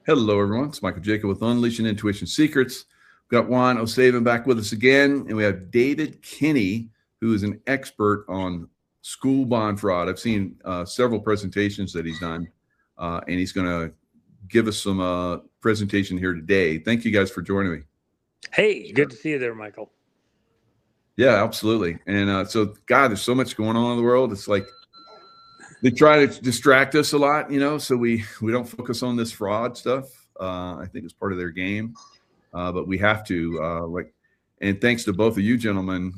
Hello, everyone. It's Michael Jacob with Unleashing Intuition Secrets. We've got Juan O'Savin back with us again, and we have David Kinney, who is an expert on school bond fraud. I've seen several presentations that he's done, and he's going to give us some presentation here today. Thank you guys for joining me. Hey, good to see you there, Michael. Yeah, absolutely. And so, God, there's so much going on in the world. It's like they try to distract us a lot, so we don't focus on this fraud stuff. I think it's part of their game, but we have to and thanks to both of you gentlemen,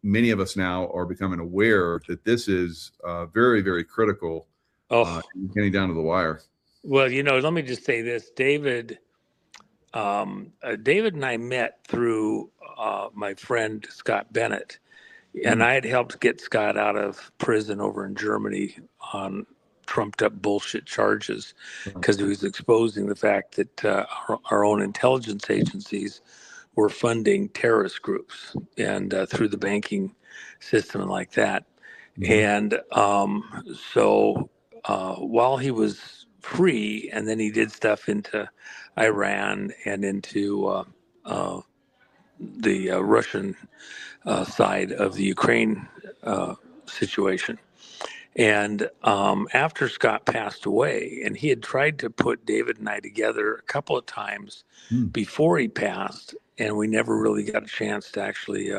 many of us now are becoming aware that this is very, very critical. Getting down to the wire. Well, let me just say this, David. David and I met through my friend Scott Bennett. And I had helped get Scott out of prison over in Germany on trumped up bullshit charges because he was exposing the fact that our own intelligence agencies were funding terrorist groups and through the banking system and like that. And so while he was free, and then he did stuff into Iran and into the Russian side of the Ukraine situation. And after Scott passed away, and he had tried to put David and I together a couple of times before he passed, and we never really got a chance to actually,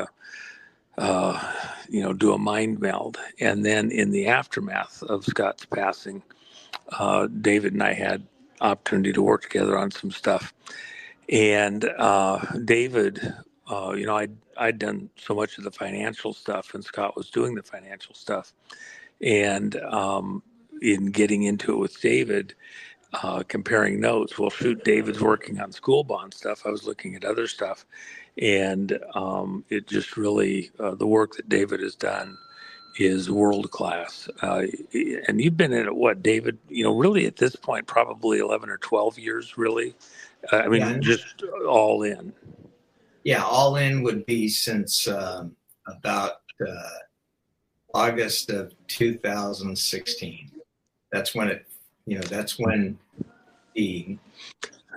do a mind meld. And then in the aftermath of Scott's passing, David and I had opportunity to work together on some stuff. And David, I'd done so much of the financial stuff, and Scott was doing the financial stuff. And in getting into it with David, comparing notes, well, shoot, David's working on school bond stuff. I was looking at other stuff. And it just really, the work that David has done is world class. And you've been in it, what, David, really at this point, probably 11 or 12 years, really. Just all in. Yeah, all in would be since about August of 2016. That's when that's when the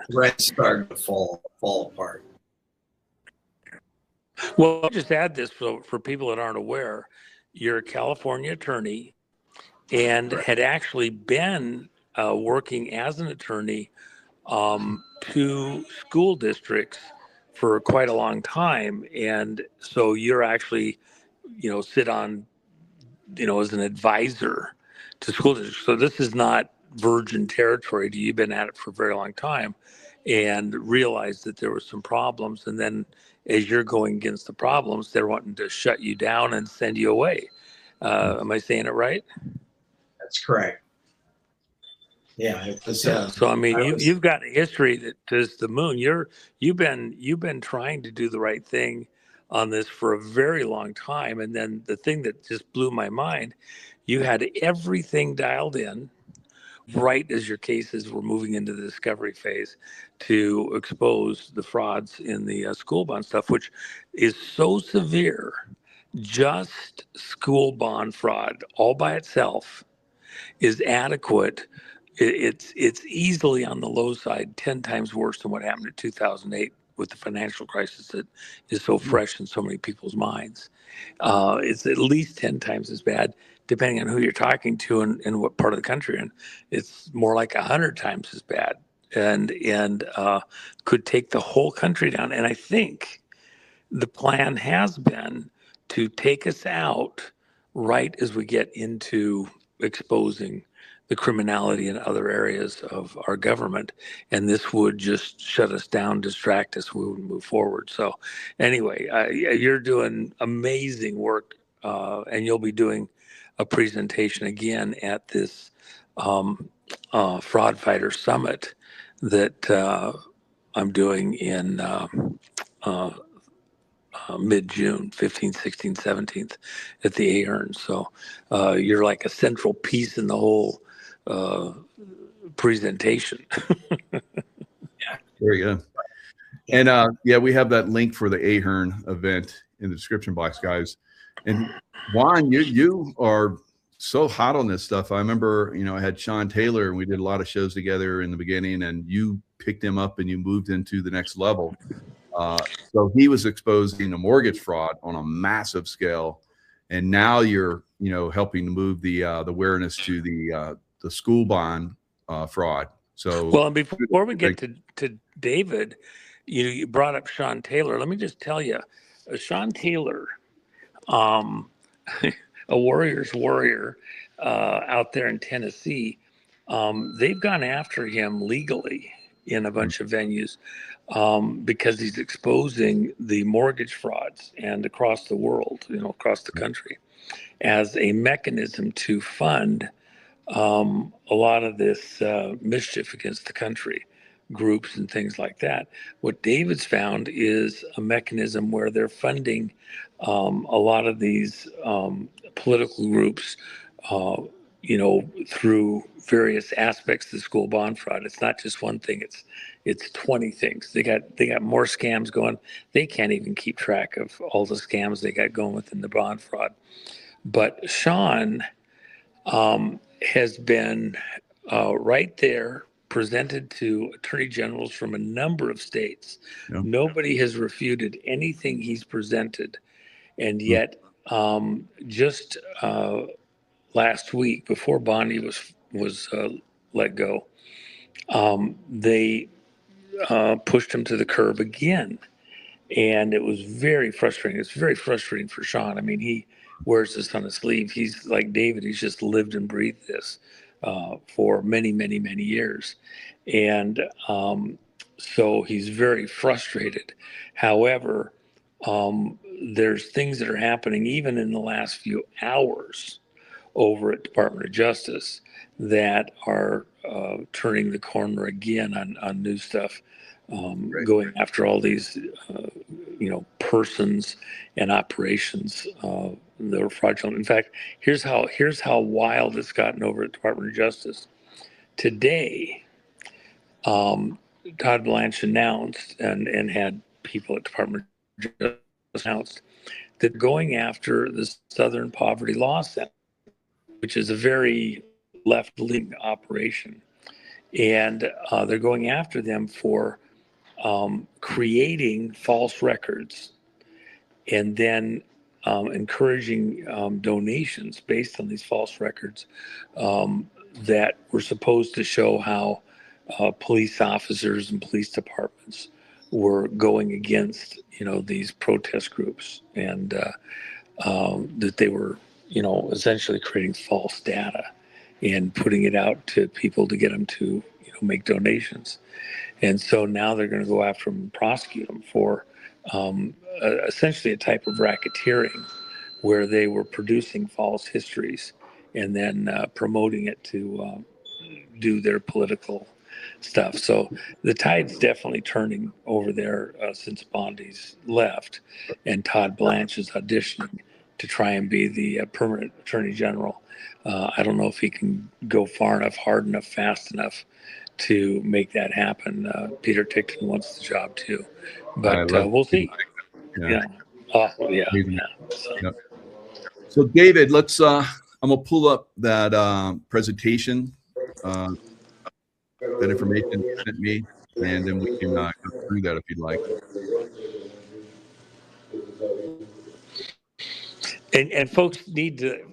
threats started to fall apart. Well, I'll just add this for people that aren't aware. You're a California attorney and had actually been working as an attorney to school districts for quite a long time. And so you're actually, sit on, as an advisor to school districts. So this is not virgin territory. You've been at it for a very long time and realized that there were some problems. And then as you're going against the problems, they're wanting to shut you down and send you away. Am I saying it right? That's correct. Yeah, it was, so I mean, you've got a history that is the moon. You've been trying to do the right thing on this for a very long time, and then the thing that just blew my mind, you had everything dialed in right as your cases were moving into the discovery phase to expose the frauds in the school bond stuff, which is so severe. Just school bond fraud all by itself is adequate. It's easily on the low side, 10 times worse than what happened in 2008 with the financial crisis that is so fresh in so many people's minds. It's at least 10 times as bad, depending on who you're talking to and what part of the country. And it's more like 100 times as bad and could take the whole country down. And I think the plan has been to take us out right as we get into exposing the criminality in other areas of our government, and this would just shut us down, distract us, we would move forward. So anyway, you're doing amazing work, and you'll be doing a presentation again at this Fraud Fighter Summit that I'm doing in mid-June, 15th, 16th, 17th at the Ahern. So you're like a central piece in the whole presentation. Yeah, very good. And we have that link for the Ahern event in the description box, guys. And Juan, you are so hot on this stuff. I remember, you know, I had Sean Taylor and we did a lot of shows together in the beginning, and you picked him up and you moved into the next level. So he was exposing a mortgage fraud on a massive scale. And now you're, you know, helping to move the awareness to the school bond fraud. So, well, and before we get to David, you brought up Sean Taylor. Let me just tell you, Sean Taylor, a warrior's warrior out there in Tennessee, they've gone after him legally in a bunch of venues because he's exposing the mortgage frauds and across the world, you know, across the country, as a mechanism to fund a lot of this mischief against the country, groups and things like that. What David's found is a mechanism where they're funding a lot of these political groups, you know, through various aspects of the school bond fraud. It's not just one thing; it's 20 things. They got more scams going. They can't even keep track of all the scams they got going within the bond fraud. But Sean has been right there, presented to attorney generals from a number of states. Yeah. Nobody has refuted anything he's presented. And yet, just last week, before Bondi was let go, they pushed him to the curb again. And it was very frustrating. It's very frustrating for Sean. I mean, he wears this on his sleeve. He's like David. He's just lived and breathed this for many, many, many years. And so he's very frustrated. However, there's things that are happening even in the last few hours over at Department of Justice that are turning the corner again on new stuff, going after all these, you know, persons and operations that are fraudulent. In fact, here's how wild it's gotten over at Department of Justice. Today, Todd Blanche announced and had people at Department of Justice announced that going after the Southern Poverty Law Center, which is a very left-leaning operation. And they're going after them for creating false records and then encouraging donations based on these false records that were supposed to show how police officers and police departments were going against, you know, these protest groups, and that they were, you know, essentially creating false data and putting it out to people to get them to, you know, make donations. And so now they're going to go after them and prosecute them for essentially a type of racketeering where they were producing false histories and then promoting it to do their political stuff. So the tide's definitely turning over there since Bondi's left, and Todd Blanche is auditioning to try and be the permanent attorney general. I don't know if he can go far enough, hard enough, fast enough to make that happen. Peter Tickton wants the job too, but we'll see. Yeah. Yeah. So David, let's I'm gonna pull up that presentation, that information you sent me, and then we can go through that if you'd like. And folks need to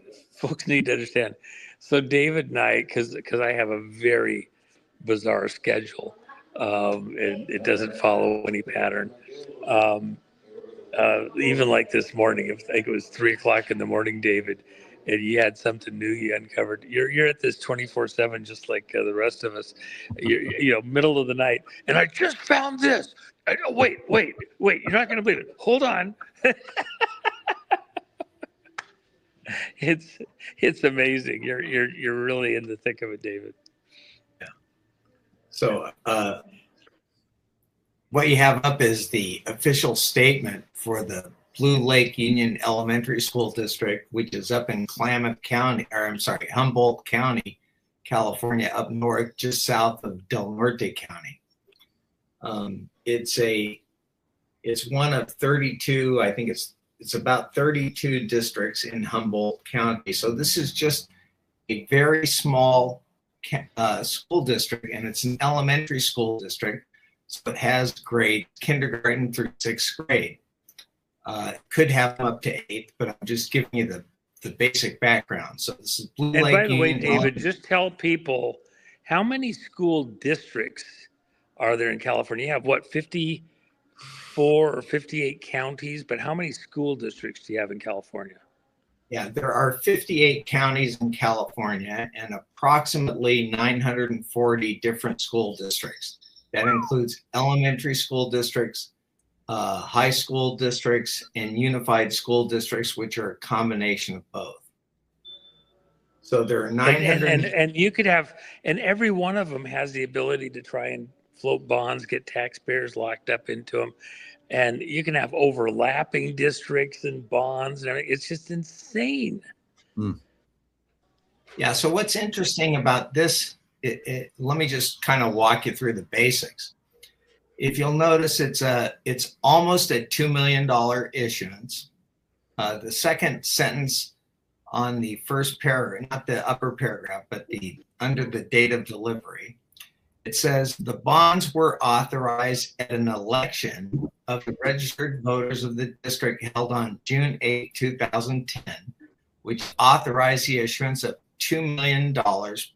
understand. So David and I, because I have a very bizarre schedule, it doesn't follow any pattern. Even like this morning, I think it was 3:00 in the morning, David, and you had something new you uncovered. You're at this 24/7, just like the rest of us. You know, middle of the night, and I just found this. Wait! You're not going to believe it. Hold on. It's amazing. You're really in the thick of it, David. Yeah. So what you have up is the official statement for the Blue Lake Union Elementary School District, which is up in Humboldt County, California, up north, just south of Del Norte County. It's one of 32. I think it's about 32 districts in Humboldt County. So this is just a very small school district, and it's an elementary school district, so it has grades kindergarten through 6th grade. Could have them up to 8th, but I'm just giving you the basic background. So this is Blue And Lake by the way, Union David, just tell people, how many school districts are there in California? You have what, 54 or 58 counties, but how many school districts do you have in California? Yeah, there are 58 counties in California and approximately 940 different school districts. That includes elementary school districts, high school districts, and unified school districts, which are a combination of both. So there are 900. And you could have, and every one of them has the ability to try and float bonds, get taxpayers locked up into them. And you can have overlapping districts and bonds and everything. It's just insane. Yeah, so what's interesting about this, let me just kind of walk you through the basics. If you'll notice, it's almost a $2 million issuance. The second sentence on the first paragraph, not the upper paragraph, but under the date of delivery, it says the bonds were authorized at an election of the registered voters of the district held on June 8, 2010, which authorized the issuance of $2 million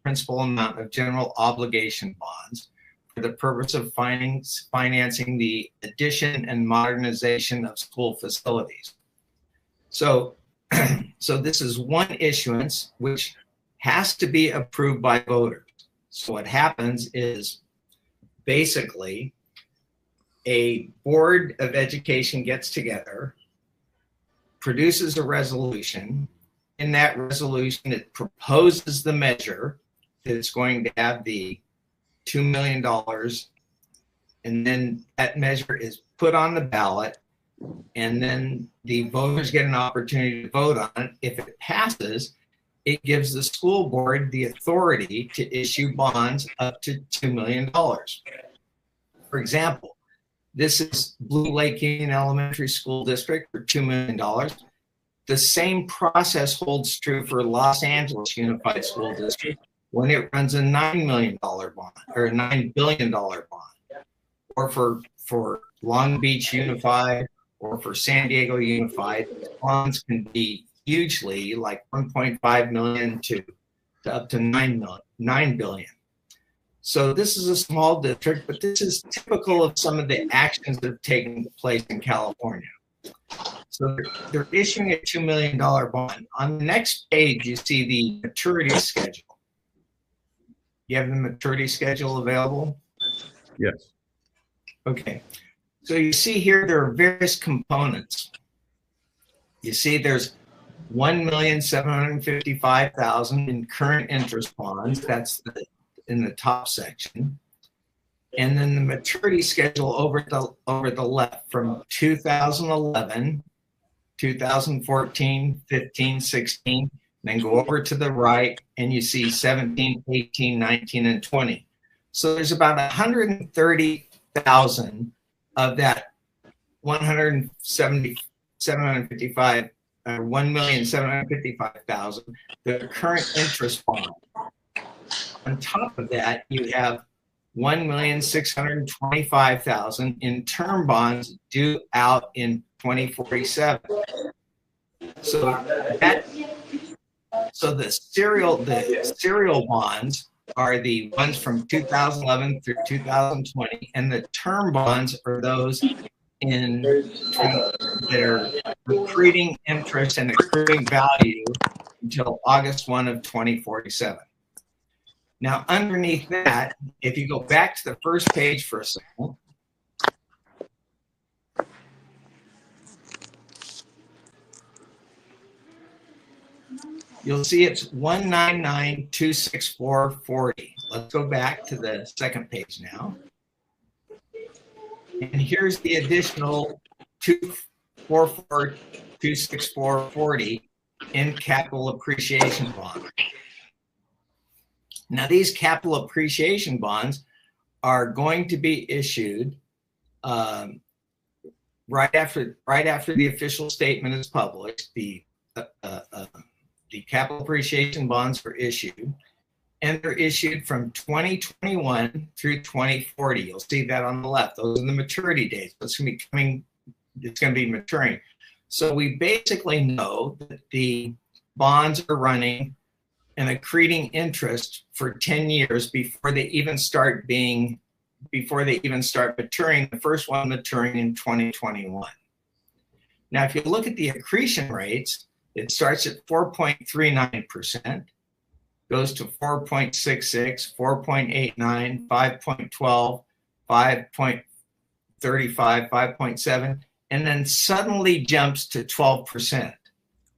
principal amount of general obligation bonds for the purpose of financing the addition and modernization of school facilities. So this is one issuance which has to be approved by voters. So what happens is basically a board of education gets together, produces a resolution. In that resolution, it proposes the measure that it's going to have the $2 million, and then that measure is put on the ballot, and then the voters get an opportunity to vote on it. If it passes, it gives the school board the authority to issue bonds up to $2 million. For example, this is Blue Lake Union Elementary School District for $2 million. The same process holds true for Los Angeles Unified School District when it runs a $9 million bond or a $9 billion bond, or for Long Beach Unified or for San Diego Unified. Bonds can be hugely, like 1.5 million to up to 9 billion. So this is a small district, but this is typical of some of the actions that have taken place in California. So they're issuing a $2 million bond. On the next page, you see the maturity schedule. You have the maturity schedule available? Yes. Okay. So you see here there are various components. You see there's $1,755,000 in current interest bonds. That's in the top section. And then the maturity schedule over the left from 2011, 2014, 15, 16, then go over to the right and you see 17, 18, 19, and 20. So there's about 130,000 of that 1,755,000, the current interest bond. On top of that, you have 1,625,000 in term bonds due out in 2047. So the serial bonds are the ones from 2011 through 2020, and the term bonds are those that are accruing interest and accruing value until August 1 of 2047. Now, underneath that, if you go back to the first page for a second, you'll see it's 199,264.40. Let's go back to the second page now. And here's the additional 244,264.40 in capital appreciation bonds. Now, these capital appreciation bonds are going to be issued right after the official statement is published. The capital appreciation bonds were issued, and they're issued from 2021 through 2040. You'll see that on the left. Those are the maturity dates. It's going to be maturing. So we basically know that the bonds are running and accreting interest for 10 years before they even start maturing. The first one maturing in 2021. Now, if you look at the accretion rates, it starts at 4.39%, goes to 4.66, 4.89, 5.12, 5.35, 5.7, and then suddenly jumps to 12%.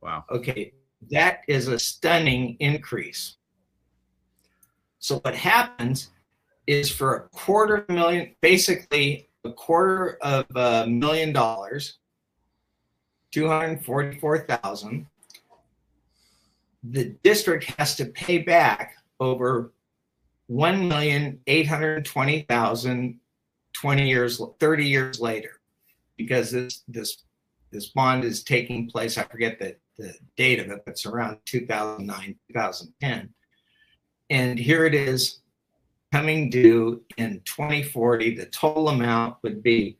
Wow. Okay, that is a stunning increase. So what happens is for $250,000, basically $244,000, $244,000, the district has to pay back over $1,820,000 30 years later, because this bond is taking place. I forget the date of it, but it's around 2009, 2010. And here it is coming due in 2040. The total amount would be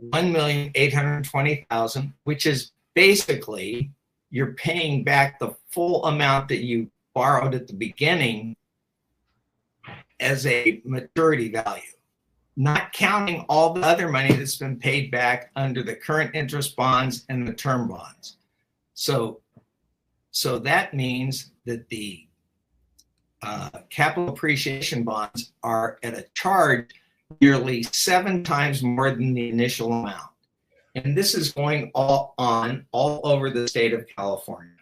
$1,820,000, which is basically you're paying back the full amount that you borrowed at the beginning as a maturity value, not counting all the other money that's been paid back under the current interest bonds and the term bonds. So that means that the capital appreciation bonds are at a charge nearly 7 times more than the initial amount. And this is going all over the state of California.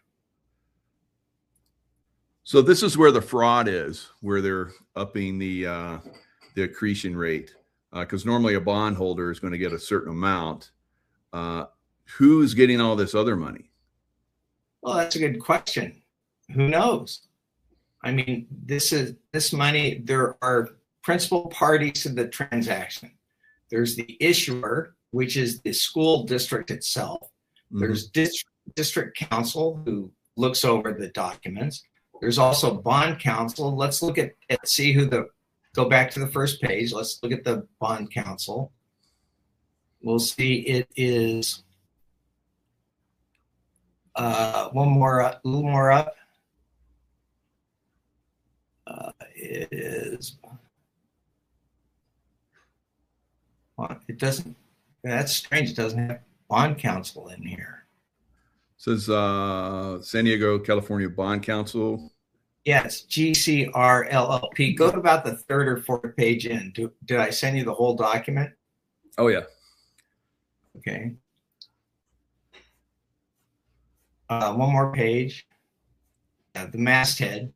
So this is where the fraud is, where they're upping the accretion rate, because normally a bondholder is going to get a certain amount. Who's getting all this other money? Well, that's a good question. Who knows? I mean, this money, there are principal parties to the transaction. There's the issuer, which is the school district itself. Mm-hmm. There's district counsel, who looks over the documents. There's also bond counsel. Let's look at see who go back to the first page. Let's look at the bond counsel. We'll see it is a little more up. It is, well, it doesn't, that's strange. It doesn't have bond counsel in here. It says San Diego, California Bond Counsel. Yes, GCR LLP. Go to about the 3rd or 4th page in. Did I send you the whole document? Oh, yeah. Okay. One more page. The masthead.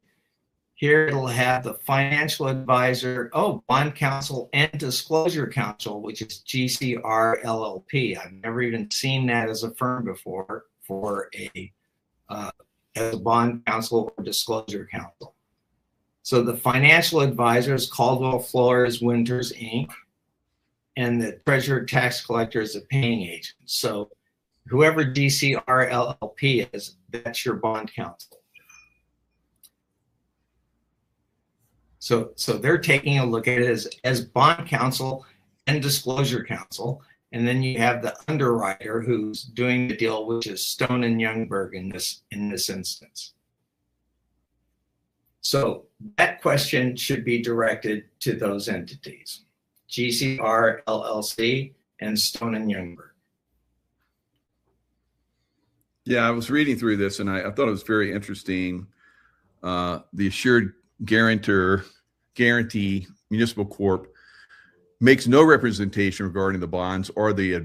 Here it'll have the financial advisor, bond counsel and disclosure counsel, which is GCR LLP. I've never even seen that as a firm before for as a bond counsel or disclosure counsel. So the financial advisor is Caldwell Flores Winters Inc. and the treasurer tax collector is a paying agent. So whoever GCR LLP is, that's your bond counsel. So they're taking a look at it as bond counsel and disclosure counsel. And then you have the underwriter who's doing the deal, which is Stone and Youngberg in this instance. So that question should be directed to those entities, GCR LLC and Stone and Youngberg. Yeah, I was reading through this and I thought it was very interesting. The assured guarantee municipal corp makes no representation regarding the bonds or the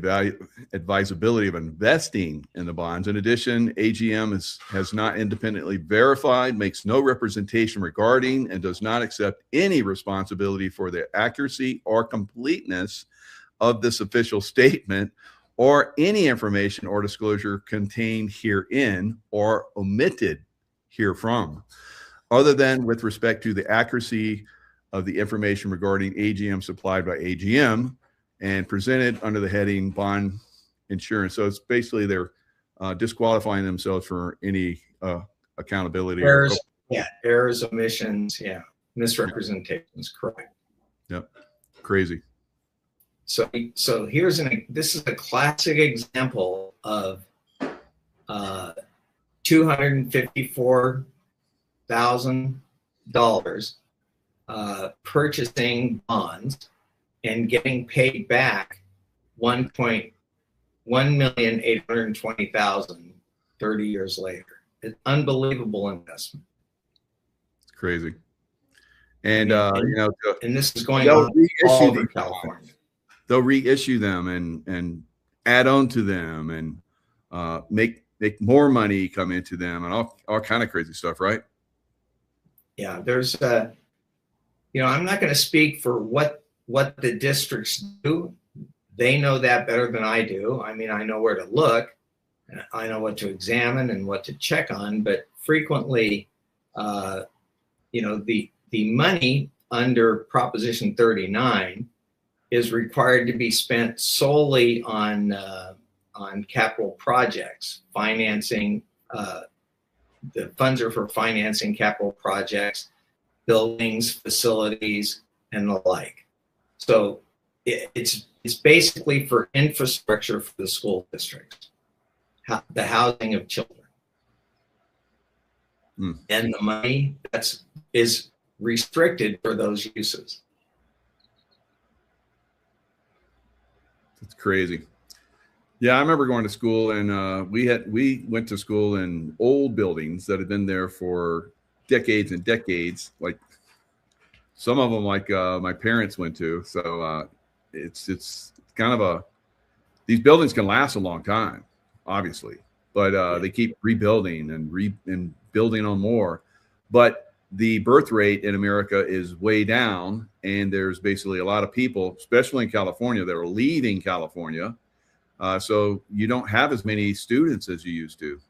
advisability of investing in the bonds. In addition, AGM has not independently verified, makes no representation regarding, and does not accept any responsibility for the accuracy or completeness of this official statement or any information or disclosure contained herein or omitted herefrom, other than with respect to the accuracy of the information regarding AGM supplied by AGM and presented under the heading bond insurance. So it's basically they're disqualifying themselves for any accountability. Errors, errors, omissions, misrepresentations, correct. Yep, crazy. So this is a classic example of $254,000 purchasing bonds and getting paid back $1,820,000 30 years later. An unbelievable investment. It's crazy. And and this is going on all over California. They'll reissue them and add on to them and make more money come into them and all kind of crazy stuff, right? Yeah, there's I'm not going to speak for what the districts do. They know that better than I do. I mean, I know where to look, and I know what to examine and what to check on, but frequently, the money under Proposition 39 is required to be spent solely on capital projects, financing. The funds are for financing capital projects, buildings, facilities, and the like. So it's basically for infrastructure for the school districts, the housing of children. And the money is restricted for those uses. It's crazy. Yeah, I remember going to school, and we went to school in old buildings that had been there for decades and decades. Like some of them, like my parents went to. So it's kind of these buildings can last a long time, obviously, but they keep rebuilding and building on more. But the birth rate in America is way down, and there's basically a lot of people, especially in California, that are leaving California. So you don't have as many students as you used to.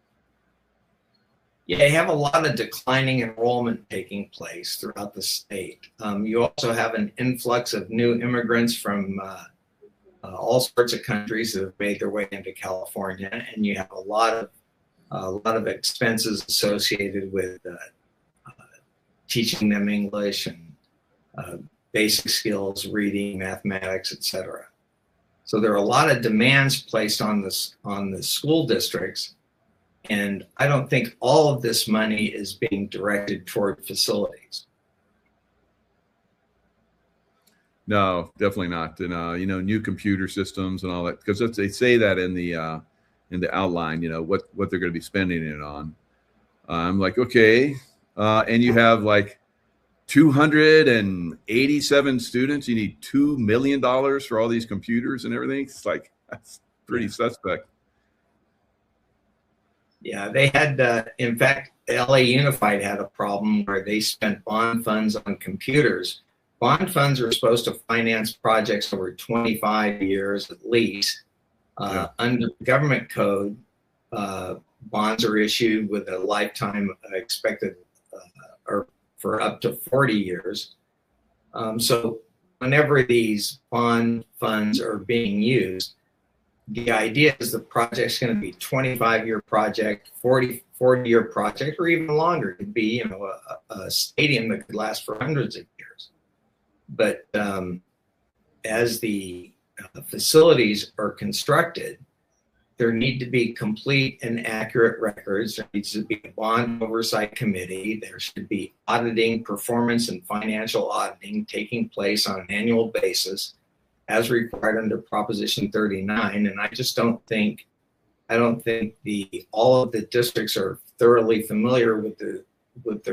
Yeah, you have a lot of declining enrollment taking place throughout the state. You also have an influx of new immigrants from all sorts of countries that have made their way into California, and you have a lot of expenses associated with teaching them English and basic skills, reading, mathematics, etc. So there are a lot of demands placed on the school districts, and I don't think all of this money is being directed toward facilities. No, definitely not. And new computer systems and all that, because they say that in the outline, what they're going to be spending it on. I'm like, okay, and you have like 287 students. You need $2 million for all these computers and everything. It's like, that's pretty suspect. Yeah, they had, in fact, LA Unified had a problem where they spent bond funds on computers. Bond funds are supposed to finance projects over 25 years at least. Under government code, bonds are issued with a lifetime expected or for up to 40 years. So whenever these bond funds are being used, the idea is the project's going to be 25-year project, 40-year project, or even longer. It could be, a stadium that could last for hundreds of years. But as the facilities are constructed, there need to be complete and accurate records. There needs to be a bond oversight committee. There should be auditing, performance and financial auditing taking place on an annual basis as required under Proposition 39. And I just don't think all of the districts are thoroughly familiar with the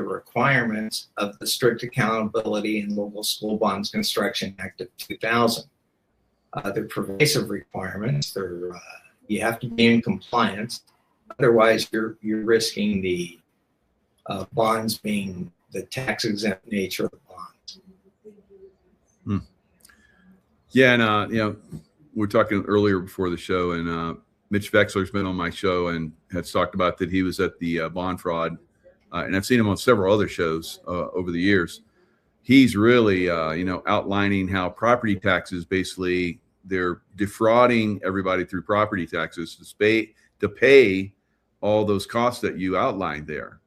requirements of the Strict Accountability and Local School Bonds Construction Act of 2000. They're pervasive requirements. You have to be in compliance. Otherwise, you're risking the bonds being the tax exempt nature of the bonds. Yeah, and we were talking earlier before the show, and Mitch Vexler's been on my show and has talked about that he was at the bond fraud, and I've seen him on several other shows over the years. He's really, outlining how property taxes basically they're defrauding everybody through property taxes to pay all those costs that you outlined there.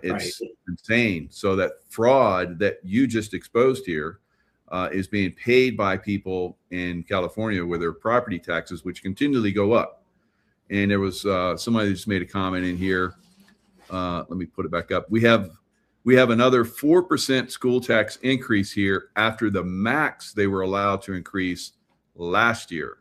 It's insane. So that fraud that you just exposed here is being paid by people in California with their property taxes, which continually go up. And there was somebody just made a comment in here. Let me put it back up. We have another 4% school tax increase here after the max they were allowed to increase last year.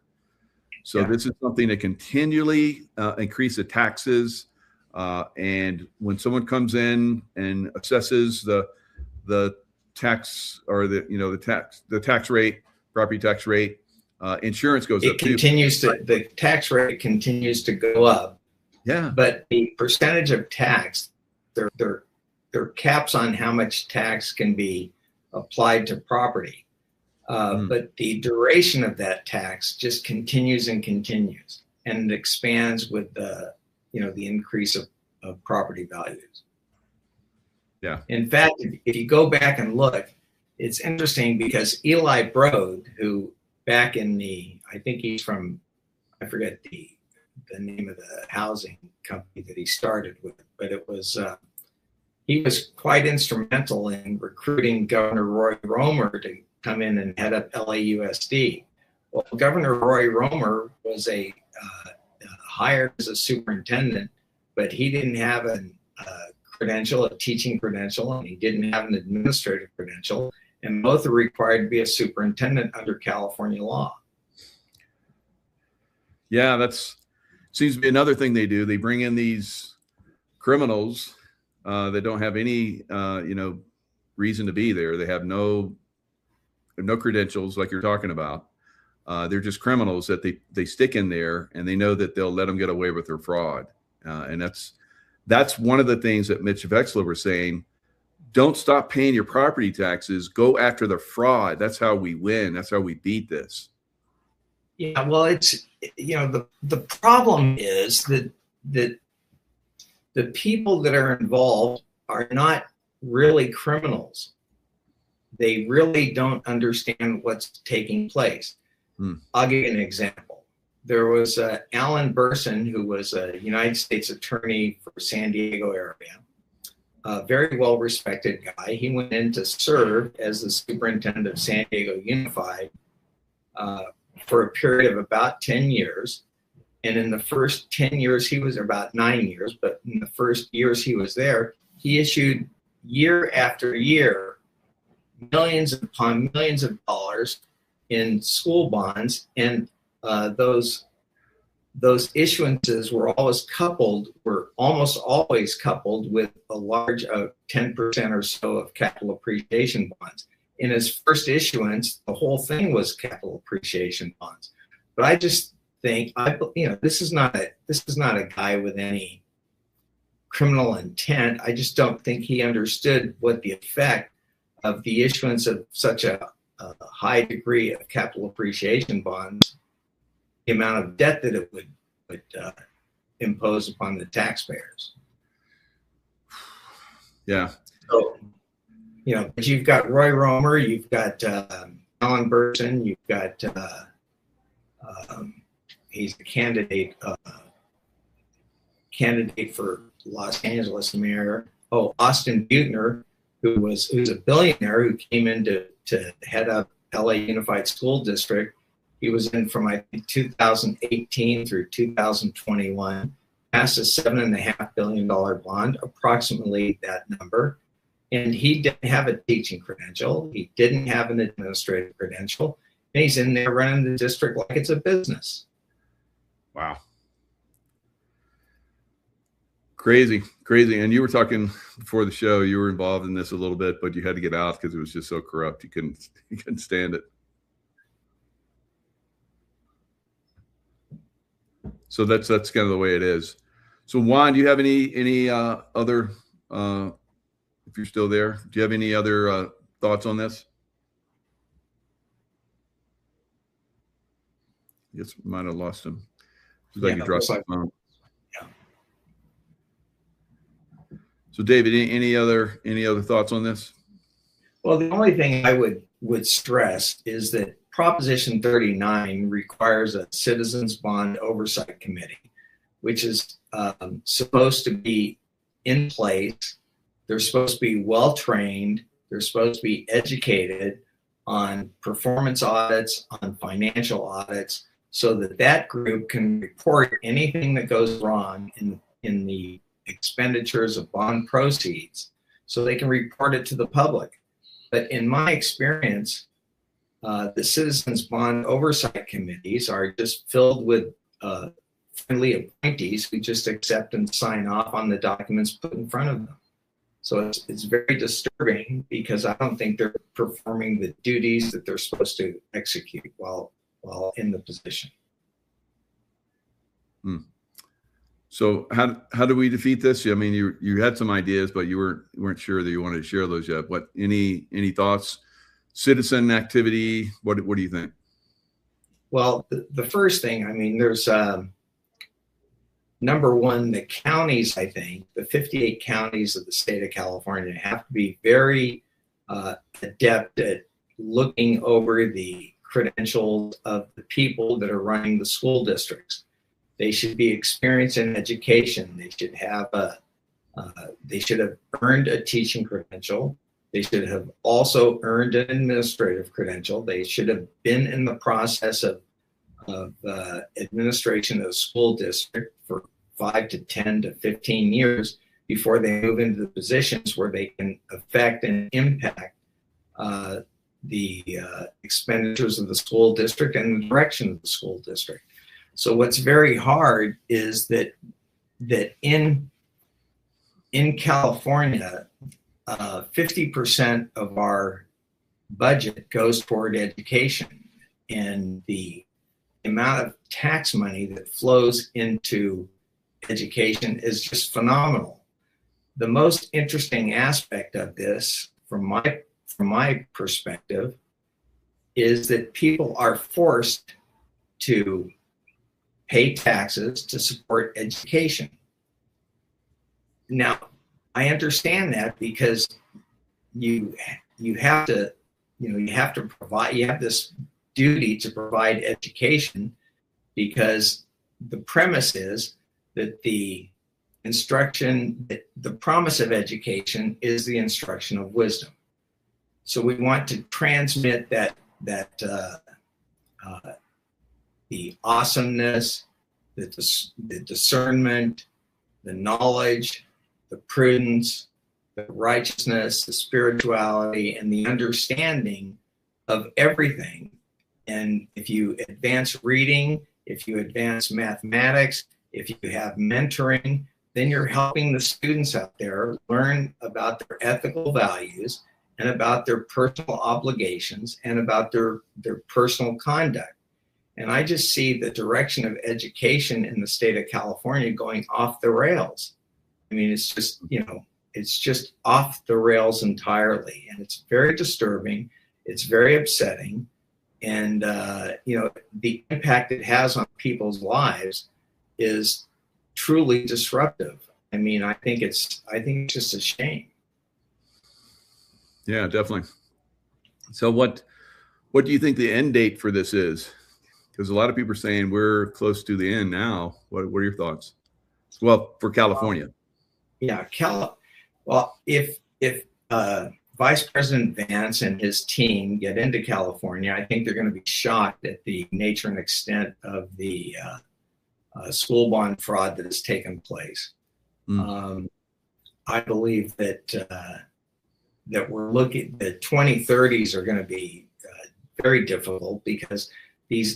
So this is something to continually increase the taxes. And when someone comes in and assesses the tax or the tax rate, property tax rate, insurance goes up. The tax rate continues to go up. Yeah. But the percentage of tax, there are caps on how much tax can be applied to property. But the duration of that tax just continues and continues, and it expands with the increase of property values. Yeah. In fact, if you go back and look, it's interesting because Eli Broad, who back in I think he's from, I forget the name of the housing company that he started with, but it was, he was quite instrumental in recruiting Governor Roy Romer to come in and head up LAUSD. Well, Governor Roy Romer was hired as a superintendent, but he didn't have a teaching credential, and he didn't have an administrative credential, and both are required to be a superintendent under California law. Yeah, that's seems to be another thing they do. They bring in these criminals that don't have any reason to be there. They have no credentials, like you're talking about. They're just criminals that they stick in there, and they know that they'll let them get away with their fraud. And that's one of the things that Mitch Vexler was saying. Don't stop paying your property taxes. Go after the fraud. That's how we win. That's how we beat this. Yeah, well, it's, the problem is that the people that are involved are not really criminals. They really don't understand what's taking place. I'll give you an example. There was Alan Burson, who was a United States attorney for San Diego area, a very well-respected guy. He went in to serve as the superintendent of San Diego Unified for a period of about 10 years. And in the first 10 years, he was about 9 years, but in the first years he was there, he issued year after year millions upon millions of dollars in school bonds, and those issuances were almost always coupled with a large 10% or so of capital appreciation bonds. In his first issuance, the whole thing was capital appreciation bonds. But I just think, this is not a guy with any criminal intent. I just don't think he understood what the effect of the issuance of such a high degree of capital appreciation bonds, the amount of debt that it would impose upon the taxpayers. Yeah. So, but you've got Roy Romer, you've got Alan Burson, you've got he's a candidate for Los Angeles mayor. Oh, Austin Butner, who's a billionaire who came in to head up LA Unified School District. He was in from, I think, 2018 through 2021, passed a $7.5 billion bond, approximately that number. And he didn't have a teaching credential. He didn't have an administrative credential. And he's in there running the district like it's a business. Wow. Crazy. And you were talking before the show, you were involved in this a little bit, but you had to get out because it was just so corrupt. You couldn't stand it. So that's kind of the way it is. So Juan, do you have any other, if you're still there, do you have any other thoughts on this? I guess we might have lost him. Looks like he dropped the phone. Yeah. So David, any other thoughts on this? Well, the only thing I would stress is that Proposition 39 requires a Citizens Bond Oversight Committee, which is supposed to be in place. They're supposed to be well trained. They're supposed to be educated on performance audits, on financial audits, so that that group can report anything that goes wrong in the expenditures of bond proceeds, so they can report it to the public. But in my experience, the citizens bond oversight committees are just filled with friendly appointees who just accept and sign off on the documents put in front of them. So it's very disturbing, because I don't think they're performing the duties that they're supposed to execute while in the position. So how do we defeat this? I mean, you had some ideas, but you weren't sure that you wanted to share those yet. What any thoughts? Citizen activity. What do you think? Well, the first thing, I mean, there's number one, the counties, I think, the 58 counties of the state of California have to be very adept at looking over the credentials of the people that are running the school districts. They should be experienced in education. They should have they should have earned a teaching credential. They should have also earned an administrative credential. They should have been in the process of administration of the school district for 5 to 10 to 15 years before they move into the positions where they can affect and impact the expenditures of the school district and the direction of the school district. So what's very hard is that in California, 50% of our budget goes toward education, and the amount of tax money that flows into education is just phenomenal. The most interesting aspect of this, from my perspective, is that people are forced to pay taxes to support education. Now, I understand that, because you have to provide, you have this duty to provide education, because the premise is that the promise of education is the instruction of wisdom. So we want to transmit the awesomeness, the discernment, the knowledge, the prudence, the righteousness, the spirituality, and the understanding of everything. And if you advance reading, if you advance mathematics, if you have mentoring, then you're helping the students out there learn about their ethical values and about their personal obligations and about their personal conduct. And I just see the direction of education in the state of California going off the rails. I mean, it's just, it's just off the rails entirely. And it's very disturbing. It's very upsetting. And, the impact it has on people's lives is truly disruptive. I mean, I think it's just a shame. Yeah, definitely. So what do you think the end date for this is? Because a lot of people are saying we're close to the end now. What are your thoughts? Well, for California. Well, if Vice President Vance and his team get into California, I think they're going to be shocked at the nature and extent of the school bond fraud that has taken place. I believe that we're looking, the 2030s are going to be very difficult, because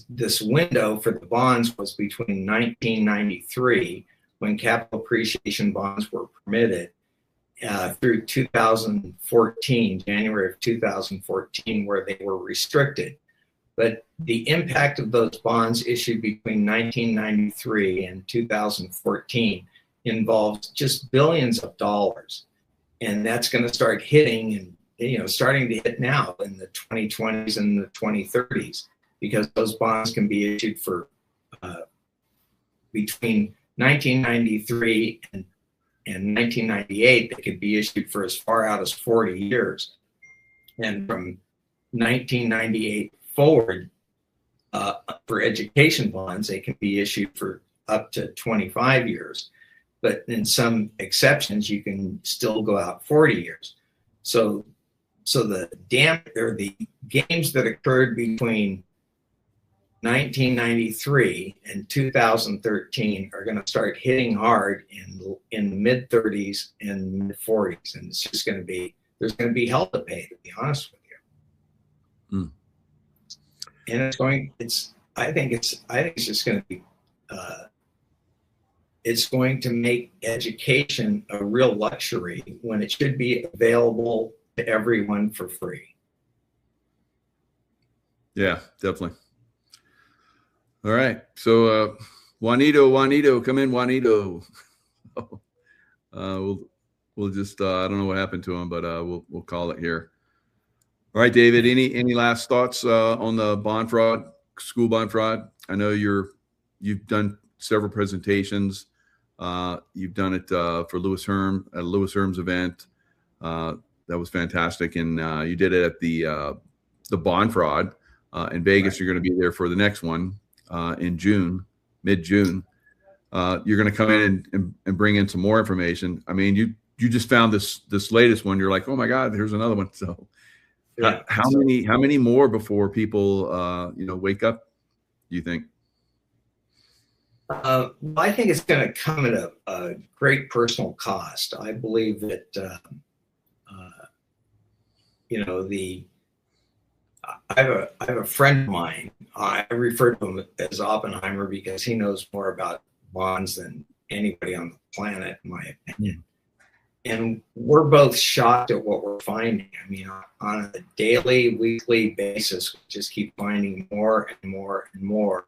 this window for the bonds was between 1993, when capital appreciation bonds were permitted, through 2014, January of 2014, where they were restricted. But the impact of those bonds issued between 1993 and 2014 involves just billions of dollars. And that's going to start hitting, and starting to hit now in the 2020s and the 2030s, because those bonds can be issued for between 1993 and 1998. They could be issued for as far out as 40 years. And from 1998 forward, for education bonds, they can be issued for up to 25 years. But in some exceptions, you can still go out 40 years. So the games that occurred between 1993 and 2013 are going to start hitting hard in the mid 30s and mid 40s, and it's just going to be, there's going to be hell to pay, to be honest with you. And I think it's just going to be it's going to make education a real luxury when it should be available to everyone for free. Yeah, definitely. All right. So Juanito, come in, Juanito. We'll just I don't know what happened to him, but we'll call it here. All right, David, any last thoughts on the bond fraud, school bond fraud? I know you've done several presentations. You've done it for Lewis Herm at Lewis Herm's event. That was fantastic, and you did it at the bond fraud in Vegas. Right. You're going to be there for the next one in June, mid-June. You're going to come in and bring in some more information. I mean, you just found this latest one. You're like, oh my God, here's another one. So, yeah. How many more before people wake up, do you think? I think it's going to come at a great personal cost. I believe that I have a friend of mine. I refer to him as Oppenheimer because he knows more about bonds than anybody on the planet, in my opinion. And we're both shocked at what we're finding. I mean, on a daily, weekly basis, we just keep finding more and more and more.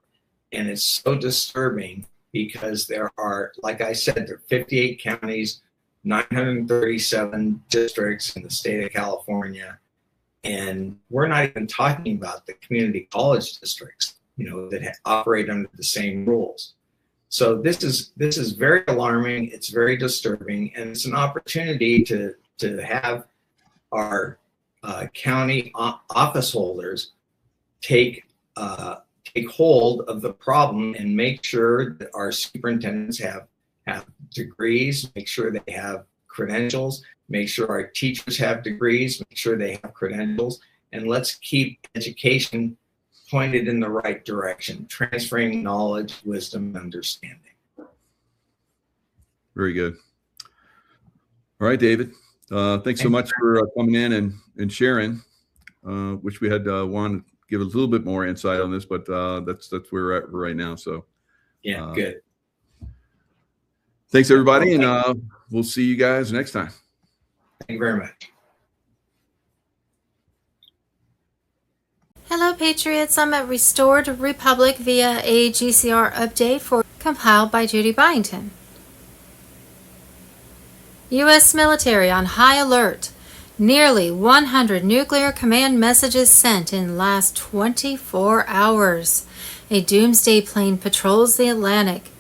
And it's so disturbing because there are, like I said, there are 58 counties, 937 districts in the state of California. And we're not even talking about the community college districts, that operate under the same rules. So this is very alarming. It's very disturbing, and it's an opportunity to have our county office holders take hold of the problem and make sure that our superintendents have degrees, make sure they have credentials, make sure our teachers have degrees, make sure they have credentials, and let's keep education pointed in the right direction, transferring knowledge, wisdom, and understanding. Very good. All right, David. Thanks so much for coming in and sharing. Wish we had wanted to give a little bit more insight on this, but that's where we're at right now. So yeah, good. Thanks, everybody, and we'll see you guys next time. Thank you very much. Hello, Patriots. I'm at Restored Republic via a GCR update compiled by Judy Byington. U.S. military on high alert. Nearly 100 nuclear command messages sent in last 24 hours. A doomsday plane patrols the Atlantic.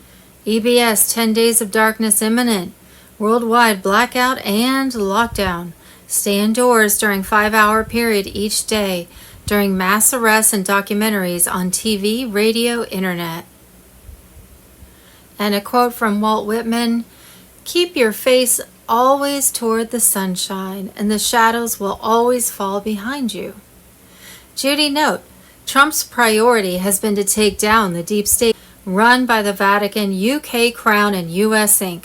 EBS 10 days of darkness imminent. Worldwide blackout and lockdown. Stay indoors during 5-hour period each day. During mass arrests and documentaries on TV, radio, internet. And a quote from Walt Whitman, "Keep your face always toward the sunshine, and the shadows will always fall behind you." Judy note, Trump's priority has been to take down the deep state run by the Vatican, UK Crown, and US Inc.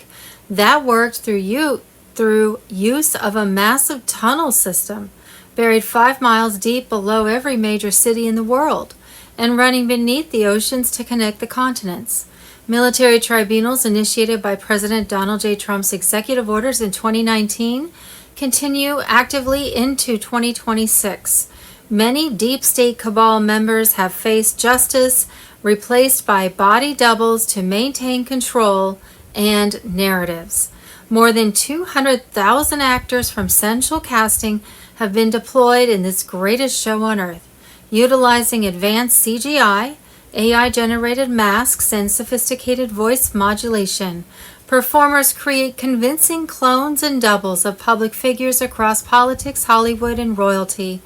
That worked through use of a massive tunnel system buried 5 miles deep below every major city in the world, and running beneath the oceans to connect the continents. Military tribunals initiated by President Donald J. Trump's executive orders in 2019 continue actively into 2026. Many deep state cabal members have faced justice, replaced by body doubles to maintain control and narratives. More than 200,000 actors from central casting have been deployed in this greatest show on earth, utilizing advanced CGI, AI-generated masks, and sophisticated voice modulation. Performers create convincing clones and doubles of public figures across politics, Hollywood, and royalty.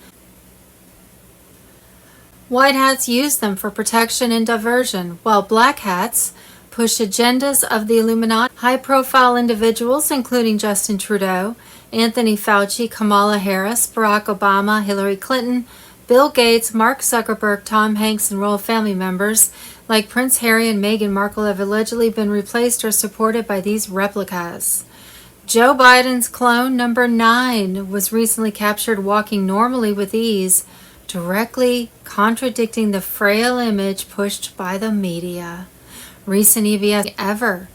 White hats use them for protection and diversion, while black hats push agendas of the Illuminati. High-profile individuals, including Justin Trudeau, Anthony Fauci, Kamala Harris, Barack Obama, Hillary Clinton, Bill Gates, Mark Zuckerberg, Tom Hanks, and royal family members like Prince Harry and Meghan Markle have allegedly been replaced or supported by these replicas. Joe Biden's clone number 9 was recently captured walking normally with ease, directly contradicting the frail image pushed by the media. Recent EVS ever.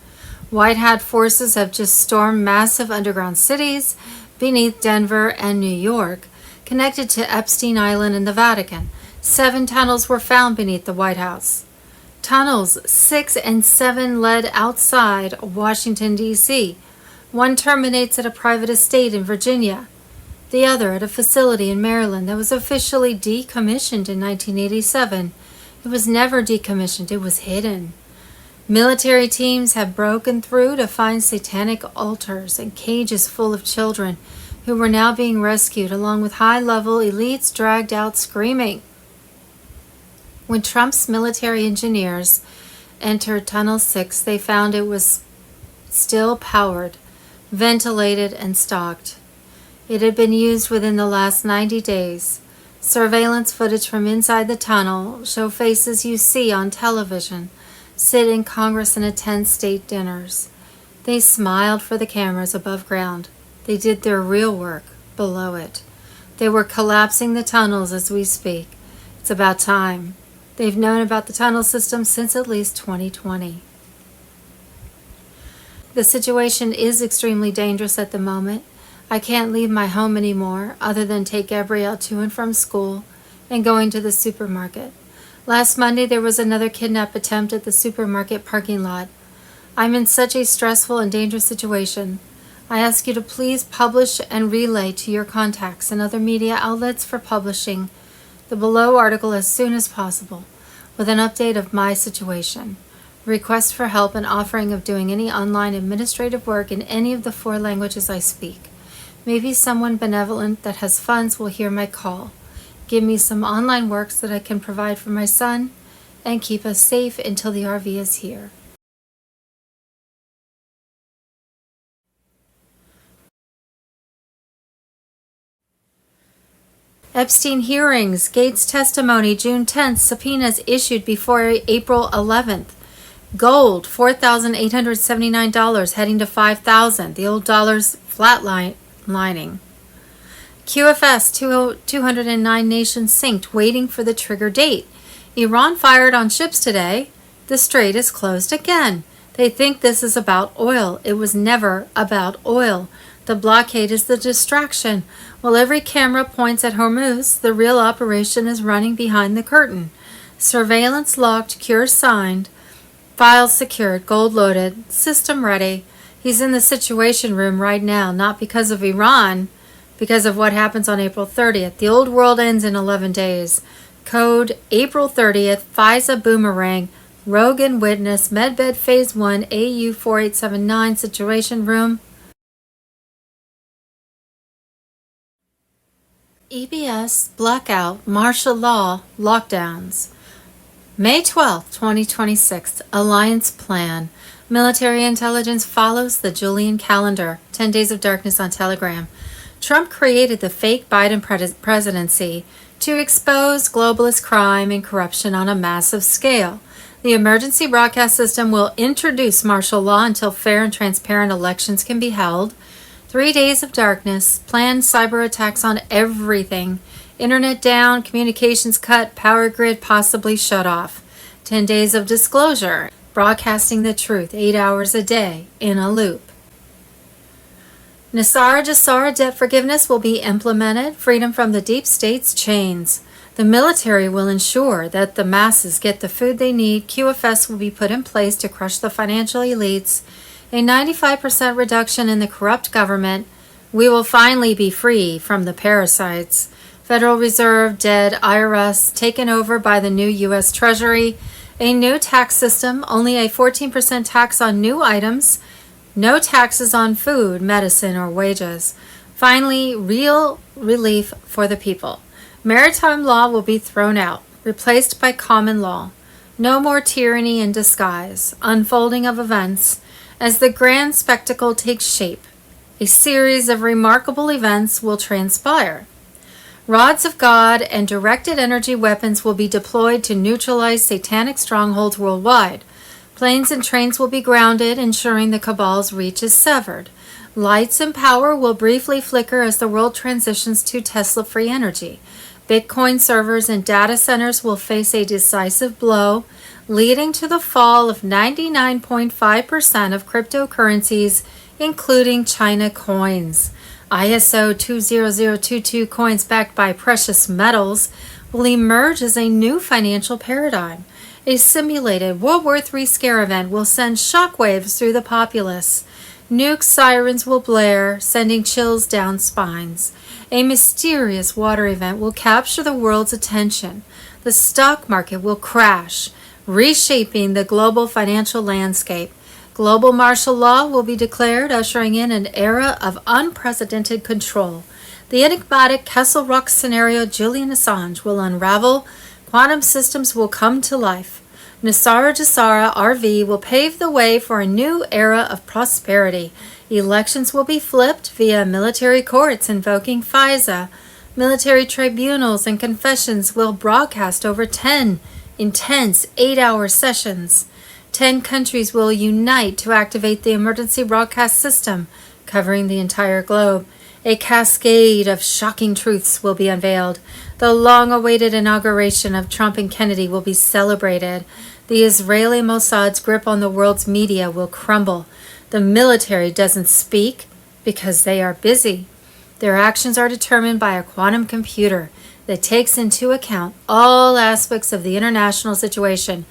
White hat forces have just stormed massive underground cities beneath Denver and New York, connected to Epstein Island and the Vatican. 7 tunnels were found beneath the White House. Tunnels 6 and 7 led outside Washington, D.C. One terminates at a private estate in Virginia, the other at a facility in Maryland that was officially decommissioned in 1987. It was never decommissioned, it was hidden. Military teams have broken through to find satanic altars and cages full of children who were now being rescued, along with high-level elites dragged out screaming. When Trump's military engineers entered Tunnel 6, they found it was still powered, ventilated, and stocked. It had been used within the last 90 days. Surveillance footage from inside the tunnel show faces you see on television sit in Congress and attend state dinners. They smiled for the cameras above ground. They did their real work below it. They were collapsing the tunnels as we speak. It's about time. They've known about the tunnel system since at least 2020. The situation is extremely dangerous at the moment. I can't leave my home anymore other than take Gabrielle to and from school and going to the supermarket. Last Monday there was another kidnap attempt at the supermarket parking lot. I'm in such a stressful and dangerous situation. I ask you to please publish and relay to your contacts and other media outlets for publishing the below article as soon as possible with an update of my situation. Request for help and offering of doing any online administrative work in any of the 4 languages I speak. Maybe someone benevolent that has funds will hear my call. Give me some online works that I can provide for my son and keep us safe until the RV is here. Epstein hearings, Gates testimony, June 10th, subpoenas issued before April 11th. Gold, $4,879, heading to $5,000. The old dollar's flatlining. QFS, 209 nations synced, waiting for the trigger date. Iran fired on ships today. The strait is closed again. They think this is about oil. It was never about oil. The blockade is the distraction. While every camera points at Hormuz, the real operation is running behind the curtain. Surveillance locked, cure signed, files secured, gold loaded, system ready. He's in the Situation Room right now, not because of Iran, because of what happens on April 30th. The old world ends in 11 days. Code April 30th, FISA Boomerang, Rogan Witness, Medbed Phase 1, AU 4879, Situation Room. EBS, blackout, martial law, lockdowns. May 12, 2026, Alliance Plan. Military intelligence follows the Julian calendar. 10 days of darkness on Telegram. Trump created the fake Biden presidency to expose globalist crime and corruption on a massive scale. The emergency broadcast system will introduce martial law until fair and transparent elections can be held. 3 days of darkness, planned cyber attacks on everything. Internet down, communications cut, power grid possibly shut off. 10 days of disclosure, broadcasting the truth 8 hours a day in a loop. Nasara Jasara debt forgiveness will be implemented, freedom from the deep state's chains. The military will ensure that the masses get the food they need. QFS will be put in place to crush the financial elites. A 95% reduction in the corrupt government. We will finally be free from the parasites. Federal Reserve dead, IRS taken over by the new U.S. Treasury. A new tax system, only a 14% tax on new items. No taxes on food, medicine, or wages. Finally, real relief for the people. Maritime law will be thrown out, replaced by common law. No more tyranny in disguise, unfolding of events as the grand spectacle takes shape. A series of remarkable events will transpire. Rods of God and directed energy weapons will be deployed to neutralize satanic strongholds worldwide. Planes and trains will be grounded, ensuring the cabal's reach is severed. Lights and power will briefly flicker as the world transitions to Tesla-free energy. Bitcoin servers and data centers will face a decisive blow, leading to the fall of 99.5% of cryptocurrencies, including China coins. ISO 20022 coins backed by precious metals will emerge as a new financial paradigm. A simulated World War III scare event will send shockwaves through the populace. Nuke sirens will blare, sending chills down spines. A mysterious water event will capture the world's attention. The stock market will crash, reshaping the global financial landscape. Global martial law will be declared, ushering in an era of unprecedented control. The enigmatic Castle Rock scenario Julian Assange will unravel. Quantum systems will come to life. Nasara Jasara RV will pave the way for a new era of prosperity. Elections will be flipped via military courts invoking FISA. Military tribunals and confessions will broadcast over 10 intense 8-hour sessions. 10 countries will unite to activate the emergency broadcast system, covering the entire globe. A cascade of shocking truths will be unveiled. The long-awaited inauguration of Trump and Kennedy will be celebrated. The Israeli Mossad's grip on the world's media will crumble. The military doesn't speak because they are busy. Their actions are determined by a quantum computer that takes into account all aspects of the international situation.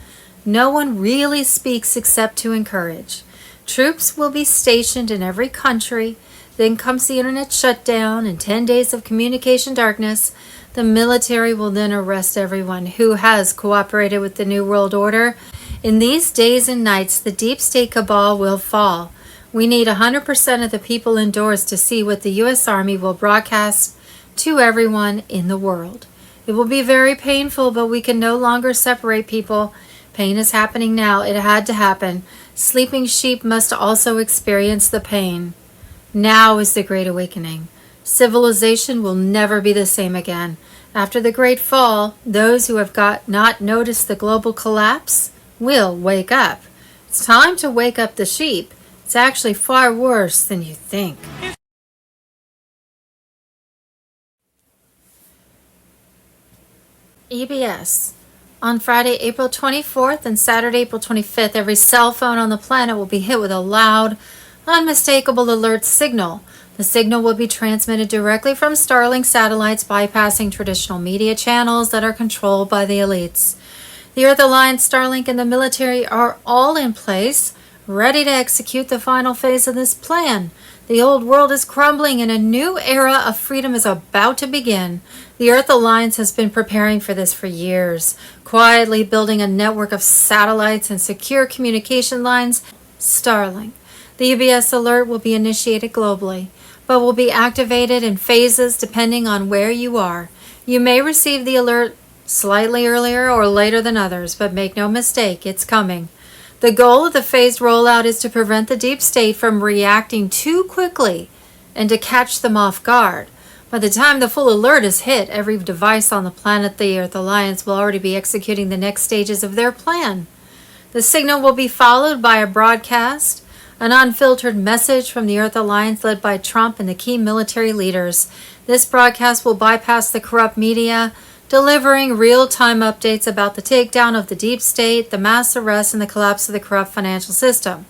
No one really speaks except to encourage. Troops will be stationed in every country. Then comes the internet shutdown and 10 days of communication darkness. The military will then arrest everyone who has cooperated with the New World Order. In these days and nights, the deep state cabal will fall. We need 100% of the people indoors to see what the U.S. Army will broadcast to everyone in the world. It will be very painful, but we can no longer separate people. Pain is happening now. It had to happen. Sleeping sheep must also experience the pain. Now is the Great Awakening. Civilization will never be the same again. After the Great Fall, those who have not noticed the global collapse will wake up. It's time to wake up the sheep. It's actually far worse than you think. EBS. On Friday, April 24th and Saturday, April 25th, every cell phone on the planet will be hit with a loud, unmistakable alert signal. The signal will be transmitted directly from Starlink satellites, bypassing traditional media channels that are controlled by the elites. The Earth Alliance, Starlink, and the military are all in place, ready to execute the final phase of this plan. The old world is crumbling and a new era of freedom is about to begin. The Earth Alliance has been preparing for this for years, quietly building a network of satellites and secure communication lines. Starlink. The UBS alert will be initiated globally, but will be activated in phases depending on where you are. You may receive the alert slightly earlier or later than others, but make no mistake, it's coming. The goal of the phased rollout is to prevent the deep state from reacting too quickly and to catch them off guard. By the time the full alert is hit, every device on the planet, the Earth Alliance, will already be executing the next stages of their plan. The signal will be followed by a broadcast, an unfiltered message from the Earth Alliance led by Trump and the key military leaders. This broadcast will bypass the corrupt media, delivering real-time updates about the takedown of the deep state, the mass arrest, and the collapse of the corrupt financial system.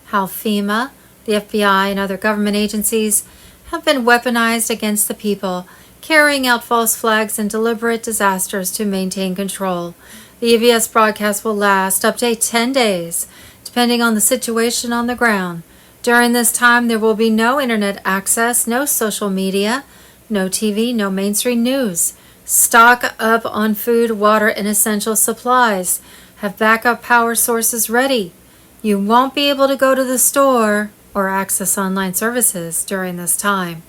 How FEMA, the FBI, and other government agencies have been weaponized against the people, carrying out false flags and deliberate disasters to maintain control. The EBS broadcast will last up to 10 days, depending on the situation on the ground. During this time, there will be no internet access, no social media, no TV, no mainstream news. Stock up on food, water, and essential supplies. Have backup power sources ready. You won't be able to go to the store or access online services during this time.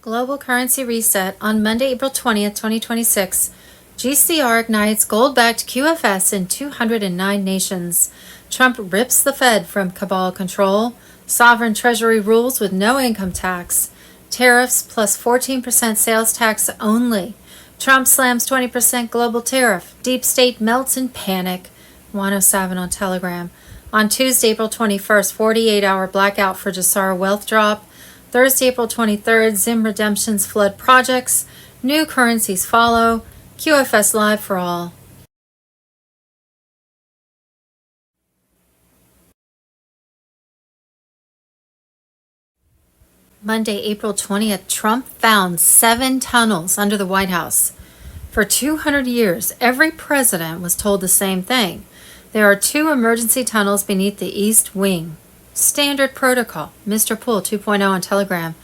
Global currency reset on Monday, April 20th, 2026. GCR ignites gold-backed QFS in 209 nations. Trump rips the Fed from cabal control. Sovereign Treasury rules with no income tax. Tariffs plus 14% sales tax only. Trump slams 20% global tariff. Deep state melts in panic. 107 on Telegram. On Tuesday, April 21st, 48-hour blackout for Jassara wealth drop. Thursday, April 23rd, Zim redemptions flood projects. New currencies follow. QFS live for all. Monday, April 20th, Trump found 7 tunnels under the White House. For 200 years, every president was told the same thing. There are 2 emergency tunnels beneath the East Wing. Standard protocol, Mr. Poole 2.0 on Telegram.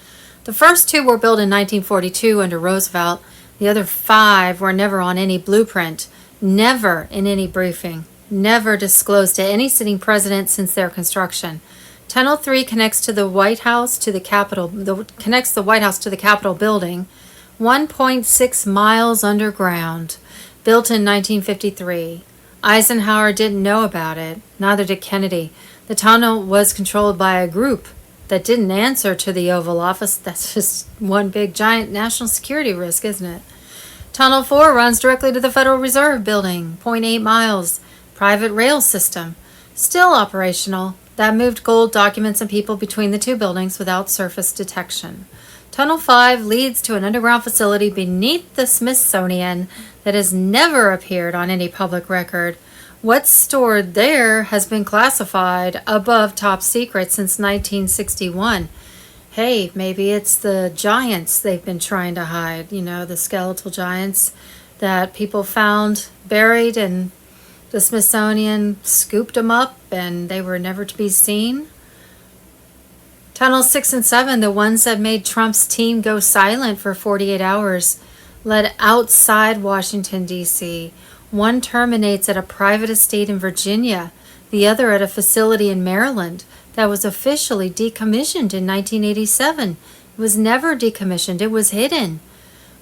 The first 2 were built in 1942 under Roosevelt. The other 5 were never on any blueprint, never in any briefing, never disclosed to any sitting president since their construction. Tunnel 3 connects to the White House to the Capitol, connects the White House to the Capitol building, 1.6 miles underground, built in 1953. Eisenhower didn't know about it, neither did Kennedy. The tunnel was controlled by a group that didn't answer to the Oval Office. That's just one big giant national security risk, isn't it? Tunnel 4 runs directly to the Federal Reserve building, 0.8 miles, private rail system, still operational. That moved gold, documents, and people between the 2 buildings without surface detection. Tunnel 5 leads to an underground facility beneath the Smithsonian that has never appeared on any public record. What's stored there has been classified above top secret since 1961. Hey, maybe it's the giants they've been trying to hide, the skeletal giants that people found buried, and the Smithsonian scooped them up and they were never to be seen. Tunnel 6 and 7, the ones that made Trump's team go silent for 48 hours, led outside Washington, D.C. One terminates at a private estate in Virginia, the other at a facility in Maryland that was officially decommissioned in 1987. It was never decommissioned, it was hidden.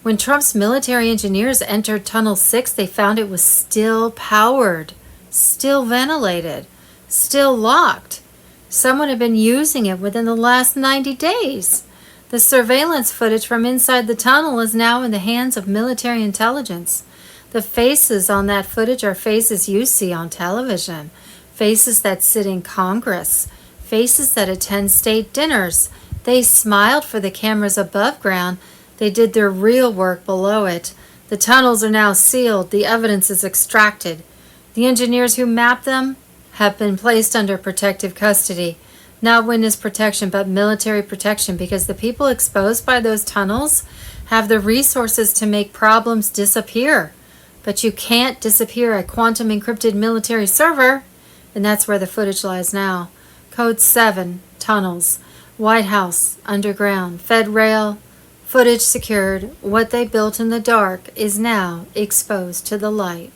When Trump's military engineers entered Tunnel 6, they found it was still powered, still ventilated, still locked. Someone had been using it within the last 90 days. The surveillance footage from inside the tunnel is now in the hands of military intelligence. The faces on that footage are faces you see on television, faces that sit in Congress, faces that attend state dinners. They smiled for the cameras above ground. They did their real work below it. The tunnels are now sealed. The evidence is extracted. The engineers who mapped them have been placed under protective custody. Not witness protection, but military protection, because the people exposed by those tunnels have the resources to make problems disappear. But you can't disappear a quantum encrypted military server, and that's where the footage lies now. Code 7, tunnels, White House, underground, Fed rail, footage secured. What they built in the dark is now exposed to the light.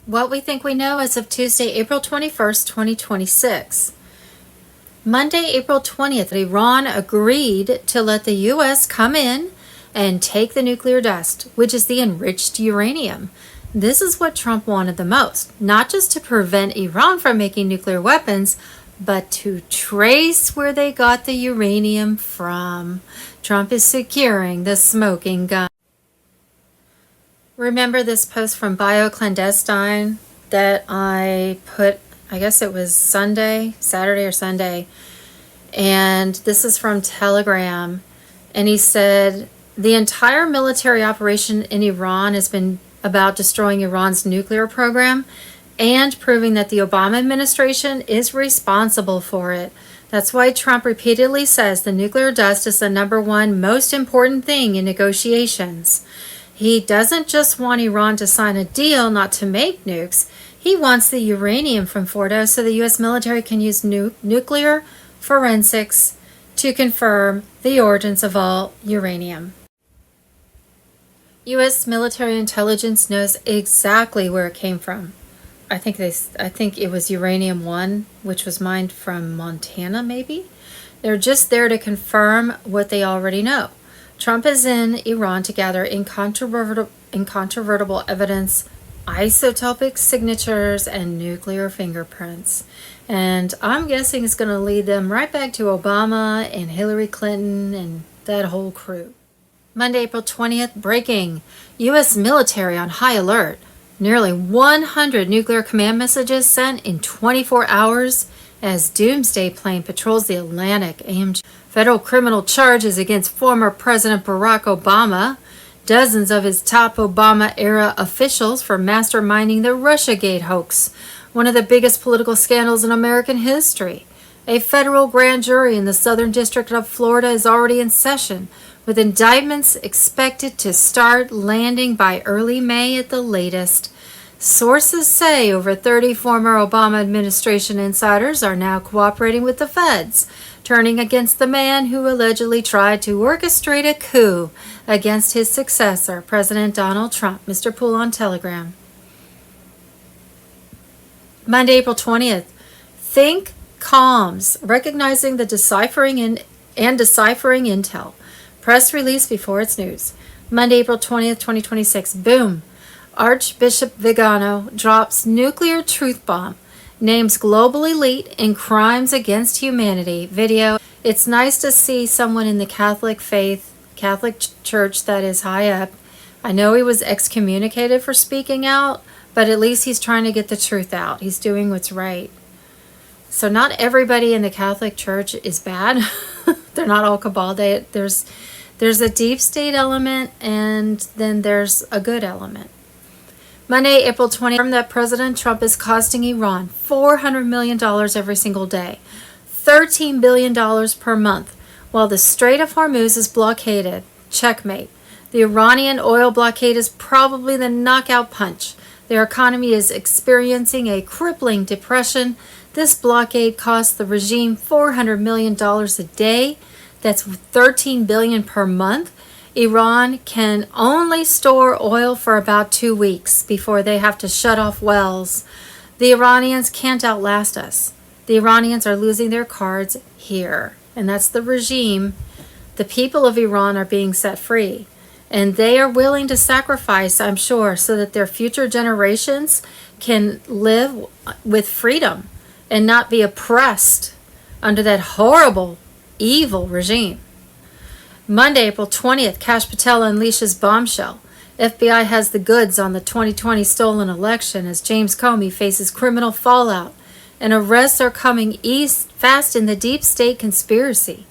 What we think we know as of Tuesday, April 21st, 2026. Monday, April 20th, Iran agreed to let the U.S. come in and take the nuclear dust, which is the enriched uranium. This is what Trump wanted the most, not just to prevent Iran from making nuclear weapons, but to trace where they got the uranium from. Trump is securing the smoking gun. Remember this post from BioClandestine that I put, I guess it was Saturday or Sunday, and this is from Telegram, and he said, the entire military operation in Iran has been about destroying Iran's nuclear program and proving that the Obama administration is responsible for it. That's why Trump repeatedly says the nuclear dust is the #1 most important thing in negotiations. He doesn't just want Iran to sign a deal not to make nukes. He wants the uranium from Fordo so the U.S. military can use nuclear forensics to confirm the origins of all uranium. U.S. military intelligence knows exactly where it came from. I think it was uranium-1, which was mined from Montana, maybe? They're just there to confirm what they already know. Trump is in Iran to gather incontrovertible evidence, isotopic signatures, and nuclear fingerprints. And I'm guessing it's going to lead them right back to Obama and Hillary Clinton and that whole crew. Monday, April 20th, breaking. U.S. military on high alert. Nearly 100 nuclear command messages sent in 24 hours as doomsday plane patrols the Atlantic. AMG. Federal criminal charges against former President Barack Obama. Dozens of his top Obama-era officials for masterminding the Russiagate hoax, one of the biggest political scandals in American history. A federal grand jury in the Southern District of Florida is already in session, with indictments expected to start landing by early May at the latest. Sources say over 30 former Obama administration insiders are now cooperating with the feds, turning against the man who allegedly tried to orchestrate a coup against his successor, President Donald Trump. Mr. Poole on Telegram. Monday, April 20th. Think comms, recognizing the deciphering and deciphering intel. Press release before its news. Monday, April 20th, 2026. Boom. Archbishop Vigano drops nuclear truth bomb. Names global elite in crimes against humanity. Video. It's nice to see someone in the Catholic faith, Catholic Church that is high up. I know he was excommunicated for speaking out, but at least he's trying to get the truth out. He's doing what's right. So not everybody in the Catholic Church is bad. They're not all cabal. There's a deep state element, and then there's a good element. Monday, April 20th, that President Trump is costing Iran $400 million every single day, $13 billion per month, while the Strait of Hormuz is blockaded. Checkmate. The Iranian oil blockade is probably the knockout punch. Their economy is experiencing a crippling depression. This blockade costs the regime $400 million a day. That's $13 billion per month. Iran can only store oil for about 2 weeks before they have to shut off wells. The Iranians can't outlast us. The Iranians are losing their cards here. And that's the regime. The people of Iran are being set free. And they are willing to sacrifice, I'm sure, so that their future generations can live with freedom and not be oppressed under that horrible, evil regime. Monday, April 20th, Kash Patel unleashes bombshell. FBI has the goods on the 2020 stolen election as James Comey faces criminal fallout, and arrests are coming east fast in the deep state conspiracy.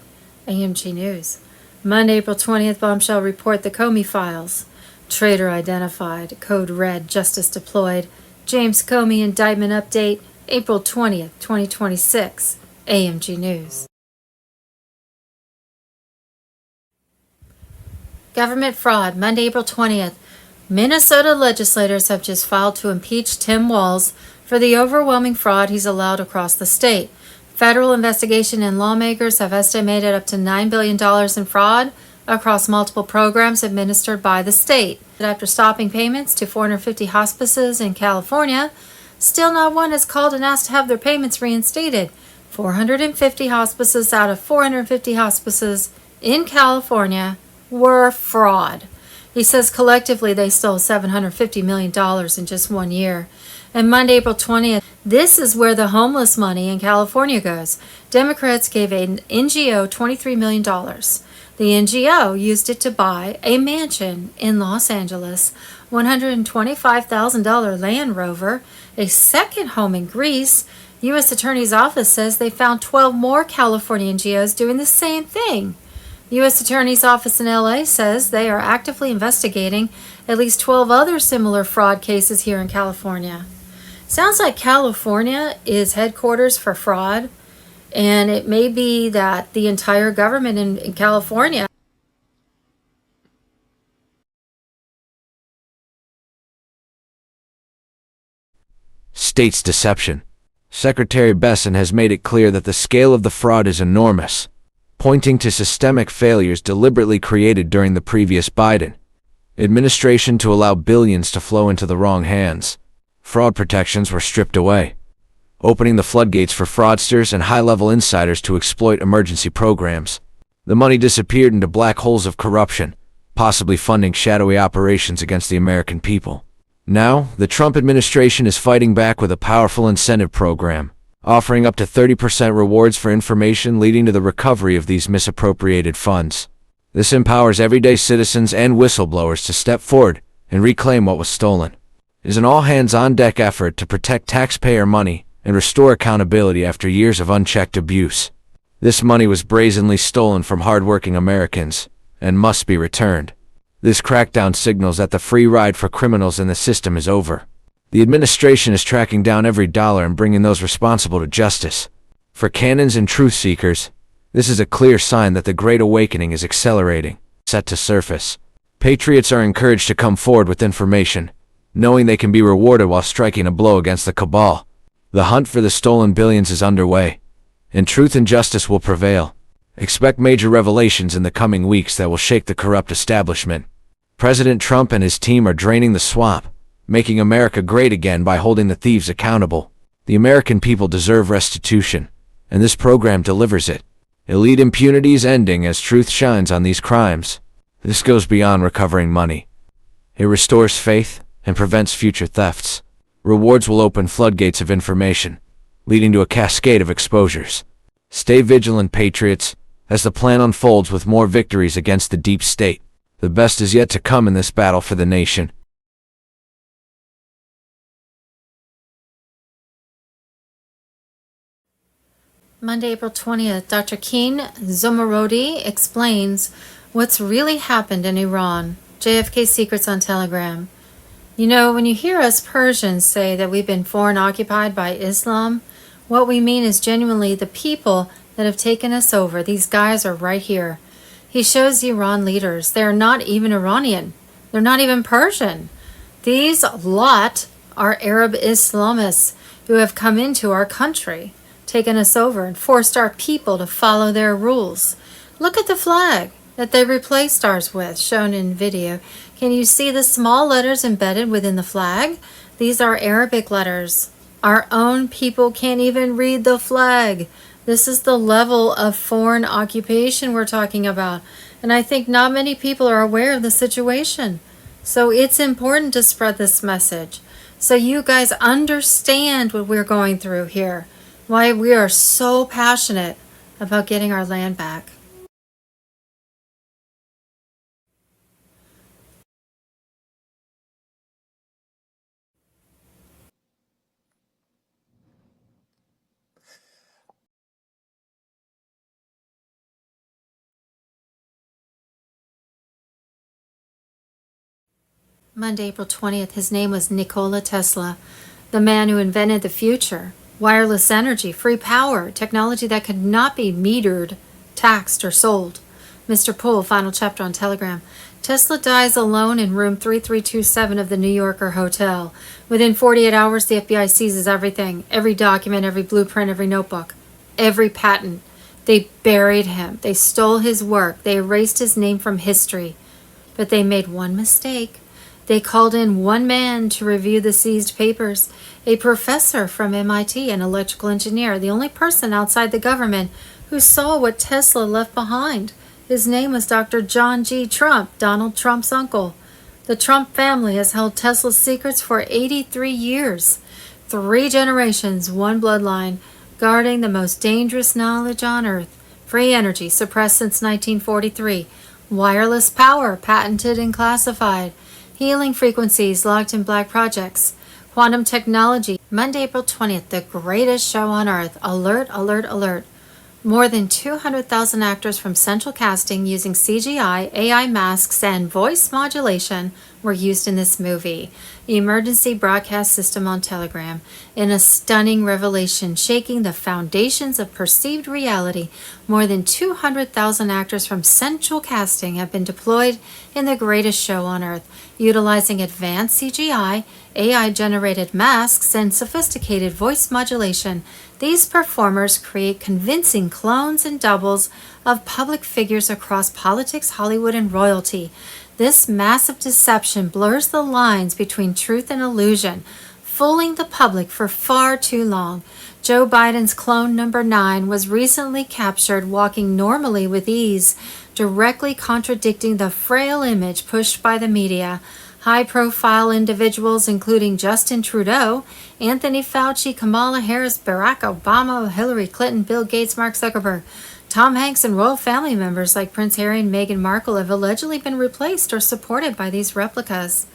AMG News. Monday, April 20th, bombshell report the Comey files. Traitor identified. Code red. Justice deployed. James Comey indictment update. April 20th, 2026. AMG News. Government fraud. Monday, April 20th. Minnesota legislators have just filed to impeach Tim Walz for the overwhelming fraud he's allowed across the state. Federal investigation and lawmakers have estimated up to $9 billion in fraud across multiple programs administered by the state. After stopping payments to 450 hospices in California, still not one has called and asked to have their payments reinstated. 450 hospices out of 450 hospices in California were fraud. He says collectively they stole $750 million in just 1 year. And Monday, April 20th, this is where the homeless money in California goes. Democrats gave an NGO $23 million. The NGO used it to buy a mansion in Los Angeles, $125,000 Land Rover, a second home in Greece. U.S. Attorney's Office says they found 12 more California NGOs doing the same thing. U.S. Attorney's Office in L.A. says they are actively investigating at least 12 other similar fraud cases here in California. Sounds like California is headquarters for fraud, and it may be that the entire government in California. State's deception. Secretary Besson has made it clear that the scale of the fraud is enormous, pointing to systemic failures deliberately created during the previous Biden administration to allow billions to flow into the wrong hands. Fraud protections were stripped away, opening the floodgates for fraudsters and high-level insiders to exploit emergency programs. The money disappeared into black holes of corruption, possibly funding shadowy operations against the American people. Now, the Trump administration is fighting back with a powerful incentive program, offering up to 30% rewards for information leading to the recovery of these misappropriated funds. This empowers everyday citizens and whistleblowers to step forward and reclaim what was stolen. It is an all-hands-on-deck effort to protect taxpayer money and restore accountability after years of unchecked abuse. This money was brazenly stolen from hard-working Americans and must be returned. This crackdown signals that the free ride for criminals in the system is over. The administration is tracking down every dollar and bringing those responsible to justice. For canons and truth seekers, this is a clear sign that the Great Awakening is accelerating, set to surface. Patriots are encouraged to come forward with information, knowing they can be rewarded while striking a blow against the cabal. The hunt for the stolen billions is underway, and truth and justice will prevail. Expect major revelations in the coming weeks that will shake the corrupt establishment. President Trump and his team are draining the swamp, making America great again by holding the thieves accountable. The American people deserve restitution, and this program delivers it. Elite impunity is ending as truth shines on these crimes. This goes beyond recovering money. It restores faith and prevents future thefts. Rewards will open floodgates of information, leading to a cascade of exposures. Stay vigilant, patriots, as the plan unfolds with more victories against the deep state. The best is yet to come in this battle for the nation. Monday, April 20th, Dr. Keen Zomarodi explains what's really happened in Iran. JFK Secrets on Telegram. You know, when you hear us Persians say that we've been foreign occupied by Islam, what we mean is genuinely the people that have taken us over. These guys are right here. He shows the Iran leaders. They're not even Iranian. They're not even Persian. These lot are Arab Islamists who have come into our country, taken us over, and forced our people to follow their rules. Look at the flag that they replaced ours with, shown in video. Can you see the small letters embedded within the flag? These are Arabic letters. Our own people can't even read the flag. This is the level of foreign occupation we're talking about. And I think not many people are aware of the situation. So it's important to spread this message, so you guys understand what we're going through here, why we are so passionate about getting our land back. Monday, April 20th, his name was Nikola Tesla, the man who invented the future. Wireless energy, free power, technology that could not be metered, taxed, or sold. Mr. Poole, final chapter on Telegram. Tesla dies alone in room 3327 of the New Yorker hotel. Within 48 hours, the FBI seizes everything, every document, every blueprint, every notebook, every patent. They buried him. They stole his work. They erased his name from history. But they made one mistake. They called in one man to review the seized papers, a professor from MIT, an electrical engineer, the only person outside the government who saw what Tesla left behind. His name was Dr. John G. Trump, Donald Trump's uncle. The Trump family has held Tesla's secrets for 83 years. 3 generations, one bloodline, guarding the most dangerous knowledge on earth. Free energy, suppressed since 1943. Wireless power, patented and classified. Healing frequencies locked in black projects. Quantum technology. Monday, April 20th, the greatest show on earth. Alert, alert, alert. More than 200,000 actors from central casting using CGI, AI masks, and voice modulation were used in this movie. Emergency broadcast system on Telegram. In a stunning revelation shaking the foundations of perceived reality, more than 200,000 actors from central casting have been deployed in the greatest show on earth, utilizing advanced CGI, AI-generated masks, and sophisticated voice modulation. These performers create convincing clones and doubles of public figures across politics, Hollywood, and royalty. This massive deception blurs the lines between truth and illusion. fooling the public for far too long. Joe Biden's clone number 9 was recently captured walking normally with ease, directly contradicting the frail image pushed by the media. High-profile individuals including Justin Trudeau, Anthony Fauci, Kamala Harris, Barack Obama, Hillary Clinton, Bill Gates, Mark Zuckerberg, Tom Hanks, and royal family members like Prince Harry and Meghan Markle have allegedly been replaced or supported by these replicas.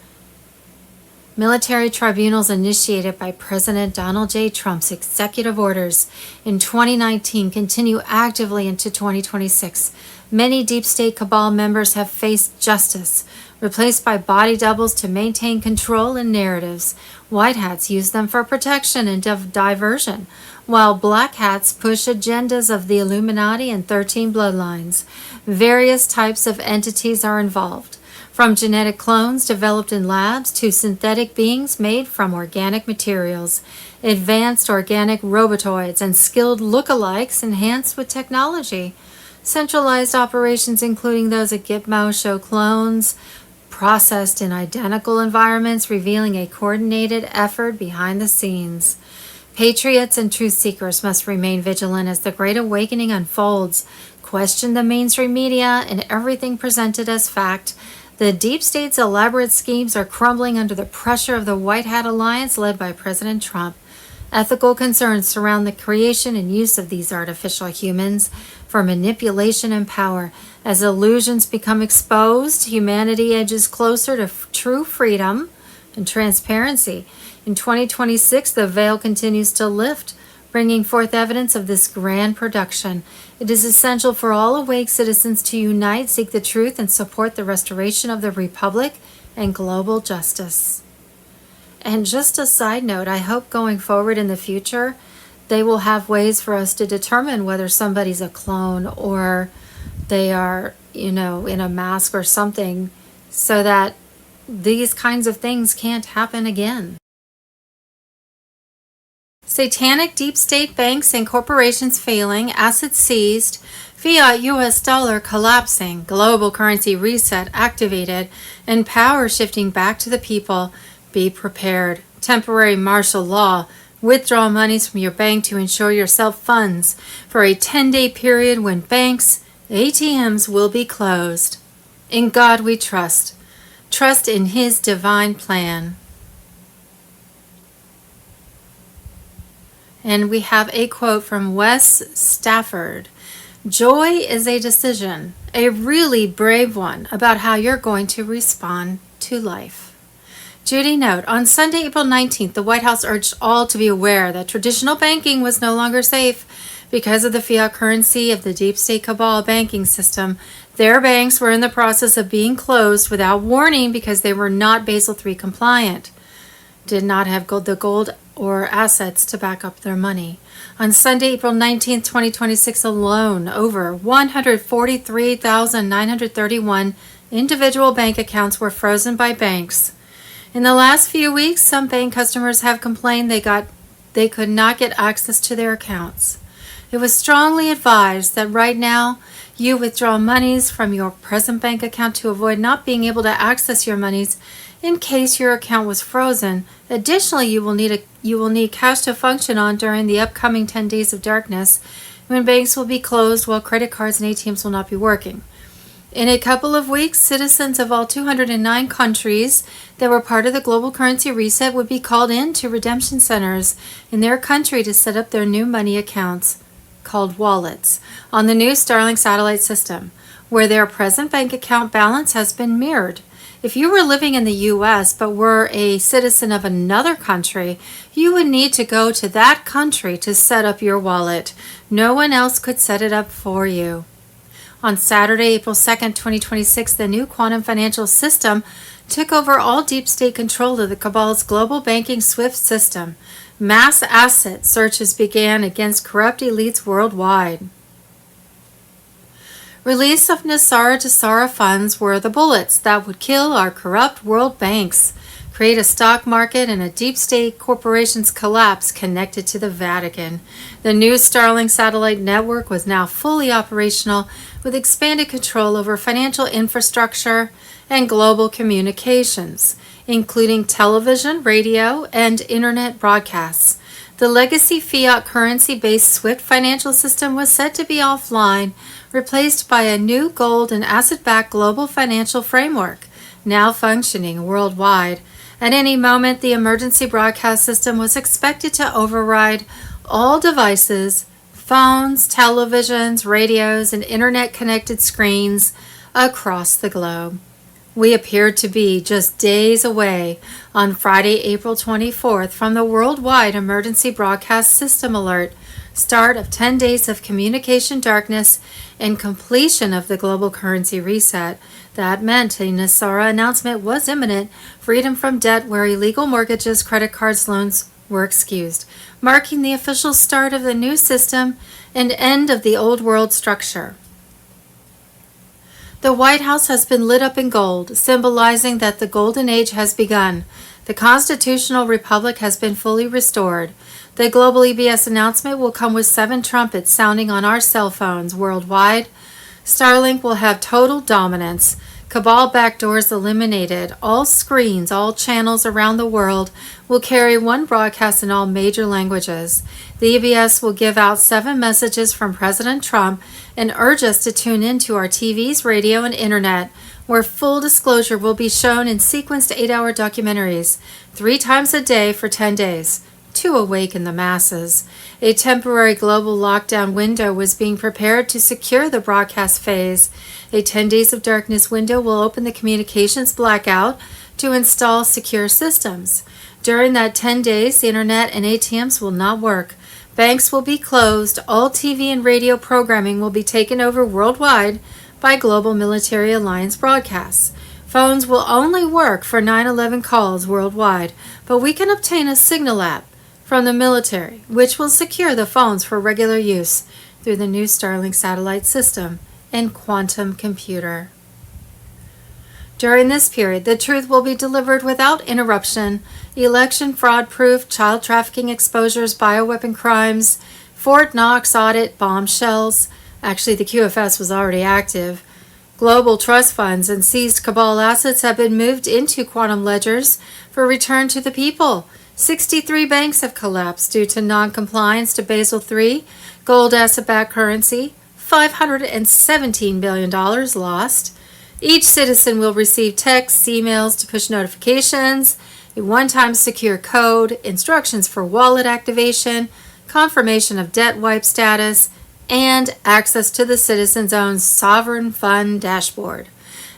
Military tribunals initiated by President Donald J. Trump's executive orders in 2019 continue actively into 2026. Many deep state cabal members have faced justice, replaced by body doubles to maintain control and narratives. White hats use them for protection and diversion, while black hats push agendas of the Illuminati and 13 bloodlines. Various types of entities are involved, from genetic clones developed in labs to synthetic beings made from organic materials, advanced organic robotoids, and skilled lookalikes enhanced with technology. Centralized operations, including those at Gitmo, show clones processed in identical environments, revealing a coordinated effort behind the scenes. Patriots and truth seekers must remain vigilant as the Great Awakening unfolds. Question the mainstream media and everything presented as fact. The deep state's elaborate schemes are crumbling under the pressure of the White Hat Alliance led by President Trump. Ethical concerns surround the creation and use of these artificial humans for manipulation and power. As illusions become exposed, humanity edges closer to true freedom and transparency. In 2026, the veil continues to lift, bringing forth evidence of this grand production. It is essential for all awake citizens to unite, seek the truth, and support the restoration of the Republic and global justice. And just a side note, I hope going forward in the future, they will have ways for us to determine whether somebody's a clone or they are, in a mask or something, so that these kinds of things can't happen again. Satanic deep state banks and corporations failing, assets seized, fiat US dollar collapsing, global currency reset activated, and power shifting back to the people. Be prepared. Temporary martial law. Withdraw monies from your bank to ensure yourself funds for a 10-day period when banks, ATMs will be closed. In God we trust. Trust in His divine plan. And we have a quote from Wes Stafford. Joy is a decision, a really brave one, about how you're going to respond to life. Judy note, on Sunday, April 19th, the White House urged all to be aware that traditional banking was no longer safe because of the fiat currency of the deep state cabal banking system. Their banks were in the process of being closed without warning because they were not Basel III compliant, did not have the gold or assets to back up their money. On Sunday, April 19th, 2026 alone, over 143,931 individual bank accounts were frozen by banks. In the last few weeks, some bank customers have complained they could not get access to their accounts. It was strongly advised that right now you withdraw monies from your present bank account to avoid not being able to access your monies in case your account was frozen. Additionally, you will need cash to function on during the upcoming 10 days of darkness when banks will be closed while credit cards and ATMs will not be working. In a couple of weeks, citizens of all 209 countries that were part of the global currency reset would be called in to redemption centers in their country to set up their new money accounts, called wallets, on the new Starlink satellite system, where their present bank account balance has been mirrored. If you were living in the U.S. but were a citizen of another country, you would need to go to that country to set up your wallet. No one else could set it up for you. On Saturday, April 2nd, 2026, the new quantum financial system took over all deep state control of the cabal's global banking SWIFT system. Mass asset searches began against corrupt elites worldwide. Release of Nasara Tassara funds were the bullets that would kill our corrupt world banks, create a stock market, and a deep state corporation's collapse connected to the Vatican. The new Starlink satellite network was now fully operational with expanded control over financial infrastructure and global communications. including television, radio, and internet broadcasts. The legacy fiat currency-based SWIFT financial system was said to be offline, replaced by a new gold and asset-backed global financial framework, now functioning worldwide. At any moment, the emergency broadcast system was expected to override all devices, phones, televisions, radios, and internet-connected screens across the globe. We appeared to be just days away on Friday, April 24th from the worldwide emergency broadcast system alert, start of 10 days of communication darkness, and completion of the global currency reset. That meant a NESARA announcement was imminent, freedom from debt where illegal mortgages, credit cards, loans were excused, marking the official start of the new system and end of the old world structure. The White House has been lit up in gold, symbolizing that the golden age has begun. The constitutional republic has been fully restored. The global EBS announcement will come with 7 trumpets sounding on our cell phones worldwide. Starlink will have total dominance. Cabal backdoors eliminated. All screens, all channels around the world will carry one broadcast in all major languages. The EBS will give out 7 messages from President Trump and urge us to tune into our TVs, radio, and internet, where full disclosure will be shown in sequenced 8-hour documentaries, 3 times a day for 10 days, to awaken the masses. A temporary global lockdown window was being prepared to secure the broadcast phase. A 10 days of darkness window will open the communications blackout to install secure systems. During that 10 days, the internet and ATMs will not work. Banks will be closed. All TV and radio programming will be taken over worldwide by Global Military Alliance broadcasts. Phones will only work for 911 calls worldwide, but we can obtain a signal app from the military, which will secure the phones for regular use through the new Starlink satellite system and quantum computer. During this period, the truth will be delivered without interruption. Election fraud proof, child trafficking exposures, bioweapon crimes, Fort Knox audit, bombshells. Actually, the QFS was already active. Global trust funds and seized cabal assets have been moved into quantum ledgers for return to the people. 63 banks have collapsed due to non-compliance to Basel III, gold asset-backed currency, $517 billion lost. Each citizen will receive texts, emails to push notifications, a one-time secure code, instructions for wallet activation, confirmation of debt wipe status, and access to the citizen's own sovereign fund dashboard.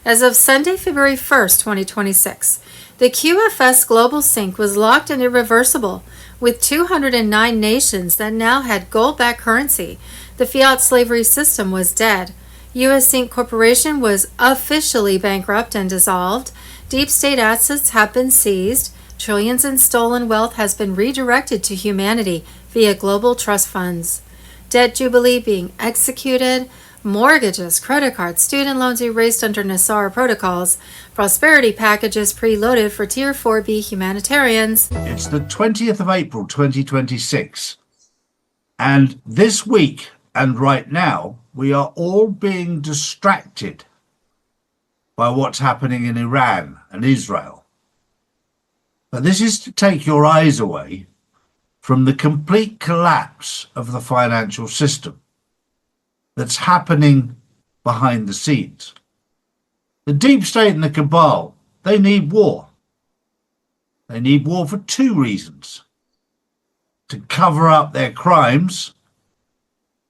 As of Sunday, February 1st, 2026, the QFS Global Sync was locked and irreversible, with 209 nations that now had gold-backed currency. The fiat slavery system was dead. U.S. Sync Corporation was officially bankrupt and dissolved. Deep state assets have been seized. Trillions in stolen wealth has been redirected to humanity via global trust funds. Debt jubilee being executed. Mortgages, credit cards, student loans erased under NESARA protocols. Prosperity packages preloaded for Tier 4B humanitarians. It's the 20th of April 2026. And this week and right now, we are all being distracted by what's happening in Iran and Israel. But this is to take your eyes away from the complete collapse of the financial system that's happening behind the scenes. The deep state and the cabal, they need war. They need war for 2 reasons: to cover up their crimes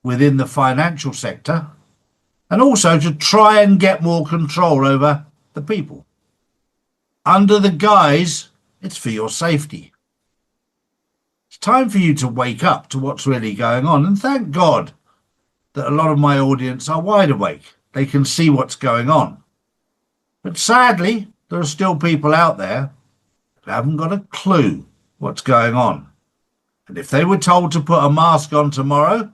within the financial sector, and also to try and get more control over the people. Under the guise, it's for your safety. It's time for you to wake up to what's really going on, and thank God that a lot of my audience are wide awake. They can see what's going on. But sadly, there are still people out there who haven't got a clue what's going on. And if they were told to put a mask on tomorrow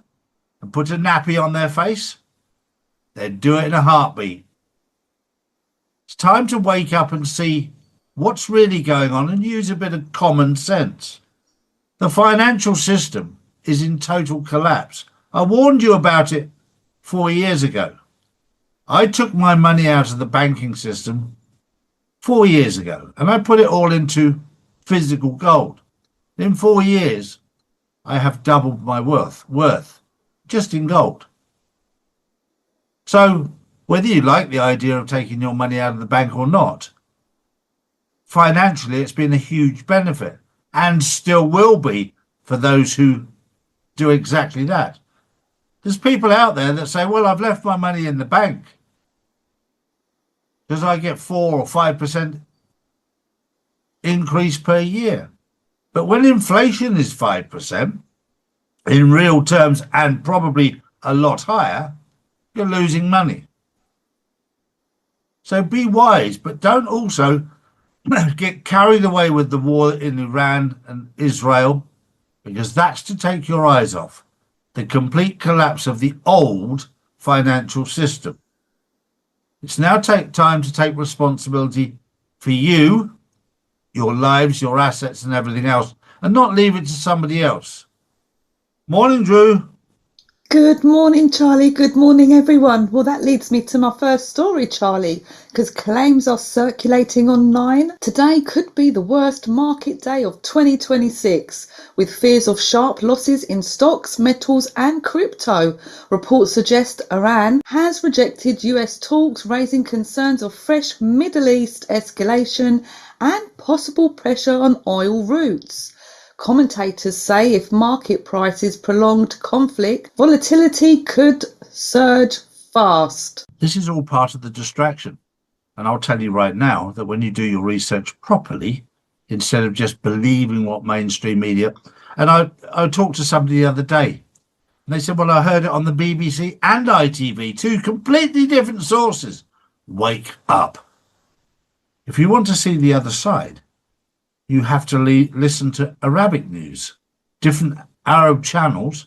and put a nappy on their face, they'd do it in a heartbeat. It's time to wake up and see what's really going on and use a bit of common sense. The financial system is in total collapse. I warned you about it 4 years ago. I took my money out of the banking system 4 years ago, and I put it all into physical gold. In 4 years, I have doubled my worth just in gold. So whether you like the idea of taking your money out of the bank or not, financially, it's been a huge benefit and still will be for those who do exactly that. There's people out there that say, well, I've left my money in the bank because I get 4 or 5% increase per year. But when inflation is 5% in real terms and probably a lot higher, you're losing money. So be wise, but don't also get carried away with the war in Iran and Israel, because that's to take your eyes off the complete collapse of the old financial system. It's now time to take responsibility for you, your lives, your assets and everything else, and not leave it to somebody else. Morning, Drew. Good morning, Charlie. Good morning, everyone. Well, that leads me to my first story, Charlie, because claims are circulating online. Today could be the worst market day of 2026, with fears of sharp losses in stocks, metals and crypto. Reports suggest Iran has rejected US talks, raising concerns of fresh Middle East escalation and possible pressure on oil routes. Commentators say if market prices prolonged conflict, volatility could surge fast. This is all part of the distraction. And I'll tell you right now that when you do your research properly, instead of just believing what mainstream media, and I talked to somebody the other day, and they said, well, I heard it on the BBC and ITV, two completely different sources. Wake up. If you want to see the other side, you have to listen to Arabic news, different Arab channels,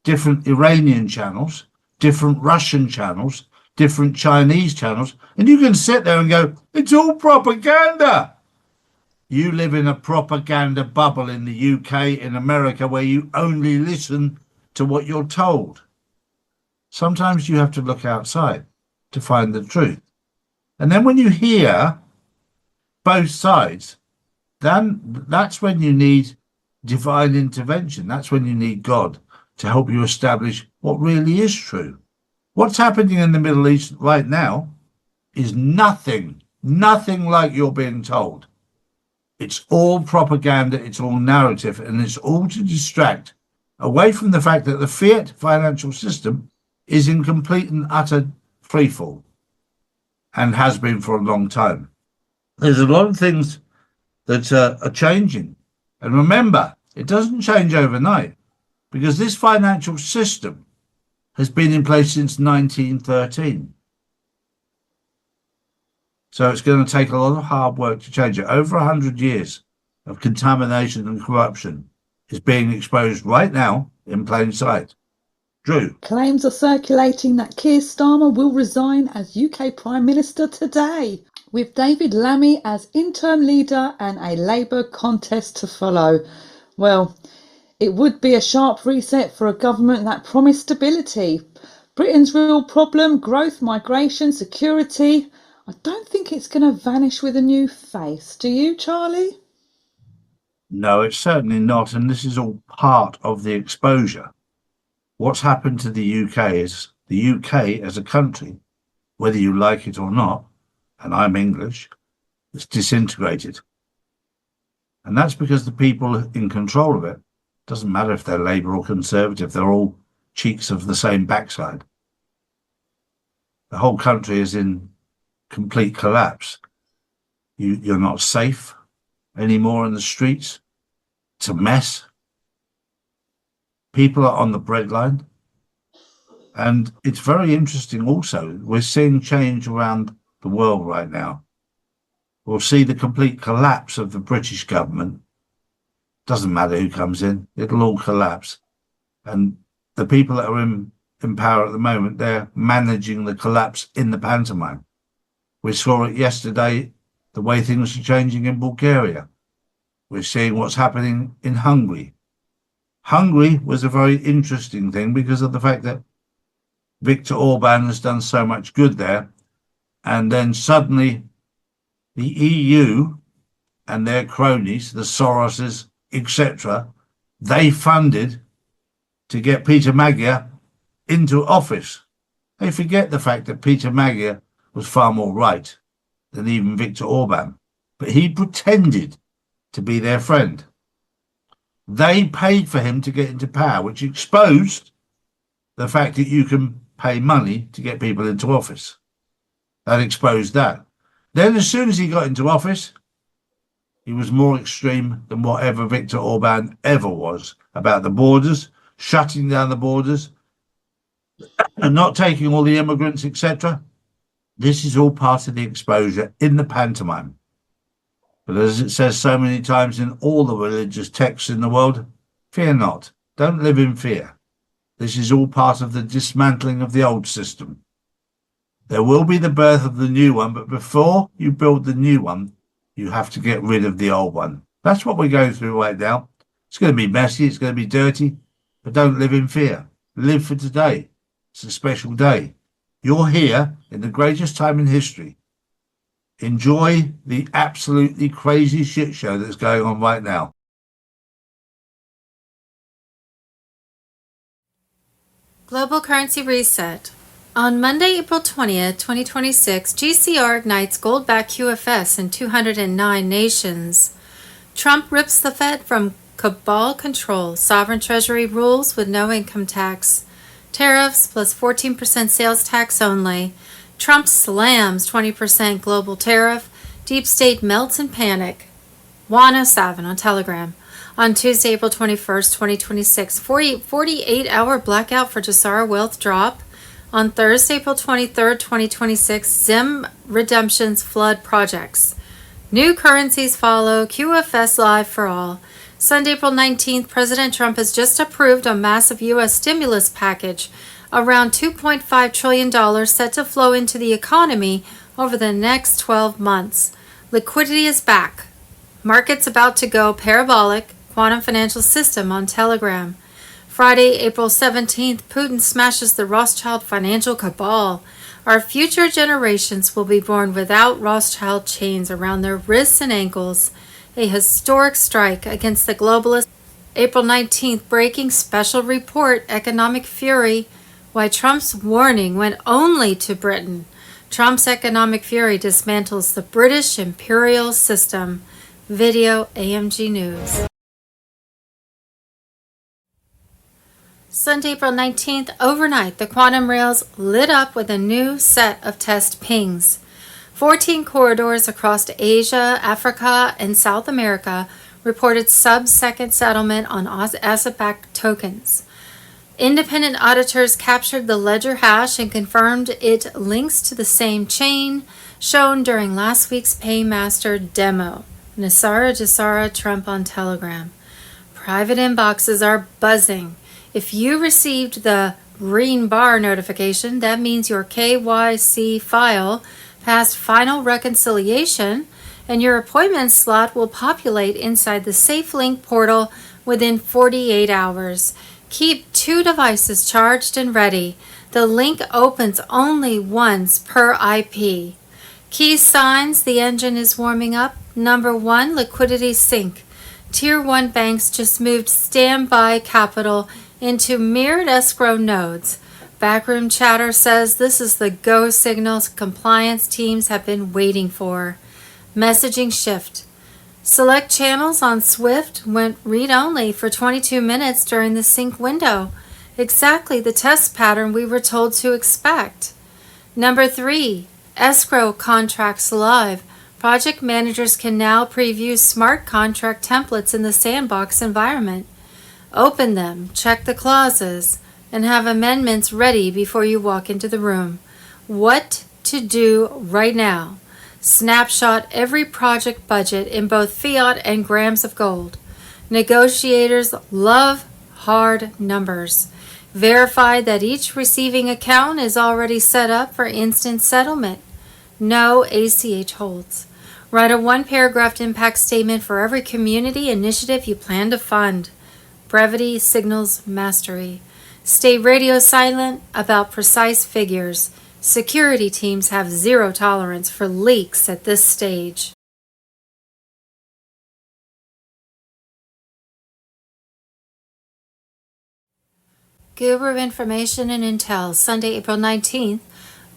different Iranian channels, different Russian channels, different Chinese channels, and you can sit there and go, it's all propaganda. You live in a propaganda bubble in the UK, in America, where you only listen to what you're told. Sometimes you have to look outside to find the truth. And then when you hear both sides, then that's when you need divine intervention. That's when you need God to help you establish what really is true. What's happening in the Middle East right now is nothing like you're being told. It's all propaganda, it's all narrative, and it's all to distract away from the fact that the fiat financial system is in complete and utter freefall and has been for a long time. There's a lot of things that are changing. And remember, it doesn't change overnight, because this financial system has been in place since 1913. So it's going to take a lot of hard work to change it. Over 100 years of contamination and corruption is being exposed right now in plain sight. Drew. Claims are circulating that Keir Starmer will resign as UK Prime Minister today, with David Lammy as interim leader and a Labour contest to follow. Well, it would be a sharp reset for a government that promised stability. Britain's real problem, growth, migration, security. I don't think it's going to vanish with a new face. Do you, Charlie? No, it's certainly not. And this is all part of the exposure. What's happened to the UK is the UK as a country, whether you like it or not, and I'm English, it's disintegrated. And that's because the people in control of it, doesn't matter if they're Labour or Conservative, they're all cheeks of the same backside. The whole country is in complete collapse. You're not safe anymore in the streets. It's a mess. People are on the breadline. And it's very interesting also. We're seeing change around the world right now. We'll see the complete collapse of the British government. Doesn't matter who comes in, it'll all collapse. And the people that are in power at the moment, they're managing the collapse in the pantomime. We saw it yesterday, the way things are changing in Bulgaria. We're seeing what's happening in Hungary. Hungary was a very interesting thing because of the fact that Viktor Orban has done so much good there. And then suddenly the EU and their cronies, the Soroses, etc., they funded to get Peter Magyar into office. They forget the fact that Peter Magyar was far more right than even Viktor Orban, but he pretended to be their friend. They paid for him to get into power, which exposed the fact that you can pay money to get people into office. That exposed that. Then as soon as he got into office, he was more extreme than whatever Viktor Orban ever was about the borders, shutting down the borders, and not taking all the immigrants, etc. This is all part of the exposure in the pantomime. But as it says so many times in all the religious texts in the world, fear not, don't live in fear. This is all part of the dismantling of the old system. There will be the birth of the new one, but before you build the new one, you have to get rid of the old one. That's what we're going through right now. It's going to be messy, it's going to be dirty, but don't live in fear. Live for today. It's a special day. You're here in the greatest time in history. Enjoy the absolutely crazy shit show that's going on right now. Global Currency Reset. On Monday, April 20th, 2026, GCR ignites gold-backed QFS in 209 nations. Trump rips the Fed from cabal control. Sovereign Treasury rules with no income tax. Tariffs plus 14% sales tax only. Trump slams 20% global tariff. Deep state melts in panic. 107 on Telegram. On Tuesday, April 21st, 2026, 48-hour blackout for Jasara Wealth drop. On Thursday, April 23rd, 2026, Zim redemptions flood projects. New currencies follow. QFS live for all. Sunday, April 19th, President Trump has just approved a massive U.S. stimulus package, around $2.5 trillion set to flow into the economy over the next 12 months. Liquidity is back. Markets about to go parabolic. Quantum financial system on Telegram. Friday, April 17th, Putin smashes the Rothschild financial cabal. Our future generations will be born without Rothschild chains around their wrists and ankles. A historic strike against the globalists. April 19th, breaking special report, economic fury. Why Trump's warning went only to Britain. Trump's economic fury dismantles the British imperial system. Video AMG News. Sunday, April 19th, overnight, the quantum rails lit up with a new set of test pings. 14 corridors across Asia, Africa, and South America reported sub-second settlement on asset-backed tokens. Independent auditors captured the ledger hash and confirmed it links to the same chain shown during last week's Paymaster demo. Nasara Jasara Trump on Telegram. Private inboxes are buzzing. If you received the green bar notification, that means your KYC file passed final reconciliation and your appointment slot will populate inside the SafeLink portal within 48 hours. Keep 2 devices charged and ready. The link opens only once per IP. Key signs the engine is warming up. Number 1, liquidity sink. Tier 1 banks just moved standby capital into mirrored escrow nodes. Backroom chatter says this is the go signal compliance teams have been waiting for. Messaging shift. Select channels on Swift went read-only for 22 minutes during the sync window. Exactly the test pattern we were told to expect. Number 3, escrow contracts live. Project managers can now preview smart contract templates in the sandbox environment. Open them, check the clauses, and have amendments ready before you walk into the room. What to do right now. Snapshot every project budget in both fiat and grams of gold. Negotiators love hard numbers. Verify that each receiving account is already set up for instant settlement. No ACH holds. Write a 1-paragraph impact statement for every community initiative you plan to fund. Brevity signals mastery. Stay radio silent about precise figures. Security teams have zero tolerance for leaks at this stage. Guru Information and Intel, Sunday, April 19th.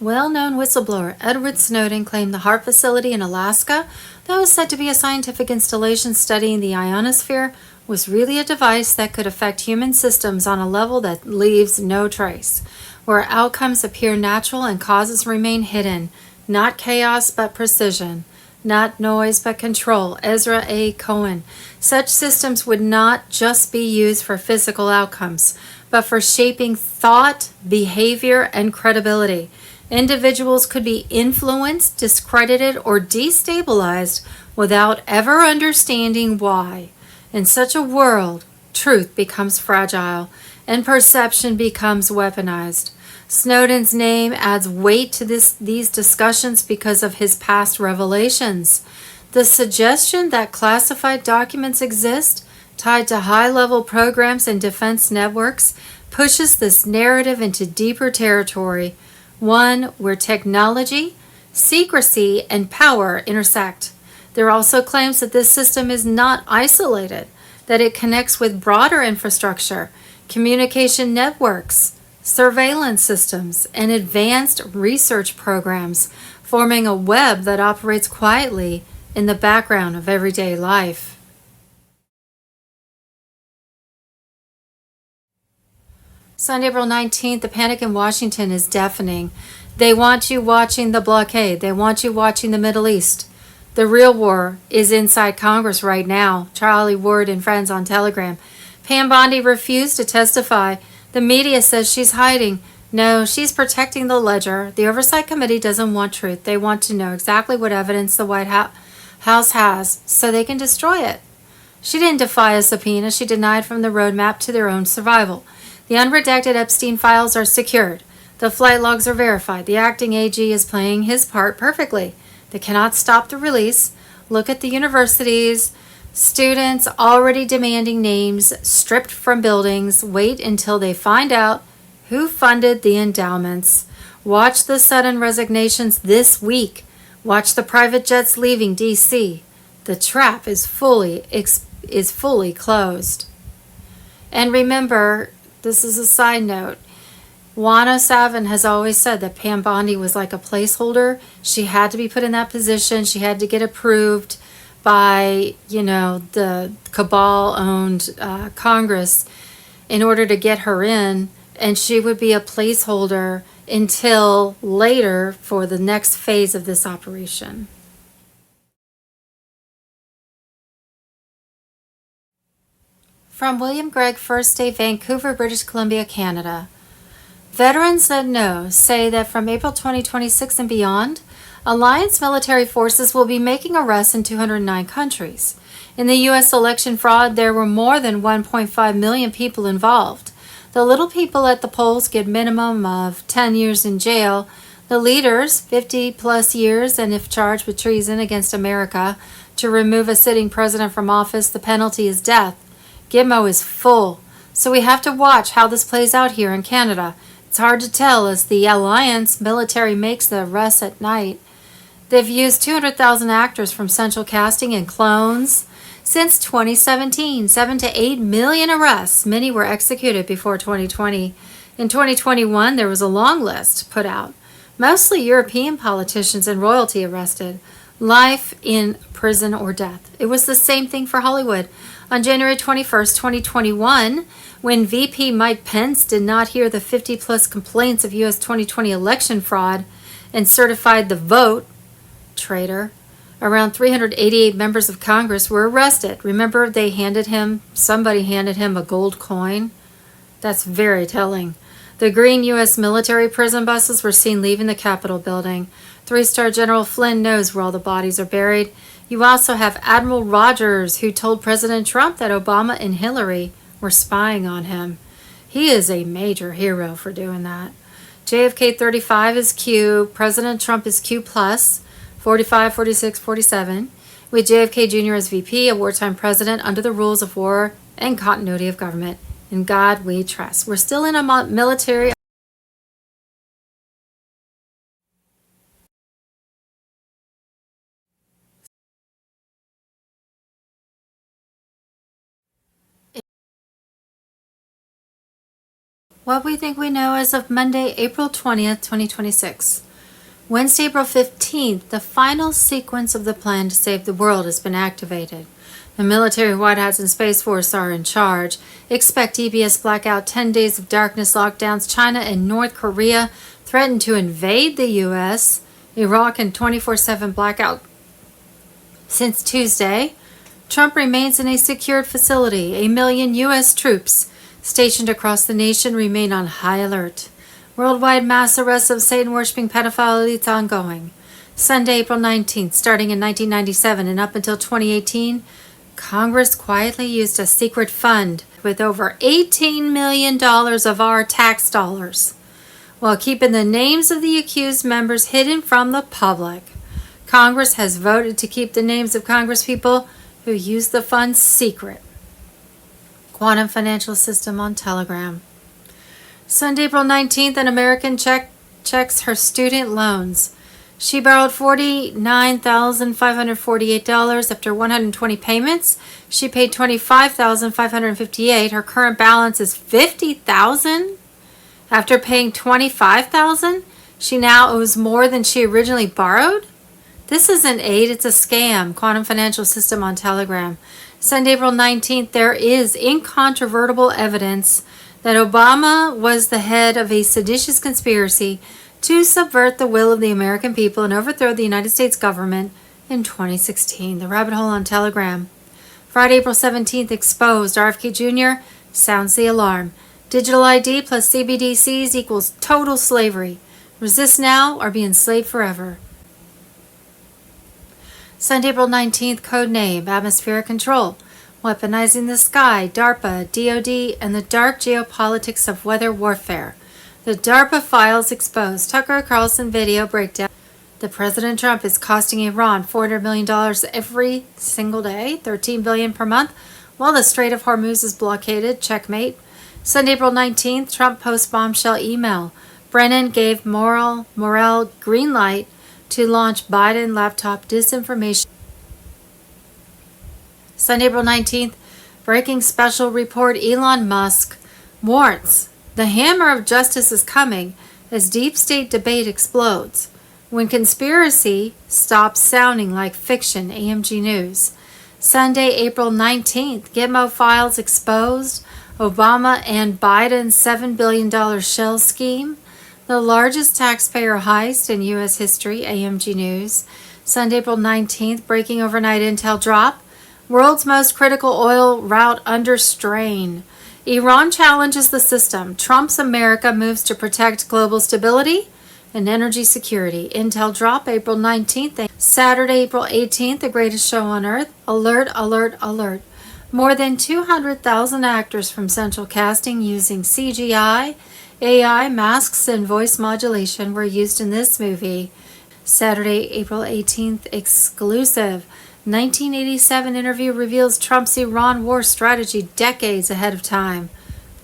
Well-known whistleblower Edward Snowden claimed the HAARP facility in Alaska that was said to be a scientific installation studying the ionosphere was really a device that could affect human systems on a level that leaves no trace, where outcomes appear natural and causes remain hidden, not chaos but precision, not noise but control. Ezra A. Cohen. Such systems would not just be used for physical outcomes, but for shaping thought, behavior, and credibility. Individuals could be influenced, discredited, or destabilized without ever understanding why. In such a world, truth becomes fragile and perception becomes weaponized. Snowden's name adds weight to these discussions because of his past revelations. The suggestion that classified documents exist, tied to high-level programs and defense networks, pushes this narrative into deeper territory, one where technology, secrecy, and power intersect. There are also claims that this system is not isolated, that it connects with broader infrastructure, communication networks, surveillance systems, and advanced research programs, forming a web that operates quietly in the background of everyday life. Sunday, April 19th, the panic in Washington is deafening. They want you watching the blockade. They want you watching the Middle East. The real war is inside Congress right now. Charlie Ward and friends on Telegram. Pam Bondi refused to testify. The media says she's hiding. No, she's protecting the ledger. The Oversight Committee doesn't want truth. They want to know exactly what evidence the White House has so they can destroy it. She didn't defy a subpoena. She denied from the roadmap to their own survival. The unredacted Epstein files are secured. The flight logs are verified. The acting AG is playing his part perfectly. They cannot stop the release. Look at the universities. Students already demanding names stripped from buildings. Wait until they find out who funded the endowments. Watch the sudden resignations this week. Watch the private jets leaving D.C. The trap is fully closed. And remember, this is a side note. Juana Savin has always said that Pam Bondi was like a placeholder. She had to be put in that position. She had to get approved by, the cabal-owned Congress in order to get her in. And she would be a placeholder until later for the next phase of this operation. From William Gregg, First Day, Vancouver, British Columbia, Canada. Veterans that know say that from April 2026 and beyond, Alliance military forces will be making arrests in 209 countries. In the U.S. election fraud, there were more than 1.5 million people involved. The little people at the polls get minimum of 10 years in jail. The leaders, 50 plus years, and if charged with treason against America, to remove a sitting president from office, the penalty is death. Gitmo is full, so we have to watch how this plays out here in Canada. It's hard to tell as the Alliance military makes the arrests at night. They've used 200,000 actors from central casting and clones. Since 2017, 7 to 8 million arrests. Many were executed before 2020. In 2021, there was a long list put out. Mostly European politicians and royalty arrested. Life in prison or death. It was the same thing for Hollywood. On January 21st, 2021, when VP Mike Pence did not hear the 50-plus complaints of U.S. 2020 election fraud and certified the vote, traitor, around 388 members of Congress were arrested. Remember, somebody handed him a gold coin? That's very telling. The green U.S. military prison buses were seen leaving the Capitol building. Three-star General Flynn knows where all the bodies are buried. You also have Admiral Rogers, who told President Trump that Obama and Hillary were spying on him. He is a major hero for doing that. JFK 35 is Q. President Trump is Q+, 45, 46, 47, with JFK Jr. as VP, a wartime president under the rules of war and continuity of government. In God we trust. We're still in a military What we think we know as of Monday, April 20th, 2026. Wednesday, April 15th, the final sequence of the plan to save the world has been activated. The military, White Hats, and Space Force are in charge. Expect EBS blackout, 10 days of darkness lockdowns. China and North Korea threaten to invade the U.S. Iraq and 24/7 blackout since Tuesday. Trump remains in a secured facility. 1 million U.S. troops stationed across the nation remain on high alert. Worldwide mass arrests of Satan-worshipping pedophile elites ongoing. Sunday, April 19th, starting in 1997 and up until 2018, Congress quietly used a secret fund with over $18 million of our tax dollars, while keeping the names of the accused members hidden from the public. Congress has voted to keep the names of congresspeople who used the funds secret. Quantum financial system on Telegram. Sunday, April 19th, an American checks her student loans. She borrowed $49,548 after 120 payments. She paid $25,558. Her current balance is $50,000. After paying $25,000, she now owes more than she originally borrowed. This isn't aid, it's a scam. Quantum financial system on Telegram. Sunday, April 19th, there is incontrovertible evidence that Obama was the head of a seditious conspiracy to subvert the will of the American people and overthrow the United States government in 2016. The rabbit hole on Telegram. Friday, April 17th, exposed. RFK Jr. sounds the alarm. Digital ID plus CBDCs equals total slavery. Resist now or be enslaved forever. Sunday, April 19th, code name, atmospheric control, weaponizing the sky, DARPA, DOD, and the dark geopolitics of weather warfare. The DARPA files exposed. Tucker Carlson video breakdown. The President Trump is costing Iran $400 million every single day, $13 billion per month, while the Strait of Hormuz is blockaded. Checkmate. Sunday, April 19th, Trump posts bombshell email. Brennan gave Morell green light to launch Biden laptop disinformation. Sunday, April 19th, breaking special report. Elon Musk warns the hammer of justice is coming as deep state debate explodes. When conspiracy stops sounding like fiction. AMG News. Sunday, April 19th, Gitmo files exposed. Obama and Biden's $7 billion shell scheme. The largest taxpayer heist in U.S. history. AMG News. Sunday, April 19th, breaking overnight intel drop. World's most critical oil route under strain. Iran challenges the system. Trump's America moves to protect global stability and energy security. Intel drop, April 19th. Saturday, April 18th, the greatest show on earth. Alert, alert, alert. More than 200,000 actors from central casting using CGI, AI, masks, and voice modulation were used in this movie. Saturday, April 18th, exclusive. 1987 interview reveals Trump's Iran war strategy decades ahead of time.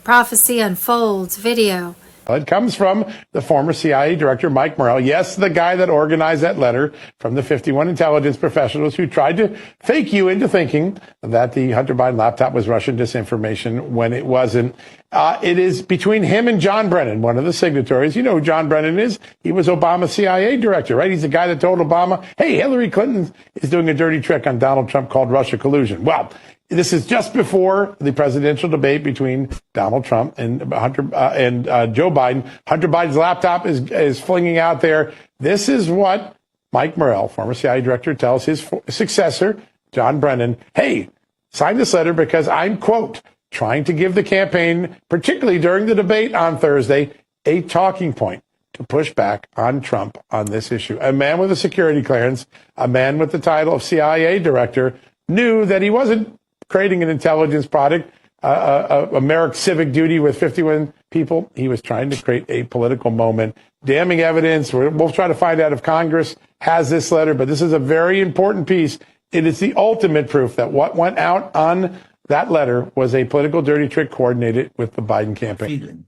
Prophecy unfolds. Video. It comes from the former CIA director, Mike Morell. Yes, the guy that organized that letter from the 51 intelligence professionals who tried to fake you into thinking that the Hunter Biden laptop was Russian disinformation when it wasn't. It is between him and John Brennan, one of the signatories. You know who John Brennan is? He was Obama's CIA director, right? He's the guy that told Obama, hey, Hillary Clinton is doing a dirty trick on Donald Trump called Russia collusion. Well, this is just before the presidential debate between Donald Trump and Joe Biden. Hunter Biden's laptop is flinging out there. This is what Mike Morell, former CIA director, tells his successor, John Brennan. Hey, sign this letter because I'm, quote, trying to give the campaign, particularly during the debate on Thursday, a talking point to push back on Trump on this issue. A man with a security clearance, a man with the title of CIA director, knew that he wasn't creating an intelligence product, a Merrick civic duty with 51 people. He was trying to create a political moment. Damning evidence. We'll try to find out if Congress has this letter, but this is a very important piece. It is the ultimate proof that what went out on that letter was a political dirty trick coordinated with the Biden campaign.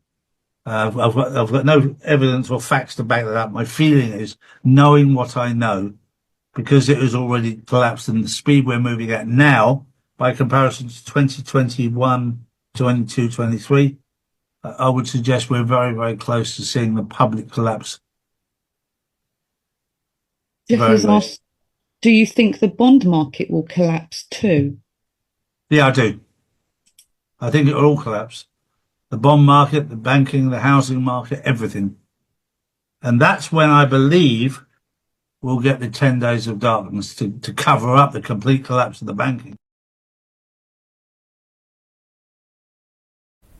I've got no evidence or facts to back that up. My feeling is, knowing what I know, because it has already collapsed and the speed we're moving at now, by comparison to 2021, 22, 23, I would suggest we're very, very close to seeing the public collapse. Jeffrey's asked, do you think the bond market will collapse too? Yeah, I do. I think it will all collapse. The bond market, the banking, the housing market, everything. And that's when I believe we'll get the 10 days of darkness to cover up the complete collapse of the banking.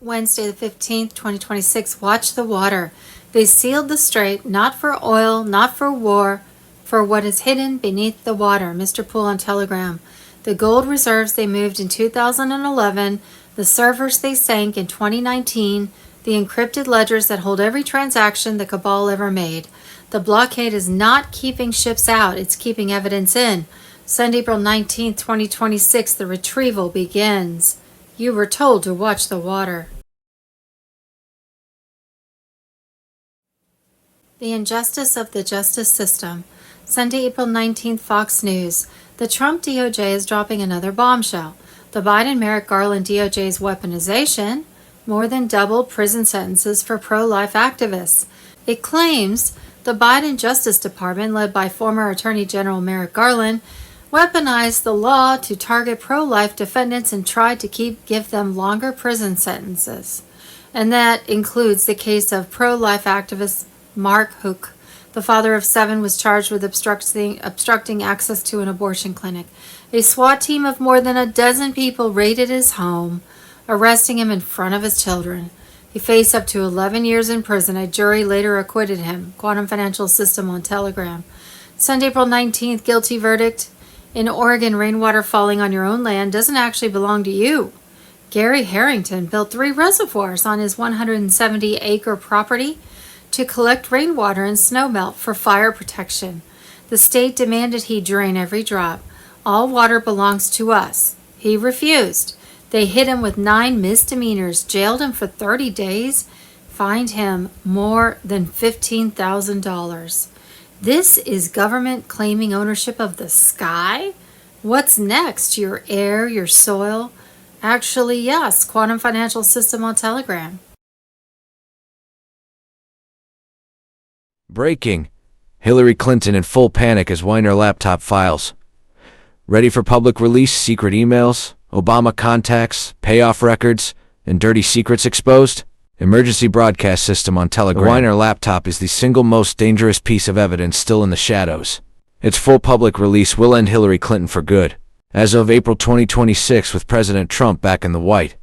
Wednesday the 15th, 2026. Watch the water. They sealed the strait, not for oil, not for war, for what is hidden beneath the water. Mr. Poole on Telegram. The gold reserves they moved in 2011, the servers they sank in 2019, the encrypted ledgers that hold every transaction the cabal ever made. The blockade is not keeping ships out, it's keeping evidence in. Sunday, April 19th, 2026, the retrieval begins. You were told to watch the water. The injustice of the justice system. Sunday, April 19th, Fox News. The Trump DOJ is dropping another bombshell. The Biden-Merrick Garland DOJ's weaponization more than doubled prison sentences for pro-life activists. It claims the Biden Justice Department, led by former Attorney General Merrick Garland, weaponized the law to target pro-life defendants and tried to give them longer prison sentences. And that includes the case of pro-life activist Mark Hook. The father of 7 was charged with obstructing access to an abortion clinic. A SWAT team of more than a dozen people raided his home, arresting him in front of his children. He faced up to 11 years in prison. A jury later acquitted him. Quantum Financial System on Telegram. Sunday, April 19th, guilty verdict. In Oregon, rainwater falling on your own land doesn't actually belong to you. Gary Harrington built 3 reservoirs on his 170-acre property to collect rainwater and snowmelt for fire protection. The state demanded he drain every drop. All water belongs to us. He refused. They hit him with 9 misdemeanors, jailed him for 30 days, fined him more than $15,000. This is government claiming ownership of the sky? What's next? Your air, your soil? Actually, yes. Quantum Financial System on Telegram. Breaking. Hillary Clinton in full panic as Weiner laptop files. Ready for public release secret emails, Obama contacts, payoff records, and dirty secrets exposed? Emergency broadcast system on Telegram. The Weiner laptop is the single most dangerous piece of evidence still in the shadows. Its full public release will end Hillary Clinton for good. As of April 2026, with President Trump back in the White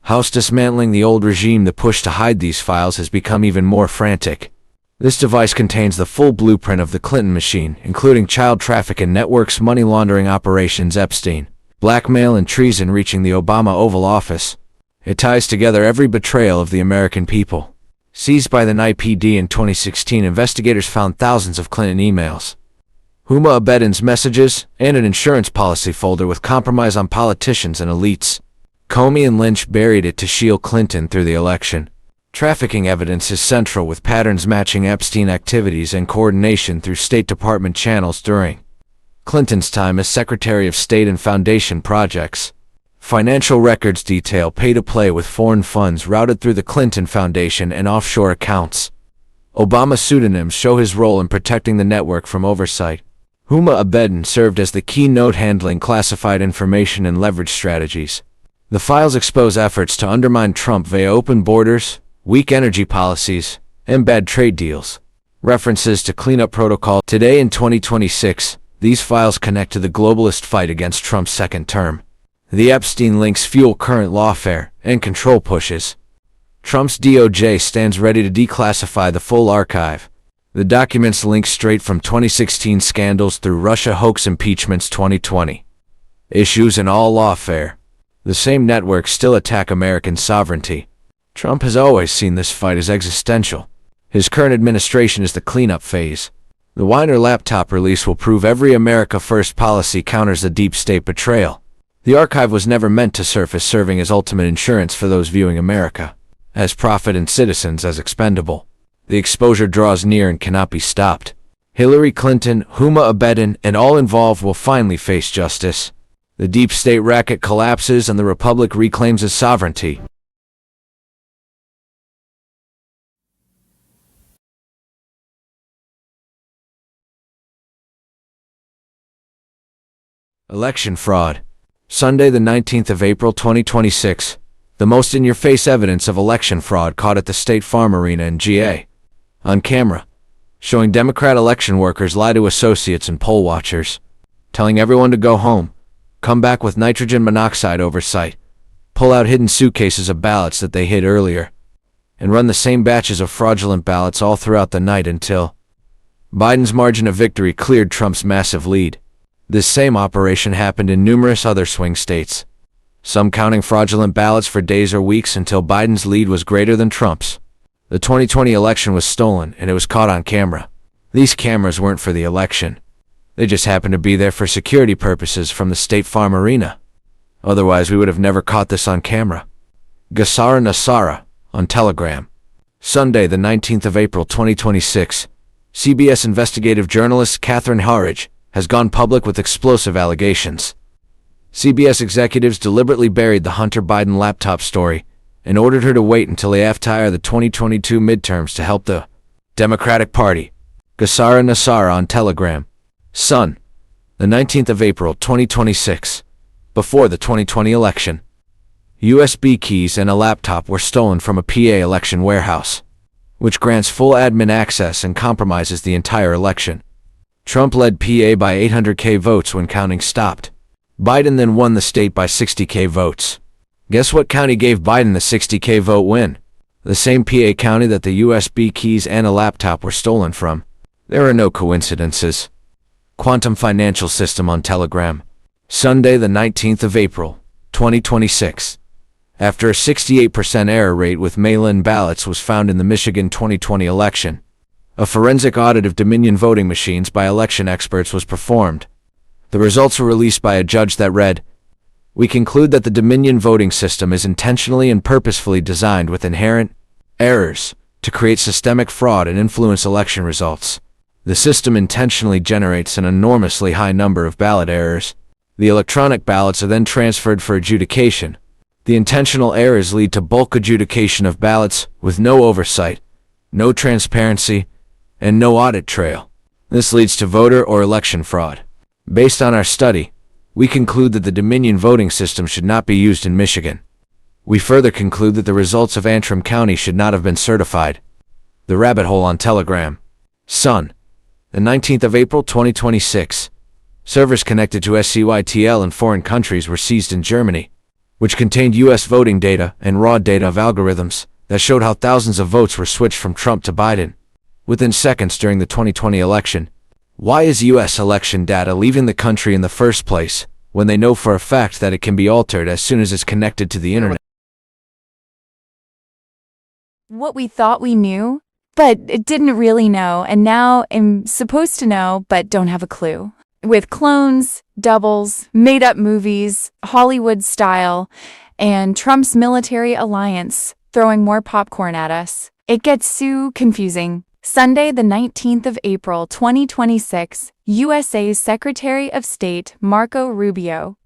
House dismantling the old regime, the push to hide these files has become even more frantic. This device contains the full blueprint of the Clinton machine, including child trafficking networks, money laundering operations, Epstein, blackmail, and treason reaching the Obama Oval Office. It ties together every betrayal of the American people. Seized by the NYPD in 2016, investigators found thousands of Clinton emails, Huma Abedin's messages, and an insurance policy folder with compromise on politicians and elites. Comey and Lynch buried it to shield Clinton through the election. Trafficking evidence is central, with patterns matching Epstein activities and coordination through State Department channels during Clinton's time as Secretary of State and Foundation projects. Financial records detail pay-to-play with foreign funds routed through the Clinton Foundation and offshore accounts. Obama pseudonyms show his role in protecting the network from oversight. Huma Abedin served as the key note handling classified information and leverage strategies. The files expose efforts to undermine Trump via open borders, weak energy policies, and bad trade deals. References to cleanup protocol. Today in 2026, these files connect to the globalist fight against Trump's second term. The Epstein links fuel current lawfare and control pushes. Trump's DOJ stands ready to declassify the full archive. The documents link straight from 2016 scandals through Russia hoax impeachments 2020. Issues in all lawfare. The same networks still attack American sovereignty. Trump has always seen this fight as existential. His current administration is the cleanup phase. The Weiner laptop release will prove every America First policy counters the deep state betrayal. The archive was never meant to surface, serving as ultimate insurance for those viewing America as profit and citizens as expendable. The exposure draws near and cannot be stopped. Hillary Clinton, Huma Abedin, and all involved will finally face justice. The deep state racket collapses and the republic reclaims its sovereignty. Election fraud. Sunday, the 19th of April, 2026. The most in-your-face evidence of election fraud caught at the State Farm Arena in GA. On camera, showing Democrat election workers lie to associates and poll watchers, telling everyone to go home, come back with nitrogen monoxide oversight, pull out hidden suitcases of ballots that they hid earlier, and run the same batches of fraudulent ballots all throughout the night until Biden's margin of victory cleared Trump's massive lead. This same operation happened in numerous other swing states, some counting fraudulent ballots for days or weeks until Biden's lead was greater than Trump's. The 2020 election was stolen, and it was caught on camera. These cameras weren't for the election. They just happened to be there for security purposes from the State Farm Arena. Otherwise, we would have never caught this on camera. Gassara Nassara, on Telegram. Sunday, the 19th of April, 2026. CBS investigative journalist Catherine Harridge has gone public with explosive allegations. CBS executives deliberately buried the Hunter Biden laptop story and ordered her to wait until after the 2022 midterms to help the Democratic Party. Gassara Nassara on Telegram. Sun, the 19th of April, 2026. Before the 2020 election, USB keys and a laptop were stolen from a PA election warehouse, which grants full admin access and compromises the entire election. Trump led PA by 800K votes when counting stopped. Biden then won the state by 60K votes. Guess what county gave Biden the 60K vote win? The same PA county that the USB keys and a laptop were stolen from. There are no coincidences. Quantum Financial System on Telegram. Sunday, the 19th of April, 2026. After a 68% error rate with mail-in ballots was found in the Michigan 2020 election, a forensic audit of Dominion voting machines by election experts was performed. The results were released by a judge that read, "We conclude that the Dominion voting system is intentionally and purposefully designed with inherent errors to create systemic fraud and influence election results. The system intentionally generates an enormously high number of ballot errors. The electronic ballots are then transferred for adjudication. The intentional errors lead to bulk adjudication of ballots with no oversight, no transparency, and no audit trail. This leads to voter or election fraud. Based on our study, we conclude that the Dominion voting system should not be used in Michigan. We further conclude that the results of Antrim County should not have been certified." The rabbit hole on Telegram. Sun, the 19th of April, 2026. Servers connected to SCYTL in foreign countries were seized in Germany, which contained U.S. voting data and raw data of algorithms that showed how thousands of votes were switched from Trump to Biden within seconds during the 2020 election. Why is U.S. election data leaving the country in the first place when they know for a fact that it can be altered as soon as it's connected to the internet? What we thought we knew, but it didn't really know, and now am supposed to know, but don't have a clue. With clones, doubles, made-up movies, Hollywood style, and Trump's military alliance throwing more popcorn at us, it gets so confusing. Sunday, the 19th of April, 2026, USA's Secretary of State Marco Rubio.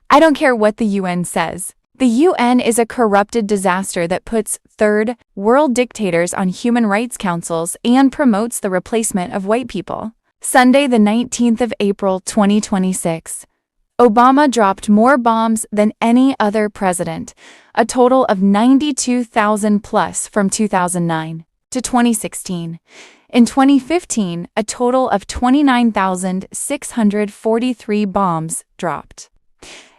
I don't care what the UN says. The UN is a corrupted disaster that puts third world dictators on human rights councils and promotes the replacement of white people. Sunday, the 19th of April, 2026. Obama dropped more bombs than any other president, a total of 92,000 plus from 2009 to 2016. In 2015, a total of 29,643 bombs dropped,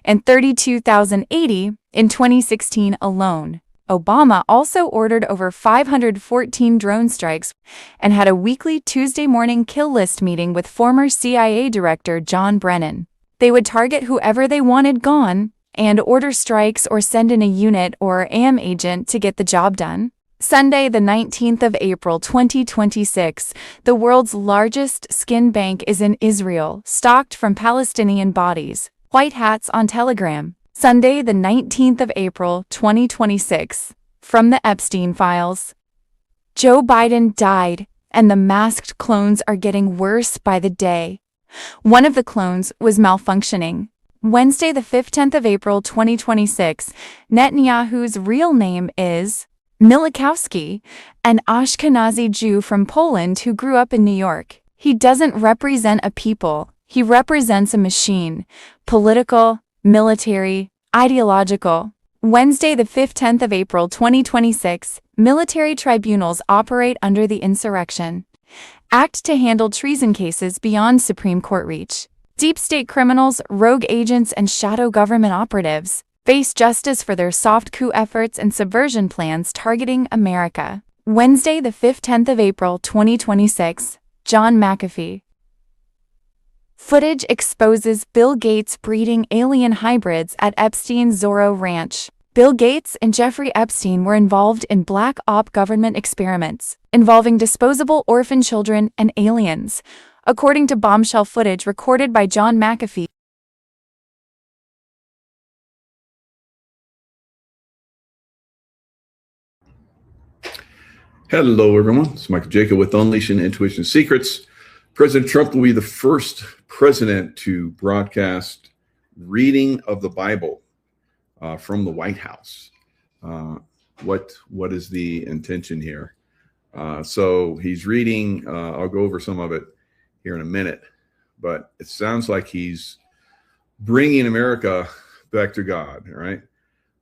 and 32,080 in 2016 alone. Obama also ordered over 514 drone strikes and had a weekly Tuesday morning kill list meeting with former CIA Director John Brennan. They would target whoever they wanted gone and order strikes or send in a unit or AM agent to get the job done. Sunday, the 19th of April, 2026, the world's largest skin bank is in Israel, stocked from Palestinian bodies. White hats on Telegram. Sunday, the 19th of April, 2026, from the Epstein files. Joe Biden died, and the masked clones are getting worse by the day. One of the clones was malfunctioning. Wednesday, the 15th of April, 2026, Netanyahu's real name is Milikowski, an Ashkenazi Jew from Poland who grew up in New York. He doesn't represent a people. He represents a machine, political, military, ideological. Wednesday, the 10th of April 2026, military tribunals operate under the Insurrection Act to handle treason cases beyond Supreme Court reach. Deep state criminals, rogue agents, and shadow government operatives face justice for their soft coup efforts and subversion plans targeting America. Wednesday, the 10th of April 2026, John McAfee. Footage exposes Bill Gates breeding alien hybrids at Epstein's Zorro Ranch. Bill Gates and Jeffrey Epstein were involved in black op government experiments involving disposable orphan children and aliens, according to bombshell footage recorded by John McAfee. Hello, everyone. It's Michael Jacob with Unleashing Intuition Secrets. President Trump will be the first president to broadcast reading of the Bible from the White House. What is the intention here? So he's reading. I'll go over some of it here in a minute, but it sounds like he's bringing America back to God. All right,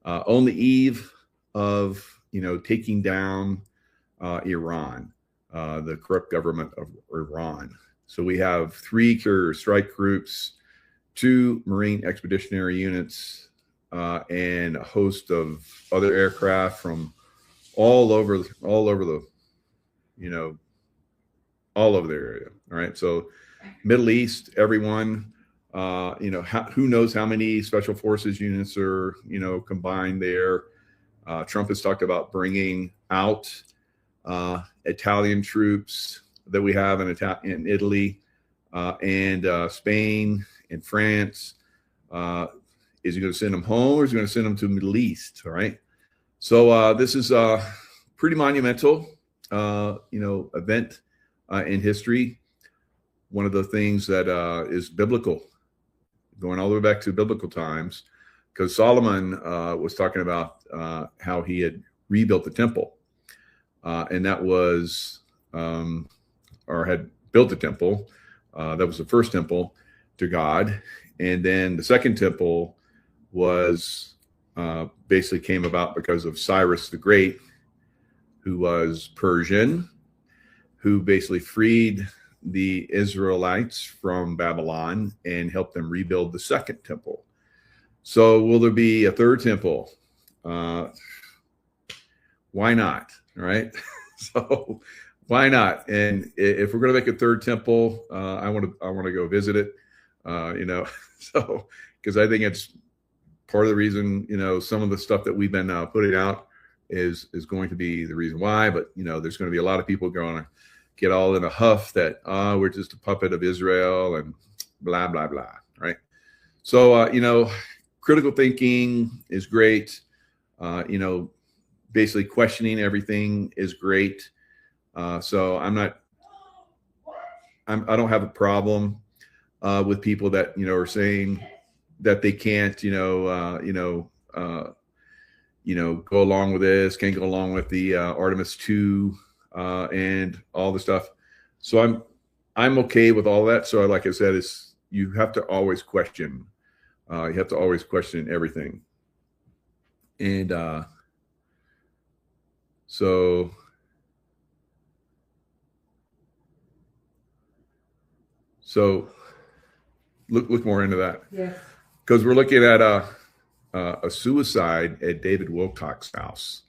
on the eve of taking down Iran, the corrupt government of Iran. So we have 3 carrier strike groups, 2 Marine expeditionary units, and a host of other aircraft from all over the area. All right. So Middle East, everyone, who knows how many special forces units are, combined there. Trump has talked about bringing out Italian troops that we have in Italy and Spain and France. Is he going to send them home, or is he going to send them to the Middle East? All right. So this is a pretty monumental, event in history. One of the things that is biblical, going all the way back to biblical times, because Solomon was talking about how he had rebuilt the temple. And that was, or had built the temple. That was the first temple to God. And then the second temple was basically came about because of Cyrus the Great, who was Persian, who basically freed the Israelites from Babylon and helped them rebuild the second temple. So will there be a third temple? Why not? Right? So why not? And if we're going to make a third temple, I want to go visit it. So because I think it's part of the reason, some of the stuff that we've been putting out is going to be the reason why. But there's going to be a lot of people going to get all in a huff that we're just a puppet of Israel and blah blah blah. Right? So critical thinking is great. Basically questioning everything is great. So I don't have a problem with people that, are saying that they can't, go along with this, can't go along with the Artemis 2 and all the stuff. So I'm okay with all that. So like I said, you have to always question. You have to always question everything. And so look more into that. Yeah. Because we're looking at a suicide at David Wilcox's house.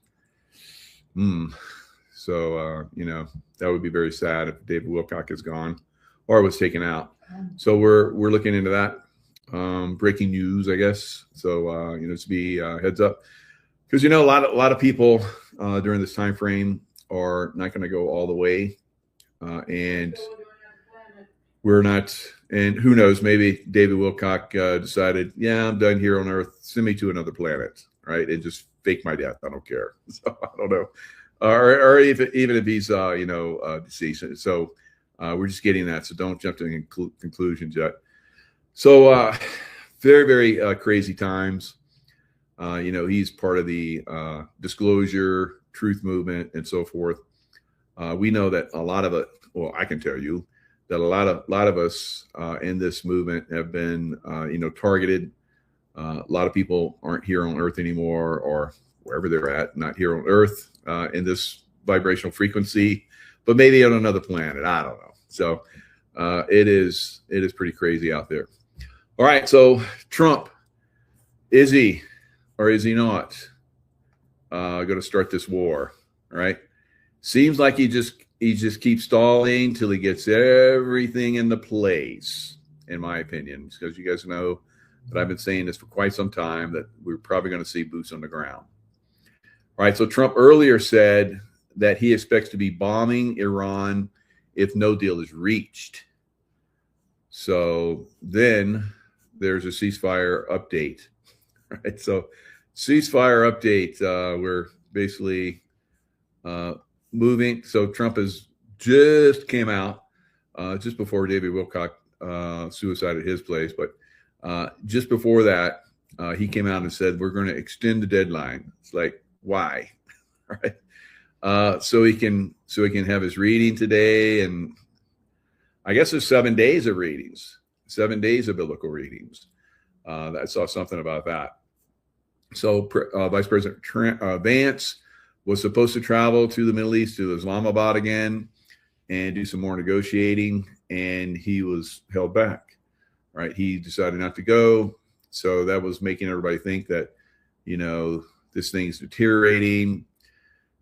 So that would be very sad if David Wilcox is gone or was taken out. So we're looking into that. Breaking news, I guess. So to be heads up, because a lot of people during this time frame are not going to go all the way, and we're not. And who knows? Maybe David Wilcock decided, yeah, I'm done here on Earth. Send me to another planet, right? And just fake my death. I don't care. So I don't know, or even if he's deceased. So we're just getting that. So don't jump to conclusions yet. So very, very crazy times. He's part of the disclosure, truth movement, and so forth. We know that a lot of it, well, I can tell you that a lot of us in this movement have been, targeted. A lot of people aren't here on Earth anymore, or wherever they're at, not here on Earth in this vibrational frequency, but maybe on another planet. I don't know. So it is pretty crazy out there. All right. So Trump, is he or is he not going to start this war? All right. Seems like he just keeps stalling till he gets everything into place, in my opinion, because you guys know that I've been saying this for quite some time, that we're probably going to see boots on the ground. All right. So Trump earlier said that he expects to be bombing Iran if no deal is reached. So then there's a ceasefire update. Right. So ceasefire update. We're basically moving. So Trump has just came out just before David Wilcock suicided his place, but just before that, he came out and said, we're going to extend the deadline. It's like, why? Right. So he can have his reading today. And I guess there's 7 days of readings, 7 days of biblical readings. I saw something about that. So Vice President Vance was supposed to travel to the Middle East, to Islamabad again, and do some more negotiating. And he was held back. Right. He decided not to go. So that was making everybody think that, this thing's deteriorating.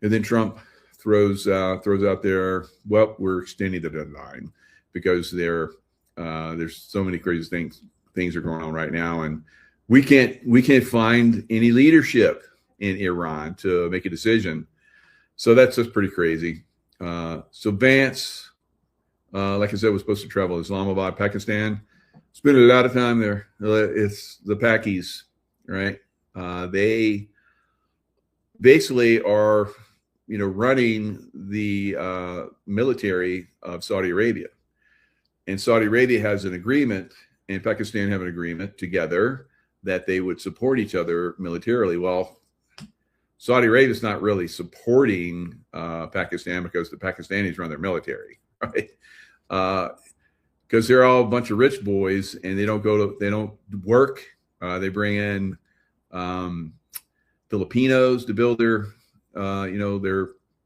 And then Trump throws out there, well, we're extending the deadline because there's so many crazy things are going on right now. And we can't find any leadership in Iran to make a decision. So that's just pretty crazy. So Vance, like I said, was supposed to travel to Islamabad, Pakistan. Spent a lot of time there. It's the Pakis, right? They basically are, running the military of Saudi Arabia. And Saudi Arabia has an agreement, and Pakistan have an agreement together that they would support each other militarily. Well, Saudi Arabia is not really supporting Pakistan because the Pakistanis run their military, right? Because they're all a bunch of rich boys, and they don't work. They bring in Filipinos to build their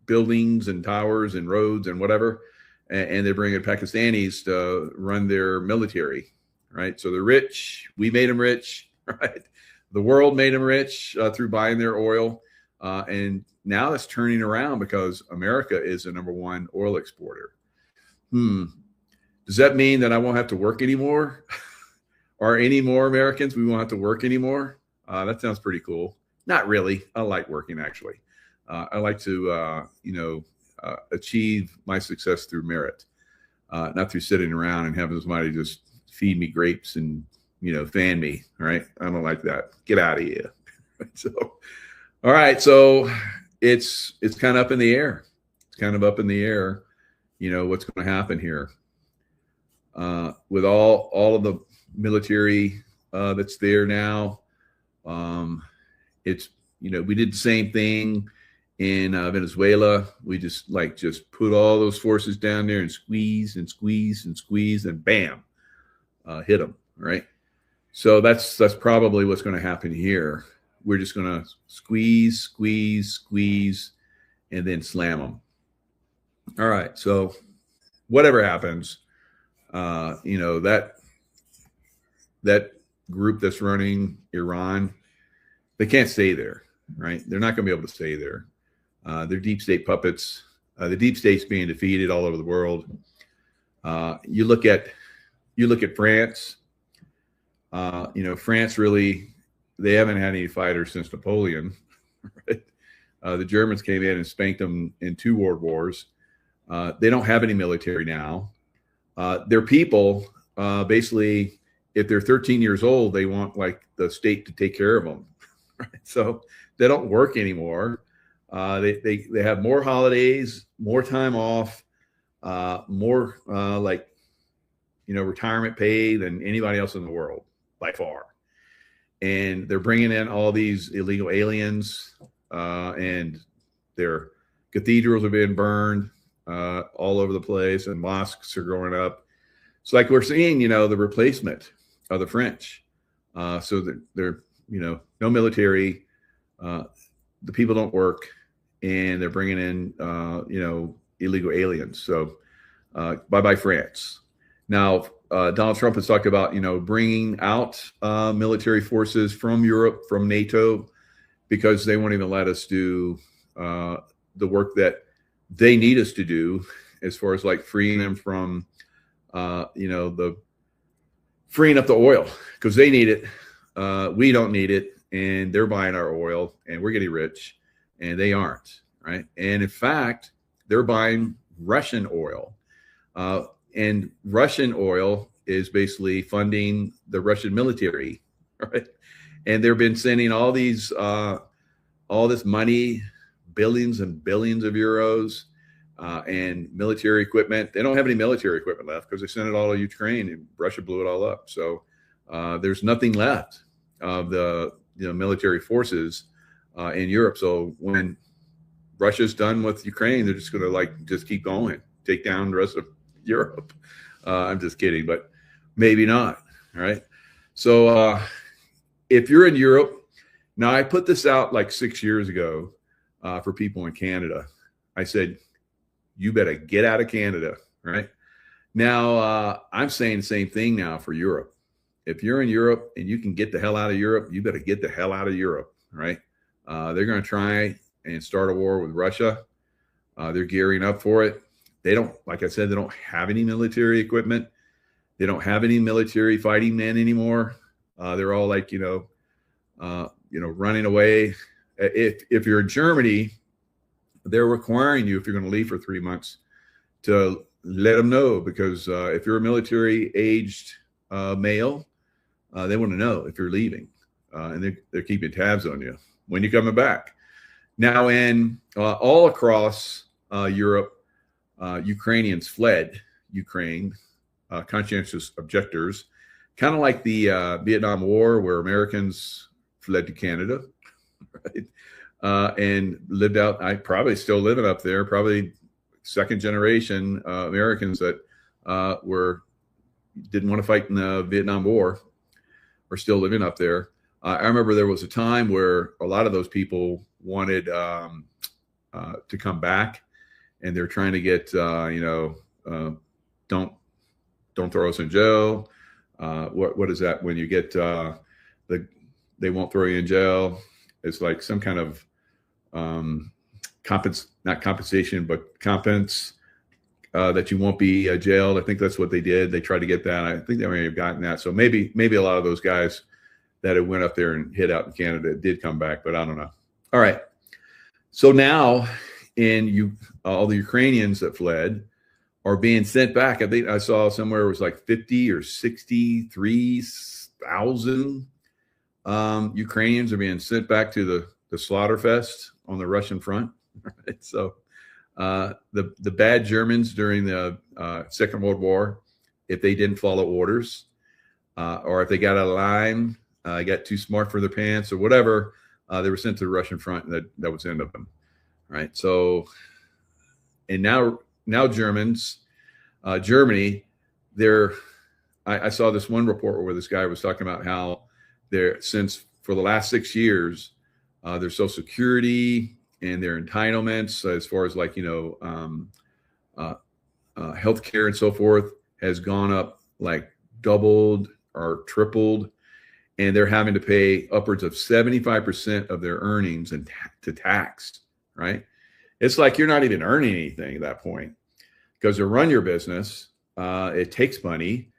buildings and towers and roads and whatever, and they bring in Pakistanis to run their military, right? So they're rich. We made them rich, right? The world made them rich through buying their oil, and now it's turning around because America is the #1 oil exporter. Does that mean that I won't have to work anymore? Or any more Americans, we won't have to work anymore? That sounds pretty cool. Not really. I like working, actually. I like to, achieve my success through merit, not through sitting around and having somebody just feed me grapes and, fan me. All right. I don't like that. Get out of here. So, all right. So it's kind of up in the air. It's kind of up in the air, what's going to happen here. With all of the military that's there now. It's, we did the same thing in Venezuela. We just put all those forces down there and squeeze and squeeze and squeeze, and bam, hit them. Right. So that's probably what's going to happen here. We're just going to squeeze, squeeze, squeeze, and then slam them. All right. So whatever happens, that group that's running Iran, they can't stay there, right? They're not going to be able to stay there. They're deep state puppets. The deep state's being defeated all over the world. You look at France. France really, they haven't had any fighters since Napoleon. Right? The Germans came in and spanked them in 2 world wars. They don't have any military now. Their people, basically, if they're 13 years old, they want the state to take care of them. Right? So they don't work anymore. They have more holidays, more time off, more retirement pay than anybody else in the world by far. And they're bringing in all these illegal aliens, and their cathedrals are being burned all over the place, and mosques are going up. it's like we're seeing, the replacement of the French. So that they're, no military, the people don't work, and they're bringing in, illegal aliens. So bye-bye France. Now, Donald Trump has talked about, bringing out military forces from Europe, from NATO, because they won't even let us do the work that they need us to do, as far as like freeing them from, the freeing up the oil, because they need it. We don't need it, and they're buying our oil, and we're getting rich, and they aren't, right? And in fact, they're buying Russian oil. And Russian oil is basically funding the Russian military, right? And they've been sending all this money, billions and billions of euros, and military equipment. They don't have any military equipment left because they sent it all to Ukraine, and Russia blew it all up. So there's nothing left of the military forces in Europe. So when Russia's done with Ukraine, they're just going to just keep going, take down the rest of Europe. I'm just kidding, but maybe not. Right. So if you're in Europe, now I put this out like 6 years ago for people in Canada. I said, you better get out of Canada. Right now, I'm saying the same thing now for Europe. If you're in Europe and you can get the hell out of Europe, you better get the hell out of Europe. Right. They're going to try and start a war with Russia. They're gearing up for it. They don't, like I said, they don't have any military equipment. They don't have any military fighting men anymore. They're all like, running away. If you're in Germany, they're requiring you, if you're going to leave for 3 months, to let them know, because if you're a military aged male, they want to know if you're leaving, and they're keeping tabs on you when you're coming back. Now, in all across Europe, Ukrainians fled Ukraine, conscientious objectors, kind of like the Vietnam War, where Americans fled to Canada, right? And lived out. I probably still living up there, probably second generation Americans that didn't want to fight in the Vietnam War, are still living up there. I remember there was a time where a lot of those people wanted to come back, and they're trying to get, don't throw us in jail. What is that when you get they won't throw you in jail? It's like some kind of not compensation, but compens that you won't be jailed. I think that's what they did. They tried to get that. I think they may have gotten that. So maybe a lot of those guys that had went up there and hid out in Canada did come back, but I don't know. All right. So now all the Ukrainians that fled are being sent back. I think I saw somewhere it was like 50 or 63,000 Ukrainians are being sent back to the Slaughterfest on the Russian front. Right? So the bad Germans during the Second World War, if they didn't follow orders, or if they got out of line, got too smart for their pants or whatever, they were sent to the Russian front, and that was the end of them. Right. So, and now Germany, I saw this one report where this guy was talking about how since for the last 6 years, their Social Security and their entitlements, as far as like, healthcare and so forth, has gone up, like doubled or tripled, and they're having to pay upwards of 75% of their earnings to tax. Right. It's like you're not even earning anything at that point, because to run your business, it takes money.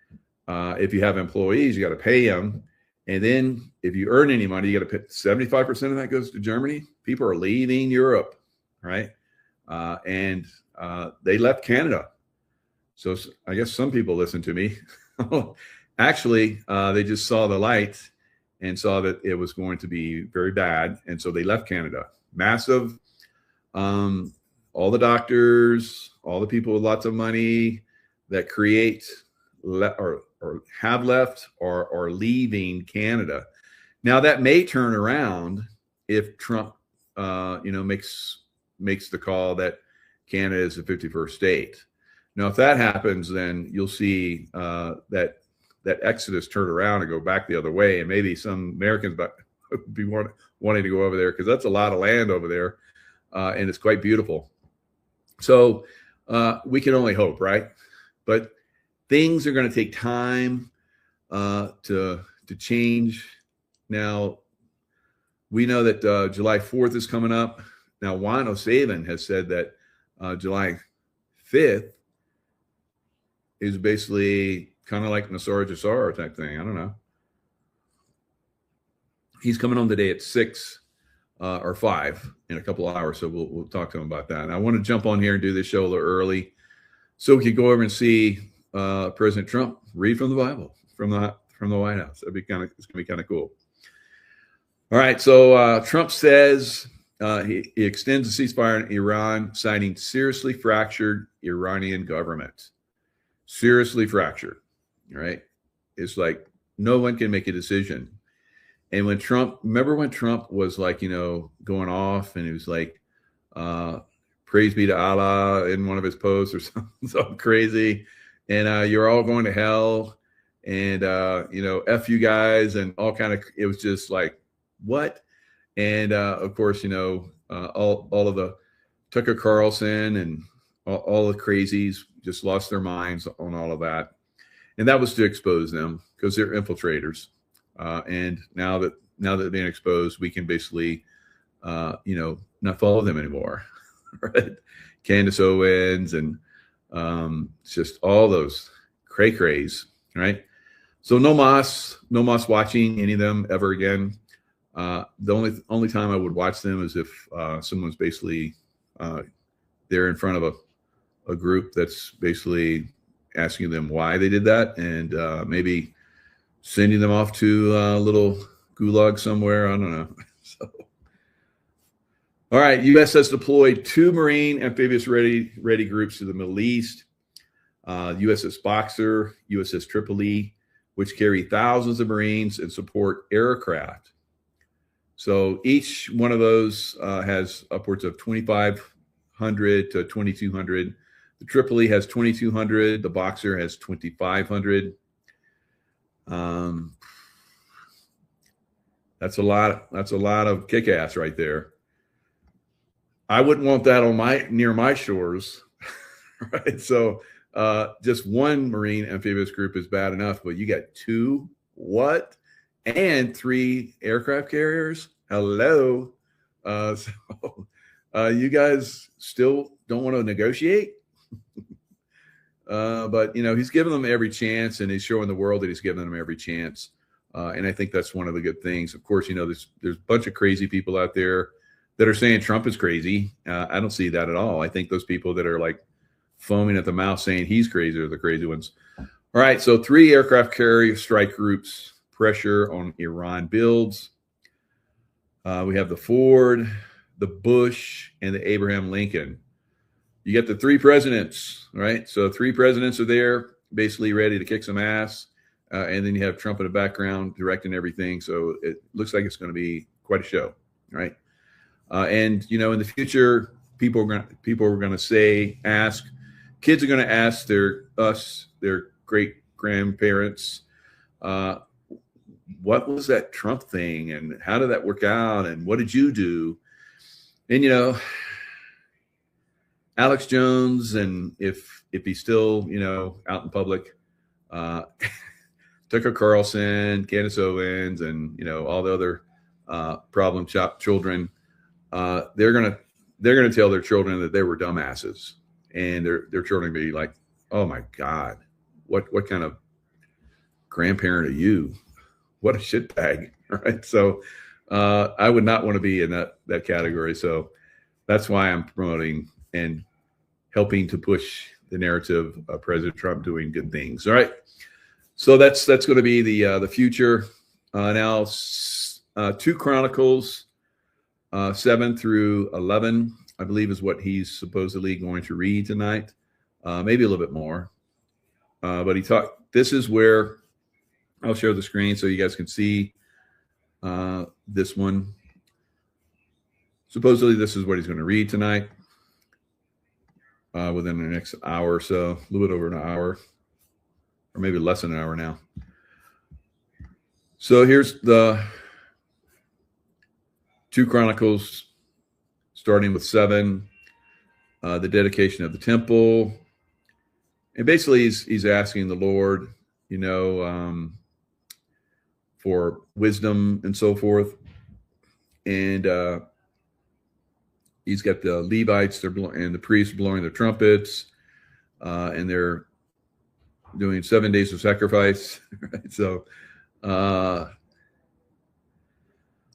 If you have employees, you got to pay them. And then if you earn any money, you got to pay 75% of that goes to Germany. People are leaving Europe. Right. And they left Canada. So I guess some people listen to me. Actually, they just saw the light and saw that it was going to be very bad. And so they left Canada. Massive. All the doctors, all the people with lots of money that create or have left or are leaving Canada. Now that may turn around if Trump, makes the call that Canada is the 51st state. Now, if that happens, then you'll see that exodus turn around and go back the other way, and maybe some Americans be wanting to go over there, because that's a lot of land over there, and it's quite beautiful. So we can only hope, right? But things are going to take time to change. Now, we know that July 4th is coming up. Now, Juan O'Savin has said that July 5th is basically kind of like Nasara Jasara type thing. I don't know. He's coming on today at 6 or 5 in a couple of hours, so we'll talk to him about that. And I want to jump on here and do this show a little early so we could go over and see President Trump read from the Bible from the White House. It's gonna be kind of cool. All right, so Trump says he extends the ceasefire in Iran, citing seriously fractured Iranian government. Seriously fractured, right? It's like no one can make a decision. And when Trump was like, going off, and he was like, praise be to Allah in one of his posts or something crazy. And you're all going to hell, and, F you guys, and all kind of, it was just like, what? And of course, all of the Tucker Carlson and all the crazies just lost their minds on all of that. And that was to expose them, because they're infiltrators. And now that they're being exposed, we can basically, not follow them anymore, right? Candace Owens and just all those cray-crays, right? So no mas watching any of them ever again. The only time I would watch them is if someone's basically they're in front of a group that's basically asking them why they did that, and maybe sending them off to a little gulag somewhere. I don't know. So, all right, U.S. has deployed 2 Marine amphibious ready groups to the Middle East. USS Boxer, USS Tripoli, which carry thousands of Marines and support aircraft. So each one of those has upwards of 2,500 to 2,200. The Tripoli has 2,200. The Boxer has 2,500. That's a lot of kick-ass right there. I wouldn't want that near my shores, right? So just 1 Marine amphibious group is bad enough, but you got 2, what? And 3 aircraft carriers. Hello. So you guys still don't want to negotiate? But he's giving them every chance, and he's showing the world that he's giving them every chance. And I think that's one of the good things. Of course, there's a bunch of crazy people out there that are saying Trump is crazy. I don't see that at all. I think those people that are like foaming at the mouth saying he's crazy are the crazy ones. All right, so 3 aircraft carrier strike groups pressure on Iran builds. We have the Ford, the Bush, and the Abraham Lincoln. You get the 3 presidents, right? So 3 presidents are there, basically ready to kick some ass. And then you have Trump in the background directing everything. So it looks like it's going to be quite a show, right? And in the future, people are going to ask, kids are going to ask their great grandparents, what was that Trump thing, and how did that work out, and what did you do? And Alex Jones, and if he's still out in public, Tucker Carlson, Candace Owens, and all the other problem children, they're gonna tell their children that they were dumbasses, and their children be like, oh my God, what kind of grandparent are you? What a shitbag, right? So I would not want to be in that category. So that's why I'm promoting and helping to push the narrative of President Trump doing good things. All right. So that's going to be the future. Now, 2 Chronicles 7 through 11, I believe, is what he's supposedly going to read tonight. Maybe a little bit more. But this is where I'll share the screen so you guys can see this one. Supposedly, this is what he's going to read tonight. within the next hour or so, a little bit over an hour, or maybe less than an hour now. So here's the 2 Chronicles, starting with 7, the dedication of the temple. And basically he's asking the Lord, for wisdom and so forth. And he's got the Levites and the priests blowing their trumpets, and they're doing 7 days of sacrifice. Right? So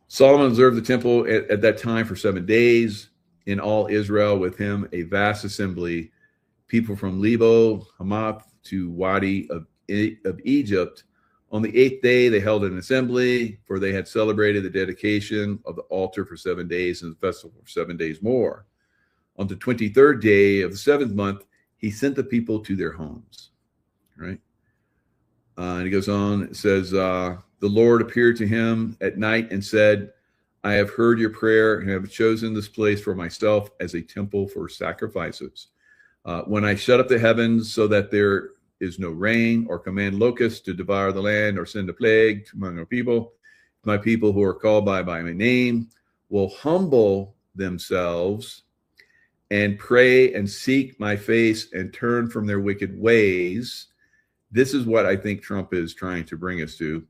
Solomon observed the temple at that time for 7 days. In all Israel, with him a vast assembly, people from Lebo, Hamath to Wadi of Egypt. On the 8th day, they held an assembly, for they had celebrated the dedication of the altar for 7 days and the festival for 7 days more. On the 23rd day of the 7th month, he sent the people to their homes. Right? And he goes on, it says, the Lord appeared to him at night and said, I have heard your prayer and have chosen this place for myself as a temple for sacrifices. When I shut up the heavens so that there is no rain, or command locusts to devour the land, or send a plague among our people, my people who are called by my name will humble themselves and pray and seek my face and turn from their wicked ways. This is what I think Trump is trying to bring us to.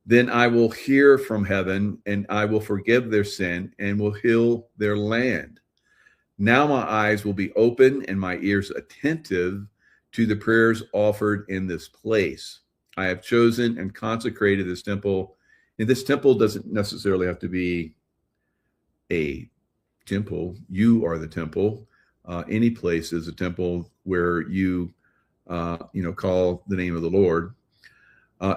Then I will hear from heaven, and I will forgive their sin and will heal their land. Now my eyes will be open and my ears attentive to the prayers offered in this place. I have chosen and consecrated this temple. And this temple doesn't necessarily have to be a temple. You are the temple. Any place is a temple where you, call the name of the Lord.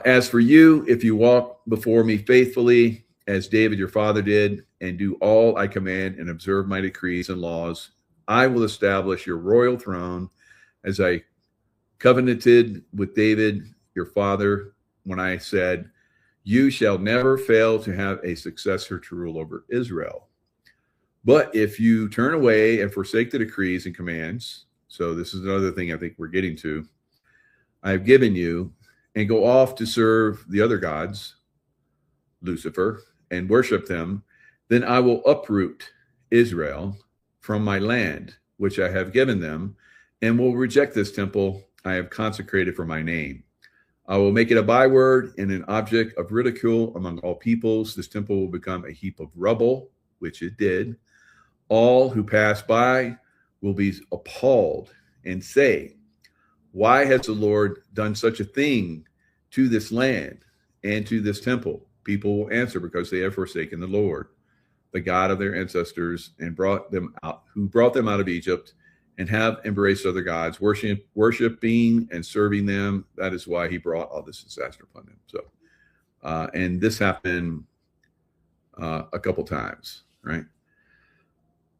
As for you, if you walk before me faithfully, as David your father did, and do all I command and observe my decrees and laws, I will establish your royal throne as I covenanted with David your father when I said, you shall never fail to have a successor to rule over Israel. But if you turn away and forsake the decrees and commands, so this is another thing I think we're getting to, I have given you, and go off to serve the other gods, Lucifer, and worship them, then I will uproot Israel from my land, which I have given them, and will reject this temple I have consecrated for my name. I will make it a byword and an object of ridicule among all peoples. This temple will become a heap of rubble, which it did. All who pass by will be appalled and say, why has the Lord done such a thing to this land and to this temple? People will answer, because they have forsaken the Lord, the God of their ancestors, and brought them out of Egypt, and have embraced other gods, worshiping and serving them. That is why he brought all this disaster upon them. So, and this happened a couple times, right?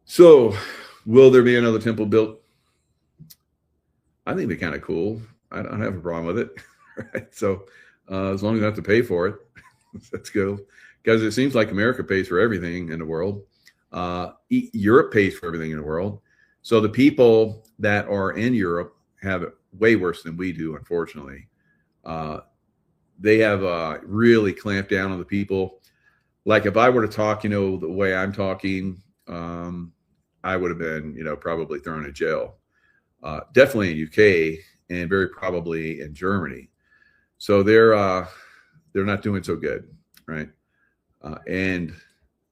So, will there be another temple built? I think it'd be kind of cool. I don't have a problem with it. Right? So as long as I have to pay for it, that's good. Because it seems like America pays for everything in the world. Europe pays for everything in the world. So the people that are in Europe have it way worse than we do, unfortunately. They have really clamped down on the people. Like if I were to talk, the way I'm talking, I would have been, probably thrown in jail. Definitely in UK, and very probably in Germany. So they're not doing so good, right? And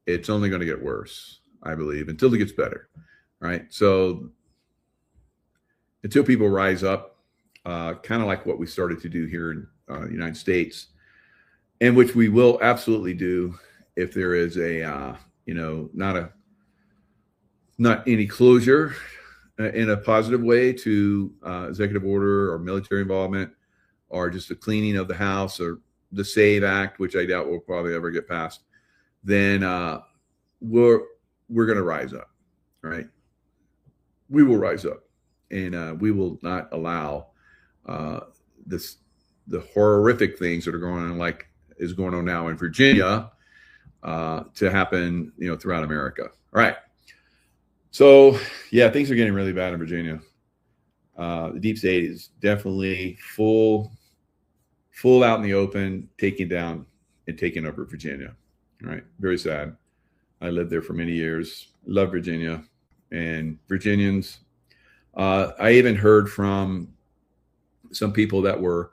it's only going to get worse, I believe, until it gets better, right? So until people rise up, kind of like what we started to do here in the United States, and which we will absolutely do if there is a, not any closure in a positive way to executive order or military involvement, or just a cleaning of the house, or the SAVE Act, which I doubt will probably ever get passed, then we're going to rise up, right? We will rise up, and we will not allow the horrific things that are going on, like is going on now in Virginia, to happen, throughout America. All right. So yeah, things are getting really bad in Virginia. The deep state is definitely full out in the open, taking down and taking over Virginia. All right, very sad. I lived there for many years. Love Virginia and Virginians. I even heard from some people that were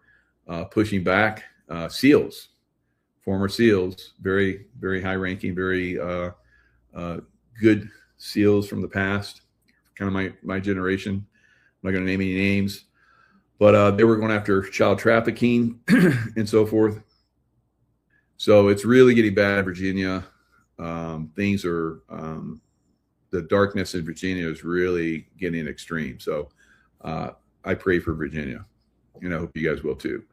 pushing back, SEALs, former SEALs, very, very high ranking, very good SEALs from the past, kind of my generation. I'm not going to name any names, but they were going after child trafficking and so forth. So it's really getting bad in Virginia. Things are, the darkness in Virginia is really getting extreme. So I pray for Virginia, and I hope you guys will too.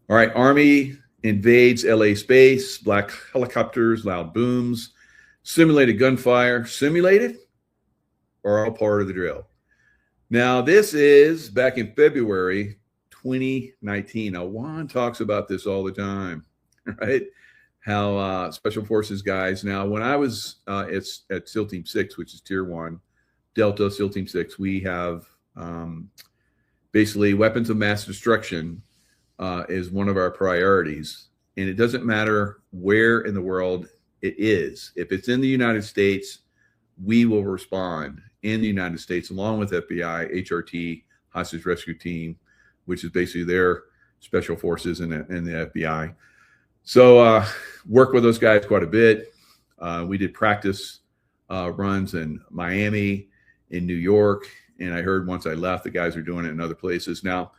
All right, Army invades LA space, black helicopters, loud booms, simulated gunfire. Simulated or all part of the drill? Now, this is back in February 2019. Now, Juan talks about this all the time, right? How Special Forces guys. Now, when I was at SEAL Team 6, which is Tier 1, Delta SEAL Team 6, we have basically weapons of mass destruction is one of our priorities. And it doesn't matter where in the world it is. If it's in the United States, we will respond in the United States, along with FBI, HRT, Hostage Rescue Team, which is basically their special forces and the FBI. So work with those guys quite a bit. We did practice runs in Miami, in New York, and I heard once I left, the guys are doing it in other places. Now,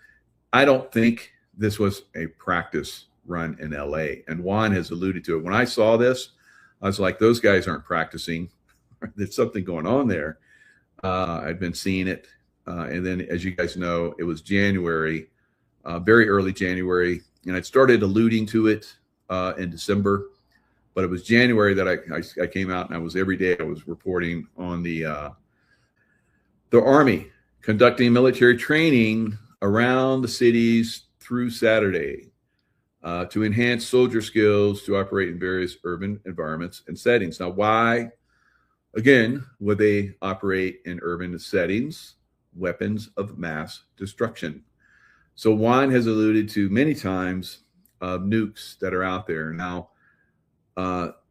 I don't think this was a practice run in LA, and Juan has alluded to it. When I saw this, I was like, those guys aren't practicing. There's something going on there. I'd been seeing it. And then, as you guys know, it was January, very early January, and I started alluding to it in December, but it was January that I came out, and I was every day I was reporting on the Army conducting military training around the cities through Saturday to enhance soldier skills to operate in various urban environments and settings. Now, why, again, would they operate in urban settings? Weapons of mass destruction. So Juan has alluded to many times nukes that are out there. Now,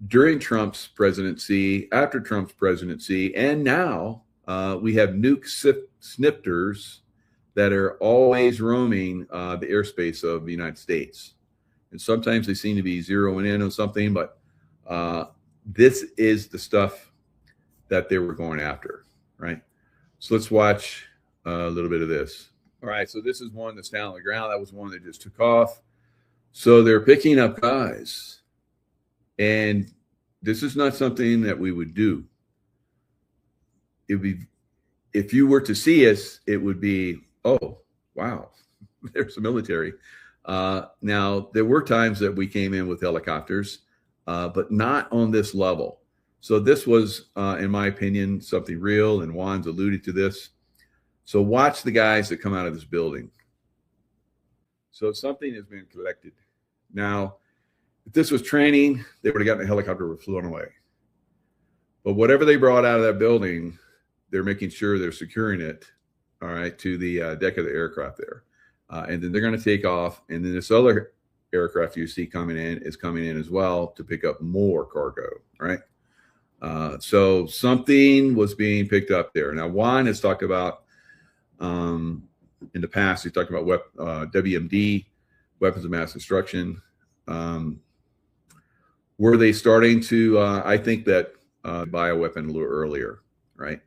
during Trump's presidency, after Trump's presidency, and now we have nuke snifters that are always roaming the airspace of the United States. And sometimes they seem to be zeroing in on something, but this is the stuff that they were going after, right? So let's watch a little bit of this. All right, so this is one that's down on the ground. That was one that just took off. So they're picking up guys. And this is not something that we would do. It would be, if you were to see us, it would be, oh, wow, there's the military. Now, there were times that we came in with helicopters, but not on this level. So this was, in my opinion, something real, and Juan's alluded to this. So watch the guys that come out of this building. So something has been collected. Now, if this was training, they would have gotten a helicopter and flown away. But whatever they brought out of that building, they're making sure they're securing it, all right, to the deck of the aircraft there. And then they're going to take off. And then this other aircraft you see coming in is coming in as well to pick up more cargo, right? So something was being picked up there. Now, Juan has talked about, in the past, he talked about WMD, weapons of mass destruction. Were they starting to, I think that buy a weapon a little earlier, right?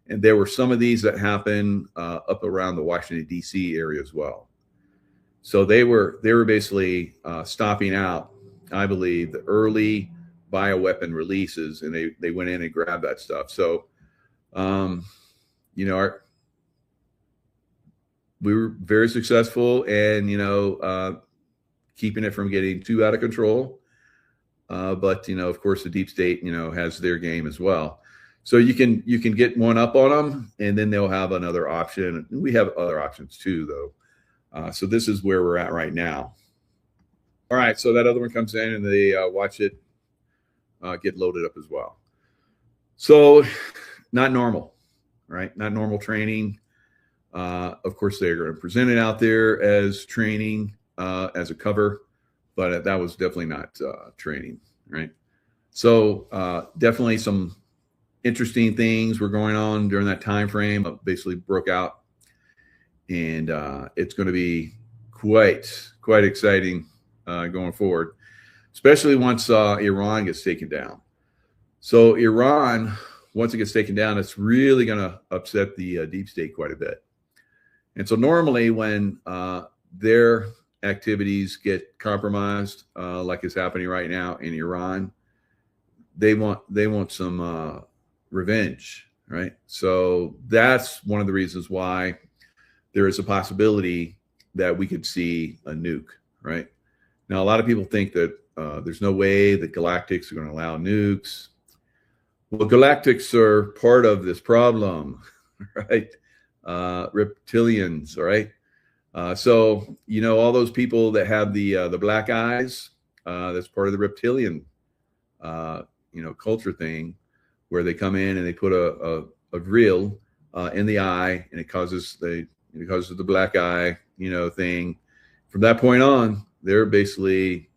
And there were some of these that happened up around the Washington, D.C. area as well. So they were basically stopping out, I believe, the early bioweapon releases, and they went in and grabbed that stuff. So, you know, we were very successful, and keeping it from getting too out of control. But of course, the deep state, has their game as well. So you can get one up on them, and then they'll have another option. We have other options too, though. So this is where we're at right now. All right, so that other one comes in, and they watch it get loaded up as well. So not normal, right? Not normal training. Of course, they're going to present it out there as training, as a cover, but that was definitely not training, right? So definitely some interesting things were going on during that time frame. Basically broke out, and it's going to be quite exciting going forward, especially once Iran gets taken down. So Iran, once it gets taken down, it's really going to upset the deep state quite a bit. And so normally when their activities get compromised, like is happening right now in Iran, they want some revenge, right? So that's one of the reasons why there is a possibility that we could see a nuke, right? Now, a lot of people think that there's no way that galactics are going to allow nukes. Well, galactics are part of this problem, right? Reptilians, all right? So, you know, all those people that have the black eyes, that's part of the reptilian, culture thing, where they come in and they put a drill in the eye, and it causes the black eye, thing. From that point on, they're basically,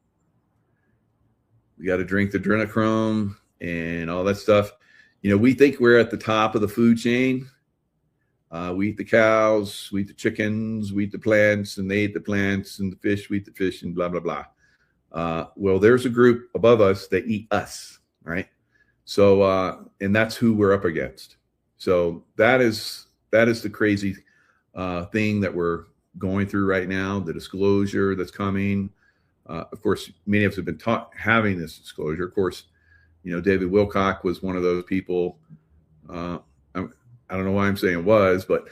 we got to drink the adrenochrome and all that stuff. We think we're at the top of the food chain. We eat the cows, we eat the chickens, we eat the plants, and they eat the plants, and the fish, we eat the fish, and blah, blah, blah. Well, there's a group above us that eat us, right? So, and that's who we're up against. So that is the crazy thing that we're going through right now, the disclosure that's coming. Of course, many of us have been having this disclosure. Of course, David Wilcock was one of those people. I don't know why I'm saying was, but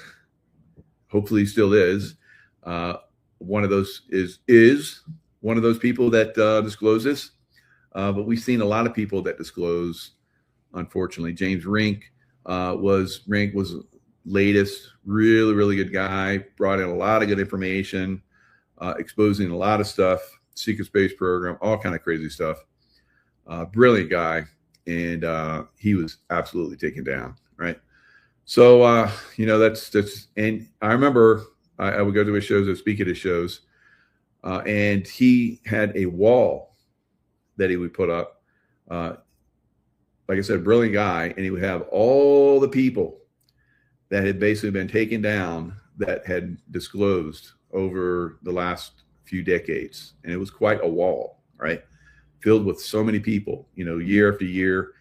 hopefully he still is. One of those is one of those people that discloses. But we've seen a lot of people that disclose. Unfortunately, James Rink was latest, really good guy. Brought in a lot of good information, exposing a lot of stuff. Secret space program, all kind of crazy stuff. Brilliant guy, and he was absolutely taken down, right? So that's and I remember I would go to his shows, I would speak at his shows, and he had a wall that he would put up. Like I said, brilliant guy, and he would have all the people that had basically been taken down that had disclosed over the last few decades, and it was quite a wall, right? Filled with so many people, year after year,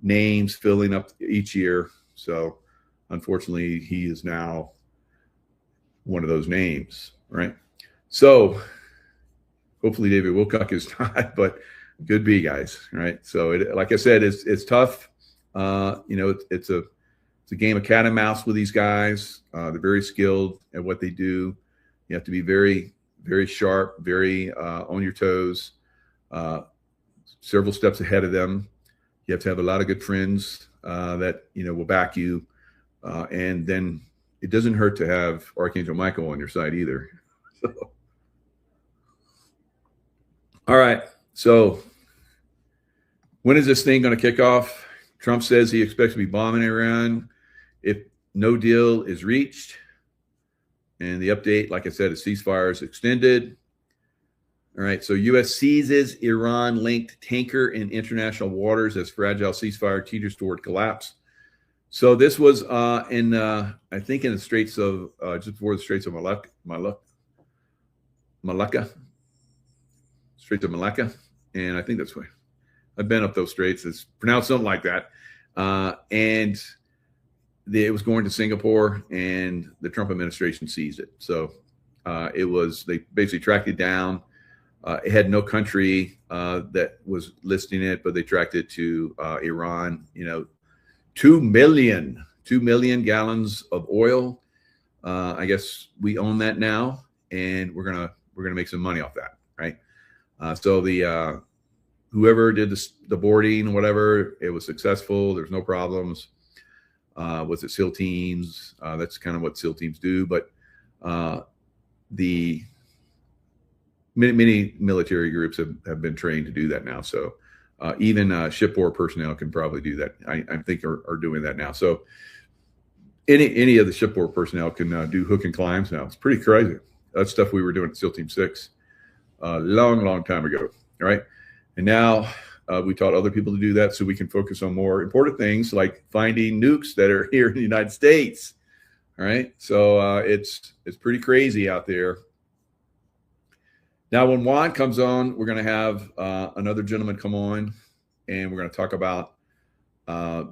names filling up each year. So unfortunately, he is now one of those names, right? So hopefully David Wilcock is not, but could be, guys, right? So like I said, it's tough. It's a game of cat and mouse with these guys. They're very skilled at what they do. You have to be very, very sharp, very on your toes, several steps ahead of them. You have to have a lot of good friends that will back you. And then it doesn't hurt to have Archangel Michael on your side either. So. All right. So when is this thing going to kick off? Trump says he expects to be bombing Iran if no deal is reached. And the update, like I said, is ceasefire is extended. All right. So U.S. seizes Iran-linked tanker in international waters as fragile ceasefire teeters toward collapse. So this was I think in the Straits of just before the Straits of Malacca. Straits of Malacca, and I think that's why I've been up those straits. It's pronounced something like that. And it was going to Singapore, and the Trump administration seized it. So they basically tracked it down. It had no country that was listing it, but they tracked it to Iran. 2 million gallons of oil. I guess we own that now, and we're gonna make some money off that, right? So the whoever did the boarding, whatever, it was successful. There's no problems. Was it SEAL teams? That's kind of what SEAL teams do. But the many military groups have been trained to do that now. So even shipboard personnel can probably do that. I think are doing that now. So any of the shipboard personnel can do hook and climbs now. It's pretty crazy. That's stuff we were doing at SEAL Team 6 a long time ago, right? And now we taught other people to do that so we can focus on more important things like finding nukes that are here in the United States, all right? So it's pretty crazy out there. Now, when Juan comes on, we're going to have another gentleman come on, and we're going to talk about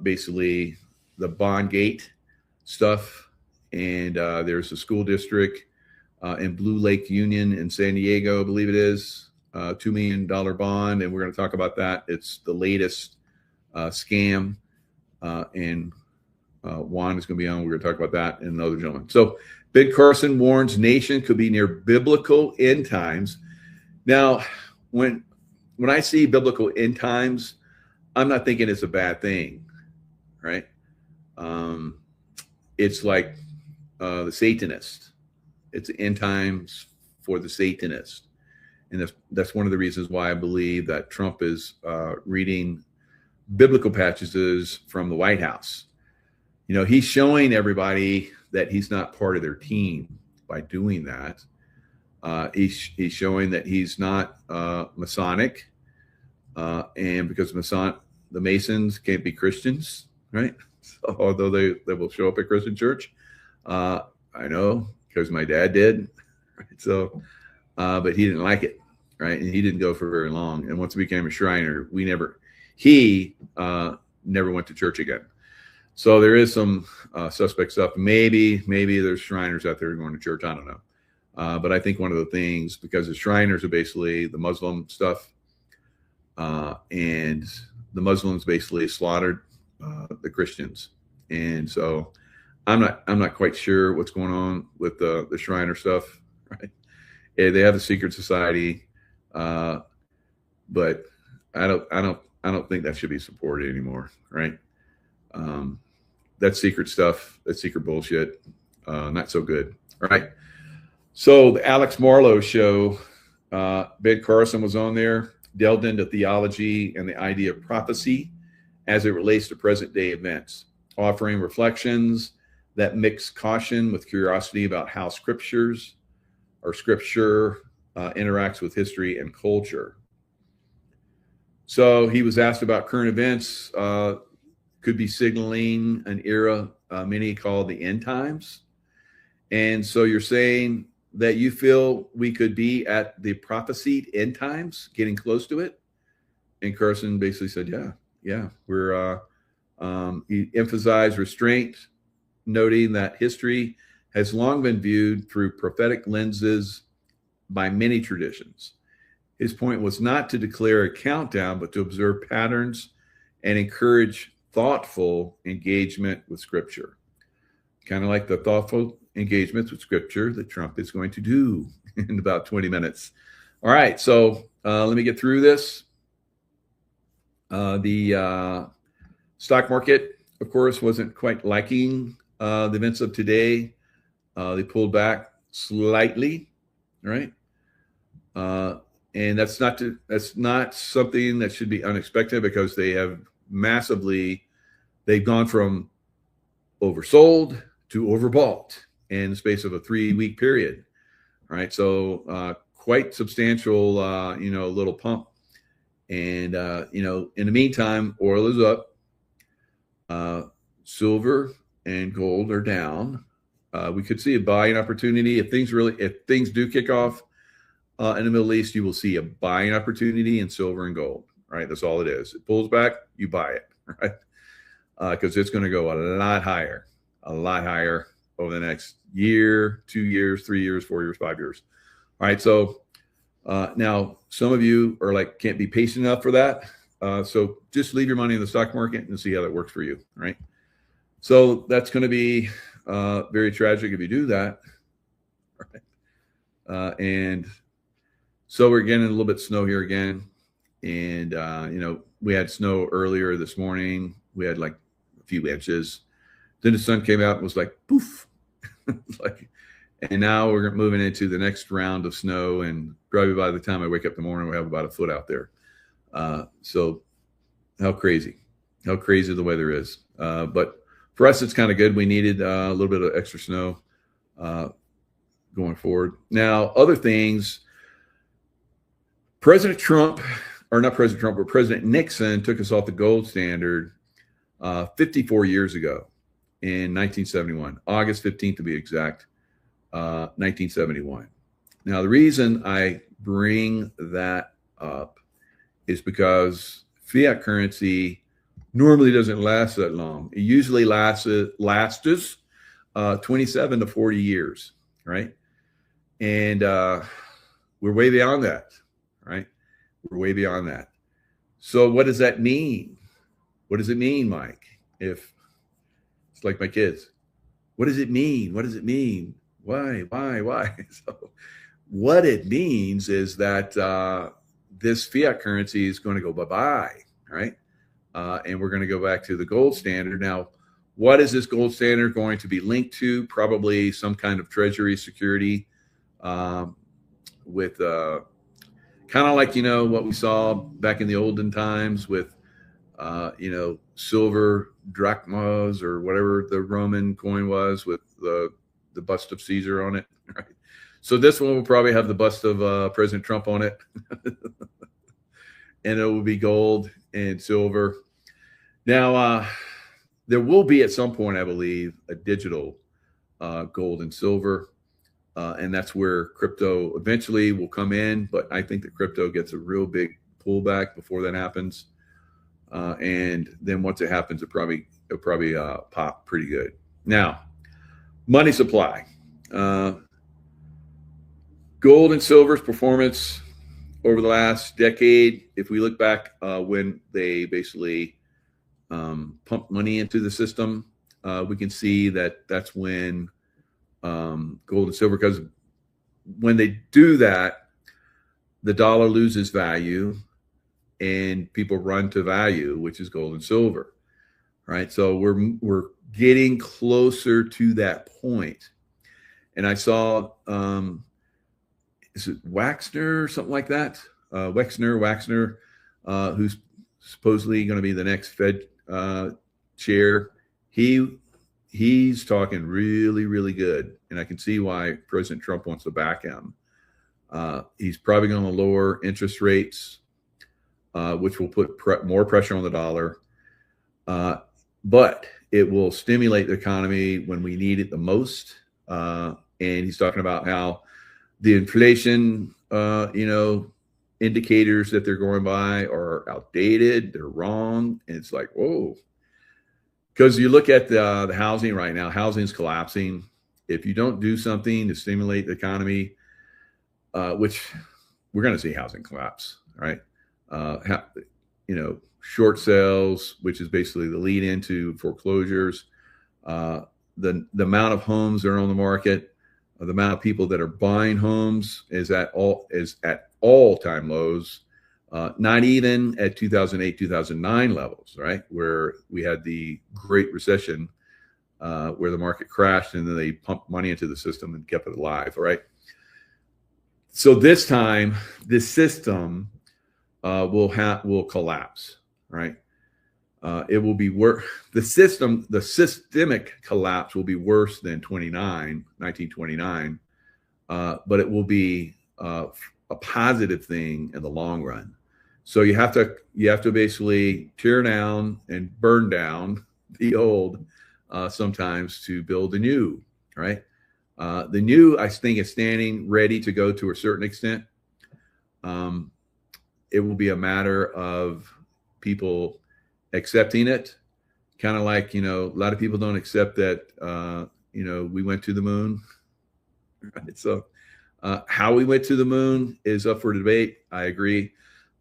basically the bond gate stuff. And there's a school district in Blue Lake Union in San Diego, I believe it is, $2 million bond. And we're going to talk about that. It's the latest scam. And Juan is going to be on. We're going to talk about that and another gentleman. So Ben Carson warns nation could be near biblical end times. Now, when I see biblical end times, I'm not thinking it's a bad thing, right? It's like the Satanist. It's end times for the Satanist. And that's one of the reasons why I believe that Trump is reading biblical passages from the White House. You know, he's showing everybody that he's not part of their team by doing that. He's showing that he's not Masonic, and because the Masons can't be Christians, right? So, although they will show up at Christian church, I know because my dad did, right? So, but he didn't like it, right? And he didn't go for very long. And once he became a Shriner, he never went to church again. So there is some suspect stuff. Maybe there's Shriners out there going to church. I don't know. But I think one of the things, because the Shriners are basically the Muslim stuff, and the Muslims basically slaughtered the Christians, and so I'm not quite sure what's going on with the Shriner stuff. Right? They have a secret society, but I don't think that should be supported anymore. Right? That secret stuff, that secret bullshit, not so good. Right? So the Alex Marlowe show, Ben Carson was on there, delved into theology and the idea of prophecy as it relates to present day events, offering reflections that mix caution with curiosity about how scripture interacts with history and culture. So he was asked about current events, could be signaling an era many call the end times. And so you're saying that you feel we could be at the prophesied end times, getting close to it? And Carson basically said, yeah, we're, he emphasized restraint, noting that history has long been viewed through prophetic lenses by many traditions. His point was not to declare a countdown, but to observe patterns and encourage thoughtful engagement with Scripture. Kind of like the thoughtful engagements with Scripture that Trump is going to do in about 20 minutes. All right, so let me get through this. The stock market, of course, wasn't quite liking the events of today. They pulled back slightly, right? And that's not something that should be unexpected, because they have they've gone from oversold to overbought in the space of a 3-week period. All right. So quite substantial, little pump. And, in the meantime, oil is up. Silver and gold are down. We could see a buying opportunity. If things do kick off in the Middle East, you will see a buying opportunity in silver and gold. Right. That's all it is. It pulls back, you buy it. Right. Because it's going to go a lot higher over the next year, 2 years, 3 years, 4 years, 5 years. All right. So now some of you are like, can't be patient enough for that. So just leave your money in the stock market and see how that works for you. Right. So that's going to be very tragic if you do that. Right. And so we're getting a little bit of snow here again. And, we had snow earlier this morning. We had like a few inches. Then the sun came out and was like, poof. And now we're moving into the next round of snow. And probably by the time I wake up in the morning, we have about a foot out there. So how crazy the weather is. But for us, it's kind of good. We needed a little bit of extra snow going forward. Now, other things, President Trump, or not President Trump, but President Nixon took us off the gold standard 54 years ago in 1971, August 15th to be exact, 1971. Now, the reason I bring that up is because fiat currency normally doesn't last that long. It usually lasts 27 to 40 years, right? And we're way beyond that, right? We're way beyond that. So what does that mean? What does it mean, Mike? If it's like my kids, what does it mean? What does it mean? Why? So what it means is that this fiat currency is going to go bye-bye, right? And we're going to go back to the gold standard. Now, what is this gold standard going to be linked to? Probably some kind of treasury security with kind of like, what we saw back in the olden times with, silver drachmas or whatever the Roman coin was with the bust of Caesar on it. Right? So this one will probably have the bust of President Trump on it. And it will be gold and silver. Now, there will be at some point, I believe, a digital gold and silver. And that's where crypto eventually will come in. But I think that crypto gets a real big pullback before that happens. And then once it happens, it'll probably pop pretty good. Now, money supply. Gold and silver's performance over the last decade, if we look back when they basically pumped money into the system, we can see that that's when gold and silver, because when they do that, the dollar loses value and people run to value, which is gold and silver, right? So we're getting closer to that point. And I saw, is it Waxner or something like that? Waxner, who's supposedly going to be the next Fed chair. He's talking really, really good. And I can see why President Trump wants to back him. He's probably going to lower interest rates, which will put more pressure on the dollar. But it will stimulate the economy when we need it the most. And he's talking about how the inflation, indicators that they're going by are outdated. They're wrong. And it's like, whoa. Because you look at the housing right now, housing is collapsing. If you don't do something to stimulate the economy, which we're going to see housing collapse, right? Short sales, which is basically the lead into foreclosures, the amount of homes that are on the market, the amount of people that are buying homes is at all-time lows. Not even at 2008, 2009 levels, right? Where we had the Great Recession, where the market crashed and then they pumped money into the system and kept it alive, right? So this time, this system will collapse, right? It will be worse. The systemic collapse will be worse than 1929, but it will be a positive thing in the long run. So you have to basically tear down and burn down the old sometimes to build the new, right? The new, I think, is standing ready to go to a certain extent. It will be a matter of people accepting it, kind of like, a lot of people don't accept that, we went to the moon. Right? So how we went to the moon is up for debate. I agree.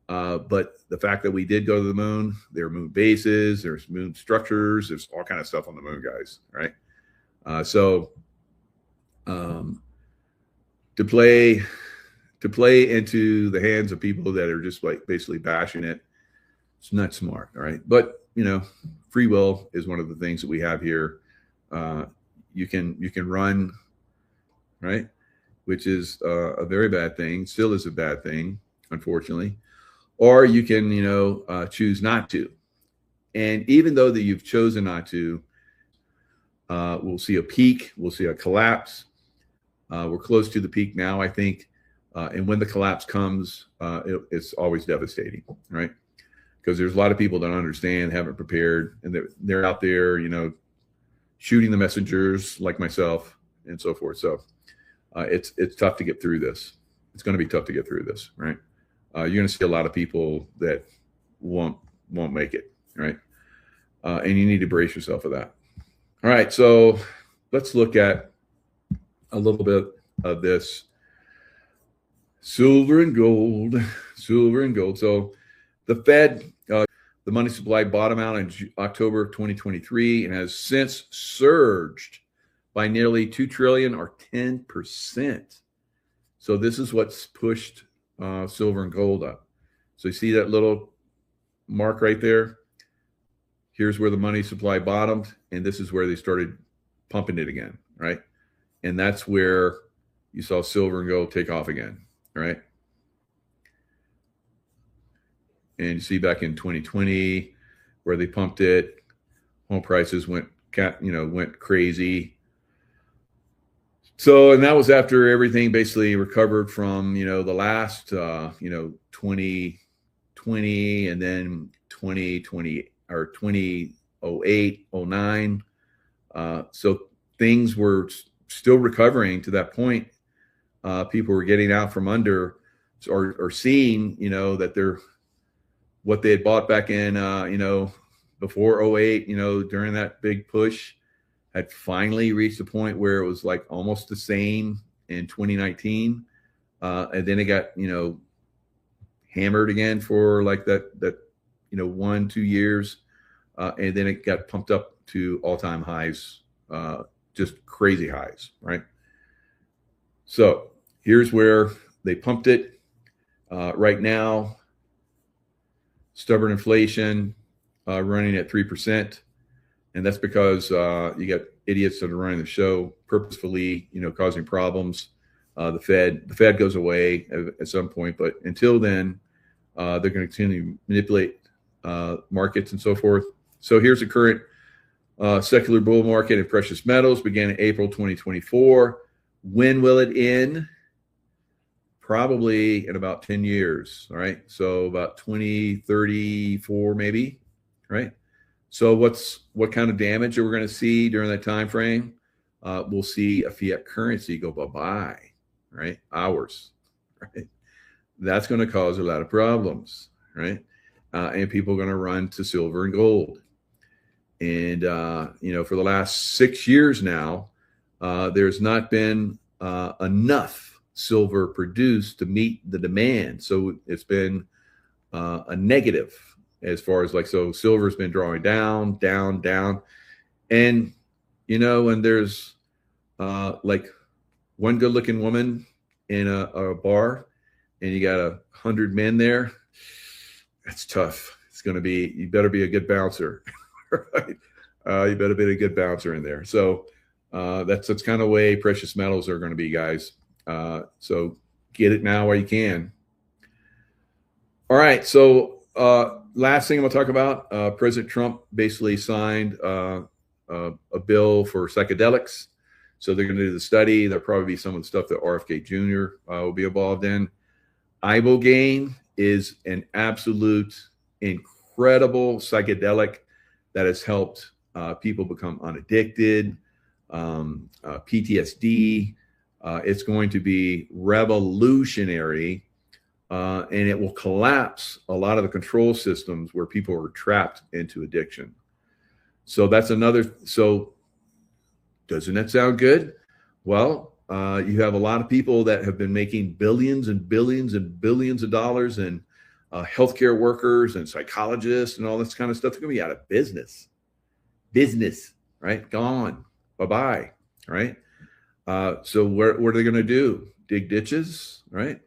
But the fact that we did go to the moon, there are moon bases, there's moon structures, there's all kind of stuff on the moon, guys. Right. So to play into the hands of people that are just like basically bashing it, it's not smart. All right. But, free will is one of the things that we have here. You can run, right, which is a very bad thing, still is a bad thing, unfortunately. Or you can, choose not to. And even though that you've chosen not to, We'll see a peak. We'll see a collapse. We're close to the peak now, I think. And when the collapse comes, it's always devastating, right? Because there's a lot of people that don't understand, haven't prepared, and they're out there, shooting the messengers like myself and so forth. So it's tough to get through this. It's going to be tough to get through this, right? You're going to see a lot of people that won't make it, right? And you need to brace yourself for that. All right, so let's look at a little bit of this silver and gold. So the Fed, the money supply bottomed out in October of 2023 and has since surged by nearly 2 trillion or 10%. So this is what's pushed silver and gold up. So you see that little mark right there? Here's where the money supply bottomed, and this is where they started pumping it again, right? And that's where you saw silver and gold take off again, right? And you see back in 2020 where they pumped it, home prices went crazy. So, and that was after everything basically recovered from, the last, 2020 and then 2020 or 2008, 09. So things were still recovering to that point. People were getting out from under or seeing, that they're what they had bought back in, before 08, during that big push had finally reached a point where it was like almost the same in 2019. And then it got, hammered again for like that 1-2 years. And then it got pumped up to all-time highs, just crazy highs, right? So here's where they pumped it. Right now, stubborn inflation running at 3%. And that's because you got idiots that are running the show purposefully, causing problems. The Fed goes away at some point, but until then, they're going to continue to manipulate markets and so forth. So here's the current secular bull market in precious metals, began in April 2024. When will it end? Probably in about 10 years, all right? So about 2034 maybe, right? So what kind of damage are we going to see during that time frame? We'll see a fiat currency go bye-bye, right? Hours, right? That's going to cause a lot of problems, right? And people are going to run to silver and gold. And, for the last 6 years now, there's not been enough silver produced to meet the demand. So it's been a negative as far as so silver's been drawing down. And, when there's one good looking woman in a bar and you got 100 men there, that's tough. It's going to be, you better be a good bouncer, right? You better be a good bouncer in there. So that's kind of way precious metals are going to be, guys. So get it now while you can. All right. So last thing I'm going to talk about, President Trump basically signed a bill for psychedelics. So they're going to do the study. There'll probably be some of the stuff that RFK Jr. Will be involved in. Ibogaine is an absolute incredible psychedelic that has helped people become unaddicted, PTSD. It's going to be revolutionary, and it will collapse a lot of the control systems where people are trapped into addiction. So that's another. So doesn't that sound good? Well, you have a lot of people that have been making billions and billions and billions of dollars, and healthcare workers and psychologists and all this kind of stuff. They're going to be out of business, right? Gone, bye-bye, right? So what are they going to do? Dig ditches, right?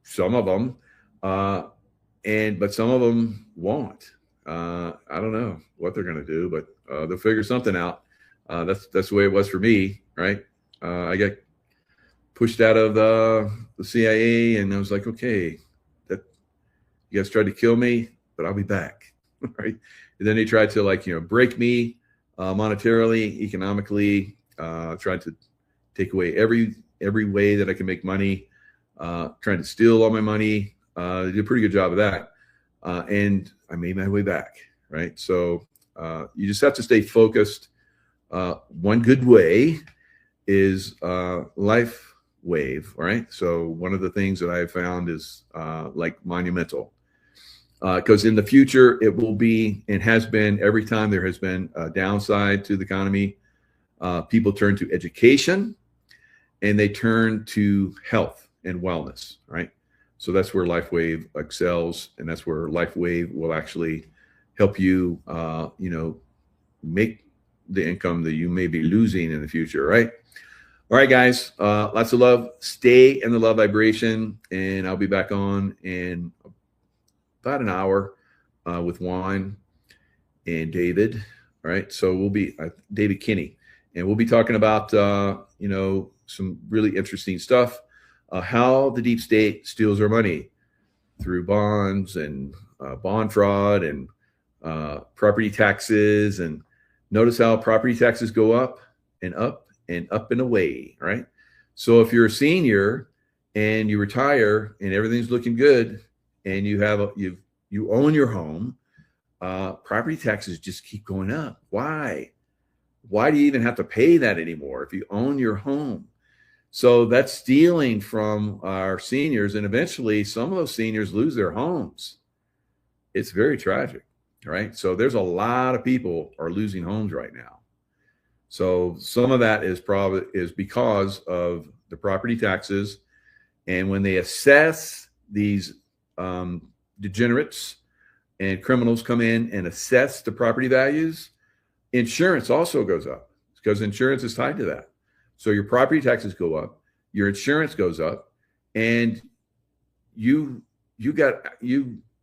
Some of them, but some of them won't. I don't know what they're going to do, but they'll figure something out. That's the way it was for me, right? I got pushed out of the CIA, and I was like, okay, that you guys tried to kill me, but I'll be back, right? And then they tried to break me monetarily, economically, trying to take away every way that I can make money, trying to steal all my money. They did a pretty good job of that. And I made my way back, right? So you just have to stay focused. One good way is life wave, right? So one of the things that I have found is like monumental. Because in the future, it will be and has been every time there has been a downside to the economy, people turn to education and they turn to health and wellness, right? So that's where LifeWave excels, and that's where LifeWave will actually help you, make the income that you may be losing in the future, right? All right, guys, lots of love. Stay in the love vibration, and I'll be back on in about an hour with Juan and David. All right, so we'll be David Kinney, and we'll be talking about some really interesting stuff. How the deep state steals our money through bonds and bond fraud and property taxes. And notice how property taxes go up and up and up and away, right? So if you're a senior and you retire and everything's looking good and you own your home, property taxes just keep going up. Why? Why do you even have to pay that anymore if you own your home? So that's stealing from our seniors, and eventually some of those seniors lose their homes. It's very tragic, right? So there's a lot of people are losing homes right now. So some of that is because of the property taxes, and when they assess these degenerates and criminals come in and assess the property values, insurance also goes up because insurance is tied to that. So your property taxes go up, your insurance goes up, and you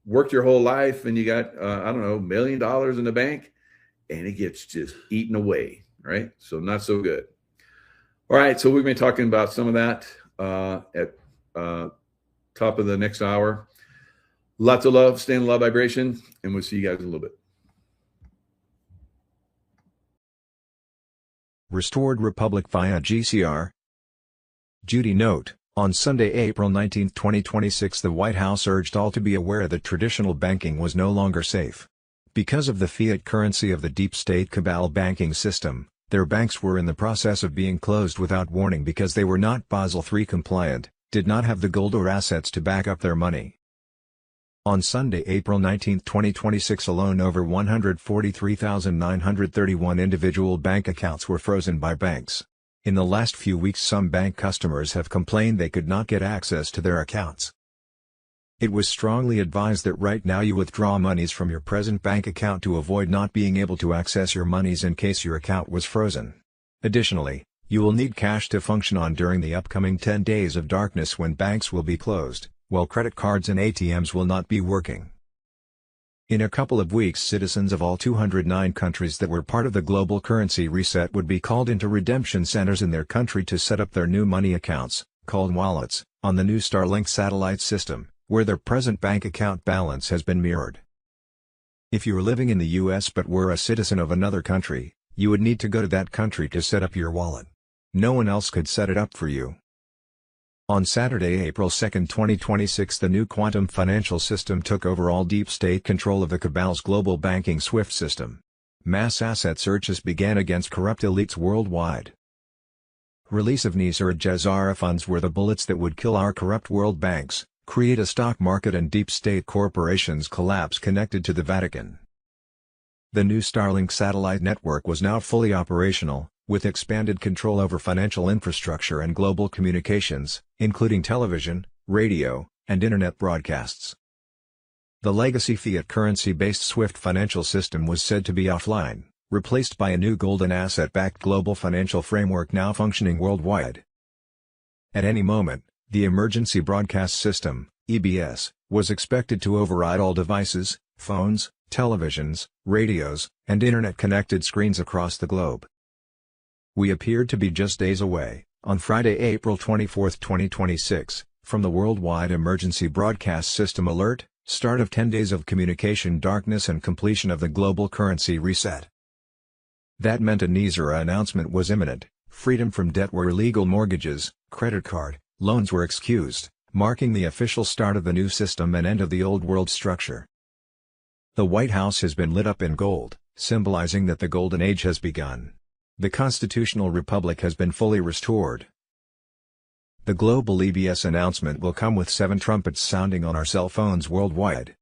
worked your whole life and you got $1 million in the bank, and it gets just eaten away, right? So not so good. All right, so we've been talking about some of that at top of the next hour. Lots of love, stay in love vibration, and we'll see you guys in a little bit. Restored Republic via GCR. Judy note, on Sunday, April 19, 2026, the White House urged all to be aware that traditional banking was no longer safe. Because of the fiat currency of the deep state cabal banking system, their banks were in the process of being closed without warning because they were not Basel III compliant, did not have the gold or assets to back up their money. On Sunday, April 19, 2026 alone, over 143,931 individual bank accounts were frozen by banks. In the last few weeks, some bank customers have complained they could not get access to their accounts. It was strongly advised that right now you withdraw monies from your present bank account to avoid not being able to access your monies in case your account was frozen. Additionally, you will need cash to function on during the upcoming 10 days of darkness when banks will be closed, while credit cards and ATMs will not be working. In a couple of weeks, citizens of all 209 countries that were part of the global currency reset would be called into redemption centers in their country to set up their new money accounts, called wallets, on the new Starlink satellite system, where their present bank account balance has been mirrored. If you are living in the US but were a citizen of another country, you would need to go to that country to set up your wallet. No one else could set it up for you. On Saturday, April 2, 2026, the new quantum financial system took over all deep state control of the cabal's global banking SWIFT system. Mass asset searches began against corrupt elites worldwide. Release of Nisar Jazara funds were the bullets that would kill our corrupt world banks, create a stock market and deep state corporations collapse connected to the Vatican. The new Starlink satellite network was now fully operational, with expanded control over financial infrastructure and global communications, including television, radio, and internet broadcasts. The legacy fiat currency-based SWIFT financial system was said to be offline, replaced by a new golden asset-backed global financial framework now functioning worldwide. At any moment, the Emergency Broadcast System, EBS, was expected to override all devices, phones, televisions, radios, and internet-connected screens across the globe. We appeared to be just days away, on Friday, April 24, 2026, from the worldwide emergency broadcast system alert, start of 10 days of communication darkness and completion of the global currency reset. That meant a NISA announcement was imminent. Freedom from debt where illegal mortgages, credit card, loans were excused, marking the official start of the new system and end of the old world structure. The White House has been lit up in gold, symbolizing that the golden age has begun. The constitutional republic has been fully restored. The global EBS announcement will come with 7 trumpets sounding on our cell phones worldwide.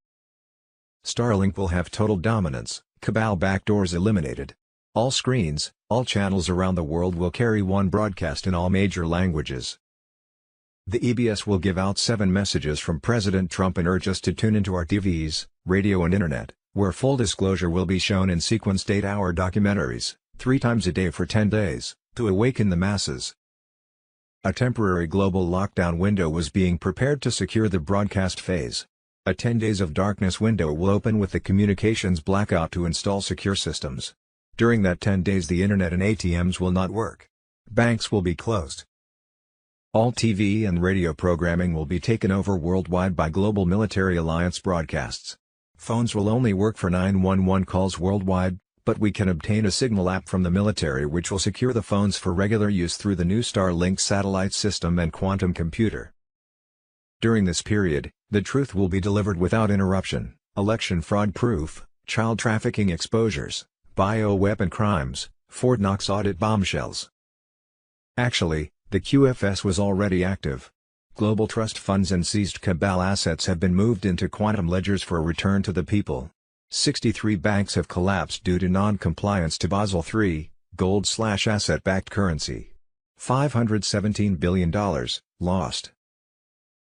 Starlink will have total dominance, cabal backdoors eliminated. All screens, all channels around the world will carry one broadcast in all major languages. The EBS will give out 7 messages from President Trump and urge us to tune into our TVs, radio and internet, where full disclosure will be shown in sequenced 8-hour documentaries, 3 times a day for 10 days, to awaken the masses. A temporary global lockdown window was being prepared to secure the broadcast phase. A 10 days of darkness window will open with the communications blackout to install secure systems. During that 10 days the internet and ATMs will not work. Banks will be closed. All TV and radio programming will be taken over worldwide by Global Military Alliance broadcasts. Phones will only work for 911 calls worldwide, but we can obtain a signal app from the military which will secure the phones for regular use through the new Starlink satellite system and quantum computer. During this period, the truth will be delivered without interruption, election fraud proof, child trafficking exposures, bioweapon crimes, Fort Knox audit bombshells. Actually, the QFS was already active. Global trust funds and seized cabal assets have been moved into quantum ledgers for a return to the people. 63 banks have collapsed due to non-compliance to Basel III, gold/asset-backed currency. $517 billion, lost.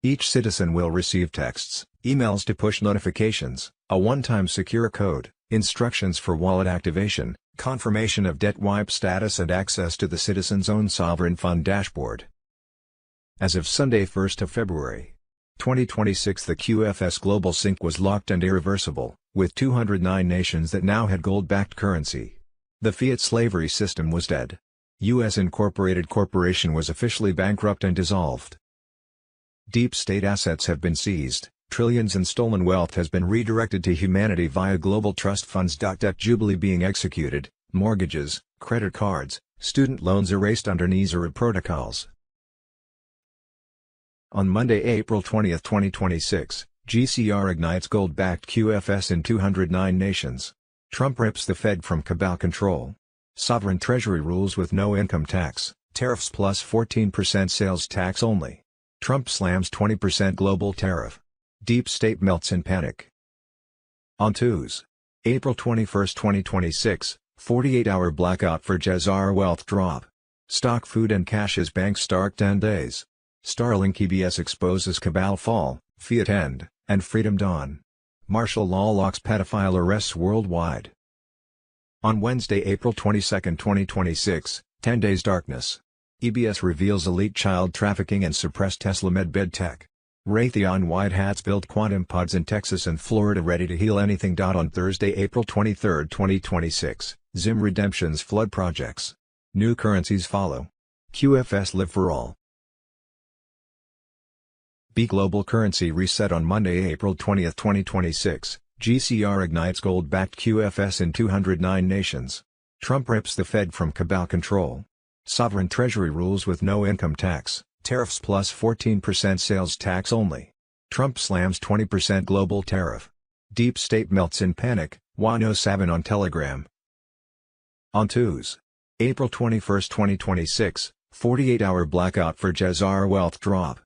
Each citizen will receive texts, emails to push notifications, a one-time secure code, instructions for wallet activation, confirmation of debt wipe status and access to the citizen's own sovereign fund dashboard. As of Sunday 1st of February, 2026 the QFS Global Sync was locked and irreversible, with 209 nations that now had gold-backed currency. The fiat slavery system was dead. U.S. Incorporated Corporation was officially bankrupt and dissolved. Deep state assets have been seized, trillions in stolen wealth has been redirected to humanity via global trust funds. Debt jubilee being executed, mortgages, credit cards, student loans erased under NISA protocols. On Monday, April 20, 2026, GCR ignites gold-backed QFS in 209 nations. Trump rips the Fed from cabal control. Sovereign treasury rules with no income tax, tariffs plus 14% sales tax only. Trump slams 20% global tariff. Deep state melts in panic. On Tuesday, April 21, 2026, 48-hour blackout for Jazar wealth drop. Stock food and cash as banks start 10 days. Starlink EBS exposes cabal fall, fiat end, and freedom dawn. Martial law locks pedophile arrests worldwide. On Wednesday, April 22, 2026, 10 days darkness. EBS reveals elite child trafficking and suppressed Tesla medbed tech. Raytheon white hats build quantum pods in Texas and Florida ready to heal anything. On Thursday, April 23, 2026, Zim redemptions flood projects. New currencies follow. QFS live for all. B global currency reset on Monday, April 20, 2026. GCR ignites gold-backed QFS in 209 nations. Trump rips the Fed from cabal control. Sovereign treasury rules with no income tax, tariffs plus 14% sales tax only. Trump slams 20% global tariff. Deep state melts in panic, 107 on Telegram. On Tuesday, April 21, 2026, 48-hour blackout for Jazar wealth drop.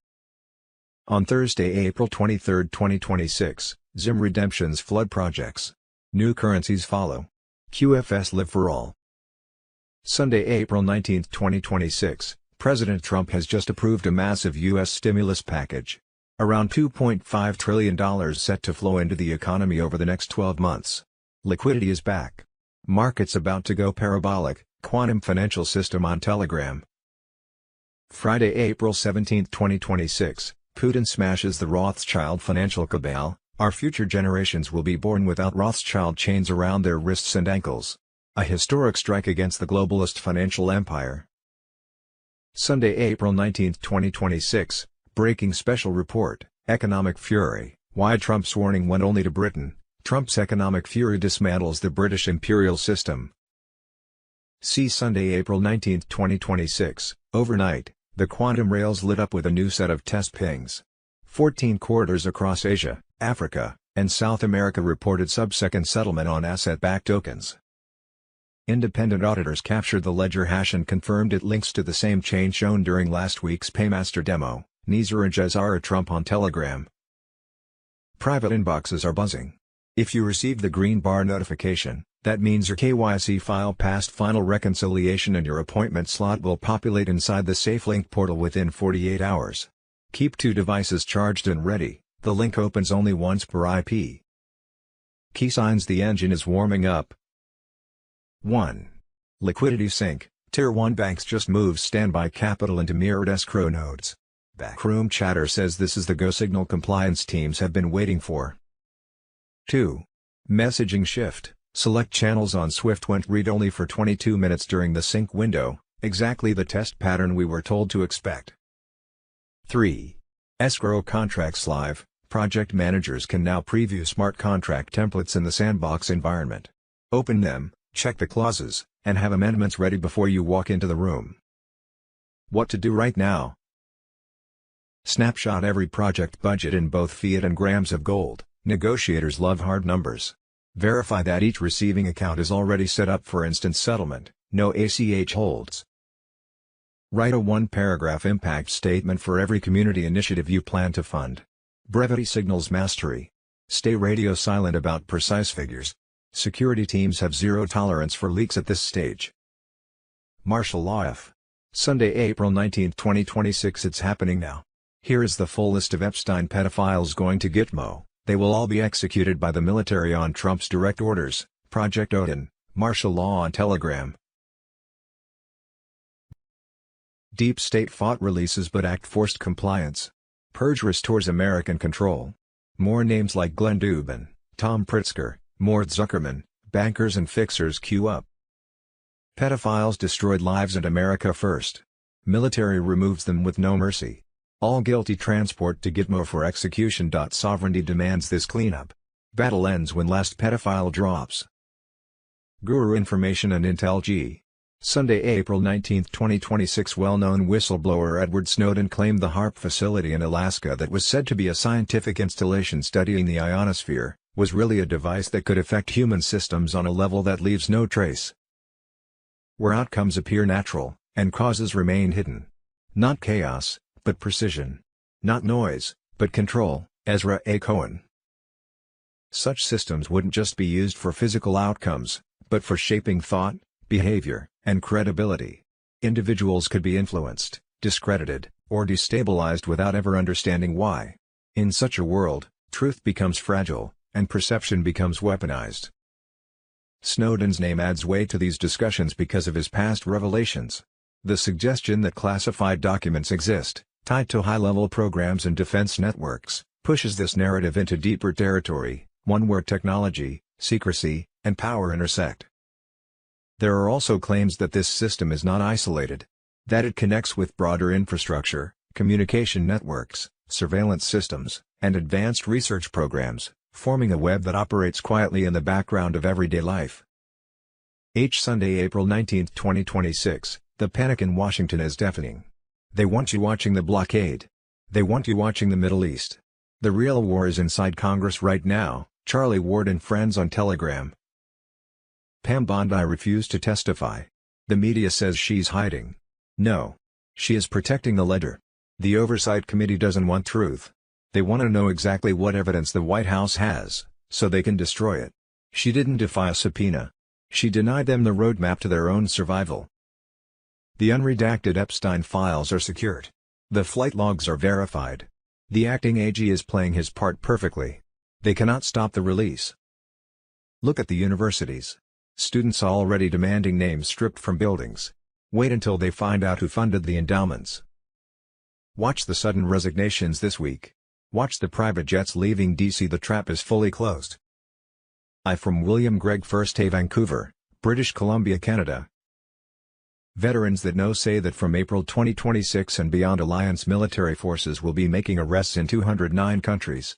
On Thursday, April 23, 2026, Zim redemptions flood projects. New currencies follow. QFS live for all. Sunday, April 19, 2026, President Trump has just approved a massive U.S. stimulus package. Around $2.5 trillion set to flow into the economy over the next 12 months. Liquidity is back. Markets about to go parabolic, quantum financial system on Telegram. Friday, April 17, 2026, Putin smashes the Rothschild financial cabal. Our future generations will be born without Rothschild chains around their wrists and ankles. A historic strike against the globalist financial empire. Sunday, April 19, 2026, breaking special report, Economic Fury, why Trump's warning went only to Britain. Trump's economic fury dismantles the British imperial system. See Sunday, April 19, 2026. Overnight, the quantum rails lit up with a new set of test pings. 14 corridors across Asia, Africa, and South America reported sub-second settlement on asset-backed tokens. Independent auditors captured the ledger hash and confirmed it links to the same chain shown during last week's Paymaster demo. Nizar Jazara Trump on Telegram. Private inboxes are buzzing. If you received the green bar notification, that means your KYC file passed final reconciliation and your appointment slot will populate inside the SafeLink portal within 48 hours. Keep 2 devices charged and ready, the link opens only once per IP. Key signs the engine is warming up. 1. Liquidity sync. Tier 1 banks just moved standby capital into mirrored escrow nodes. Backroom chatter says this is the go signal compliance teams have been waiting for. 2. Messaging shift. Select channels on Swift went read-only for 22 minutes during the sync window, exactly the test pattern we were told to expect. 3. Escrow contracts live. Project managers can now preview smart contract templates in the sandbox environment. Open them, check the clauses, and have amendments ready before you walk into the room. What to do right now? Snapshot every project budget in both fiat and grams of gold. Negotiators love hard numbers. Verify that each receiving account is already set up for instant settlement, no ACH holds. Write a 1-paragraph impact statement for every community initiative you plan to fund. Brevity signals mastery. Stay radio silent about precise figures. Security teams have zero tolerance for leaks at this stage. Martial law F. Sunday, April 19, 2026. It's happening now. Here is the full list of Epstein pedophiles going to Gitmo. They will all be executed by the military on Trump's direct orders. Project Odin, martial law on Telegram. Deep state fought releases but act forced compliance. Purge restores American control. More names like Glenn Dubin, Tom Pritzker, Mort Zuckerman, bankers and fixers queue up. Pedophiles destroyed lives and America first. Military removes them with no mercy. All guilty transport to Gitmo for execution. Sovereignty demands this cleanup. Battle ends when last pedophile drops. Guru Information and Intel G. Sunday, April 19, 2026. Well-known whistleblower Edward Snowden claimed the HARP facility in Alaska that was said to be a scientific installation studying the ionosphere, was really a device that could affect human systems on a level that leaves no trace. Where outcomes appear natural, and causes remain hidden. Not chaos, but precision. Not noise, but control. Ezra A. Cohen. Such systems wouldn't just be used for physical outcomes, but for shaping thought, behavior, and credibility. Individuals could be influenced, discredited, or destabilized without ever understanding why. In such a world, truth becomes fragile, and perception becomes weaponized. Snowden's name adds weight to these discussions because of his past revelations. The suggestion that classified documents exist, tied to high-level programs and defense networks, pushes this narrative into deeper territory, one where technology, secrecy, and power intersect. There are also claims that this system is not isolated. That it connects with broader infrastructure, communication networks, surveillance systems, and advanced research programs, forming a web that operates quietly in the background of everyday life. Sunday, April 19, 2026, the panic in Washington is deafening. They want you watching the blockade. They want you watching the Middle East. The real war is inside Congress right now. Charlie Ward and friends on Telegram. Pam Bondi refused to testify. The media says she's hiding. No. She is protecting the ledger. The Oversight Committee doesn't want truth. They want to know exactly what evidence the White House has, so they can destroy it. She didn't defy a subpoena. She denied them the roadmap to their own survival. The unredacted Epstein files are secured. The flight logs are verified. The acting AG is playing his part perfectly. They cannot stop the release. Look at the universities. Students already demanding names stripped from buildings. Wait until they find out who funded the endowments. Watch the sudden resignations this week. Watch the private jets leaving DC. The trap is fully closed. From William Gregg, 1st Vancouver, British Columbia, Canada. Veterans that know say that from April 2026 and beyond, alliance military forces will be making arrests in 209 countries.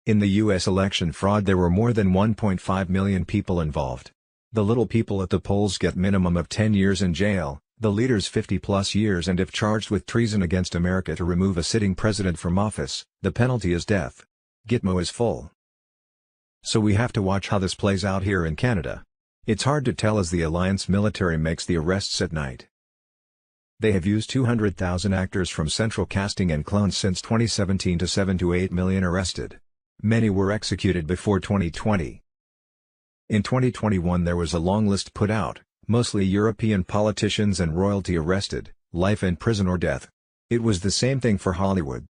In the U.S. election fraud, there were more than 1.5 million people involved. The little people at the polls get minimum of 10 years in jail, the leaders 50+ years, and if charged with treason against America to remove a sitting president from office, the penalty is death. Gitmo is full. So we have to watch how this plays out here in Canada. It's hard to tell as the alliance military makes the arrests at night. They have used 200,000 actors from central casting and clones since 2017 to 7 to 8 million arrested. Many were executed before 2020. In 2021 there was a long list put out, mostly European politicians and royalty arrested, life in prison or death. It was the same thing for Hollywood.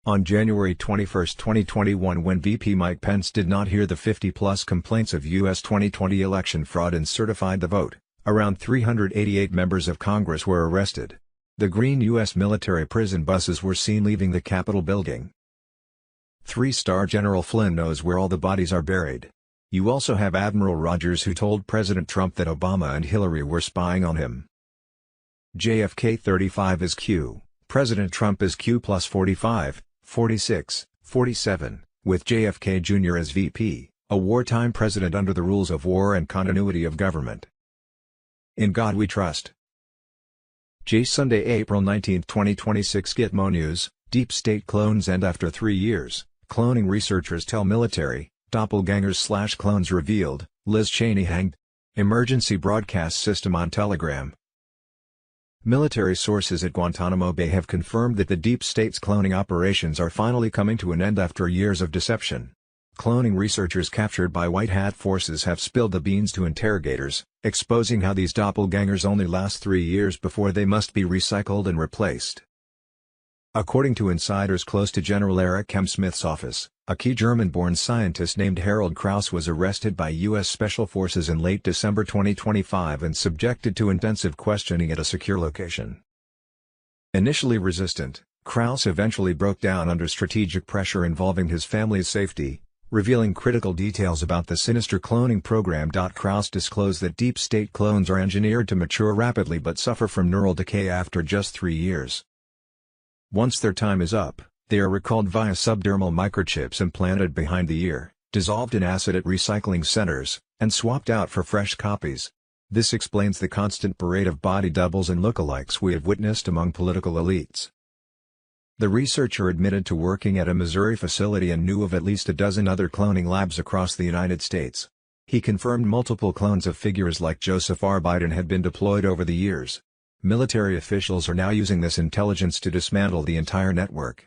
On January 21, 2021, when VP Mike Pence did not hear the 50+ complaints of U.S. 2020 election fraud and certified the vote, around 388 members of Congress were arrested. The green U.S. military prison buses were seen leaving the Capitol building. 3-star General Flynn knows where all the bodies are buried. You also have Admiral Rogers, who told President Trump that Obama and Hillary were spying on him. JFK 35 is Q, President Trump is Q plus 45, 46, 47, with JFK Jr. as VP, a wartime president under the rules of war and continuity of government. In God We Trust. Sunday, April 19, 2026. Gitmo News, Deep State clones end after 3 years, cloning researchers tell military, doppelgangers / clones revealed, Liz Cheney hanged. Emergency broadcast system on Telegram. Military sources at Guantanamo Bay have confirmed that the deep state's cloning operations are finally coming to an end after years of deception. Cloning researchers captured by White Hat forces have spilled the beans to interrogators, exposing how these doppelgangers only last 3 years before they must be recycled and replaced. According to insiders close to General Eric M. Smith's office, a key German-born scientist named Harold Krauss was arrested by U.S. Special Forces in late December 2025 and subjected to intensive questioning at a secure location. Initially resistant, Krauss eventually broke down under strategic pressure involving his family's safety, revealing critical details about the sinister cloning program. Krauss disclosed that deep state clones are engineered to mature rapidly but suffer from neural decay after just 3 years. Once their time is up, they are recalled via subdermal microchips implanted behind the ear, dissolved in acid at recycling centers, and swapped out for fresh copies. This explains the constant parade of body doubles and lookalikes we have witnessed among political elites. The researcher admitted to working at a Missouri facility and knew of at least a dozen other cloning labs across the United States. He confirmed multiple clones of figures like Joseph R. Biden had been deployed over the years. Military officials are now using this intelligence to dismantle the entire network.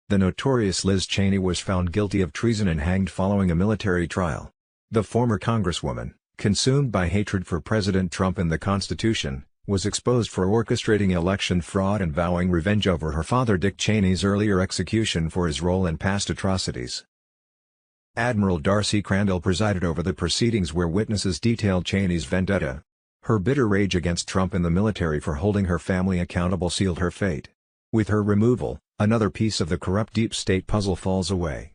The notorious Liz Cheney was found guilty of treason and hanged following a military trial. The former congresswoman, consumed by hatred for President Trump and the Constitution, was exposed for orchestrating election fraud and vowing revenge over her father Dick Cheney's earlier execution for his role in past atrocities. Admiral Darcy Crandall presided over the proceedings where witnesses detailed Cheney's vendetta. Her bitter rage against Trump and the military for holding her family accountable sealed her fate. With her removal, another piece of the corrupt deep state puzzle falls away.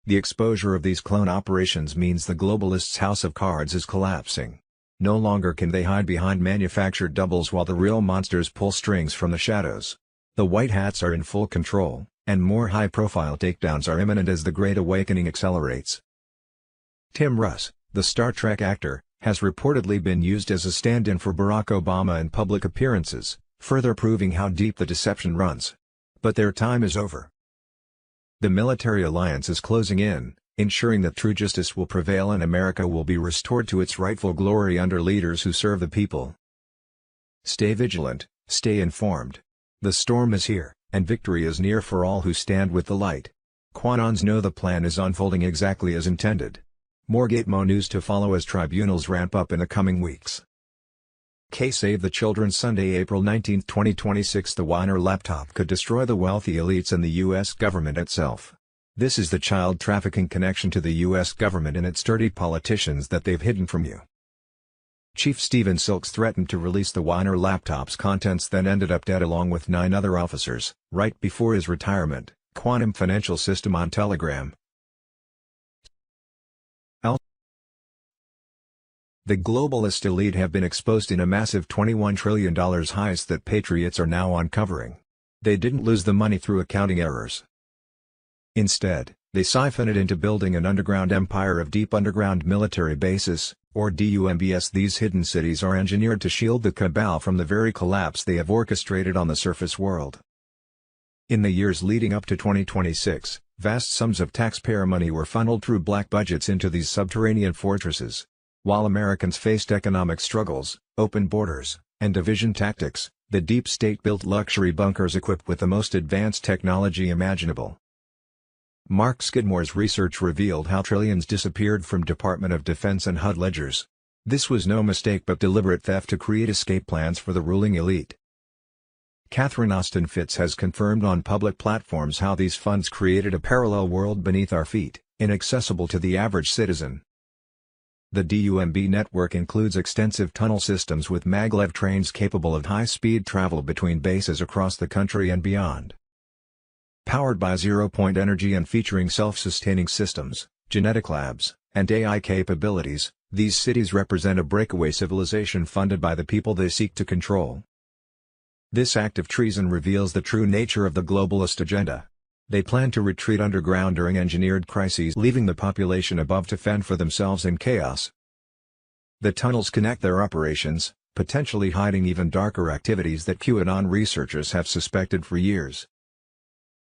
The exposure of these clone operations means the globalists' house of cards is collapsing. No longer can they hide behind manufactured doubles while the real monsters pull strings from the shadows. The White Hats are in full control, and more high-profile takedowns are imminent as the Great Awakening accelerates. Tim Russ, the Star Trek actor, has reportedly been used as a stand-in for Barack Obama in public appearances, further proving how deep the deception runs. But their time is over. The military alliance is closing in, ensuring that true justice will prevail and America will be restored to its rightful glory under leaders who serve the people. Stay vigilant, stay informed. The storm is here, and victory is near for all who stand with the light. Quanons know the plan is unfolding exactly as intended. More Gitmo news to follow as tribunals ramp up in the coming weeks. Save the Children Sunday, April 19, 2026. The Weiner laptop could destroy the wealthy elites and the U.S. government itself. This is the child trafficking connection to the U.S. government and its dirty politicians that they've hidden from you. Chief Stephen Silks threatened to release the Weiner laptop's contents, then ended up dead along with 9 other officers, right before his retirement. Quantum Financial System on Telegram. The globalist elite have been exposed in a massive $21 trillion heist that patriots are now uncovering. They didn't lose the money through accounting errors. Instead, They siphon it into building an underground empire of deep underground military bases, or DUMBS. These hidden cities are engineered to shield the cabal from the very collapse they have orchestrated on the surface world. In the years leading up to 2026, vast sums of taxpayer money were funneled through black budgets into these subterranean fortresses. While Americans faced economic struggles, open borders, and division tactics, the deep state built luxury bunkers equipped with the most advanced technology imaginable. Mark Skidmore's research revealed how trillions disappeared from Department of Defense and HUD ledgers. This was no mistake but deliberate theft to create escape plans for the ruling elite. Catherine Austin Fitts has confirmed on public platforms how these funds created a parallel world beneath our feet, inaccessible to the average citizen. The DUMB network includes extensive tunnel systems with maglev trains capable of high-speed travel between bases across the country and beyond. Powered by zero-point energy and featuring self-sustaining systems, genetic labs, and AI capabilities, these cities represent a breakaway civilization funded by the people they seek to control. This act of treason reveals the true nature of the globalist agenda. They plan to retreat underground during engineered crises, leaving the population above to fend for themselves in chaos. The tunnels connect their operations, potentially hiding even darker activities that QAnon researchers have suspected for years.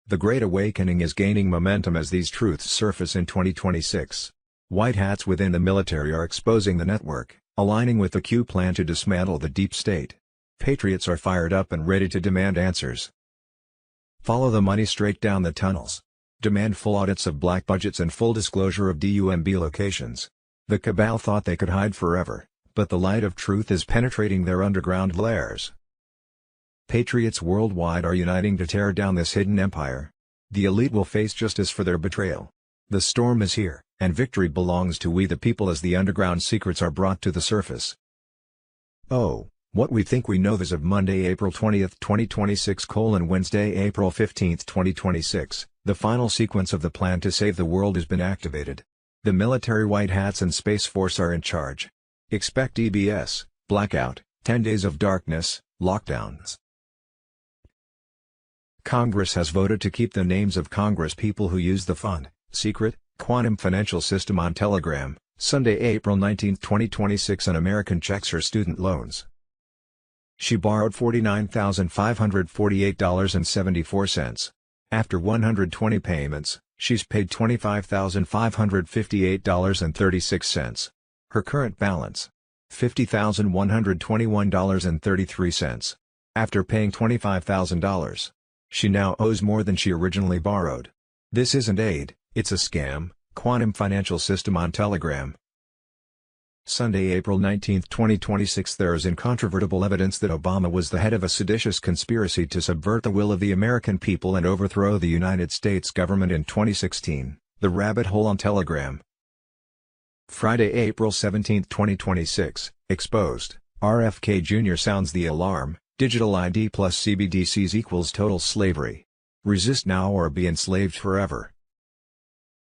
The Great Awakening is gaining momentum as these truths surface in 2026. White hats within the military are exposing the network, aligning with the Q plan to dismantle the deep state. Patriots are fired up and ready to demand answers. Follow the money straight down the tunnels. Demand full audits of black budgets and full disclosure of DUMB locations. The cabal thought they could hide forever, but the light of truth is penetrating their underground lairs. Patriots worldwide are uniting to tear down this hidden empire. The elite will face justice for their betrayal. The storm is here, and victory belongs to we the people as the underground secrets are brought to the surface. Oh, what we think we know as of Monday, April 20th, 2026 : Wednesday, April 15th, 2026, the final sequence of the plan to save the world has been activated. The military white hats and Space Force are in charge. Expect EBS, blackout, 10 days of darkness, lockdowns. Congress has voted to keep the names of Congress people who use the fund, secret, quantum financial system on Telegram. Sunday, April 19, 2026. An American checks her student loans. She borrowed $49,548.74. After 120 payments, she's paid $25,558.36. Her current balance: $50,121.33. After paying $25,000, she now owes more than she originally borrowed. This isn't aid, it's a scam. Quantum financial system on Telegram. Sunday, April 19, 2026. There is incontrovertible evidence that Obama was the head of a seditious conspiracy to subvert the will of the American people and overthrow the United States government in 2016. The rabbit hole on Telegram. Friday, April 17, 2026. Exposed. RFK Jr. sounds the alarm. Digital ID plus CBDCs equals total slavery. Resist now or be enslaved forever.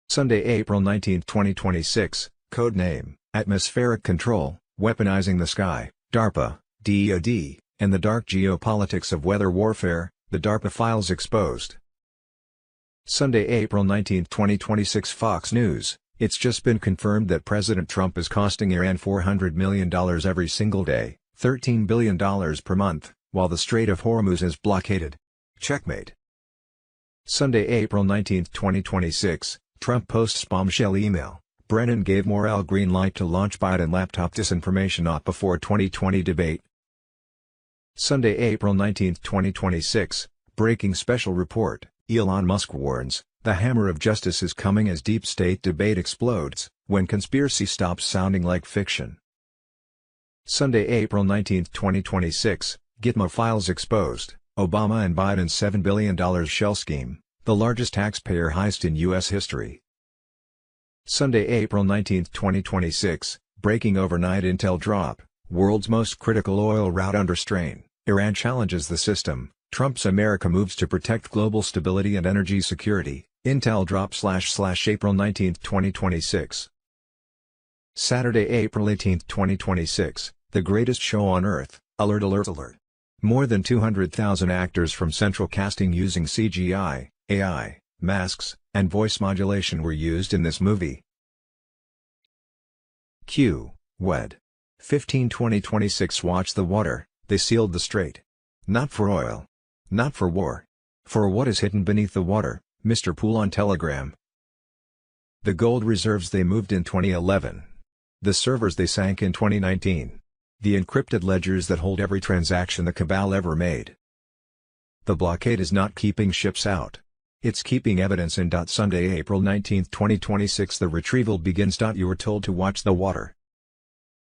Sunday, April 19, 2026. Codename: Atmospheric Control, Weaponizing the Sky, DARPA, DoD, and the Dark Geopolitics of Weather Warfare, the DARPA Files exposed. Sunday, April 19, 2026. Fox News: It's just been confirmed that President Trump is costing Iran $400 million every single day, $13 billion per month, while the Strait of Hormuz is blockaded. Checkmate. Sunday, April 19, 2026. Trump posts bombshell email: Brennan gave Morell green light to launch Biden laptop disinformation op before 2020 debate. Sunday, April 19, 2026. Breaking special report: Elon Musk warns, the hammer of justice is coming as deep state debate explodes, when conspiracy stops sounding like fiction. Sunday, April 19, 2026. Gitmo Files exposed, Obama and Biden's $7 billion shell scheme, the largest taxpayer heist in U.S. history. Sunday, April 19, 2026. Breaking overnight intel drop: world's most critical oil route under strain, Iran challenges the system, Trump's America moves to protect global stability and energy security. Intel drop / April 19, 2026. Saturday, April 18, 2026. The greatest show on earth, alert alert alert. More than 200,000 actors from central casting using CGI, AI, masks, and voice modulation were used in this movie. Q. Wed. 15-20-26 Watch the water, they sealed the strait. Not for oil. Not for war. For what is hidden beneath the water, Mr. Poole on Telegram. The gold reserves they moved in 2011. The servers they sank in 2019. The encrypted ledgers that hold every transaction the cabal ever made. The blockade is not keeping ships out. It's keeping evidence in. Sunday, April 19, 2026 The retrieval begins. You were told to watch the water.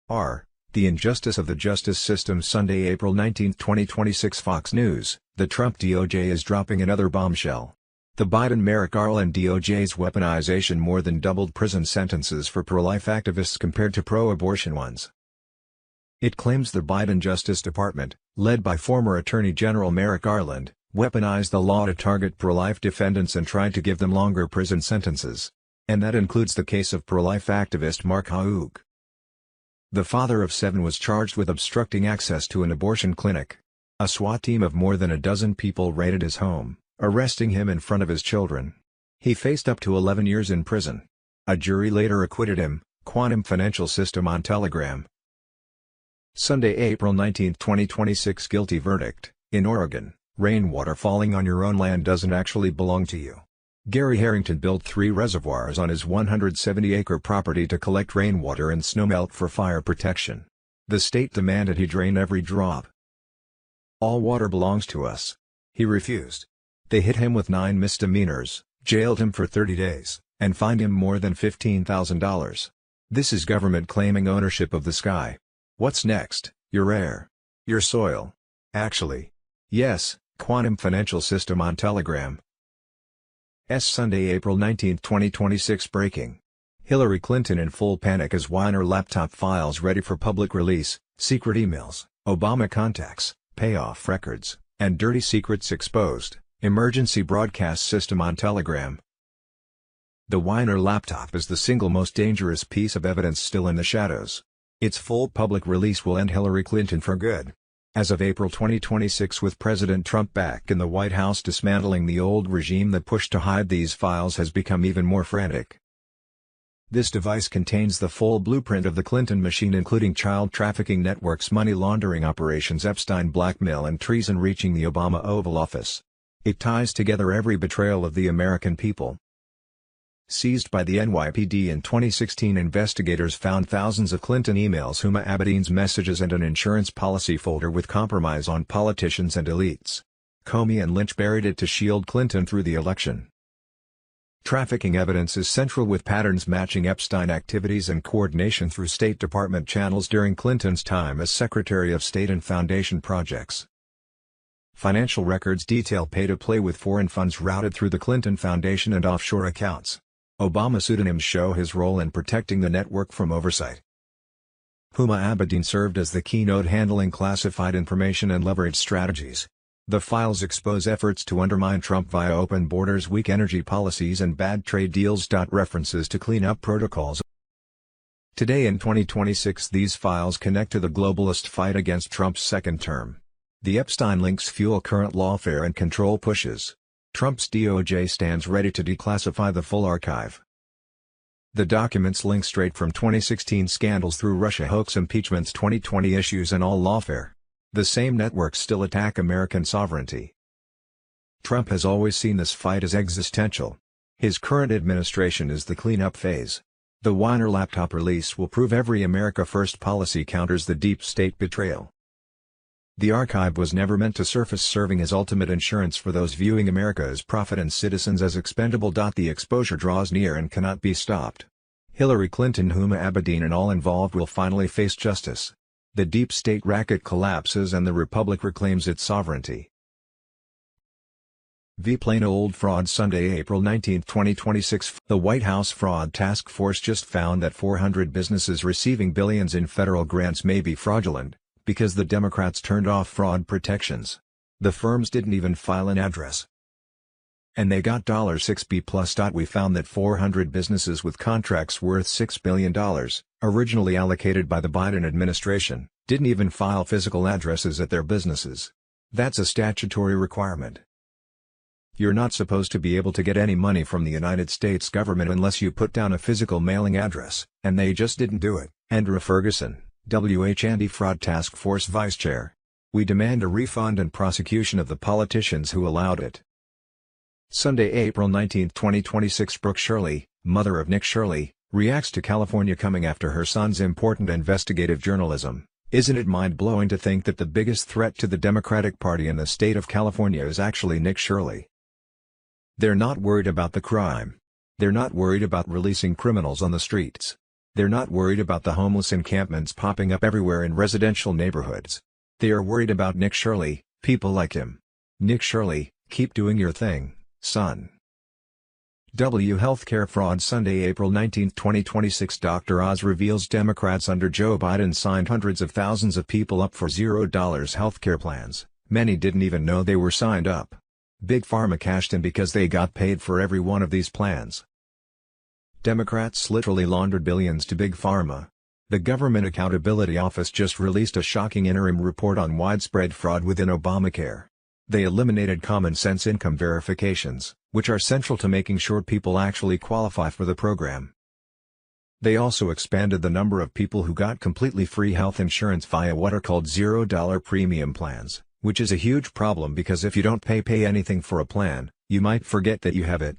R. The injustice of the justice system. Sunday, April 19, 2026 Fox News. The Trump DOJ is dropping another bombshell. The Biden-Merrick Garland DOJ's weaponization more than doubled prison sentences for pro-life activists compared to pro-abortion ones. It claims the Biden Justice Department, led by former Attorney General Merrick Garland, weaponized the law to target pro-life defendants and tried to give them longer prison sentences. And that includes the case of pro-life activist Mark Haug. The father of 7 was charged with obstructing access to an abortion clinic. A SWAT team of more than a dozen people raided his home, arresting him in front of his children. He faced up to 11 years in prison. A jury later acquitted him. Quantum Financial System on Telegram. Sunday, April 19, 2026 Guilty verdict. In Oregon, rainwater falling on your own land doesn't actually belong to you. Gary Harrington built 3 reservoirs on his 170-acre property to collect rainwater and snowmelt for fire protection. The state demanded he drain every drop. All water belongs to us. He refused. They hit him with 9 misdemeanors, jailed him for 30 days, and fined him more than $15,000. This is government claiming ownership of the sky. What's next? Your air. Your soil. Actually. Yes, Quantum Financial System on Telegram. Sunday, April 19, 2026 Breaking. Hillary Clinton in full panic as Weiner laptop files ready for public release, secret emails, Obama contacts, payoff records, and dirty secrets exposed. Emergency broadcast system on Telegram. The Weiner laptop is the single most dangerous piece of evidence still in the shadows. Its full public release will end Hillary Clinton for good. As of April 2026, with President Trump back in the White House, dismantling the old regime that pushed to hide these files has become even more frantic. This device contains the full blueprint of the Clinton machine, including child trafficking networks, money laundering operations, Epstein blackmail, and treason reaching the Obama Oval Office. It ties together every betrayal of the American people. Seized by the NYPD in 2016, investigators found thousands of Clinton emails, Huma Abedin's messages, and an insurance policy folder with compromise on politicians and elites. Comey and Lynch buried it to shield Clinton through the election. Trafficking evidence is central, with patterns matching Epstein activities and coordination through State Department channels during Clinton's time as Secretary of State and foundation projects. Financial records detail pay-to-play with foreign funds routed through the Clinton Foundation and offshore accounts. Obama pseudonyms show his role in protecting the network from oversight. Huma Abedin served as the keynote handling classified information and leverage strategies. The files expose efforts to undermine Trump via open borders, weak energy policies, and bad trade deals. References to clean-up protocols. Today in 2026, these files connect to the globalist fight against Trump's second term. The Epstein links fuel current lawfare and control pushes. Trump's DOJ stands ready to declassify the full archive. The documents link straight from 2016 scandals through Russia hoax, impeachments, 2020 issues, and all lawfare. The same networks still attack American sovereignty. Trump has always seen this fight as existential. His current administration is the cleanup phase. The Weiner laptop release will prove every America First policy counters the deep state betrayal. The archive was never meant to surface, serving as ultimate insurance for those viewing America as profit and citizens as expendable. The exposure draws near and cannot be stopped. Hillary Clinton, Huma Abedin, and all involved will finally face justice. The deep state racket collapses and the republic reclaims its sovereignty. Plain old fraud. Sunday, April 19, 2026 The White House Fraud Task Force just found that 400 businesses receiving billions in federal grants may be fraudulent, because the Democrats turned off fraud protections. The firms didn't even file an address. And they got $6B plus. We found that 400 businesses with contracts worth $6 billion, originally allocated by the Biden administration, didn't even file physical addresses at their businesses. That's a statutory requirement. You're not supposed to be able to get any money from the United States government unless you put down a physical mailing address, and they just didn't do it. Andrew Ferguson, WH Anti-Fraud Task Force Vice Chair. We demand a refund and prosecution of the politicians who allowed it. Sunday, April 19, 2026. Brooke Shirley, mother of Nick Shirley, reacts to California coming after her son's important investigative journalism. Isn't it mind-blowing to think that the biggest threat to the Democratic Party in the state of California is actually Nick Shirley? They're not worried about the crime. They're not worried about releasing criminals on the streets. They're not worried about the homeless encampments popping up everywhere in residential neighborhoods. They are worried about Nick Shirley, people like him. Nick Shirley, keep doing your thing, son. W. Healthcare fraud. Sunday, April 19, 2026. Dr. Oz reveals Democrats under Joe Biden signed hundreds of thousands of people up for $0 healthcare plans. Many didn't even know they were signed up. Big Pharma cashed in because they got paid for every one of these plans. Democrats literally laundered billions to Big Pharma. The Government Accountability Office just released a shocking interim report on widespread fraud within Obamacare. They eliminated common-sense income verifications, which are central to making sure people actually qualify for the program. They also expanded the number of people who got completely free health insurance via what are called $0 premium plans, which is a huge problem because if you don't pay anything for a plan, you might forget that you have it.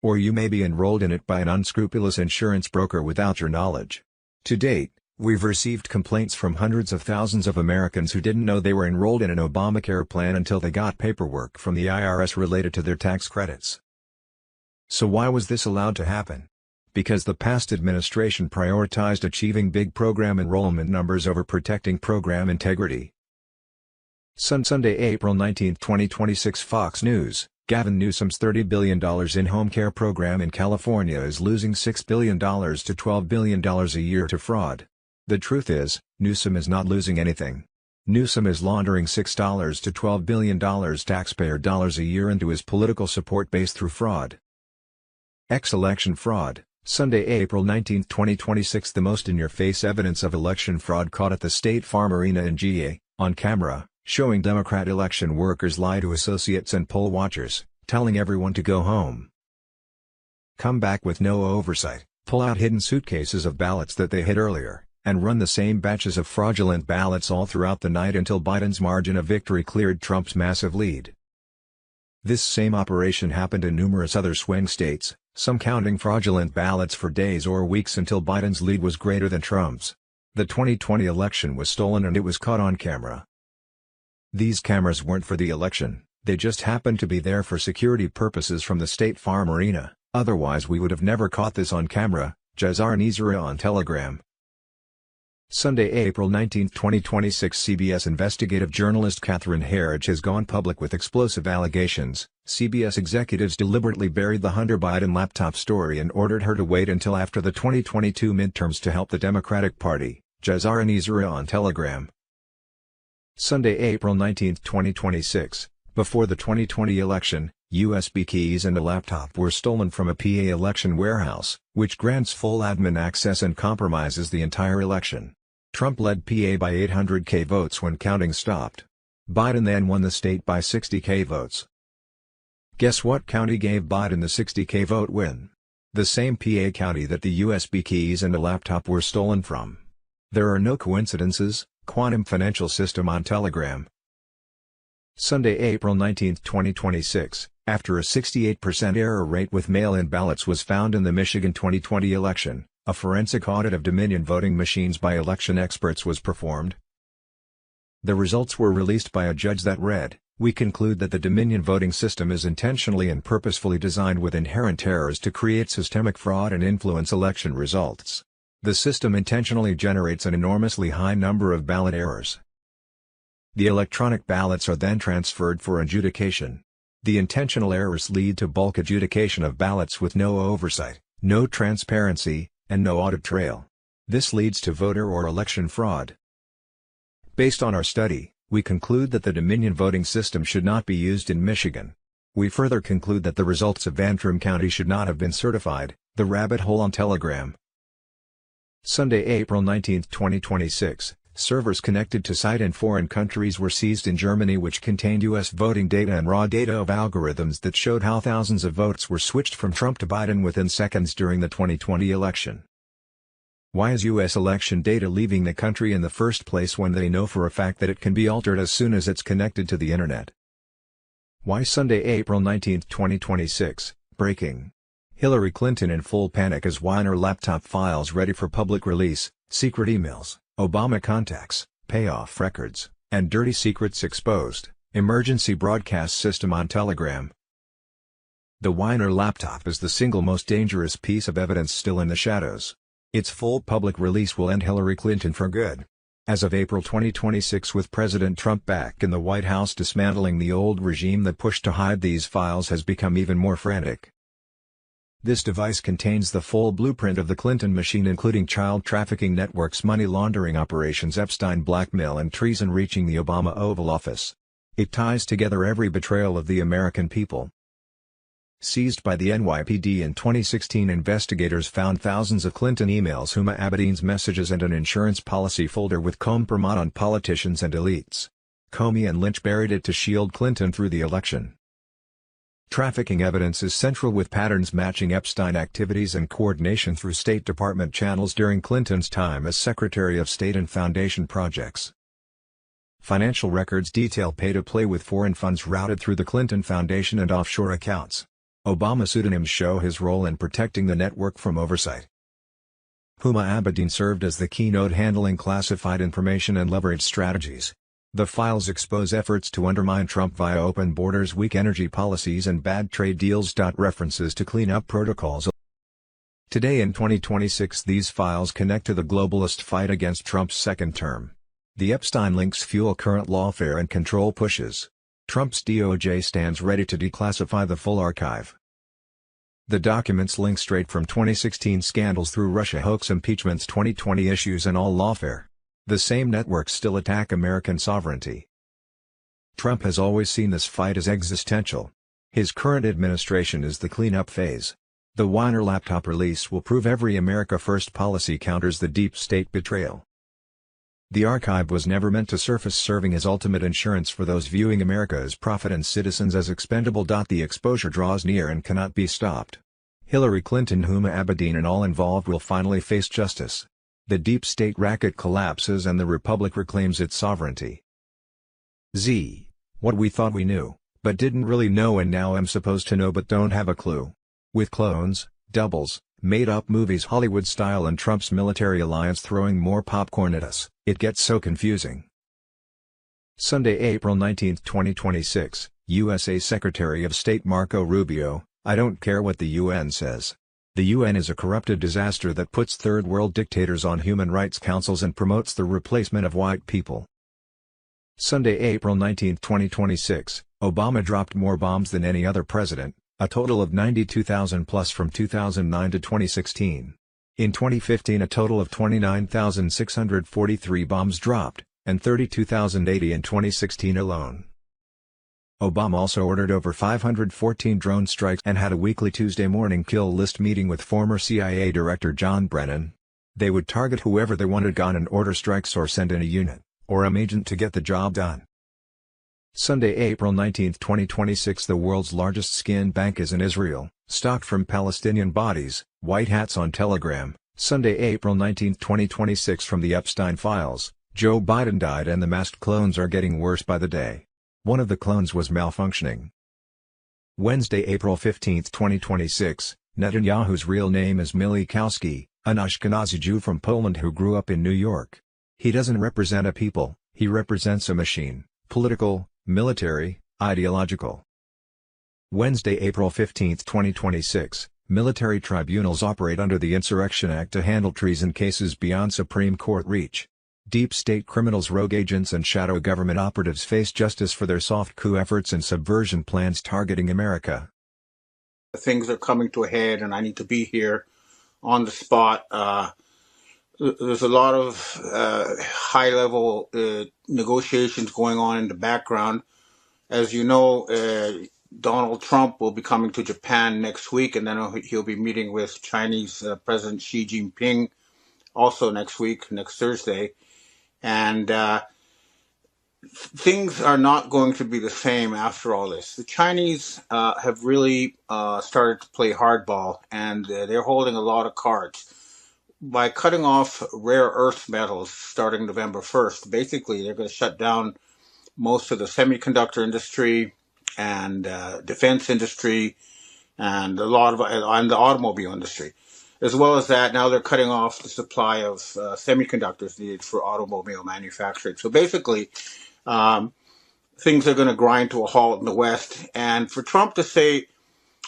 Or you may be enrolled in it by an unscrupulous insurance broker without your knowledge. To date, we've received complaints from hundreds of thousands of Americans who didn't know they were enrolled in an Obamacare plan until they got paperwork from the IRS related to their tax credits. So why was this allowed to happen? Because the past administration prioritized achieving big program enrollment numbers over protecting program integrity. Sunday, April 19, 2026. Fox News. Gavin Newsom's $30 billion in-home care program in California is losing $6 billion to $12 billion a year to fraud. The truth is, Newsom is not losing anything. Newsom is laundering $6 to $12 billion taxpayer dollars a year into his political support base through fraud. Election fraud. Sunday, April 19, 2026. The most in-your-face evidence of election fraud caught at the State Farm Arena in GA, on camera, showing Democrat election workers lie to associates and poll watchers, telling everyone to go home. Come back with no oversight, pull out hidden suitcases of ballots that they hid earlier, and run the same batches of fraudulent ballots all throughout the night until Biden's margin of victory cleared Trump's massive lead. This same operation happened in numerous other swing states, some counting fraudulent ballots for days or weeks until Biden's lead was greater than Trump's. The 2020 election was stolen and it was caught on camera. These cameras weren't for the election, they just happened to be there for security purposes from the State Farm Arena, otherwise we would have never caught this on camera. Jazar Nizra on Telegram. Sunday, April 19, 2026. CBS investigative journalist Catherine Herridge has gone public with explosive allegations. CBS executives deliberately buried the Hunter Biden laptop story and ordered her to wait until after the 2022 midterms to help the Democratic Party. Jazar Nizra on Telegram. Sunday, April 19, 2026. Before the 2020 election, USB keys and a laptop were stolen from a PA election warehouse, which grants full admin access and compromises the entire election. Trump led PA by 800,000 votes when counting stopped. Biden then won the state by 60,000 votes. Guess what county gave Biden the 60,000 vote win? The same PA county that the USB keys and a laptop were stolen from. There are no coincidences. Quantum Financial System on Telegram. Sunday, April 19, 2026, after a 68% error rate with mail-in ballots was found in the Michigan 2020 election, a forensic audit of Dominion voting machines by election experts was performed. The results were released by a judge that read, "We conclude that the Dominion voting system is intentionally and purposefully designed with inherent errors to create systemic fraud and influence election results. The system intentionally generates an enormously high number of ballot errors. The electronic ballots are then transferred for adjudication. The intentional errors lead to bulk adjudication of ballots with no oversight, no transparency, and no audit trail. This leads to voter or election fraud. Based on our study, we conclude that the Dominion voting system should not be used in Michigan. We further conclude that the results of Antrim County should not have been certified." The Rabbit Hole on Telegram. Sunday, April 19, 2026. Servers connected to site in foreign countries were seized in Germany, which contained U.S. voting data and raw data of algorithms that showed how thousands of votes were switched from Trump to Biden within seconds during the 2020 election. Why is U.S. election data leaving the country in the first place when they know for a fact that it can be altered as soon as it's connected to the internet? Why Sunday, April 19, 2026, breaking. Hillary Clinton in full panic as Weiner laptop files ready for public release, secret emails, Obama contacts, payoff records, and dirty secrets exposed, emergency broadcast system on Telegram. The Weiner laptop is the single most dangerous piece of evidence still in the shadows. Its full public release will end Hillary Clinton for good. As of April 2026, with President Trump back in the White House, dismantling the old regime that pushed to hide these files has become even more frantic. This device contains the full blueprint of the Clinton machine, including child trafficking networks, money laundering operations, Epstein blackmail, and treason reaching the Obama Oval Office. It ties together every betrayal of the American people. Seized by the NYPD in 2016, investigators found thousands of Clinton emails, Huma Abedin's messages, and an insurance policy folder with compromise on politicians and elites. Comey and Lynch buried it to shield Clinton through the election. Trafficking evidence is central, with patterns matching Epstein activities and coordination through State Department channels during Clinton's time as Secretary of State and foundation projects. Financial records detail pay-to-play with foreign funds routed through the Clinton Foundation and offshore accounts. Obama pseudonyms show his role in protecting the network from oversight. Huma Abedin served as the keynote, handling classified information and leverage strategies. The files expose efforts to undermine Trump via open borders, weak energy policies, and bad trade deals. References to cleanup protocols. Today in 2026, these files connect to the globalist fight against Trump's second term. The Epstein links fuel current lawfare and control pushes. Trump's DOJ stands ready to declassify the full archive. The documents link straight from 2016 scandals through Russia hoax, impeachments, 2020 issues, and all lawfare. The same networks still attack American sovereignty. Trump has always seen this fight as existential. His current administration is the cleanup phase. The Weiner laptop release will prove every America First policy counters the deep state betrayal. The archive was never meant to surface, serving as ultimate insurance for those viewing America as profit and citizens as expendable. The exposure draws near and cannot be stopped. Hillary Clinton, Huma Abedin, and all involved will finally face justice. The deep state racket collapses and the republic reclaims its sovereignty. What we thought we knew, but didn't really know, and now am supposed to know but don't have a clue. With clones, doubles, made-up movies Hollywood style, and Trump's military alliance throwing more popcorn at us, it gets so confusing. Sunday, April 19, 2026, USA Secretary of State Marco Rubio: I don't care what the UN says. The UN is a corrupted disaster that puts third world dictators on human rights councils and promotes the replacement of white people. Sunday, April 19, 2026, Obama dropped more bombs than any other president, a total of 92,000 plus from 2009 to 2016. In 2015, a total of 29,643 bombs dropped, and 32,080 in 2016 alone. Obama also ordered over 514 drone strikes and had a weekly Tuesday morning kill list meeting with former CIA Director John Brennan. They would target whoever they wanted gone and order strikes or send in a unit, or an agent to get the job done. Sunday, April 19, 2026, the world's largest skin bank is in Israel, stocked from Palestinian bodies, white hats on Telegram. Sunday, April 19, 2026, from the Epstein files, Joe Biden died and the masked clones are getting worse by the day. One of the clones was malfunctioning. Wednesday, April 15, 2026, Netanyahu's real name is Mili Kowski, an Ashkenazi Jew from Poland who grew up in New York. He doesn't represent a people, he represents a machine, political, military, ideological. Wednesday, April 15, 2026, military tribunals operate under the Insurrection Act to handle treason cases beyond Supreme Court reach. Deep state criminals, rogue agents, and shadow government operatives face justice for their soft coup efforts and subversion plans targeting America. Things are coming to a head, and I need to be here on the spot. There's a lot of high-level negotiations going on in the background. As you know, Donald Trump will be coming to Japan next week, and then he'll be meeting with Chinese President Xi Jinping also next week, next Thursday. And things are not going to be the same after all this. The Chinese have really started to play hardball, and they're holding a lot of cards. By cutting off rare earth metals starting November 1st, basically they're going to shut down most of the semiconductor industry and defense industry and a lot of and the automobile industry. As well as that, now they're cutting off the supply of semiconductors needed for automobile manufacturing. So basically, things are going to grind to a halt in the West. And for Trump to say,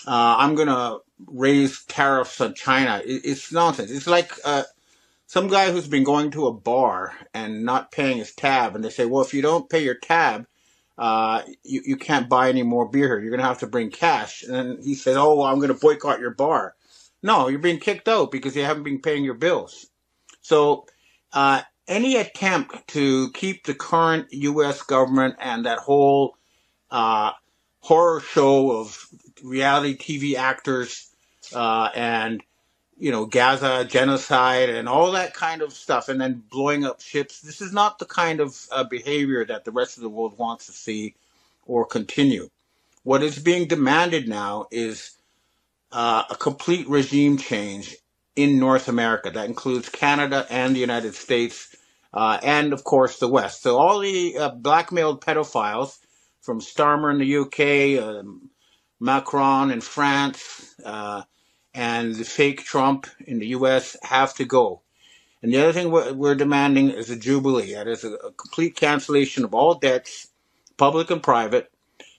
I'm going to raise tariffs on China, it's nonsense. It's like some guy who's been going to a bar and not paying his tab, and they say, well, if you don't pay your tab, you can't buy any more beer here. You're going to have to bring cash. And then he said, oh, well, I'm going to boycott your bar. No, you're being kicked out because you haven't been paying your bills. So any attempt to keep the current U.S. government and that whole horror show of reality TV actors and Gaza genocide and all that kind of stuff, and then blowing up ships. This is not the kind of behavior that the rest of the world wants to see or continue. What is being demanded now is a complete regime change in North America. That includes Canada and the United States, and of course the West. So all the blackmailed pedophiles from Starmer in the UK, Macron in France, and the fake Trump in the U.S. have to go. And the other thing we're demanding is a jubilee. That is a complete cancellation of all debts, public and private,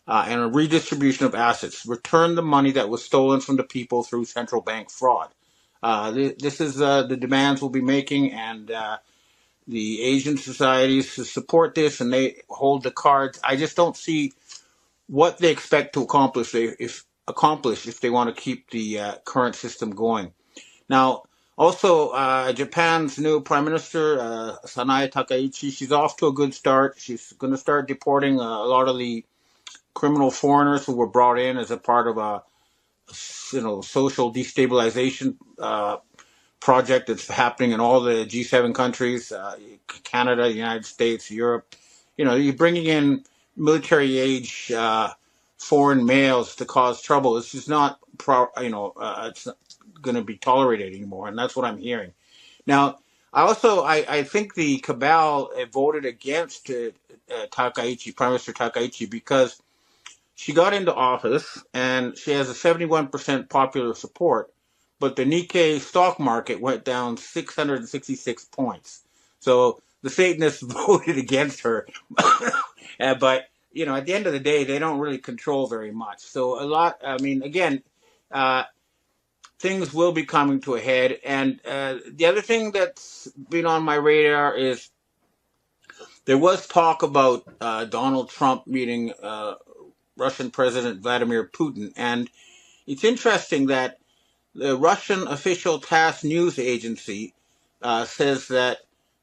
and a redistribution of assets. Return the money that was stolen from the people through central bank fraud. This is the demands we'll be making, and the Asian societies support this, and they hold the cards. I just don't see what they expect to accomplish if they want to keep the current system going. Now, also, Japan's new prime minister, Sanae Takaichi, she's off to a good start. She's going to start deporting a lot of the criminal foreigners who were brought in as a part of a social destabilization project that's happening in all the G7 countries, Canada, United States, Europe. You're bringing in military age foreign males to cause trouble. It's just not it's not going to be tolerated anymore, and that's what I'm hearing. Now, I think the cabal voted against Takaichi, Prime Minister Takaichi, because she got into office and she has a 71% popular support, but the Nikkei stock market went down 666 points. So the Satanists voted against her. But, at the end of the day, they don't really control very much. So things will be coming to a head. And the other thing that's been on my radar is there was talk about Donald Trump meeting Russian President Vladimir Putin. And it's interesting that the Russian official TASS news agency says that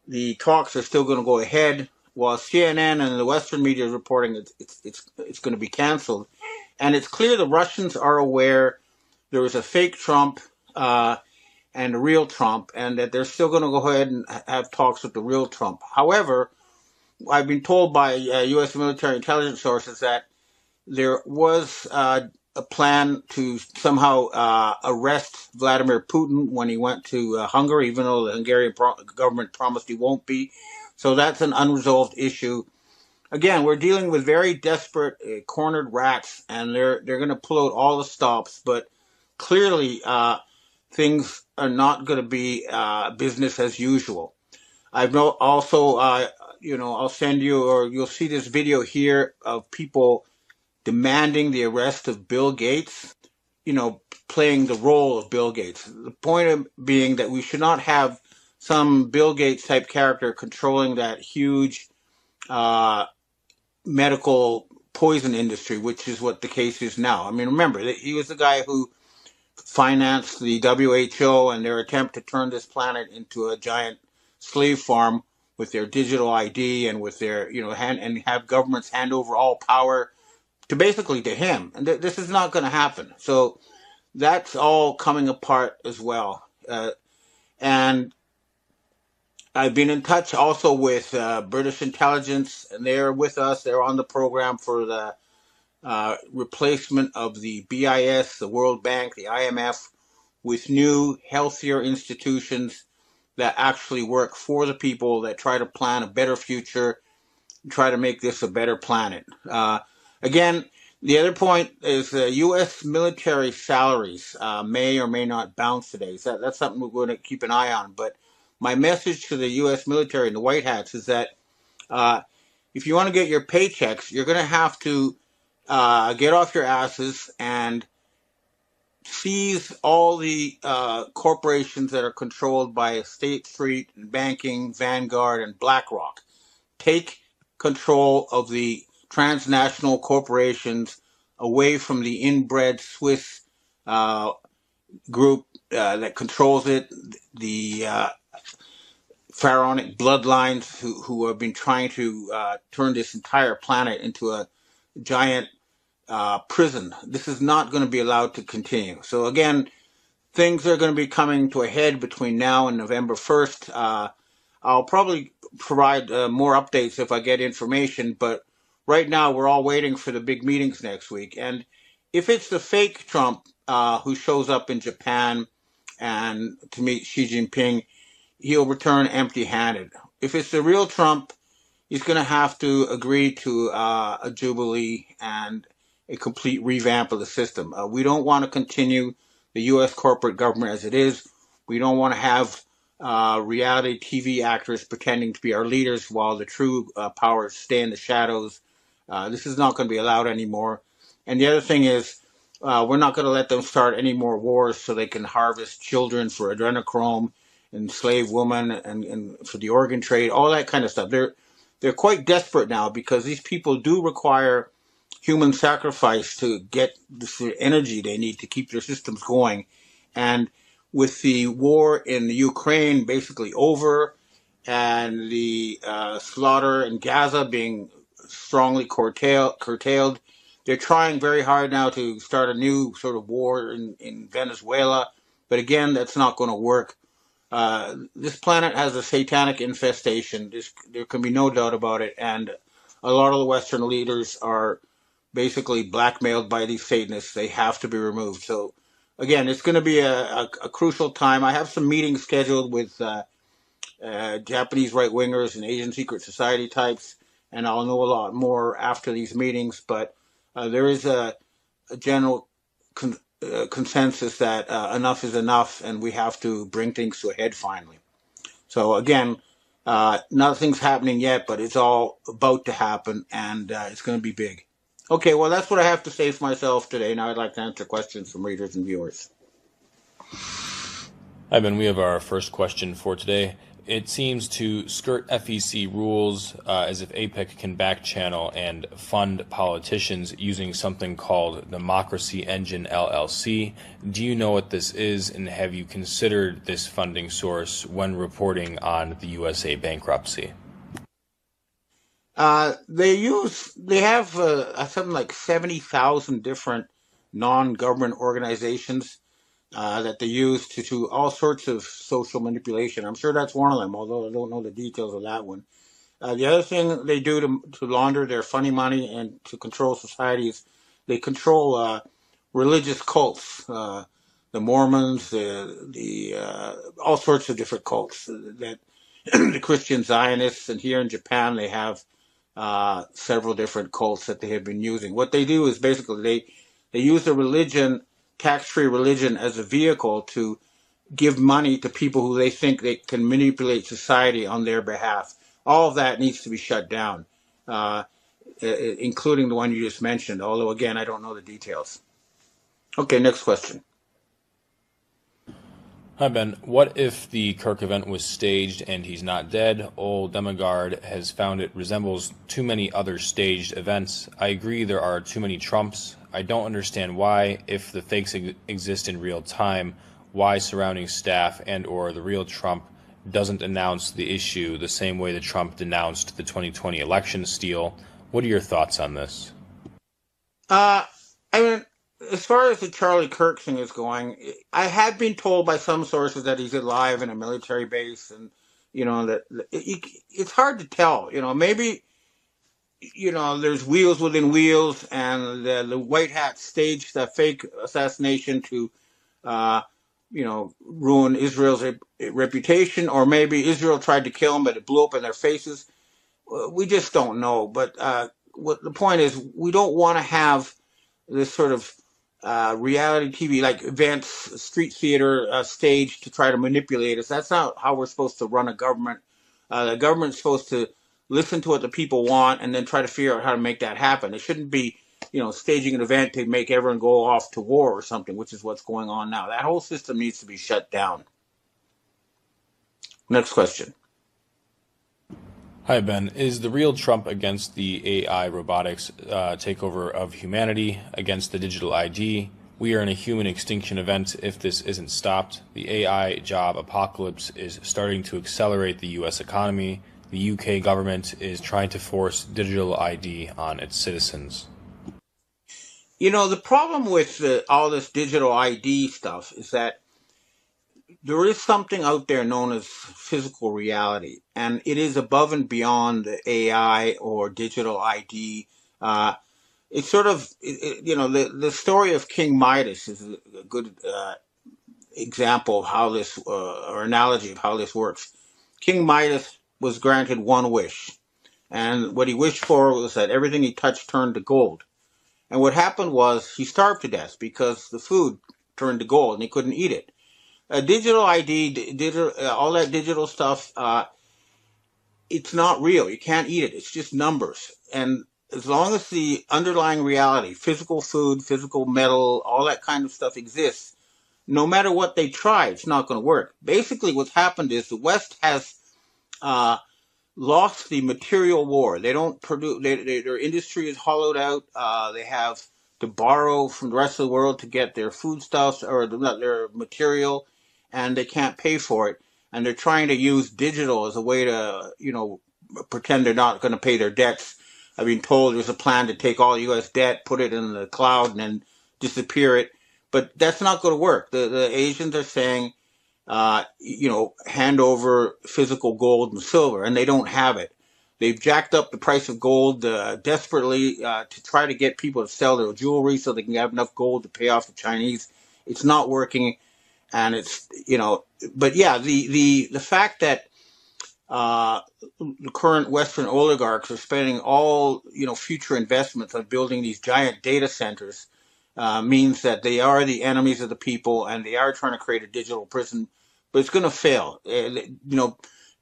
the talks are still going to go ahead, while CNN and the Western media is reporting it's going to be canceled. And it's clear the Russians are aware there was a fake Trump and a real Trump, and that they're still going to go ahead and have talks with the real Trump. However, I've been told by U.S. military intelligence sources that there was a plan to somehow arrest Vladimir Putin when he went to Hungary, even though the Hungarian government promised he won't be. So that's an unresolved issue. Again, we're dealing with very desperate, cornered rats, and they're going to pull out all the stops. But clearly, things are not going to be business as usual. I'll send you, or you'll see this video here of people demanding the arrest of Bill Gates, playing the role of Bill Gates. The point being that we should not have some Bill Gates type character controlling that huge medical poison industry, which is what the case is now. I mean, remember, he was the guy who financed the WHO and their attempt to turn this planet into a giant slave farm with their digital ID and with their, and have governments hand over all power to him. And this is not going to happen. So that's all coming apart as well. And I've been in touch also with British intelligence, and they're with us. They're on the program for the replacement of the BIS, the World Bank, the IMF, with new, healthier institutions that actually work for the people, that try to plan a better future, try to make this a better planet. Again, the other point is U.S. military salaries may or may not bounce today. So that's something we're going to keep an eye on. But my message to the U.S. military and the White Hats is that if you want to get your paychecks, you're going to have to get off your asses and seize all the corporations that are controlled by State Street and Banking, Vanguard, and BlackRock. Take control of the transnational corporations away from the inbred Swiss group that controls it, the pharaonic bloodlines who have been trying to turn this entire planet into a giant prison. This is not going to be allowed to continue. So again, things are going to be coming to a head between now and November 1st. I'll probably provide more updates if I get information, but right now we're all waiting for the big meetings next week. And if it's the fake Trump who shows up in Japan and to meet Xi Jinping, he'll return empty-handed. If it's the real Trump, he's going to have to agree to a jubilee and a complete revamp of the system. We don't want to continue the U.S. corporate government as it is. We don't want to have reality TV actors pretending to be our leaders while the true powers stay in the shadows. This is not going to be allowed anymore. And the other thing is, we're not going to let them start any more wars so they can harvest children for adrenochrome, enslave women, and for the organ trade, all that kind of stuff. They're quite desperate now because these people do require human sacrifice to get the energy they need to keep their systems going. And with the war in the Ukraine basically over and the slaughter in Gaza being strongly curtailed, they're trying very hard now to start a new sort of war in Venezuela. But again, that's not going to work. This planet has a satanic infestation. There can be no doubt about it. And a lot of the Western leaders are basically blackmailed by these Satanists. They have to be removed. So, again, it's going to be a crucial time. I have some meetings scheduled with Japanese right-wingers and Asian secret society types, and I'll know a lot more after these meetings. But there is a general consensus that enough is enough, and we have to bring things to a head finally. So again, nothing's happening yet, but it's all about to happen, and it's going to be big. Okay, well, that's what I have to say for myself today. Now I'd like to answer questions from readers and viewers. Hi, Ben. We have our first question for today. It seems to skirt FEC rules as if APEC can back-channel and fund politicians using something called Democracy Engine LLC. Do you know what this is, and have you considered this funding source when reporting on the USA bankruptcy? They have something like 70,000 different non-government organizations that they use to do all sorts of social manipulation. I'm sure that's one of them, although I don't know the details of that one. The other thing they do to launder their funny money and to control societies, they control religious cults, the Mormons, all sorts of different cults, that the Christian Zionists, and here in Japan they have several different cults that they have been using. What they do is basically they use the religion, tax-free religion, as a vehicle to give money to people who they think they can manipulate society on their behalf. All of that needs to be shut down, including the one you just mentioned, although, again, I don't know the details. Okay, next question. Hi, Ben. What if the Kirk event was staged and he's not dead? Old Demogard has found it resembles too many other staged events. I agree there are too many Trumps. I don't understand why, if the fakes exist in real time, why surrounding staff and or the real Trump doesn't announce the issue the same way that Trump denounced the 2020 election steal. What are your thoughts on this? I mean, as far as the Charlie Kirk thing is going, I have been told by some sources that he's alive in a military base, and it's hard to tell. Maybe there's wheels within wheels, and the white hat staged a fake assassination to ruin Israel's reputation, or maybe Israel tried to kill them, but it blew up in their faces. We just don't know. But what the point is, we don't want to have this sort of reality TV like events, street theater stage to try to manipulate us. That's not how we're supposed to run a government. The government's supposed to listen to what the people want and then try to figure out how to make that happen. It shouldn't be, staging an event to make everyone go off to war or something, which is what's going on now. That whole system needs to be shut down. Next question. Hi, Ben. Is the real Trump against the AI robotics takeover of humanity, against the digital ID? We are in a human extinction event if this isn't stopped. The AI job apocalypse is starting to accelerate the U.S. economy. The UK government is trying to force digital ID on its citizens. The problem with all this digital ID stuff is that there is something out there known as physical reality, and it is above and beyond the AI or digital ID. It's sort of, the story of King Midas is a good example of how this, or analogy of how this works. King Midas was granted one wish, and what he wished for was that everything he touched turned to gold. And what happened was he starved to death because the food turned to gold and he couldn't eat it. Digital ID, all that digital stuff, it's not real. You can't eat it. It's just numbers. And as long as the underlying reality, physical food, physical metal, all that kind of stuff exists, no matter what they try, it's not going to work. Basically, what's happened is the West has lost the material war. They don't produce. Their industry is hollowed out. They have to borrow from the rest of the world to get their foodstuffs or their material, and they can't pay for it. And they're trying to use digital as a way to, pretend they're not going to pay their debts. I've been told there's a plan to take all U.S. debt, put it in the cloud, and then disappear it. But that's not going to work. The Asians are saying, hand over physical gold and silver, and they don't have it. They've jacked up the price of gold desperately to try to get people to sell their jewelry so they can have enough gold to pay off the Chinese. It's not working, and it's but yeah, the fact that the current Western oligarchs are spending all future investments on building these giant data centers means that they are the enemies of the people, and they are trying to create a digital prison. But it's going to fail.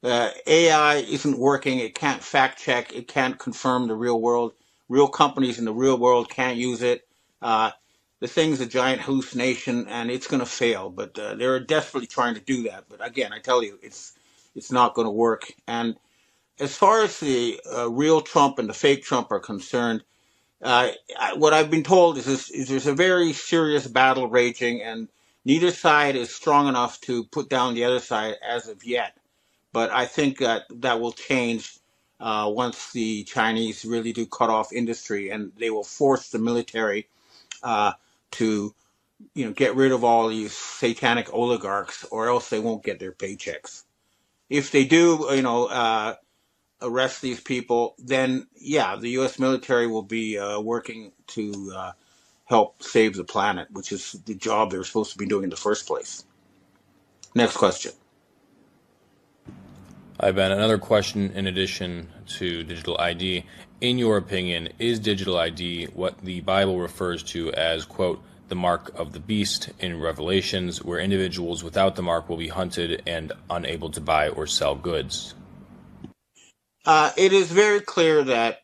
AI isn't working. It can't fact check. It can't confirm the real world. Real companies in the real world can't use it. The thing's a giant hallucination, and it's going to fail. But they're desperately trying to do that. But again, I tell you, it's not going to work. And as far as the real Trump and the fake Trump are concerned, what I've been told is there's a very serious battle raging, and neither side is strong enough to put down the other side as of yet. But I think that will change once the Chinese really do cut off industry, and they will force the military to get rid of all these satanic oligarchs, or else they won't get their paychecks. If they do, arrest these people, then yeah, the U.S. military will be working to help save the planet, which is the job they were supposed to be doing in the first place. Next question. Hi, Ben. Another question in addition to digital ID. In your opinion, is digital ID what the Bible refers to as, quote, the mark of the beast in Revelations, where individuals without the mark will be hunted and unable to buy or sell goods? It is very clear that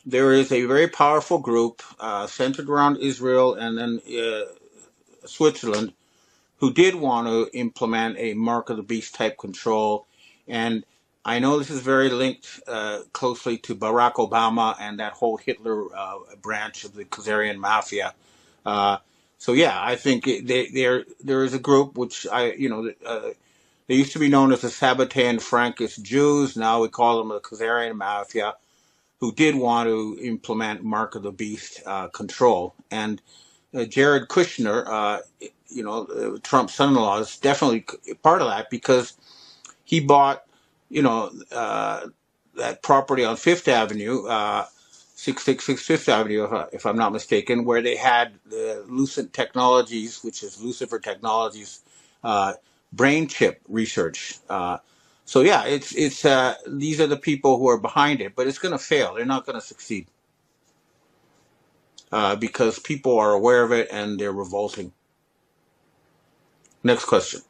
there is a very powerful group centered around Israel and then Switzerland who did want to implement a mark of the beast type control. And I know this is very linked closely to Barack Obama and that whole Hitler branch of the Khazarian mafia. So yeah, I think there is a group which they used to be known as the Sabbatean Frankist Jews. Now we call them the Khazarian Mafia, who did want to implement Mark of the Beast control. And Jared Kushner, Trump's son-in-law, is definitely part of that because he bought that property on Fifth Avenue, 666 Fifth Avenue, if I'm not mistaken, where they had the Lucent Technologies, which is Lucifer Technologies, brain chip research. So yeah, it's these are the people who are behind it, but it's going to fail. They're not going to succeed because people are aware of it and they're revolting. Next question.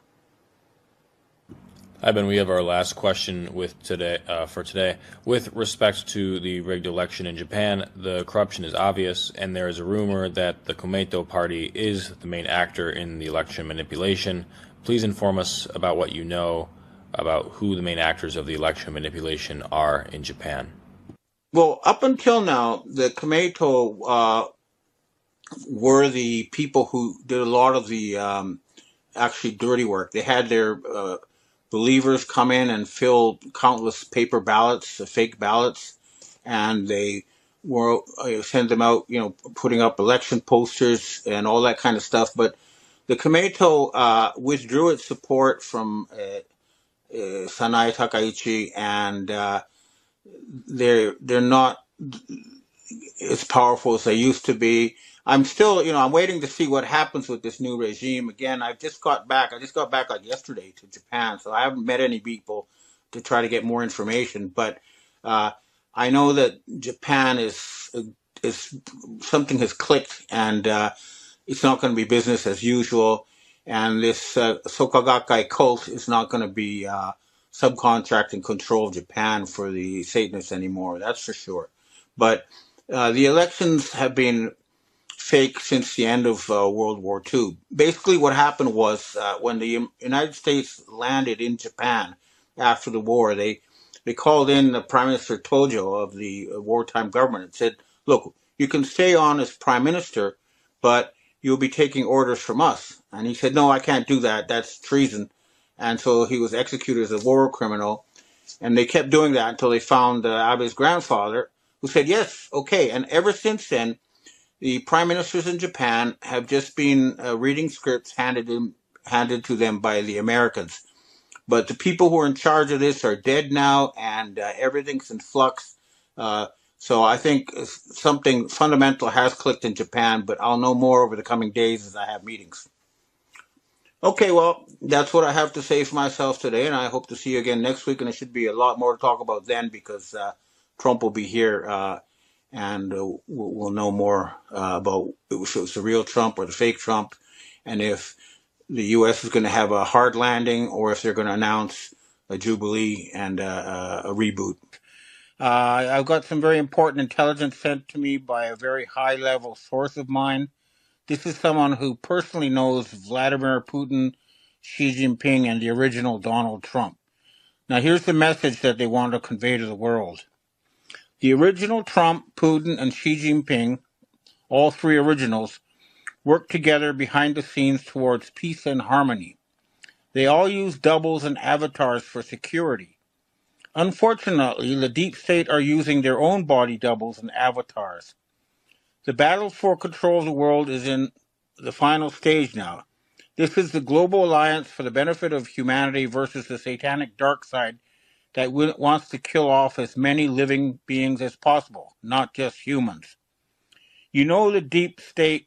Ivan, we have our last question for today. With respect to the rigged election in Japan, the corruption is obvious, and there is a rumor that the Komeito party is the main actor in the election manipulation. Please inform us about what you know about who the main actors of the election manipulation are in Japan. Well, up until now, the Komeito were the people who did a lot of the actually dirty work. They had their believers come in and fill countless paper ballots, fake ballots, and they were send them out, putting up election posters and all that kind of stuff. But the Komeito withdrew its support from Sanae Takaichi, and they're not as powerful as they used to be. I'm still, I'm waiting to see what happens with this new regime. Again, I just got back like yesterday to Japan, so I haven't met any people to try to get more information. But I know that Japan is something has clicked, and it's not going to be business as usual. And this Sokagakai cult is not going to be subcontracting control of Japan for the Satanists anymore. That's for sure. But the elections have been fake since the end of World War II. Basically, what happened was when the United States landed in Japan after the war, they called in the Prime Minister Tojo of the wartime government and said, look, you can stay on as Prime Minister, but you'll be taking orders from us. And he said, no, I can't do that. That's treason. And so he was executed as a war criminal. And they kept doing that until they found Abe's grandfather, who said, yes, okay. And ever since then, the prime ministers in Japan have just been reading scripts handed to them by the Americans. But the people who are in charge of this are dead now, and everything's in flux. So I think something fundamental has clicked in Japan, but I'll know more over the coming days as I have meetings. Okay, well, that's what I have to say for myself today, and I hope to see you again next week, and there should be a lot more to talk about then because Trump will be here, and we'll know more about if it's the real Trump or the fake Trump, and if the U.S. is going to have a hard landing or if they're going to announce a jubilee and a reboot. I've got some very important intelligence sent to me by a very high-level source of mine. This is someone who personally knows Vladimir Putin, Xi Jinping, and the original Donald Trump. Now, here's the message that they want to convey to the world. The original Trump, Putin, and Xi Jinping, all three originals, work together behind the scenes towards peace and harmony. They all use doubles and avatars for security. Unfortunately, the deep state are using their own body doubles and avatars. The battle for control of the world is in the final stage now. This is the global alliance for the benefit of humanity versus the satanic dark side that wants to kill off as many living beings as possible, not just humans. You know the deep state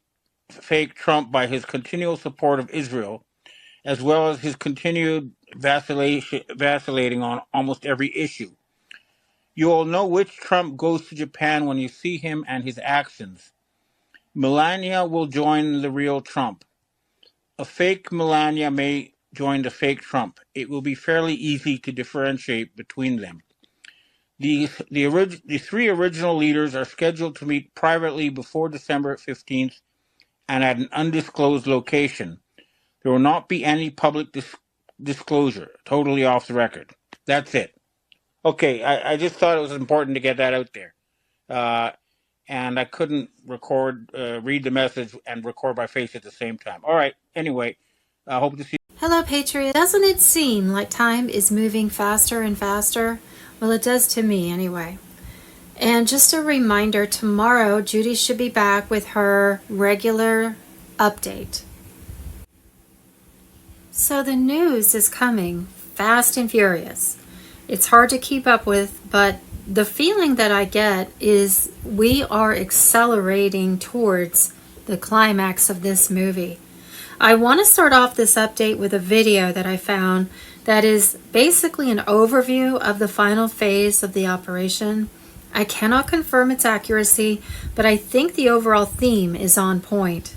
fake Trump by his continual support of Israel, as well as his continued vacillating on almost every issue. You will know which Trump goes to Japan when you see him and his actions. Melania will join the real Trump. A fake Melania may join the fake Trump. It will be fairly easy to differentiate between them. The three original leaders are scheduled to meet privately before December 15th and at an undisclosed location. There will not be any public disclosure, totally off the record. That's it. Okay, I just thought it was important to get that out there. And I couldn't read the message and record my face at the same time. All right, anyway, I hope to see you. Hello, Patriot. Doesn't it seem like time is moving faster and faster? Well, it does to me anyway. And just a reminder, tomorrow Judy should be back with her regular update. So the news is coming fast and furious. It's hard to keep up with, but the feeling that I get is we are accelerating towards the climax of this movie. I want to start off this update with a video that I found that is basically an overview of the final phase of the operation. I cannot confirm its accuracy, but I think the overall theme is on point.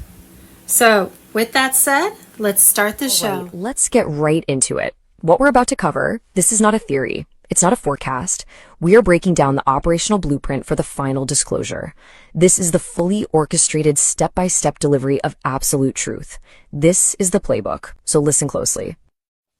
So, with that said, let's start the show. Right, let's get right into it. What we're about to cover, this is not a theory. It's not a forecast. We are breaking down the operational blueprint for the final disclosure. This is the fully orchestrated step-by-step delivery of absolute truth. This is the playbook, so listen closely.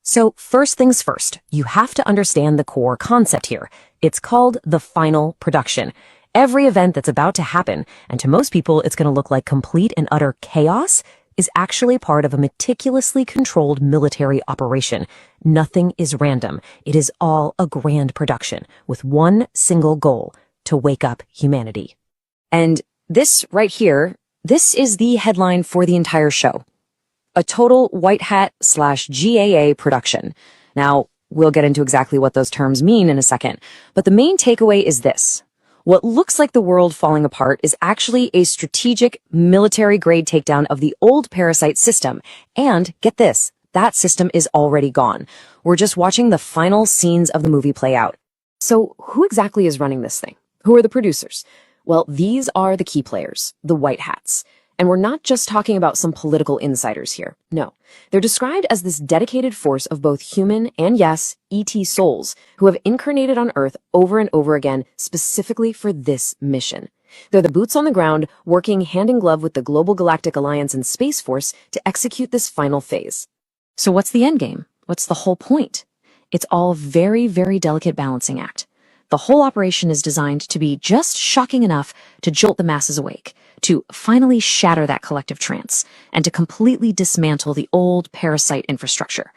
So first things first, you have to understand the core concept here. It's called the final production. Every event that's about to happen, and to most people it's going to look like complete and utter chaos, is actually part of a meticulously controlled military operation. Nothing is random. It is all a grand production with one single goal: to wake up humanity. And this right here, this is the headline for the entire show. A total white hat / GAA production. Now, we'll get into exactly what those terms mean in a second, but the main takeaway is this. What looks like the world falling apart is actually a strategic military-grade takedown of the old parasite system. And get this, that system is already gone. We're just watching the final scenes of the movie play out. So who exactly is running this thing? Who are the producers? Well, these are the key players, the white hats. And we're not just talking about some political insiders here. No, they're described as this dedicated force of both human and, yes, ET souls who have incarnated on Earth over and over again specifically for this mission. They're the boots on the ground working hand in glove with the Global Galactic Alliance and Space Force to execute this final phase. So what's the endgame? What's the whole point? It's all very, very delicate balancing act. The whole operation is designed to be just shocking enough to jolt the masses awake, to finally shatter that collective trance, and to completely dismantle the old parasite infrastructure.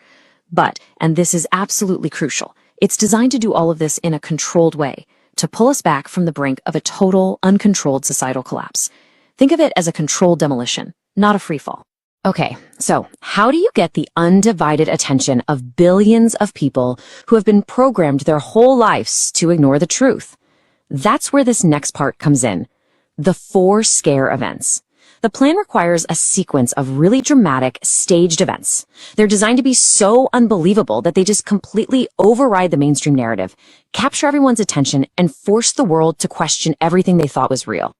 But, and this is absolutely crucial, it's designed to do all of this in a controlled way, to pull us back from the brink of a total, uncontrolled societal collapse. Think of it as a controlled demolition, not a freefall. Okay, so how do you get the undivided attention of billions of people who have been programmed their whole lives to ignore the truth? That's where this next part comes in. The 4 scare events. The plan requires a sequence of really dramatic, staged events. They're designed to be so unbelievable that they just completely override the mainstream narrative, capture everyone's attention, and force the world to question everything they thought was real.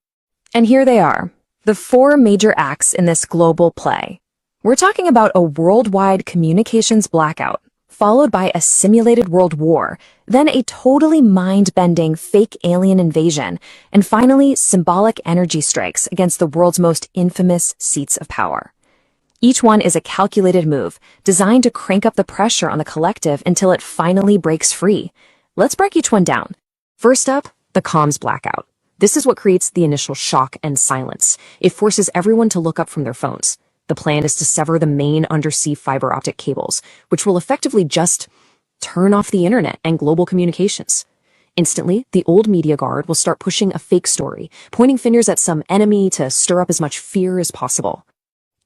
And here they are, the 4 major acts in this global play. We're talking about a worldwide communications blackout, followed by a simulated world war, then a totally mind-bending fake alien invasion, and finally symbolic energy strikes against the world's most infamous seats of power. Each one is a calculated move, designed to crank up the pressure on the collective until it finally breaks free. Let's break each one down. First up, the comms blackout. This is what creates the initial shock and silence. It forces everyone to look up from their phones. The plan is to sever the main undersea fiber optic cables, which will effectively just turn off the internet and global communications. Instantly, the old media guard will start pushing a fake story, pointing fingers at some enemy to stir up as much fear as possible.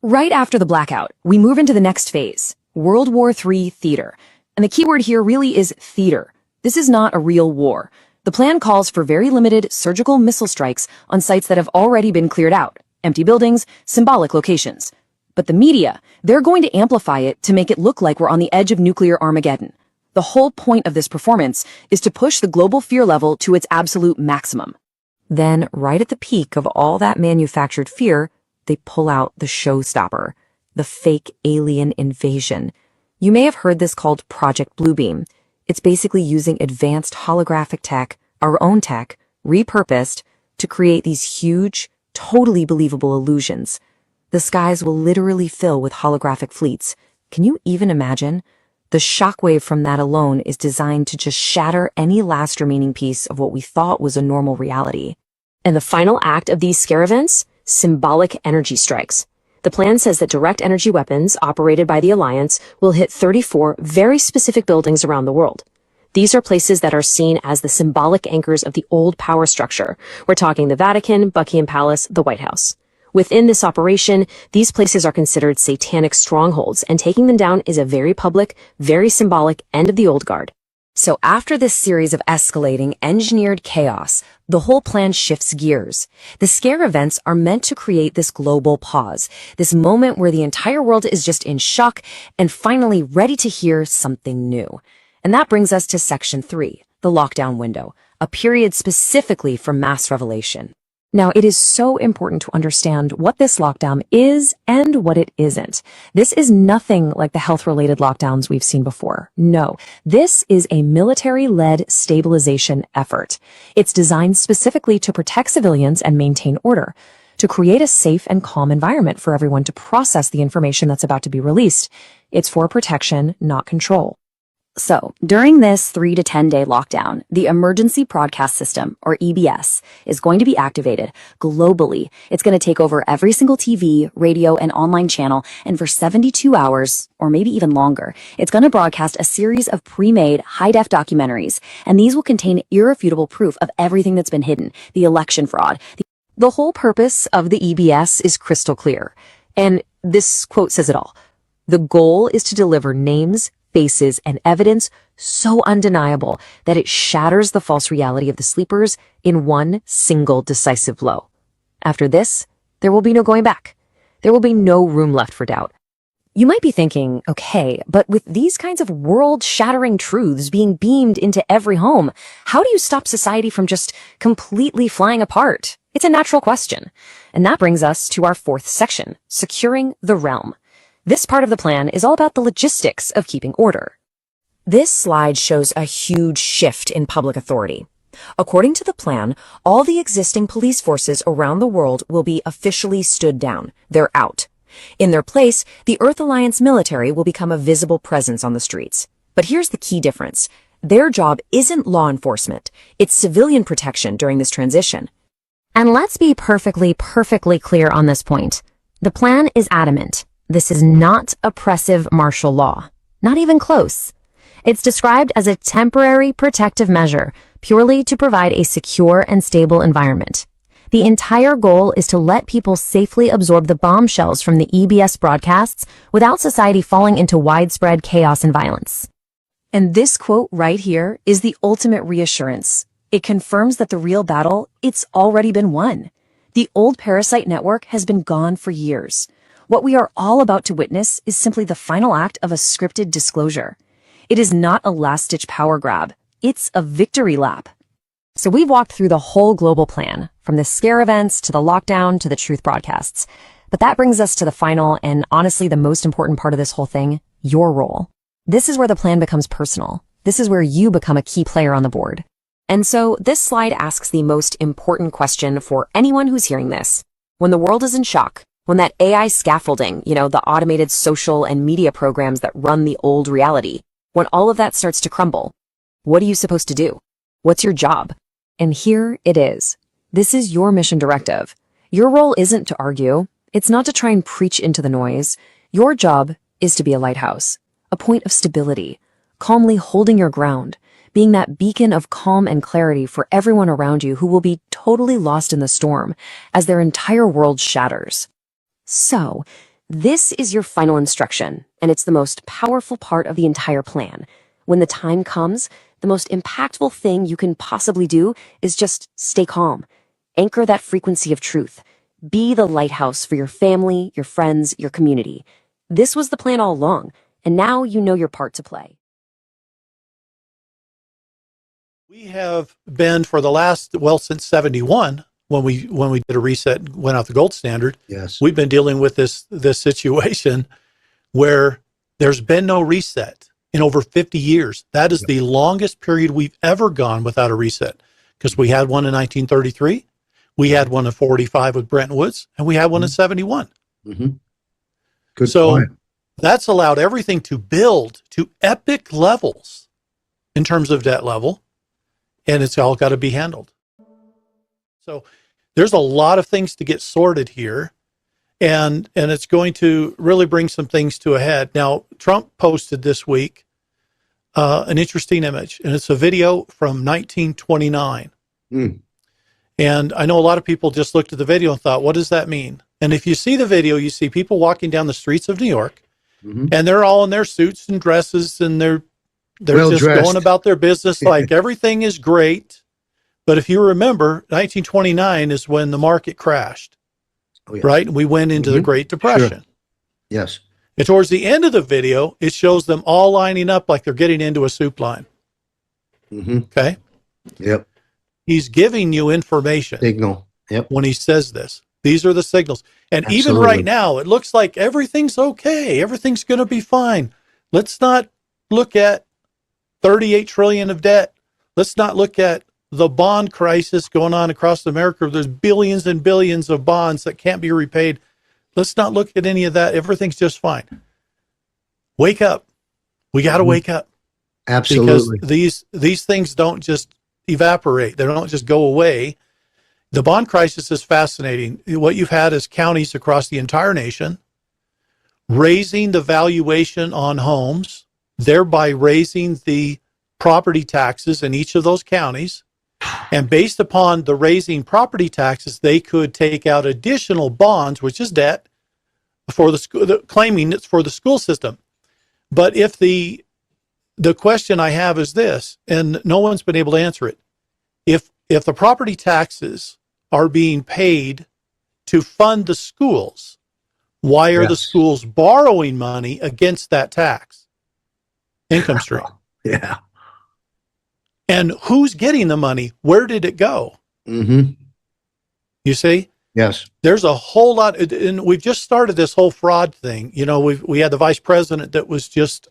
Right after the blackout, we move into the next phase, World War III theater. And the keyword here really is theater. This is not a real war. The plan calls for very limited surgical missile strikes on sites that have already been cleared out. Empty buildings, symbolic locations. But the media, they're going to amplify it to make it look like we're on the edge of nuclear Armageddon. The whole point of this performance is to push the global fear level to its absolute maximum. Then, right at the peak of all that manufactured fear, they pull out the showstopper, the fake alien invasion. You may have heard this called Project Bluebeam. It's basically using advanced holographic tech, our own tech, repurposed to create these huge, totally believable illusions. The skies will literally fill with holographic fleets. Can you even imagine? The shockwave from that alone is designed to just shatter any last remaining piece of what we thought was a normal reality. And the final act of these scare events? Symbolic energy strikes. The plan says that direct energy weapons operated by the Alliance will hit 34 very specific buildings around the world. These are places that are seen as the symbolic anchors of the old power structure. We're talking the Vatican, Buckingham Palace, the White House. Within this operation, these places are considered satanic strongholds, and taking them down is a very public, very symbolic end of the old guard. So after this series of escalating, engineered chaos, the whole plan shifts gears. The scare events are meant to create this global pause, this moment where the entire world is just in shock and finally ready to hear something new. And that brings us to Section 3, the lockdown window, a period specifically for mass revelation. Now, it is so important to understand what this lockdown is and what it isn't. This is nothing like the health-related lockdowns we've seen before. No, this is a military-led stabilization effort. It's designed specifically to protect civilians and maintain order, to create a safe and calm environment for everyone to process the information that's about to be released. It's for protection, not control. So, during this 3 to 10 day lockdown, the Emergency Broadcast System, or EBS, is going to be activated globally. It's going to take over every single TV, radio, and online channel, and for 72 hours, or maybe even longer, it's going to broadcast a series of pre-made, high-def documentaries, and these will contain irrefutable proof of everything that's been hidden, the election fraud. The whole purpose of the EBS is crystal clear, and this quote says it all. The goal is to deliver names, faces, and evidence so undeniable that it shatters the false reality of the sleepers in one single decisive blow. After this, there will be no going back. There will be no room left for doubt. You might be thinking, okay, but with these kinds of world-shattering truths being beamed into every home, how do you stop society from just completely flying apart? It's a natural question. And that brings us to our 4th section, securing the realm. This part of the plan is all about the logistics of keeping order. This slide shows a huge shift in public authority. According to the plan, all the existing police forces around the world will be officially stood down. They're out. In their place, the Earth Alliance military will become a visible presence on the streets. But here's the key difference. Their job isn't law enforcement. It's civilian protection during this transition. And let's be perfectly clear on this point. The plan is adamant. This is not oppressive martial law. Not even close. It's described as a temporary protective measure, purely to provide a secure and stable environment. The entire goal is to let people safely absorb the bombshells from the EBS broadcasts without society falling into widespread chaos and violence. And this quote right here is the ultimate reassurance. It confirms that the real battle, it's already been won. The old parasite network has been gone for years. What we are all about to witness is simply the final act of a scripted disclosure. It is not a last-ditch power grab. It's a victory lap. So we've walked through the whole global plan, from the scare events to the lockdown to the truth broadcasts. But that brings us to the final and honestly the most important part of this whole thing, your role. This is where the plan becomes personal. This is where you become a key player on the board. And so this slide asks the most important question for anyone who's hearing this. When the world is in shock, when that AI scaffolding, the automated social and media programs that run the old reality, when all of that starts to crumble, what are you supposed to do? What's your job? And here it is. This is your mission directive. Your role isn't to argue. It's not to try and preach into the noise. Your job is to be a lighthouse, a point of stability, calmly holding your ground, being that beacon of calm and clarity for everyone around you who will be totally lost in the storm as their entire world shatters. So, this is your final instruction, and it's the most powerful part of the entire plan. When the time comes, the most impactful thing you can possibly do is just stay calm. Anchor that frequency of truth. Be the lighthouse for your family, your friends, your community. This was the plan all along, and now you know your part to play. We have been for the last, since 71, when we did a reset and went out the gold standard, Yes. we've been dealing with this situation where there's been no reset in over 50 years. That is the longest period we've ever gone without a reset, because we had one in 1933, we had one in 45 with Bretton Woods, and we had one in 71. Mm-hmm. Good so point. That's allowed everything to build to epic levels in terms of debt level, and it's all got to be handled. So there's a lot of things to get sorted here, and it's going to really bring some things to a head. Now, Trump posted this week an interesting image, and it's a video from 1929. Mm. And I know a lot of people just looked at the video and thought, what does that mean? And if you see the video, you see people walking down the streets of New York, Mm-hmm. and they're all in their suits and dresses, and they're, They're Well just dressed. going about their business like everything is great. But if you remember, 1929 is when the market crashed, Oh, yes. right? We went into the Great Depression. Sure. Yes. And towards the end of the video, it shows them all lining up like they're getting into a soup line. Okay? Yep. He's giving you information. Signal. Yep. When he says this. These are the signals. And even Absolutely. right now, it looks like everything's okay. Everything's going to be fine. Let's not look at 38 trillion of debt. Let's not look at the bond crisis going on across America. There's billions and billions of bonds that can't be repaid. Let's not look at any of that. Everything's just fine. Wake up. We got to wake up. Absolutely. Because these things don't just evaporate. They don't just go away. The bond crisis is fascinating. What you've had is counties across the entire nation raising the valuation on homes, thereby raising the property taxes in each of those counties. And based upon the raising property taxes, they could take out additional bonds, which is debt, for the school, claiming it's for the school system. But if the question I have is this, and no one's been able to answer it. If the property taxes are being paid to fund the schools, why are the schools borrowing money against that tax? Income stream. Yeah. And who's getting the money? Where did it go? Mm-hmm. You see? Yes. There's a whole lot, and we've just started this whole fraud thing. You know, we had the vice president that was just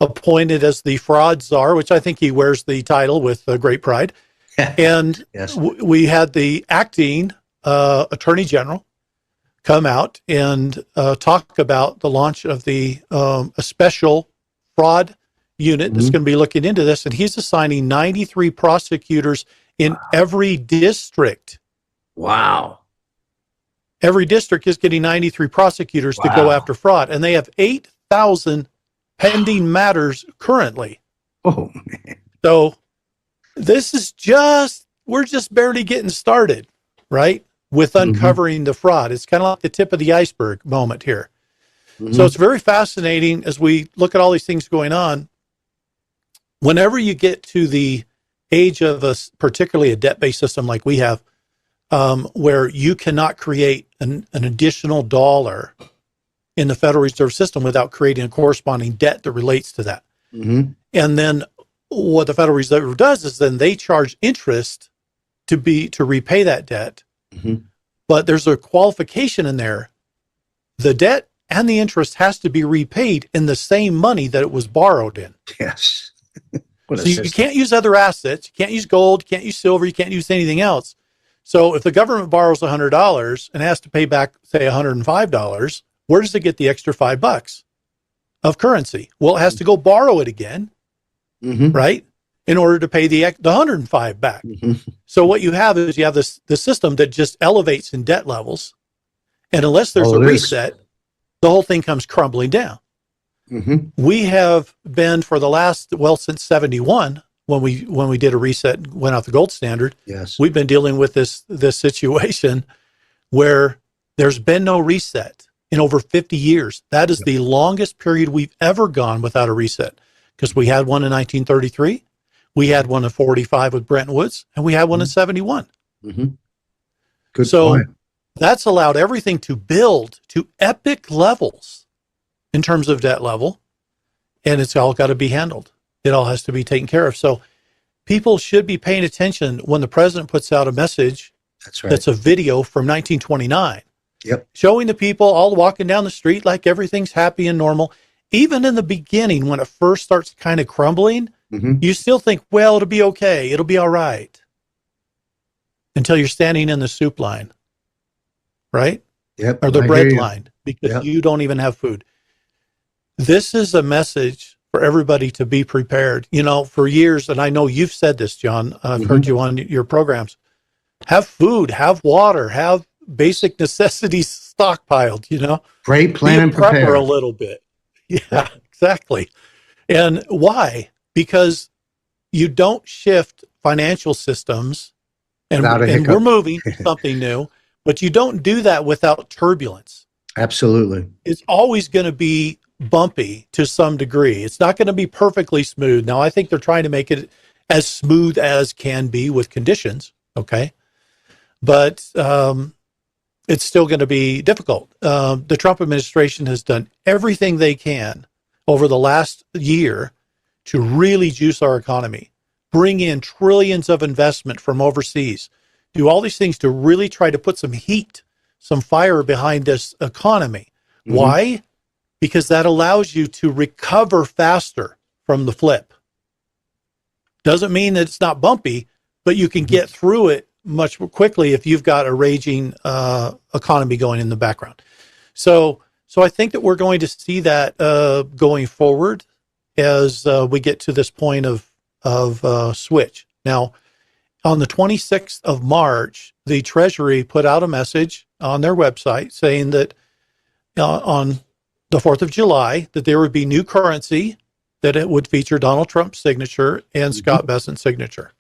appointed as the fraud czar, which I think he wears the title with great pride. And yes. We had the acting attorney general come out and talk about the launch of a special fraud unit that's going to be looking into this. And he's assigning 93 prosecutors in every district. Wow. Every district is getting 93 prosecutors to go after fraud. And they have 8,000 pending matters currently. Oh, man. So this is we're just barely getting started, right? With uncovering the fraud. It's kind of like the tip of the iceberg moment here. So it's very fascinating as we look at all these things going on. Whenever you get to the age of particularly a debt-based system like we have, where you cannot create an additional dollar in the Federal Reserve System without creating a corresponding debt that relates to that. And then what the Federal Reserve does is then they charge interest to repay that debt. But there's a qualification in there. The debt and the interest has to be repaid in the same money that it was borrowed in. Yes. So you can't use other assets. You can't use gold. You can't use silver. You can't use anything else. So if the government borrows $100 and has to pay back, say, $105, where does it get the extra $5 of currency? Well, it has to go borrow it again, right, in order to pay the 105 back. So what you have is you have the system that just elevates in debt levels, and unless there's a reset, the whole thing comes crumbling down. We have been for the last, since 71, when we did a reset and went out the gold standard, we've been dealing with this situation where there's been no reset in over 50 years. That is the longest period we've ever gone without a reset, because we had one in 1933, we had one in 45 with Bretton Woods, and we had one in 71. Good point. That's allowed everything to build to epic levels in terms of debt level, and it's all got to be handled. It all has to be taken care of. So people should be paying attention when the president puts out a message that's a video from 1929, showing the people all walking down the street like everything's happy and normal. Even in the beginning, when it first starts kind of crumbling, you still think, well, it'll be okay. It'll be all right. Until you're standing in the soup line, right? Or the bread line, because you don't even have food. This is a message for everybody to be prepared. You know, for years, and I know you've said this, John, I've heard you on your programs, have food, have water, have basic necessities stockpiled, you know. Pray, plan, and prepare. A little bit. Yeah, exactly. And why? Because you don't shift financial systems, and we're moving to something new, but you don't do that without turbulence. Absolutely. It's always going to be bumpy to some degree. It's not going to be perfectly smooth. Now, I think they're trying to make it as smooth as can be with conditions, okay? But it's still going to be difficult. The Trump administration has done everything they can over the last year to really juice our economy, bring in trillions of investment from overseas, do all these things to really try to put some heat, some fire behind this economy. Mm-hmm. Why? Because that allows you to recover faster from the flip. Doesn't mean that it's not bumpy, but you can get through it much more quickly if you've got a raging economy going in the background. So I think that we're going to see that going forward as we get to this point of switch. Now, on the 26th of March, the Treasury put out a message on their website saying that on the 4th of July, that there would be new currency, that it would feature Donald Trump's signature and Scott Bessent's signature.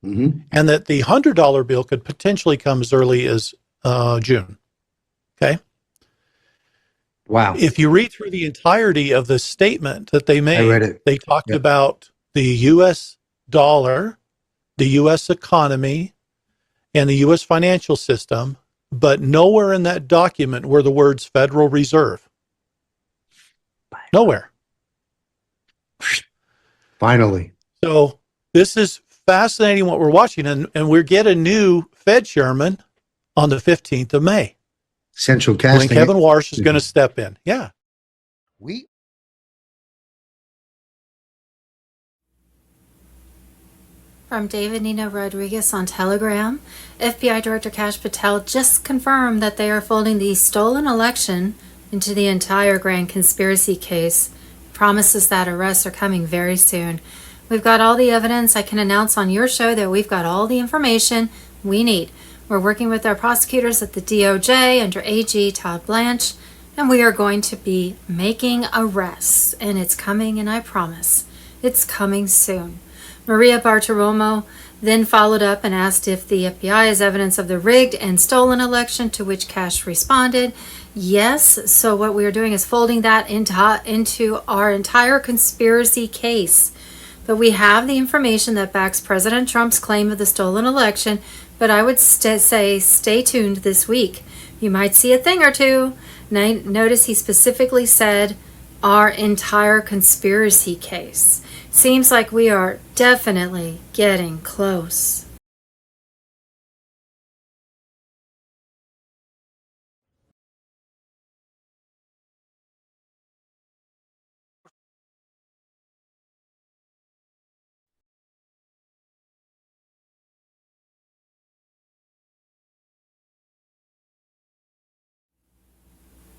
Mm-hmm. And that the $100 bill could potentially come as early as June. Okay? Wow. If you read through the entirety of the statement that they made, I read it. They talked about the U.S. dollar, the U.S. economy, and the U.S. financial system, but nowhere in that document were the words Federal Reserve. Nowhere. Finally. So this is fascinating what we're watching, and we get a new Fed chairman on the 15th of May. Central casting. When Kevin Warsh is going to step in. Yeah. From David Nino Rodriguez on Telegram, FBI Director Kash Patel just confirmed that they are folding the stolen election into the entire grand conspiracy case. Promises that arrests are coming very soon. We've got all the evidence. I can announce on your show that we've got all the information we need. We're working with our prosecutors at the DOJ under AG Todd Blanche, and we are going to be making arrests. And it's coming, and I promise, it's coming soon. Maria Bartiromo then followed up and asked if the FBI has evidence of the rigged and stolen election, to which Kash responded, yes. So what we are doing is folding that into our entire conspiracy case. But we have the information that backs President Trump's claim of the stolen election. But I would say stay tuned this week. You might see a thing or two. Notice he specifically said our entire conspiracy case. Seems like we are definitely getting close.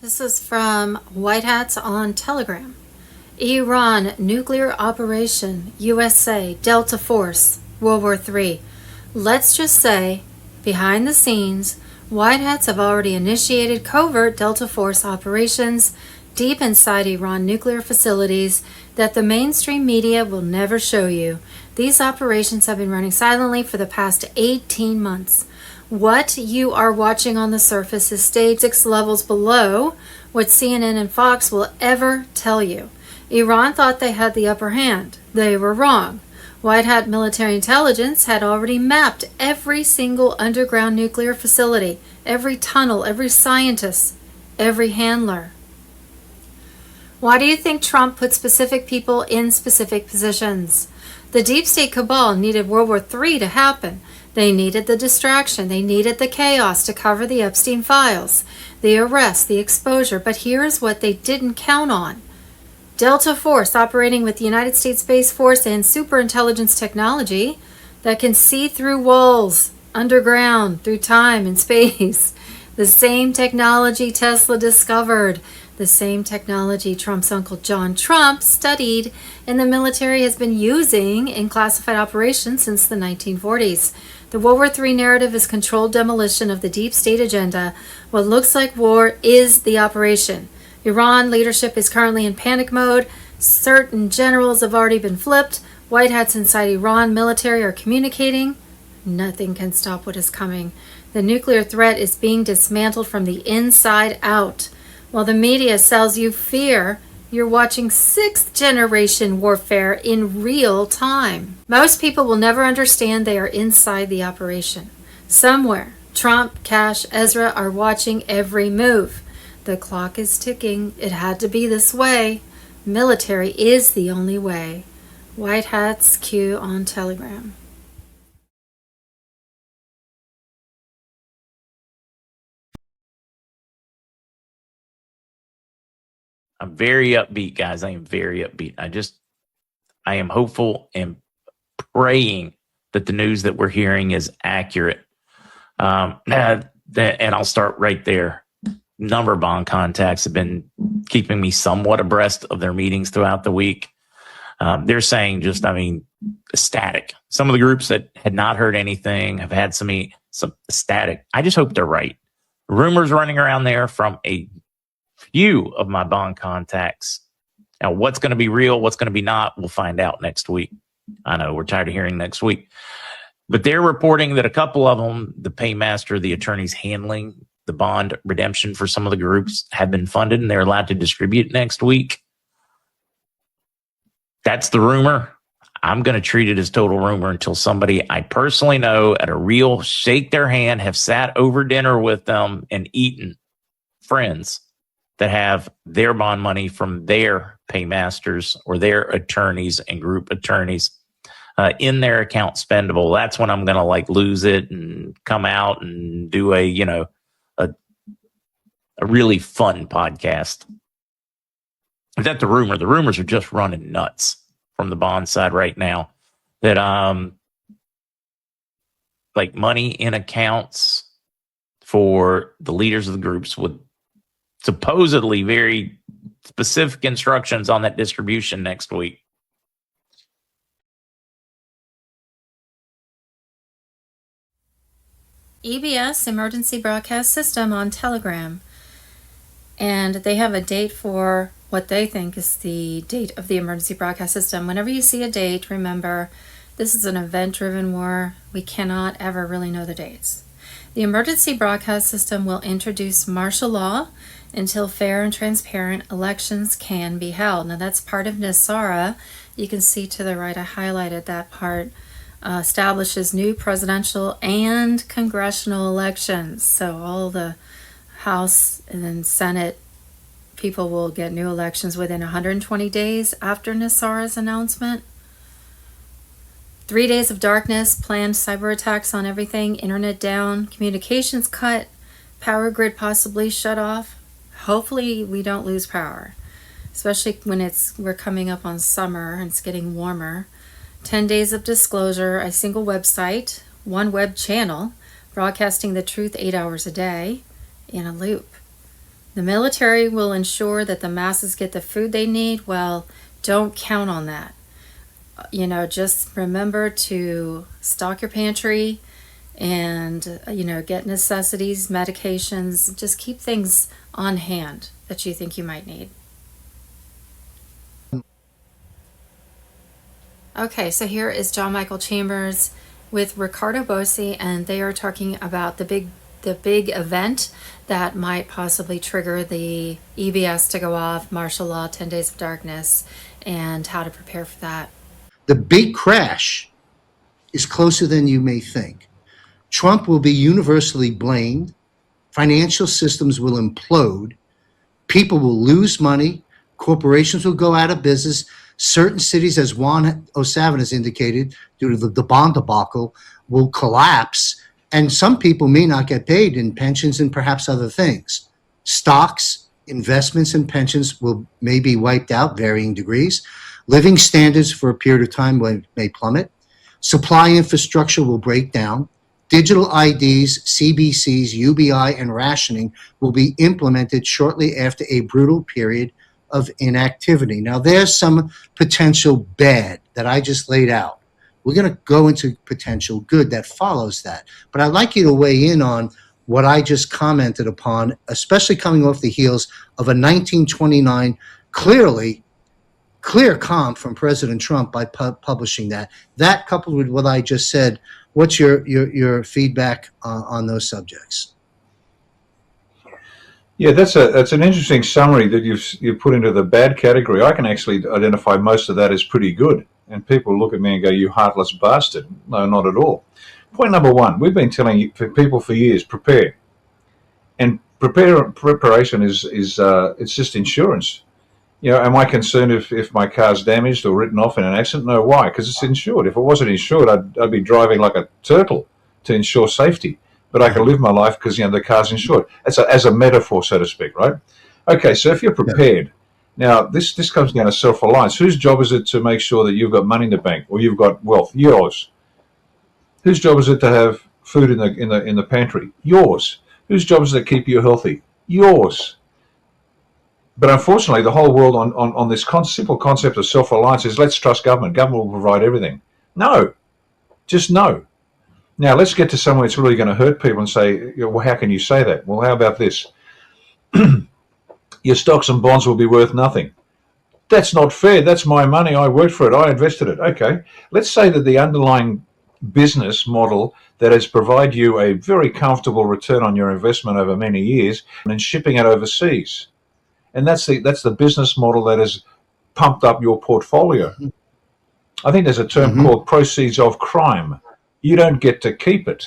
This is from White Hats on Telegram. Iran nuclear operation, USA, Delta Force, World War III. Let's just say, behind the scenes, White Hats have already initiated covert Delta Force operations deep inside Iran nuclear facilities that the mainstream media will never show you. These operations have been running silently for the past 18 months. What you are watching on the surface is staged 6 levels below what CNN and Fox will ever tell you. Iran thought they had the upper hand. They were wrong. White Hat military intelligence had already mapped every single underground nuclear facility, every tunnel, every scientist, every handler. Why do you think Trump put specific people in specific positions? The deep state cabal needed World War III to happen. They needed the distraction. They needed the chaos to cover the Epstein files, the arrest, the exposure. But here's what they didn't count on. Delta Force operating with the United States Space Force and superintelligence technology that can see through walls, underground, through time and space. The same technology Tesla discovered. The same technology Trump's uncle John Trump studied and the military has been using in classified operations since the 1940s. The World War III narrative is controlled demolition of the deep state agenda. What looks like war is the operation. Iran leadership is currently in panic mode. Certain generals have already been flipped. White hats inside Iran military are communicating. Nothing can stop what is coming. The nuclear threat is being dismantled from the inside out. While the media sells you fear, You're watching 6th generation warfare in real time. Most people will never understand they are inside the operation. Somewhere, Trump, Cash, Ezra are watching every move. The clock is ticking. It had to be this way. Military is the only way. White Hats Q on Telegram. I'm very upbeat, guys. I am very upbeat. I am hopeful and praying that the news that we're hearing is accurate. And I'll start right there. Number of bond contacts have been keeping me somewhat abreast of their meetings throughout the week. They're saying ecstatic. Some of the groups that had not heard anything have had some ecstatic. I just hope they're right. Rumors running around there from a few of my bond contacts. Now, what's going to be real, what's going to be not, we'll find out next week. I know we're tired of hearing next week. But they're reporting that a couple of them, the paymaster, the attorneys handling the bond redemption for some of the groups, have been funded and they're allowed to distribute next week. That's the rumor. I'm going to treat it as total rumor until somebody I personally know at a real shake their hand, have sat over dinner with them and eaten, friends that have their bond money from their paymasters or their attorneys and group attorneys in their account spendable. That's when I'm going to lose it and come out and do a really fun podcast. That's the rumor. The rumors are just running nuts from the bond side right now. That money in accounts for the leaders of the groups with supposedly very specific instructions on that distribution next week. EBS, Emergency Broadcast System, on Telegram. And they have a date for what they think is the date of the emergency broadcast system. Whenever you see a date, remember, this is an event-driven war. We cannot ever really know the dates. The emergency broadcast system will introduce martial law until fair and transparent elections can be held. Now, that's part of NESARA. You can see to the right, I highlighted that part. Establishes new presidential and congressional elections. So all the House and then Senate people will get new elections within 120 days after NESARA's announcement. 3 days of darkness, planned cyber attacks on everything, internet down, communications cut, power grid possibly shut off. Hopefully we don't lose power, especially when we're coming up on summer and it's getting warmer. 10 days of disclosure, a single website, one web channel, broadcasting the truth 8 hours a day in a loop. The military will ensure that the masses get the food they need. Well, don't count on that. Just remember to stock your pantry and, get necessities, medications, just keep things on hand that you think you might need. Okay, so here is John Michael Chambers with Ricardo Bossi, and they are talking about the big event that might possibly trigger the EBS to go off, martial law, 10 days of darkness, and how to prepare for that. The big crash is closer than you may think. Trump will be universally blamed. Financial systems will implode. People will lose money. Corporations will go out of business. Certain cities, as Juan O'Savin has indicated, due to the bond debacle, will collapse. And some people may not get paid in pensions and perhaps other things. Stocks, investments, and pensions may be wiped out, varying degrees. Living standards for a period of time may plummet. Supply infrastructure will break down. Digital IDs, CBCs, UBI, and rationing will be implemented shortly after a brutal period of inactivity. Now, there's some potential bad that I just laid out. We're going to go into potential good that follows that. But I'd like you to weigh in on what I just commented upon, especially coming off the heels of a 1929 clear calm from President Trump by publishing that. That coupled with what I just said, what's your feedback on those subjects? Yeah, that's an interesting summary that you've put into the bad category. I can actually identify most of that as pretty good, and people look at me and go, "You heartless bastard." No, not at all. Point number one: we've been telling people for years, prepare, and preparation is it's just insurance. You know, am I concerned if my car's damaged or written off in an accident? No, why? Because it's insured. If it wasn't insured, I'd be driving like a turtle to ensure safety. But I can live my life because, the car's insured. As a metaphor, so to speak, right? Okay, so if you're prepared, now this comes down to self-reliance. Whose job is it to make sure that you've got money in the bank or you've got wealth? Yours. Whose job is it to have food in the pantry? Yours. Whose job is it to keep you healthy? Yours. But unfortunately, the whole world on this simple concept of self-reliance is let's trust government. Government will provide everything. No, just no. Now, let's get to somewhere that's really going to hurt people and say, well, how can you say that? Well, how about this? Your stocks and bonds will be worth nothing. That's not fair. That's my money. I worked for it. I invested it. Okay. Let's say that the underlying business model that has provided you a very comfortable return on your investment over many years and shipping it overseas. And that's the business model that has pumped up your portfolio. I think there's a term called proceeds of crime. You don't get to keep it.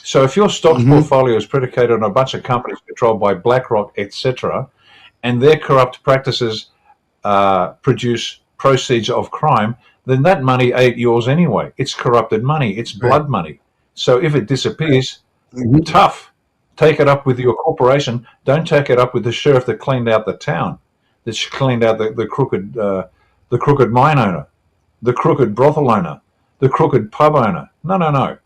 So if your stock portfolio is predicated on a bunch of companies controlled by BlackRock, etc., and their corrupt practices produce proceeds of crime, then that money ain't yours anyway. It's corrupted money. It's blood money. So if it disappears, tough. Take it up with your corporation. Don't take it up with the sheriff that cleaned out the town, that cleaned out the crooked mine owner, the crooked brothel owner, the crooked pub owner. No.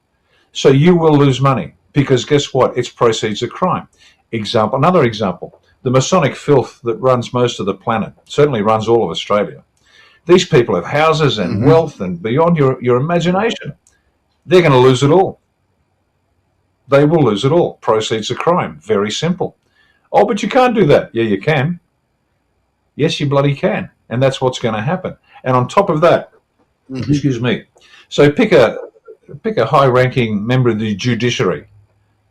So you will lose money because guess what? It's proceeds of crime. Another example, the Masonic filth that runs most of the planet, certainly runs all of Australia. These people have houses and wealth and beyond your imagination. They're going to lose it all. They will lose it all. Proceeds of crime. Very simple. Oh, but you can't do that. Yeah, you can. Yes, you bloody can. And that's what's going to happen. And on top of that, excuse me, so pick a high-ranking member of the judiciary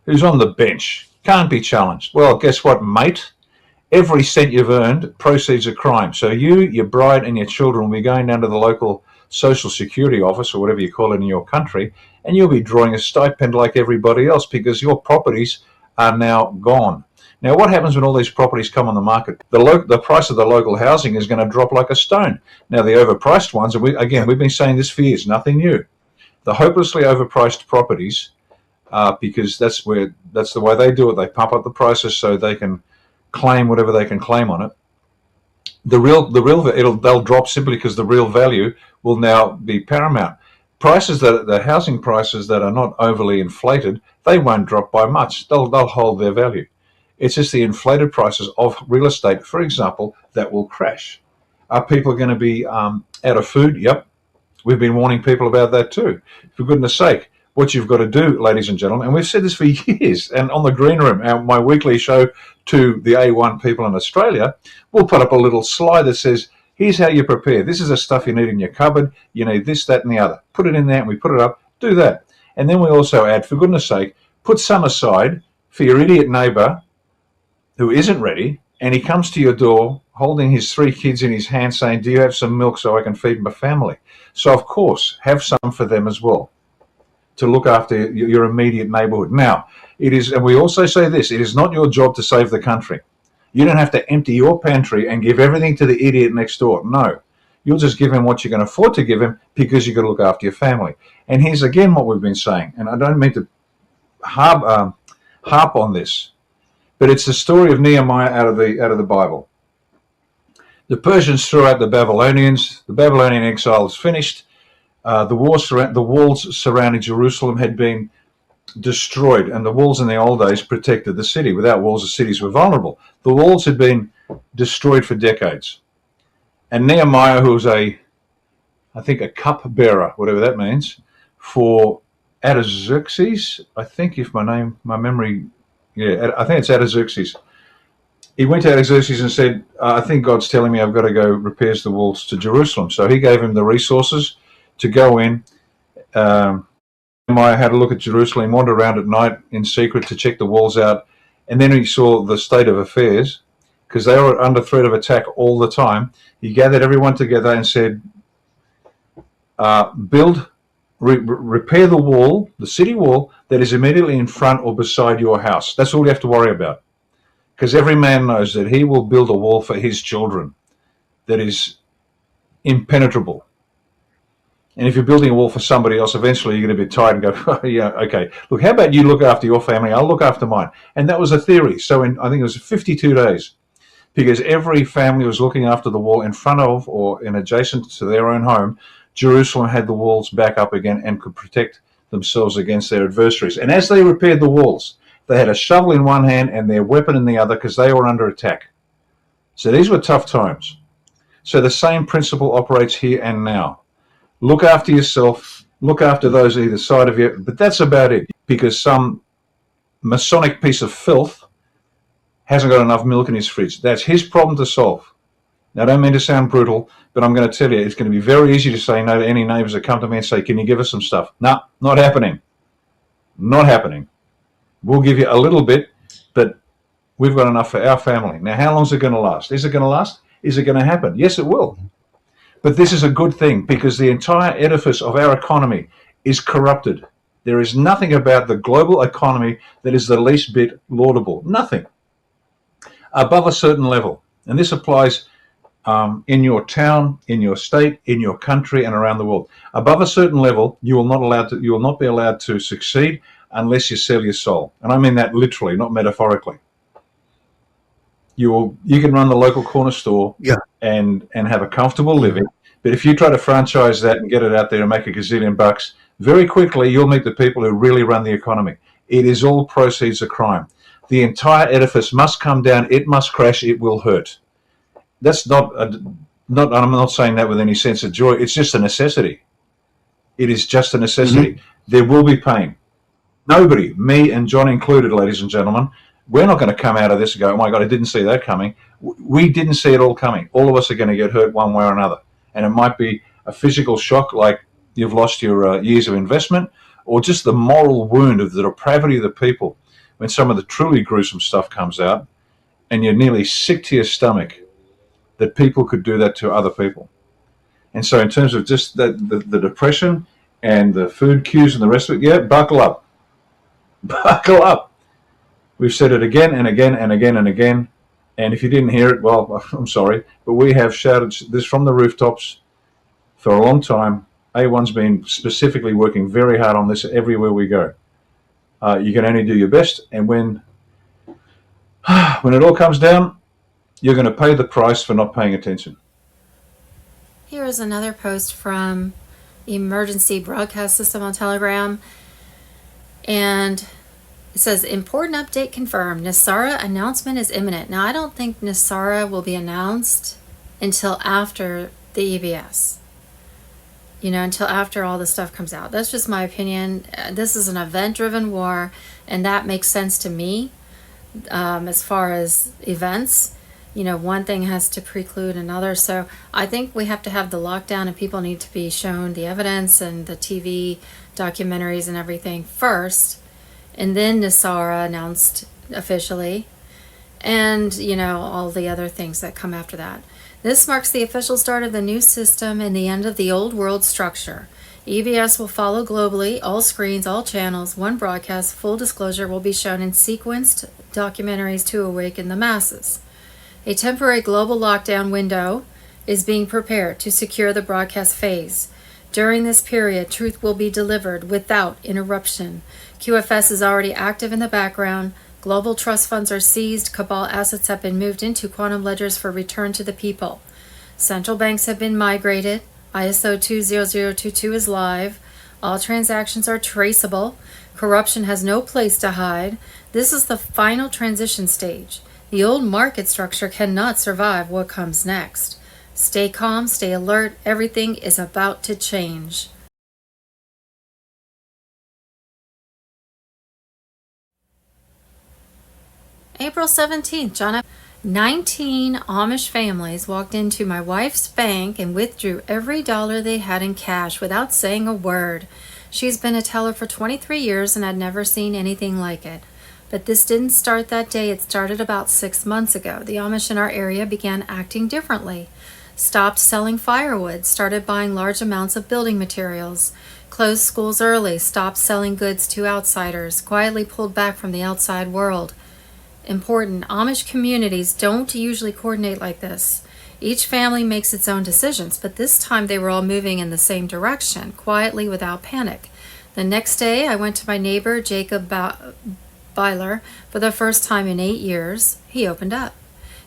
who's on the bench, can't be challenged. Well, guess what, mate? Every cent you've earned, proceeds of crime. So you, your bride, and your children will be going down to the local social security office or whatever you call it in your country, and you'll be drawing a stipend like everybody else because your properties are now gone. Now, what happens when all these properties come on the market? The price of the local housing is going to drop like a stone. Now, the overpriced ones, and we've been saying this for years, nothing new. The hopelessly overpriced properties, because that's the way they do it. They pump up the prices so they can claim whatever they can claim on it. They'll drop simply because the real value will now be paramount. The housing prices that are not overly inflated, they won't drop by much. They'll hold their value. It's just the inflated prices of real estate, for example, that will crash. Are people going to be out of food? Yep. We've been warning people about that too. For goodness sake, what you've got to do, ladies and gentlemen, and we've said this for years, and on the Green Room, my weekly show to the A1 people in Australia, we'll put up a little slide that says, here's how you prepare. This is the stuff you need in your cupboard. You need this, that, and the other. Put it in there, and we put it up. Do that. And then we also add, for goodness sake, put some aside for your idiot neighbour who isn't ready, and he comes to your door holding his 3 kids in his hand saying, do you have some milk so I can feed my family? So, of course, have some for them as well to look after your immediate neighbourhood. Now, it is, and we also say this, it is not your job to save the country. You don't have to empty your pantry and give everything to the idiot next door. No. You'll just give him what you can afford to give him because you've got to look after your family. And here's again what we've been saying, and I don't mean to harp on this, but it's the story of Nehemiah out of the Bible. The Persians threw out the Babylonians. The Babylonian exile is finished. The walls surrounding Jerusalem had been destroyed, and the walls in the old days protected the city. Without walls, the cities were vulnerable. The walls had been destroyed for decades. And Nehemiah, who was I think a cupbearer, whatever that means, for Artaxerxes, I think I think it's Artaxerxes. He went to Artaxerxes and said, I think God's telling me I've got to go repairs the walls to Jerusalem. So he gave him the resources to go in. Nehemiah had a look at Jerusalem, wandered around at night in secret to check the walls out, and then he saw the state of affairs, because they were under threat of attack all the time. He gathered everyone together and said, repair the wall, the city wall, that is immediately in front or beside your house. That's all you have to worry about. Because every man knows that he will build a wall for his children that is impenetrable. And if you're building a wall for somebody else, eventually you're going to be tired and go, oh, yeah, okay, look, how about you look after your family? I'll look after mine. And that was a theory. So I think it was 52 days, because every family was looking after the wall in front of or in adjacent to their own home. Jerusalem had the walls back up again and could protect themselves against their adversaries. And as they repaired the walls, they had a shovel in one hand and their weapon in the other, because they were under attack. So these were tough times. So the same principle operates here and now. Look after yourself, look after those either side of you, but that's about it, because some Masonic piece of filth hasn't got enough milk in his fridge. That's his problem to solve. Now, I don't mean to sound brutal, but I'm going to tell you, it's going to be very easy to say no to any neighbors that come to me and say, can you give us some stuff? No, not happening. Not happening. We'll give you a little bit, but we've got enough for our family. Now, how long is it going to last? Is it going to last? Is it going to happen? Yes, it will. But this is a good thing, because the entire edifice of our economy is corrupted. There is nothing about the global economy that is the least bit laudable. Nothing. Above a certain level. And this applies in your town, in your state, in your country, and around the world. Above a certain level, you will not be allowed to succeed unless you sell your soul. And I mean that literally, not metaphorically. You can run the local corner store and have a comfortable living, but if you try to franchise that and get it out there and make a gazillion bucks, very quickly you'll meet the people who really run the economy. It is all proceeds of crime. The entire edifice must come down, it must crash, it will hurt. That's I'm not saying that with any sense of joy, it's just a necessity. It is just a necessity. There will be pain. Nobody, me and John included, ladies and gentlemen, we're not going to come out of this and go, oh my God, I didn't see that coming. We didn't see it all coming. All of us are going to get hurt one way or another. And it might be a physical shock, like you've lost your years of investment, or just the moral wound of the depravity of the people when some of the truly gruesome stuff comes out, and you're nearly sick to your stomach that people could do that to other people. And so in terms of just the depression and the food queues and the rest of it, yeah, buckle up. Buckle up. We've said it again and again and again and again. And if you didn't hear it, well, I'm sorry. But we have shouted this from the rooftops for a long time. A1's been specifically working very hard on this everywhere we go. You can only do your best. And when it all comes down, you're going to pay the price for not paying attention. Here is another post from Emergency Broadcast System on Telegram. And it says, important update confirmed. Nasara announcement is imminent. Now, I don't think Nasara will be announced until after the EBS. Until after all the stuff comes out. That's just my opinion. This is an event-driven war, and that makes sense to me as far as events. One thing has to preclude another. So I think we have to have the lockdown, and people need to be shown the evidence and the TV documentaries and everything first. And then Nasara announced officially, and all the other things that come after that. This marks the official start of the new system and the end of the old world structure. EBS will follow globally, all screens, all channels, one broadcast. Full disclosure will be shown in sequenced documentaries to awaken the masses. A temporary global lockdown window is being prepared to secure the broadcast phase. During this period, truth will be delivered without interruption. QFS is already active in the background. Global trust funds are seized. Cabal assets have been moved into quantum ledgers for return to the people. Central banks have been migrated. ISO 20022 is live. All transactions are traceable. Corruption has no place to hide. This is the final transition stage. The old market structure cannot survive what comes next. Stay calm, stay alert. Everything is about to change. April 17th, John. 19 Amish families walked into my wife's bank and withdrew every dollar they had in cash without saying a word. She's been a teller for 23 years and had never seen anything like it. But this didn't start that day. It started about 6 months ago. The Amish in our area began acting differently. Stopped selling firewood, started buying large amounts of building materials, closed schools early, stopped selling goods to outsiders, quietly pulled back from the outside world. Important, Amish communities don't usually coordinate like this. Each family makes its own decisions, but this time they were all moving in the same direction, quietly without panic. The next day, I went to my neighbor, Jacob Byler, for the first time in 8 years. He opened up.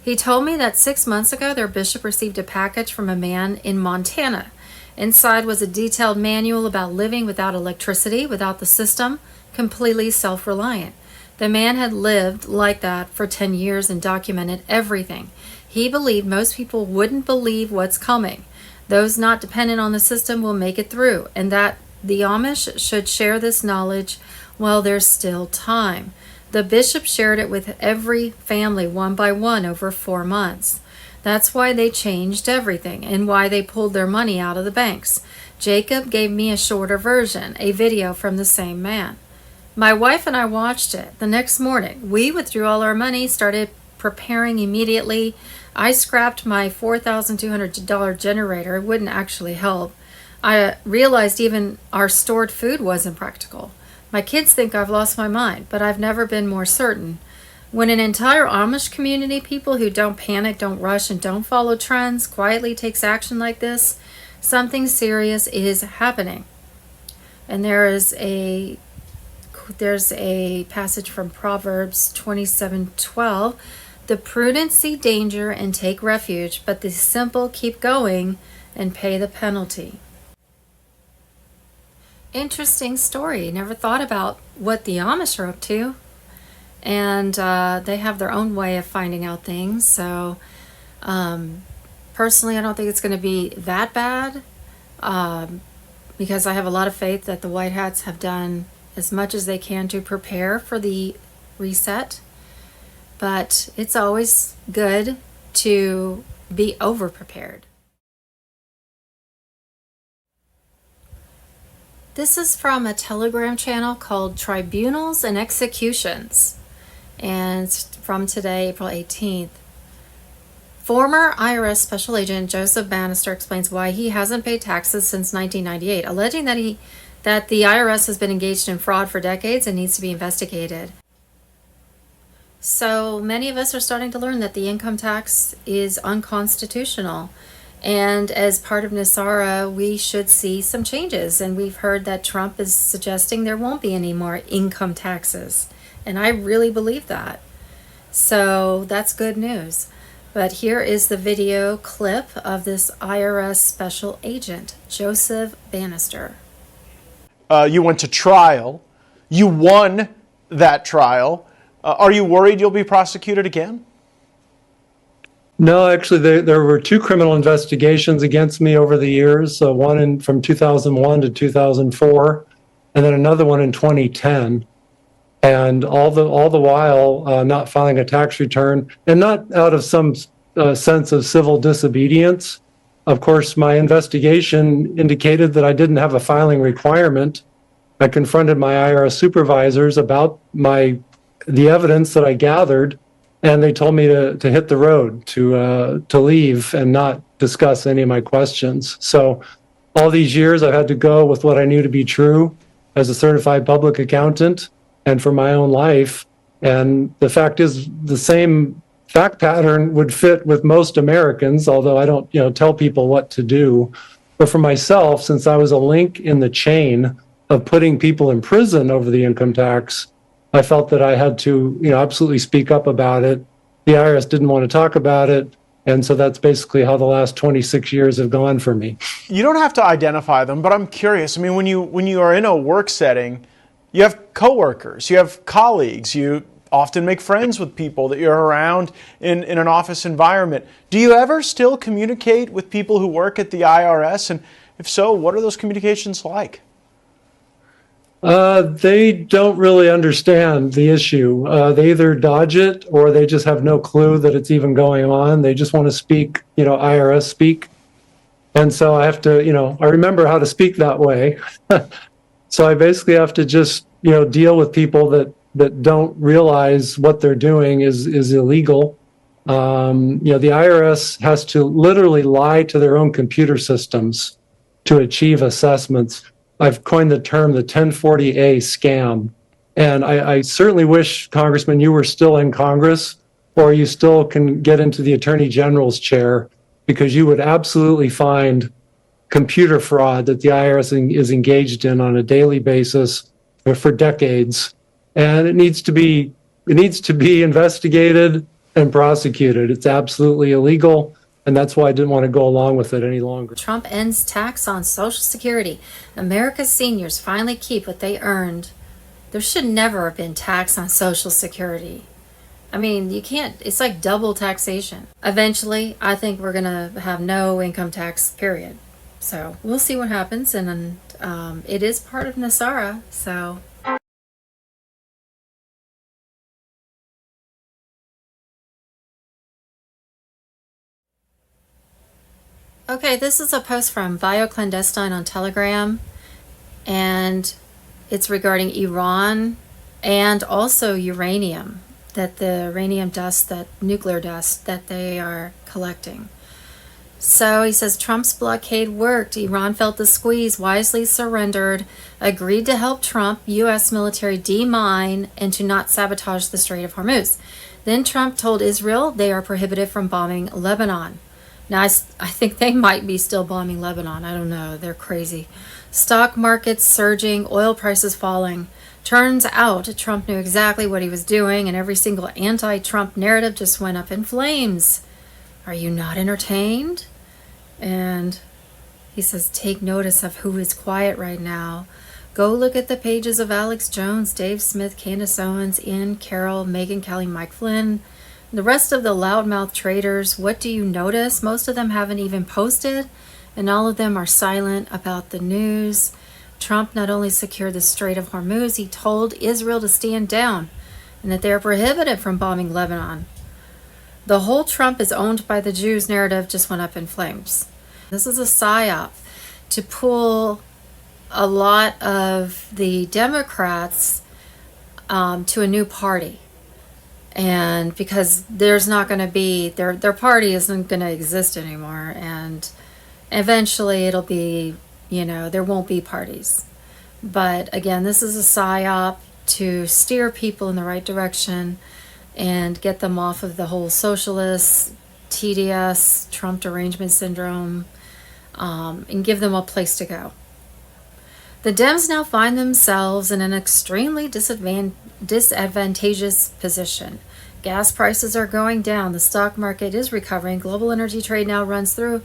He told me that 6 months ago, their bishop received a package from a man in Montana. Inside was a detailed manual about living without electricity, without the system, completely self-reliant. The man had lived like that for 10 years and documented everything. He believed most people wouldn't believe what's coming. Those not dependent on the system will make it through, and that the Amish should share this knowledge while there's still time. The bishop shared it with every family one by one over 4 months. That's why they changed everything and why they pulled their money out of the banks. Jacob gave me a shorter version, a video from the same man. My wife and I watched it. The next morning, we withdrew all our money, started preparing immediately. I scrapped my $4,200 generator. It wouldn't actually help. I realized even our stored food wasn't practical. My kids think I've lost my mind, but I've never been more certain. When an entire Amish community, people who don't panic, don't rush, and don't follow trends, quietly takes action like this, something serious is happening. And there's a passage from Proverbs 27:12. The prudent see danger and take refuge, but the simple keep going and pay the penalty. Interesting story. Never thought about what the Amish are up to. And they have their own way of finding out things. So personally, I don't think it's going to be that bad because I have a lot of faith that the White Hats have done as much as they can to prepare for the reset. But it's always good to be over-prepared. This is from a Telegram channel called Tribunals and Executions, and it's from today, April 18th. Former IRS Special Agent Joseph Bannister explains why he hasn't paid taxes since 1998, alleging that the IRS has been engaged in fraud for decades and needs to be investigated. So many of us are starting to learn that the income tax is unconstitutional. And as part of NISARA, we should see some changes. And we've heard that Trump is suggesting there won't be any more income taxes. And I really believe that. So that's good news. But here is the video clip of this IRS special agent, Joseph Bannister. You went to trial. You won that trial. Are you worried you'll be prosecuted again? No, actually, there were 2 criminal investigations against me over the years. One from 2001 to 2004, and then another one in 2010. And all the while, not filing a tax return, and not out of some sense of civil disobedience. Of course, my investigation indicated that I didn't have a filing requirement. I confronted my IRS supervisors about the evidence that I gathered, and they told me to hit the road, to leave and not discuss any of my questions. So all these years I've had to go with what I knew to be true as a certified public accountant and for my own life. And the fact is, the same fact pattern would fit with most Americans, although I don't tell people what to do. But for myself, since I was a link in the chain of putting people in prison over the income tax, I felt that I had to, absolutely speak up about it. The IRS didn't want to talk about it. And so that's basically how the last 26 years have gone for me. You don't have to identify them, but I'm curious. I mean, when you are in a work setting, you have coworkers, you have colleagues, you often make friends with people that you're around in an office environment. Do you ever still communicate with people who work at the IRS? And if so, what are those communications like? They don't really understand the issue. They either dodge it or they just have no clue that it's even going on. They just want to speak, IRS speak. And so I have to, I remember how to speak that way. So I basically have to just, deal with people that that don't realize what they're doing is illegal. The IRS has to literally lie to their own computer systems to achieve assessments. I've coined the term the 1040A scam. And I certainly wish, Congressman, you were still in Congress, or you still can get into the Attorney General's chair, because you would absolutely find computer fraud that the IRS is engaged in on a daily basis for decades. And it needs to be investigated and prosecuted. It's absolutely illegal. And that's why I didn't want to go along with it any longer. Trump ends tax on Social Security. America's seniors finally keep what they earned. There should never have been tax on Social Security. I mean, you can't, it's like double taxation. Eventually, I think we're going to have no income tax, period. So we'll see what happens. And it is part of NESARA, so. Okay, this is a post from Bio Clandestine on Telegram, and it's regarding Iran and also uranium, that the uranium dust, that nuclear dust that they are collecting. So he says, Trump's blockade worked. Iran felt the squeeze, wisely surrendered, agreed to help Trump, U.S. military demine, and to not sabotage the Strait of Hormuz. Then Trump told Israel they are prohibited from bombing Lebanon. Now, I think they might be still bombing Lebanon. I don't know. They're crazy. Stock markets surging, oil prices falling. Turns out Trump knew exactly what he was doing, and every single anti-Trump narrative just went up in flames. Are you not entertained? And he says, take notice of who is quiet right now. Go look at the pages of Alex Jones, Dave Smith, Candace Owens, Ian Carroll, Megyn Kelly, Mike Flynn. The rest of the loudmouth traders, what do you notice? Most of them haven't even posted, and all of them are silent about the news. Trump not only secured the Strait of Hormuz, he told Israel to stand down and that they are prohibited from bombing Lebanon. The whole Trump is owned by the Jews narrative just went up in flames. This is a psyop to pull a lot of the Democrats to a new party. And because there's not going to be, their party isn't going to exist anymore. And eventually it'll be, there won't be parties. But again, this is a psyop to steer people in the right direction and get them off of the whole socialist, TDS, Trump derangement syndrome, and give them a place to go. The Dems now find themselves in an extremely disadvantageous position. Gas prices are going down. The stock market is recovering. Global energy trade now runs through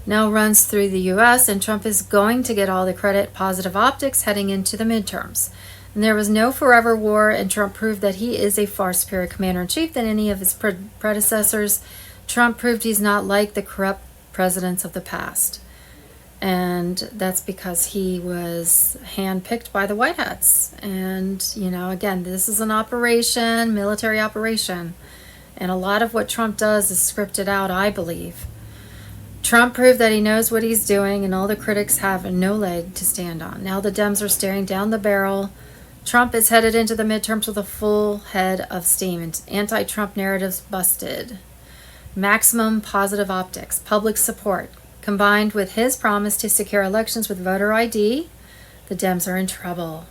the U.S., and Trump is going to get all the credit. Positive optics heading into the midterms. And there was no forever war, and Trump proved that he is a far superior commander-in-chief than any of his predecessors. Trump proved he's not like the corrupt presidents of the past. And that's because he was handpicked by the White Hats. And, again, this is an operation, military operation. And a lot of what Trump does is scripted out, I believe. Trump proved that he knows what he's doing, and all the critics have no leg to stand on. Now the Dems are staring down the barrel. Trump is headed into the midterms with a full head of steam, and anti-Trump narratives busted. Maximum positive optics, public support, combined with his promise to secure elections with voter ID, the Dems are in trouble.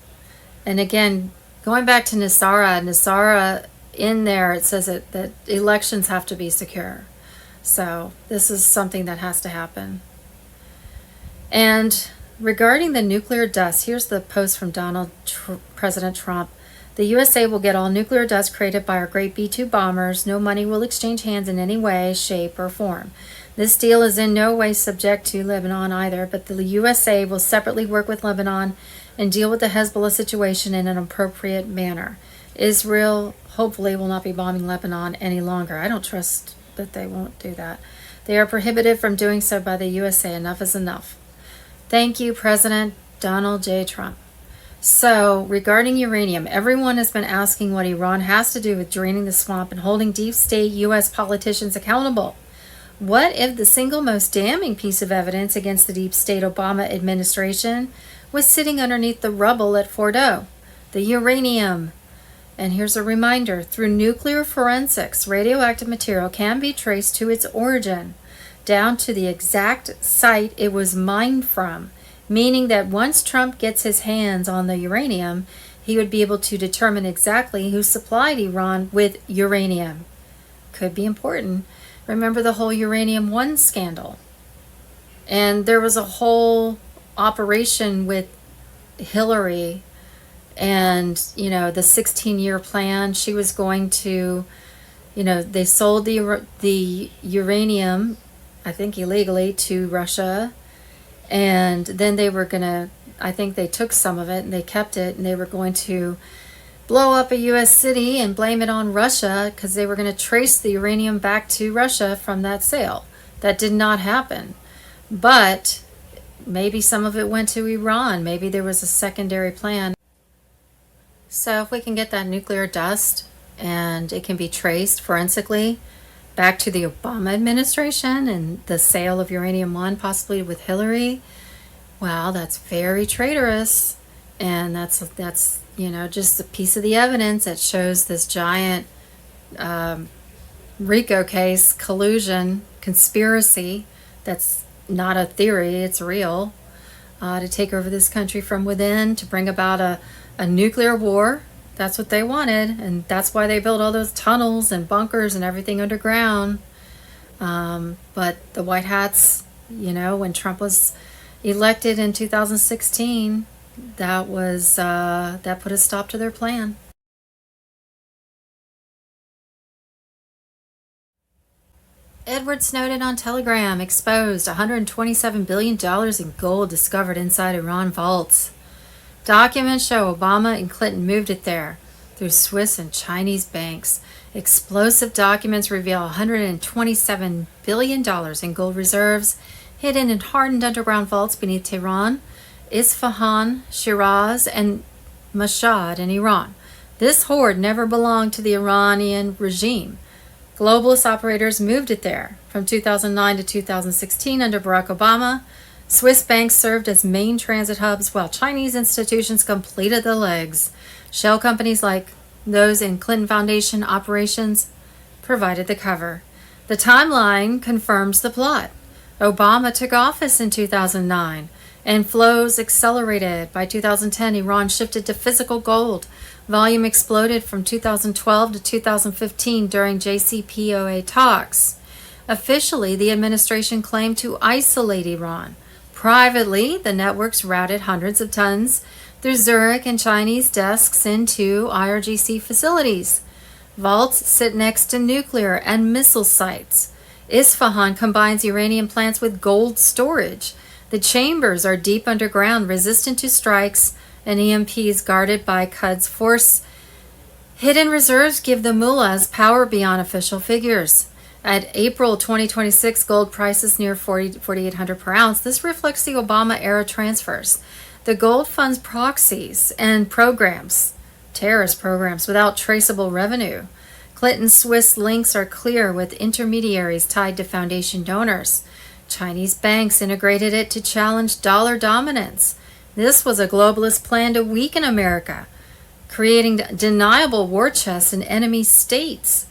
And again, going back to NESARA in there, it says that elections have to be secure. So this is something that has to happen. And regarding the nuclear dust, here's the post from President Trump. The USA will get all nuclear dust created by our great B-2 bombers. No money will exchange hands in any way, shape, or form. This deal is in no way subject to Lebanon either, but the USA will separately work with Lebanon and deal with the Hezbollah situation in an appropriate manner. Israel hopefully will not be bombing Lebanon any longer. I don't trust that they won't do that. They are prohibited from doing so by the USA. Enough is enough. Thank you, President Donald J. Trump. So, regarding uranium, everyone has been asking what Iran has to do with draining the swamp and holding deep state U.S. politicians accountable. What if the single most damning piece of evidence against the deep state Obama administration was sitting underneath the rubble at Fordo? The uranium. And here's a reminder, through nuclear forensics, radioactive material can be traced to its origin, down to the exact site it was mined from, meaning that once Trump gets his hands on the uranium, he would be able to determine exactly who supplied Iran with uranium. Could be important. Remember the whole Uranium 1 scandal. And there was a whole operation with Hillary and, the 16-year plan. She was going to, they sold the uranium, I think illegally, to Russia. And then they were going to, I think they took some of it and they kept it, and they were going to blow up a U.S. city and blame it on Russia because they were going to trace the uranium back to Russia from that sale. That did not happen. But maybe some of it went to Iran. Maybe there was a secondary plan. So if we can get that nuclear dust and it can be traced forensically back to the Obama administration and the sale of Uranium 1, possibly with Hillary, well, that's very traitorous. And that's just a piece of the evidence that shows this giant RICO case, collusion, conspiracy that's not a theory, it's real, to take over this country from within, to bring about a nuclear war. That's what they wanted, and that's why they built all those tunnels and bunkers and everything underground. But the White Hats, when Trump was elected in 2016, that put a stop to their plan. Edward Snowden on Telegram exposed $127 billion in gold discovered inside Iran vaults. Documents show Obama and Clinton moved it there through Swiss and Chinese banks. Explosive documents reveal $127 billion in gold reserves hidden in hardened underground vaults beneath Tehran, Isfahan, Shiraz, and Mashhad in Iran. This hoard never belonged to the Iranian regime. Globalist operators moved it there. From 2009 to 2016 under Barack Obama, Swiss banks served as main transit hubs while Chinese institutions completed the legs. Shell companies like those in Clinton Foundation operations provided the cover. The timeline confirms the plot. Obama took office in 2009 and flows accelerated. By 2010, Iran shifted to physical gold. Volume exploded from 2012 to 2015 during JCPOA talks. Officially, the administration claimed to isolate Iran. Privately, the networks routed hundreds of tons through Zurich and Chinese desks into IRGC facilities. Vaults sit next to nuclear and missile sites. Isfahan combines uranium plants with gold storage. The chambers are deep underground, resistant to strikes and EMPs, guarded by Quds Force. Hidden reserves give the mullahs power beyond official figures. At April 2026 gold prices near 4,800 per ounce, this reflects the Obama-era transfers. The gold funds proxies and programs, terrorist programs, without traceable revenue. Clinton's Swiss links are clear, with intermediaries tied to foundation donors. Chinese banks integrated it to challenge dollar dominance. This was a globalist plan to weaken America, creating deniable war chests in enemy states.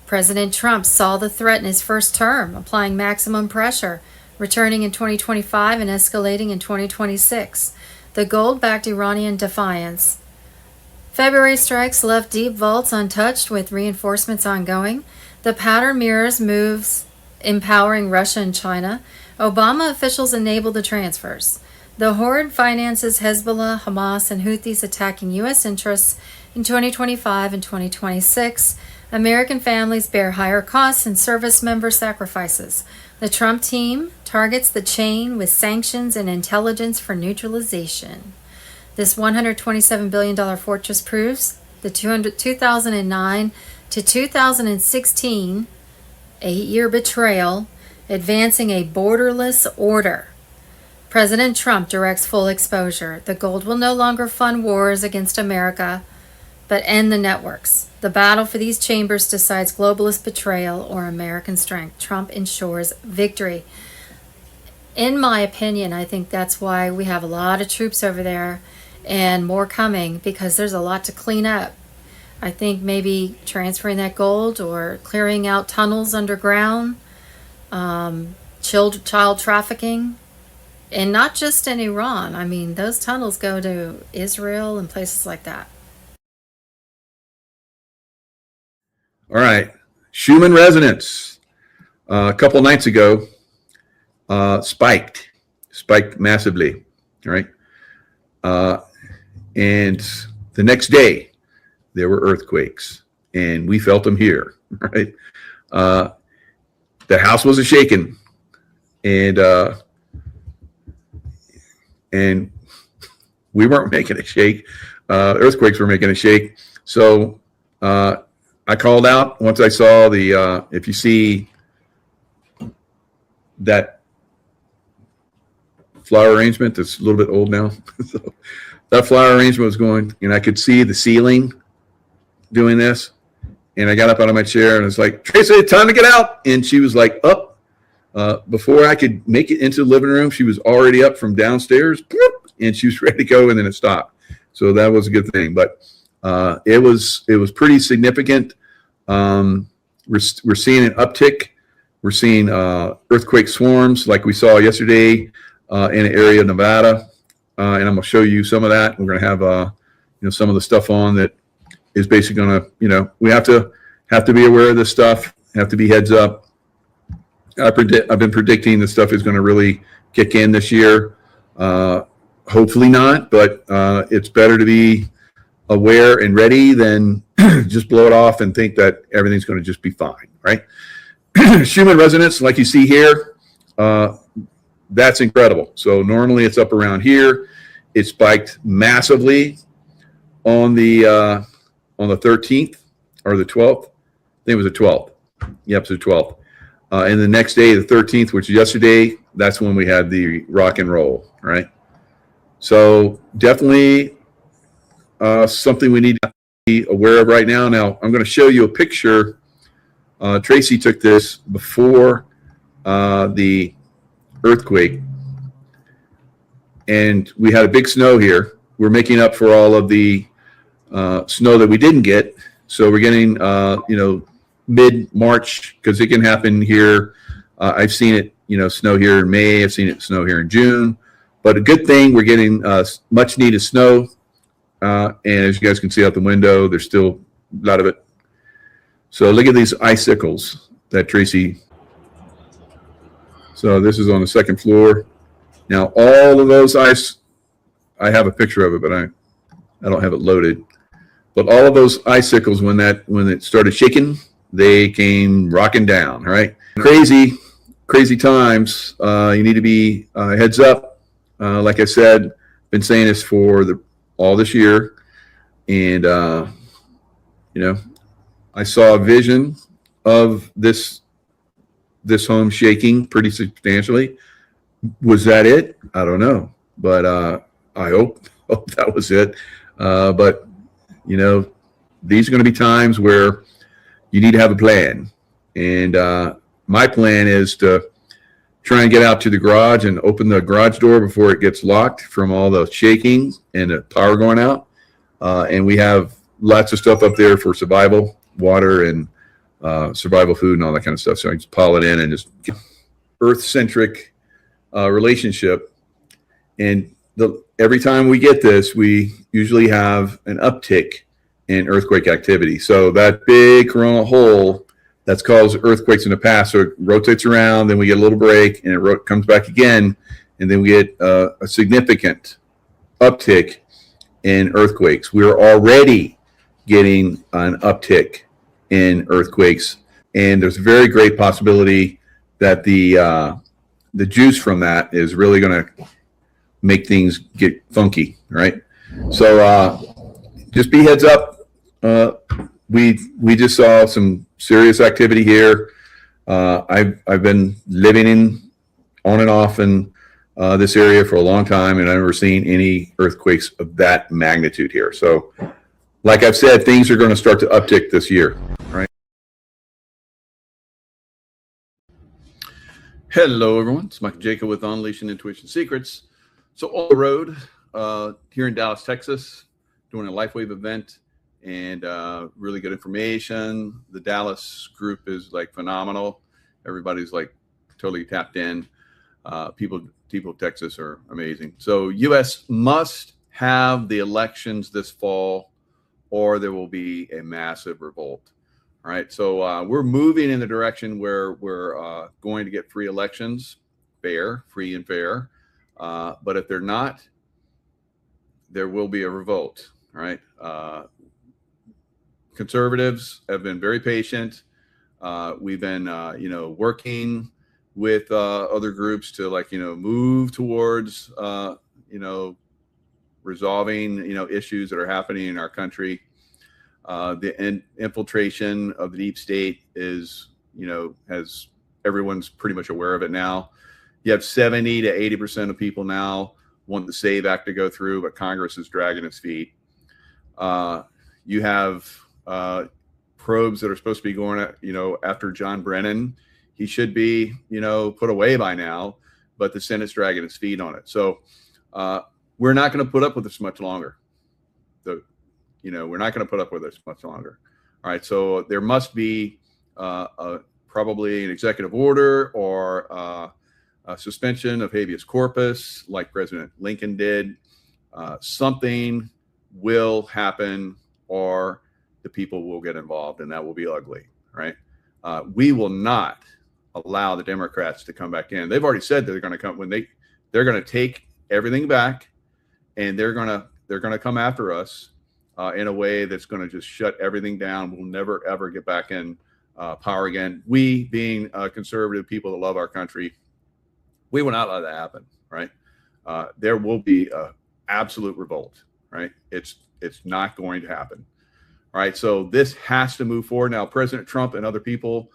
President Trump saw the threat in his first term, applying maximum pressure, returning in 2025 and escalating in 2026. The gold-backed Iranian defiance. February strikes left deep vaults untouched, with reinforcements ongoing. The pattern mirrors moves empowering Russia and China. Obama officials enabled the transfers. The hoard finances Hezbollah, Hamas, and Houthis attacking U.S. interests in 2025 and 2026. American families bear higher costs and service member sacrifices. The Trump team targets the chain with sanctions and intelligence for neutralization. This $127 billion fortress proves the 2009 to 2016 8-year betrayal, advancing a borderless order. President Trump directs full exposure. The gold will no longer fund wars against America, but end the networks. The battle for these chambers decides globalist betrayal or American strength. Trump ensures victory. In my opinion, I think that's why we have a lot of troops over there and more coming, because there's a lot to clean up. I think maybe transferring that gold or clearing out tunnels underground, child trafficking, and not just in Iran. I mean, those tunnels go to Israel and places like that. All right. Schumann resonance a couple nights ago spiked massively. All right. And the next day there were earthquakes, and we felt them here. Right. The house was shaking, and we weren't making it shake. Earthquakes were making it shake. So I called out once I saw the, if you see that flower arrangement that's a little bit old now. So that flower arrangement was going, and I could see the ceiling doing this. And I got up out of my chair and it's like, Tracy, time to get out. And she was like up. Before I could make it into the living room, she was already up from downstairs, and she was ready to go, and then it stopped. So that was a good thing. But it was pretty significant. We're seeing an uptick. We're seeing earthquake swarms like we saw yesterday in an area of Nevada, and I'm going to show you some of that. We're going to have some of the stuff on that is basically going to, we have to be aware of this stuff. Have to be heads up. I've been predicting this stuff is going to really kick in this year. Hopefully not, but it's better to be aware and ready than just blow it off and think that everything's going to just be fine, right? Schumann resonance, like you see here, that's incredible. So normally it's up around here. It spiked massively on the 13th or the 12th. I think it was the 12th. Yep, it's the 12th. And the next day, the 13th, which is yesterday, that's when we had the rock and roll, right? So definitely something we need to be aware of right now. Now, I'm going to show you a picture. Tracy took this before the earthquake, and we had a big snow here. We're making up for all of the snow that we didn't get. So we're getting, mid-March, because it can happen here. I've seen it, snow here in May. I've seen it snow here in June. But a good thing, we're getting much needed snow. And as you guys can see out the window, there's still a lot of it. So look at these icicles that Tracy. So this is on the second floor. Now all of those ice, I have a picture of it, but I don't have it loaded. But all of those icicles, when it started shaking, they came rocking down, right? Crazy times. You need to be heads up. Like I said, been saying this for all this year. And, I saw a vision of this home shaking pretty substantially. Was that it? I don't know. But I hope that was it. But, these are going to be times where you need to have a plan. And my plan is to try and get out to the garage and open the garage door before it gets locked from all the shaking and the power going out. And we have lots of stuff up there for survival, water and survival food and all that kind of stuff. So I just pile it in and just get earth-centric relationship. And every time we get this, we usually have an uptick in earthquake activity. So that big coronal hole that's caused earthquakes in the past, so it rotates around, then we get a little break, and it comes back again, and then we get a significant uptick in earthquakes. We're already getting an uptick in earthquakes, and there's a very great possibility that the juice from that is really going to make things get funky, right? So just be heads up. We just saw some serious activity here. I've been living on and off in this area for a long time, and I've never seen any earthquakes of that magnitude here. So, like I've said, things are going to start to uptick this year, right? Hello, everyone. It's Mike Jacob with Unleashing Intuition Secrets. So on the road here in Dallas, Texas, doing a LifeWave event and really good information. The Dallas group is like phenomenal. Everybody's like totally tapped in. People of Texas are amazing. So U.S. must have the elections this fall, or there will be a massive revolt. All right. So we're moving in the direction where we're going to get free elections, free and fair. But if they're not, there will be a revolt. All right. Conservatives have been very patient. We've been, working with other groups to move towards, resolving, issues that are happening in our country. The infiltration of the deep state is, everyone's pretty much aware of it now. You have 70 to 80% of people now want the SAVE Act to go through, but Congress is dragging its feet. You have probes that are supposed to be going at, after John Brennan. He should be, put away by now, but the Senate's dragging its feet on it. So we're not going to put up with this much longer. We're not going to put up with this much longer. All right. So there must be probably an executive order or a suspension of habeas corpus, like President Lincoln did. Something will happen, or the people will get involved, and that will be ugly. Right. We will not allow the Democrats to come back in. They've already said that they're going to come they're going to take everything back, and they're going to come after us in a way that's going to just shut everything down. We'll never, ever get back in power again. We, being conservative people that love our country, we will not let that happen, right? There will be an absolute revolt, right? It's not going to happen. All right, so this has to move forward. Now, President Trump and other people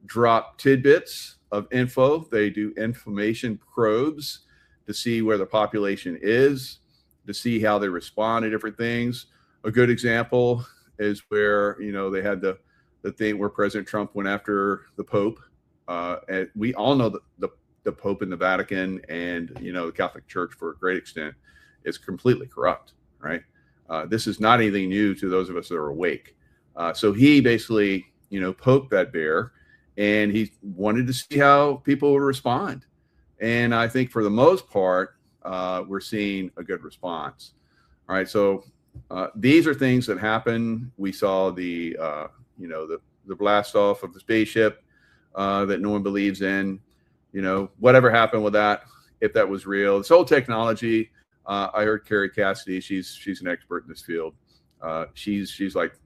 drop tidbits of info. They do information probes to see where the population is, to see how they respond to different things. A good example is where, they had the thing where President Trump went after the Pope. And we all know that the Pope in the Vatican and, the Catholic Church, for a great extent, is completely corrupt, right? This is not anything new to those of us that are awake. So he basically, poked that bear, and he wanted to see how people would respond. And I think for the most part, we're seeing a good response. All right. So these are things that happen. We saw the blast off of the spaceship that no one believes in. Whatever happened with that, if that was real. This whole technology, I heard Carrie Cassidy, she's an expert in this field. She's like,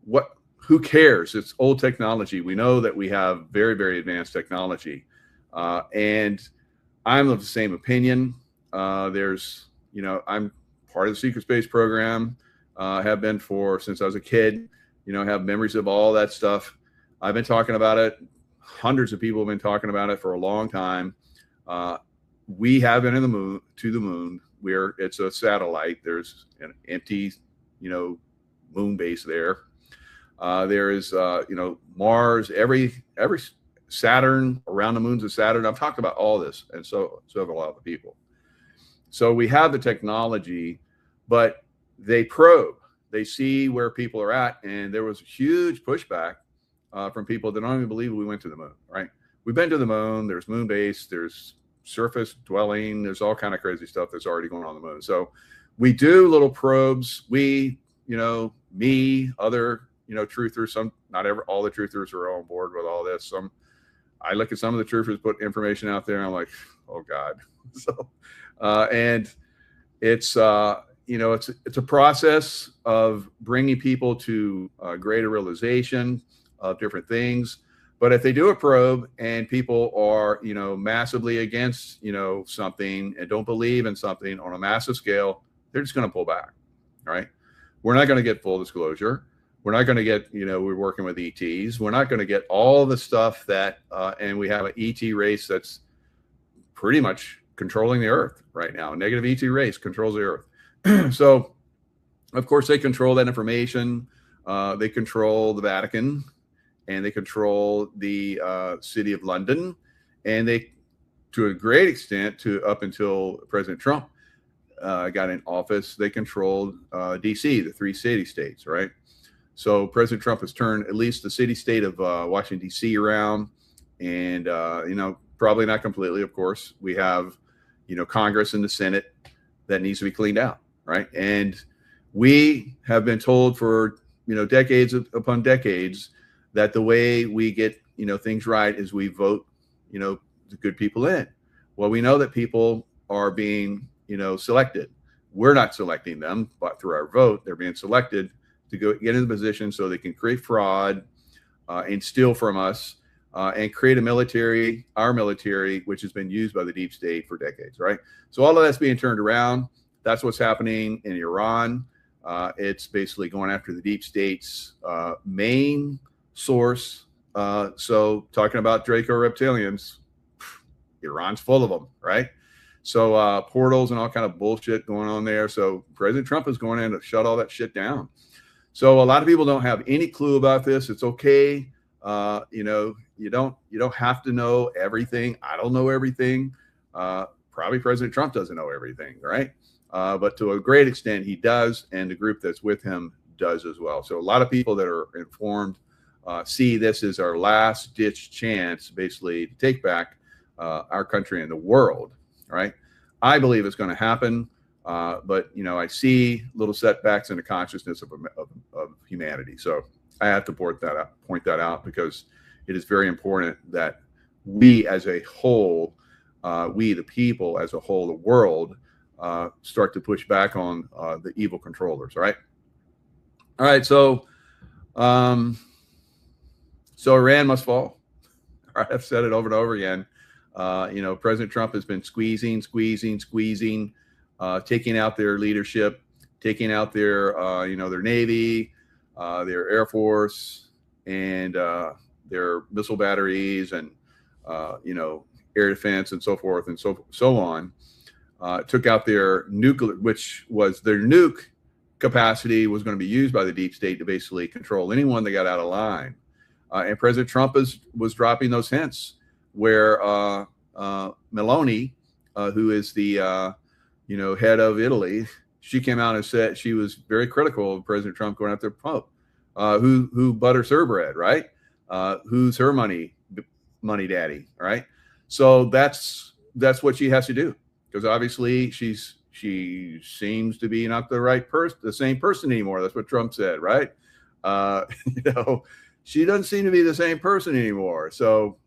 what? Who cares? It's old technology. We know that we have very, very advanced technology. And I'm of the same opinion. I'm part of the secret space program, have been since I was a kid, have memories of all that stuff. I've been talking about it. Hundreds of people have been talking about it for a long time. We have been to the moon, where it's a satellite. There's an empty, moon base there. There is, Mars, every Saturn, around the moons of Saturn. I've talked about all this, and so have a lot of people. So we have the technology, but they probe. They see where people are at, and there was a huge pushback from people that don't even believe we went to the moon. Right? We've been to the moon. There's moon base. There's surface dwelling. There's all kind of crazy stuff that's already going on the moon. So we do little probes. We, me, other, truthers. All the truthers are on board with all this. I look at some of the truthers put information out there, and I'm like, oh God. So, and it's it's a process of bringing people to greater realization of different things. But if they do a probe and people are, massively against, something, and don't believe in something on a massive scale, they're just going to pull back. Right? We're not going to get full disclosure. We're not going to get, we're working with ETs. We're not going to get all the stuff that, and we have an ET race that's pretty much controlling the earth right now. A negative ET race controls the earth. So, of course, they control that information. They control the Vatican, and they control the city of London. And they, to a great extent, up until President Trump got in office, they controlled DC, the three city states, right? So President Trump has turned at least the city-state of Washington, D.C. around. And, probably not completely, of course. We have, Congress and the Senate that needs to be cleaned out, right? And we have been told for, decades upon decades that the way we get, things right is we vote, the good people in. Well, we know that people are being, selected. We're not selecting them, but through our vote, they're being selected to get in the position so they can create fraud and steal from us and create our military, which has been used by the deep state for decades, right? So all of that's being turned around. That's what's happening in Iran. It's basically going after the deep state's main source. So talking about Draco reptilians, Iran's full of them, right? So portals and all kind of bullshit going on there. So President Trump is going in to shut all that shit down. So a lot of people don't have any clue about this. It's okay. You don't have to know everything. I don't know everything. Probably President Trump doesn't know everything, right? But to a great extent, he does, and the group that's with him does as well. So a lot of people that are informed see this as our last ditch chance, basically, to take back our country and the world, right? I believe it's going to happen, but I see little setbacks in the consciousness of humanity. So I have to point that out because it is very important that we as a whole, we the people as a whole, the world, start to push back on the evil controllers. All right. So Iran must fall. All right, I've said it over and over again. President Trump has been squeezing, taking out their leadership, taking out their Navy, their Air Force, and their missile batteries, and air defense, and so forth and so on. Took out their nuclear, which was their nuke capacity was going to be used by the deep state to basically control anyone that got out of line. And President Trump was dropping those hints where Meloni, who is the head of Italy, she came out and said she was very critical of President Trump going after Pope, who butters her bread, right? Who's her money daddy, right? So that's what she has to do, because obviously she seems to be not the same person anymore. That's what Trump said, right? She doesn't seem to be the same person anymore. So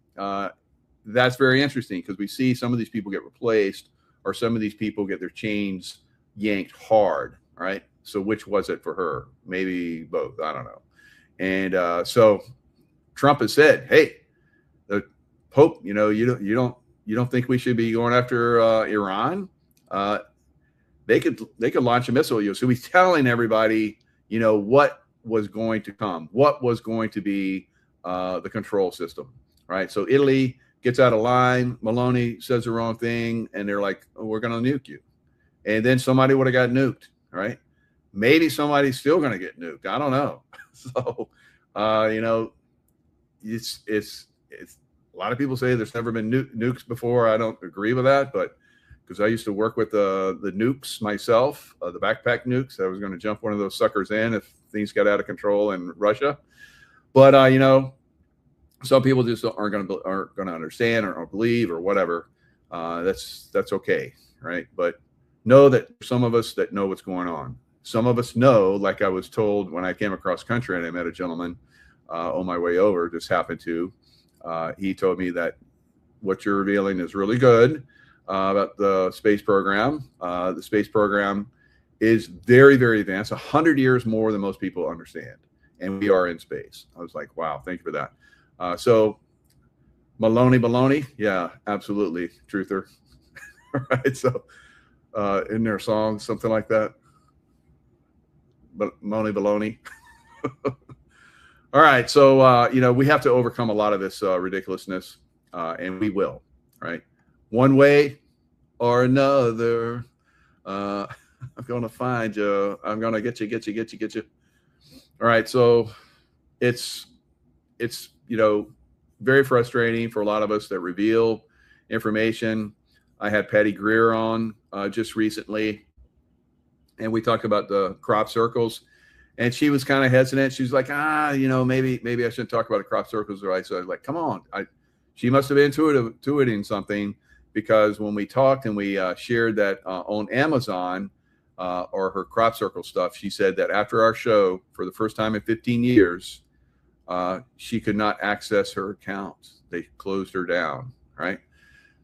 that's very interesting, because we see some of these people get replaced, or some of these people get their chains yanked hard, right? So which was it for her? Maybe both. I don't know. And so Trump has said, "Hey, the Pope, you don't think we should be going after Iran? They could launch a missile." So he's telling everybody, what was going to come, what was going to be the control system, right? So Italy gets out of line. Meloni says the wrong thing, and they're like, "Oh, we're going to nuke you." And then somebody would have got nuked, right? Maybe somebody's still going to get nuked. I don't know. So, it's a lot of people say there's never been nukes before. I don't agree with that, but because I used to work with the nukes myself, the backpack nukes, I was going to jump one of those suckers in if things got out of control in Russia. But some people just aren't going to understand or believe or whatever. That's okay, right? But know that some of us that know what's going on. Some of us know, like I was told when I came across country and I met a gentleman on my way over, just happened to. He told me that what you're revealing is really good about the space program. The space program is very, very advanced, 100 years more than most people understand. And we are in space. I was like, wow, thank you for that. So baloney. Yeah, absolutely. Truther. Right. So in their song, something like that. But baloney. All right. So, we have to overcome a lot of this ridiculousness, and we will, right? One way or another. I'm going to find you. I'm going to get you. All right. So it's very frustrating for a lot of us that reveal information. I had Patty Greer on just recently, and we talked about the crop circles. And she was kind of hesitant. She was like, maybe I shouldn't talk about the crop circles, right? So I was like, come on. She must have been intuiting something, because when we talked and we shared that on Amazon or her crop circle stuff, she said that after our show, for the first time in 15 years, she could not access her accounts. They closed her down, right?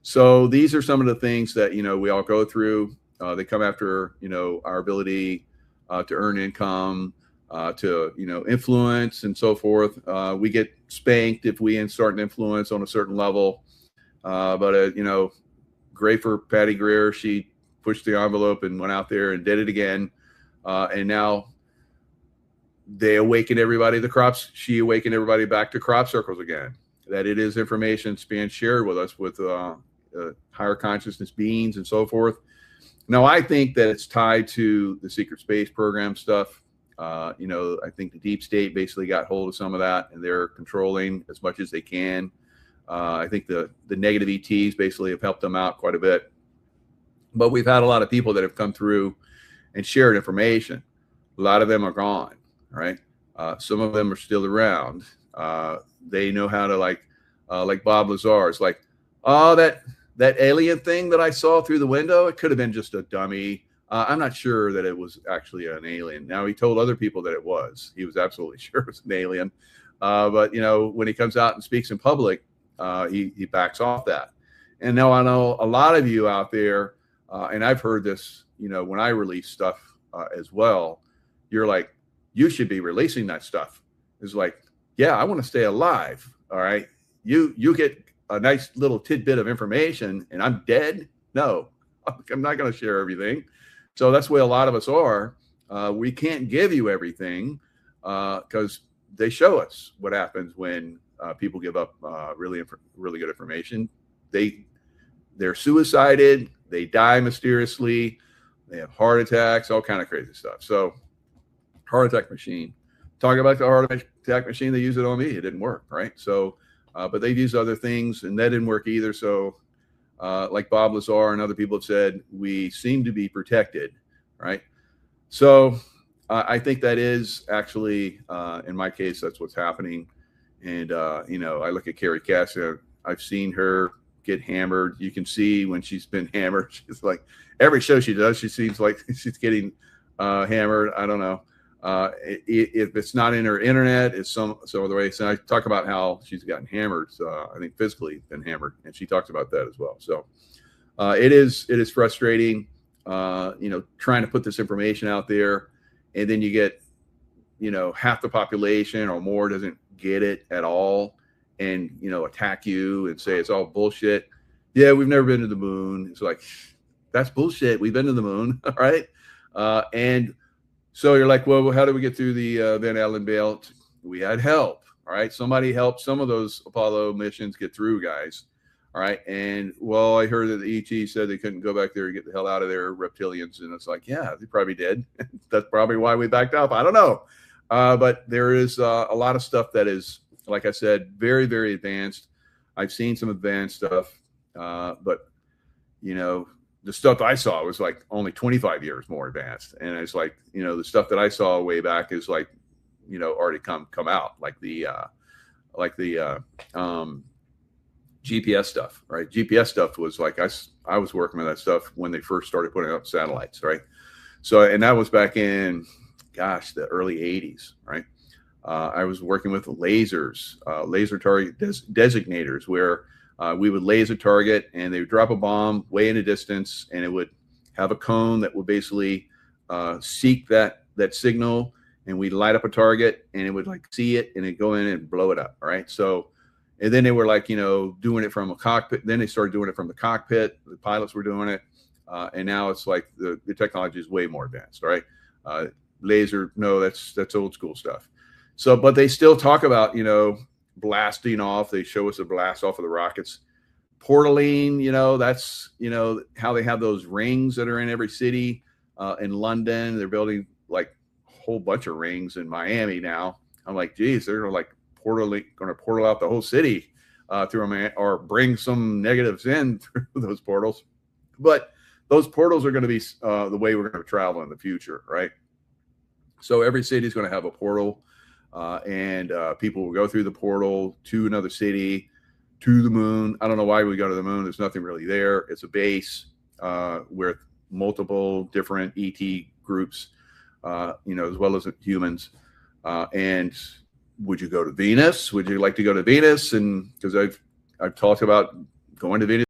So these are some of the things that, we all go through. They come after, our ability to earn income, to, influence and so forth. We get spanked if we start an influence on a certain level. But great for Patty Greer. She pushed the envelope and went out there and did it again. And now they awakened everybody, she awakened everybody back to crop circles again, that it is information being shared with us with higher consciousness beings and so forth. Now, I think that it's tied to the secret space program stuff. I think the deep state basically got hold of some of that, and they're controlling as much as they can. I think the negative ETs basically have helped them out quite a bit. But we've had a lot of people that have come through and shared information. A lot of them are gone, right? Some of them are still around. They know how to, like Bob Lazar. It's like, oh, that alien thing that I saw through the window, it could have been just a dummy. I'm not sure that it was actually an alien. Now, he told other people that it was. He was absolutely sure it was an alien. But, when he comes out and speaks in public, he backs off that. And now I know a lot of you out there, and I've heard this, when I release stuff as well, you're like, you should be releasing that stuff. It's like, yeah, I want to stay alive. All right. You get a nice little tidbit of information and I'm dead. No, I'm not going to share everything. So that's where a lot of us are. We can't give you everything because they show us what happens when people give up really good information. They're suicided. They die mysteriously. They have heart attacks, all kind of crazy stuff. So heart attack machine. Talking about the heart attack machine, they used it on me. It didn't work, right? So, but they've used other things, and that didn't work either. So, like Bob Lazar and other people have said, we seem to be protected, right? So, I think that is actually, in my case, that's what's happening. And I look at Carrie Cass. I've seen her get hammered. You can see when she's been hammered. She's like, every show she does, she seems like she's getting hammered. I don't know. If it's not in her internet, it's some other way. So I talk about how she's gotten hammered. I think physically been hammered, and she talks about that as well. So it is frustrating, trying to put this information out there, and then you get, half the population or more doesn't get it at all, and attack you and say it's all bullshit. Yeah, we've never been to the moon. It's like, that's bullshit. We've been to the moon, all right? And so you're like, well, how did we get through the Van Allen belt? We had help, all right? Somebody helped some of those Apollo missions get through, guys, all right? And, well, I heard that the ET said they couldn't go back there and get the hell out of there, reptilians. And it's like, yeah, they probably did. That's probably why we backed up. I don't know. But there is a lot of stuff that is, like I said, very, very advanced. I've seen some advanced stuff, but, the stuff I saw was like only 25 years more advanced. And it's like, the stuff that I saw way back is like, already come out, like the GPS stuff, right? GPS stuff was like, I was working with that stuff when they first started putting up satellites, right? So, and that was back in, the early 80s, right? I was working with lasers, laser target designators, where we would laser target and they would drop a bomb way in a distance, and it would have a cone that would basically seek that signal, and we'd light up a target and it would like see it and it'd go in and blow it up. All right. So, and then they were like, doing it from a cockpit. Then they started doing it from the cockpit. The pilots were doing it. And now it's like the technology is way more advanced. Right. Laser. No, that's old school stuff. So, but they still talk about, blasting off. They show us a blast off of the rockets. Portaling, that's, how they have those rings that are in every city. In London, they're building like a whole bunch of rings in Miami now. I'm like, geez, they're like going to portal out the whole city through them, or bring some negatives in through those portals. But those portals are going to be the way we're going to travel in the future, right? So every city is going to have a portal, and people will go through the portal to another city, to the moon. I don't know why we go to the moon. There's nothing really there. It's a base with multiple different ET groups, as well as humans. And would you go to Venus? Would you like to go to Venus? And because I've talked about going to Venus.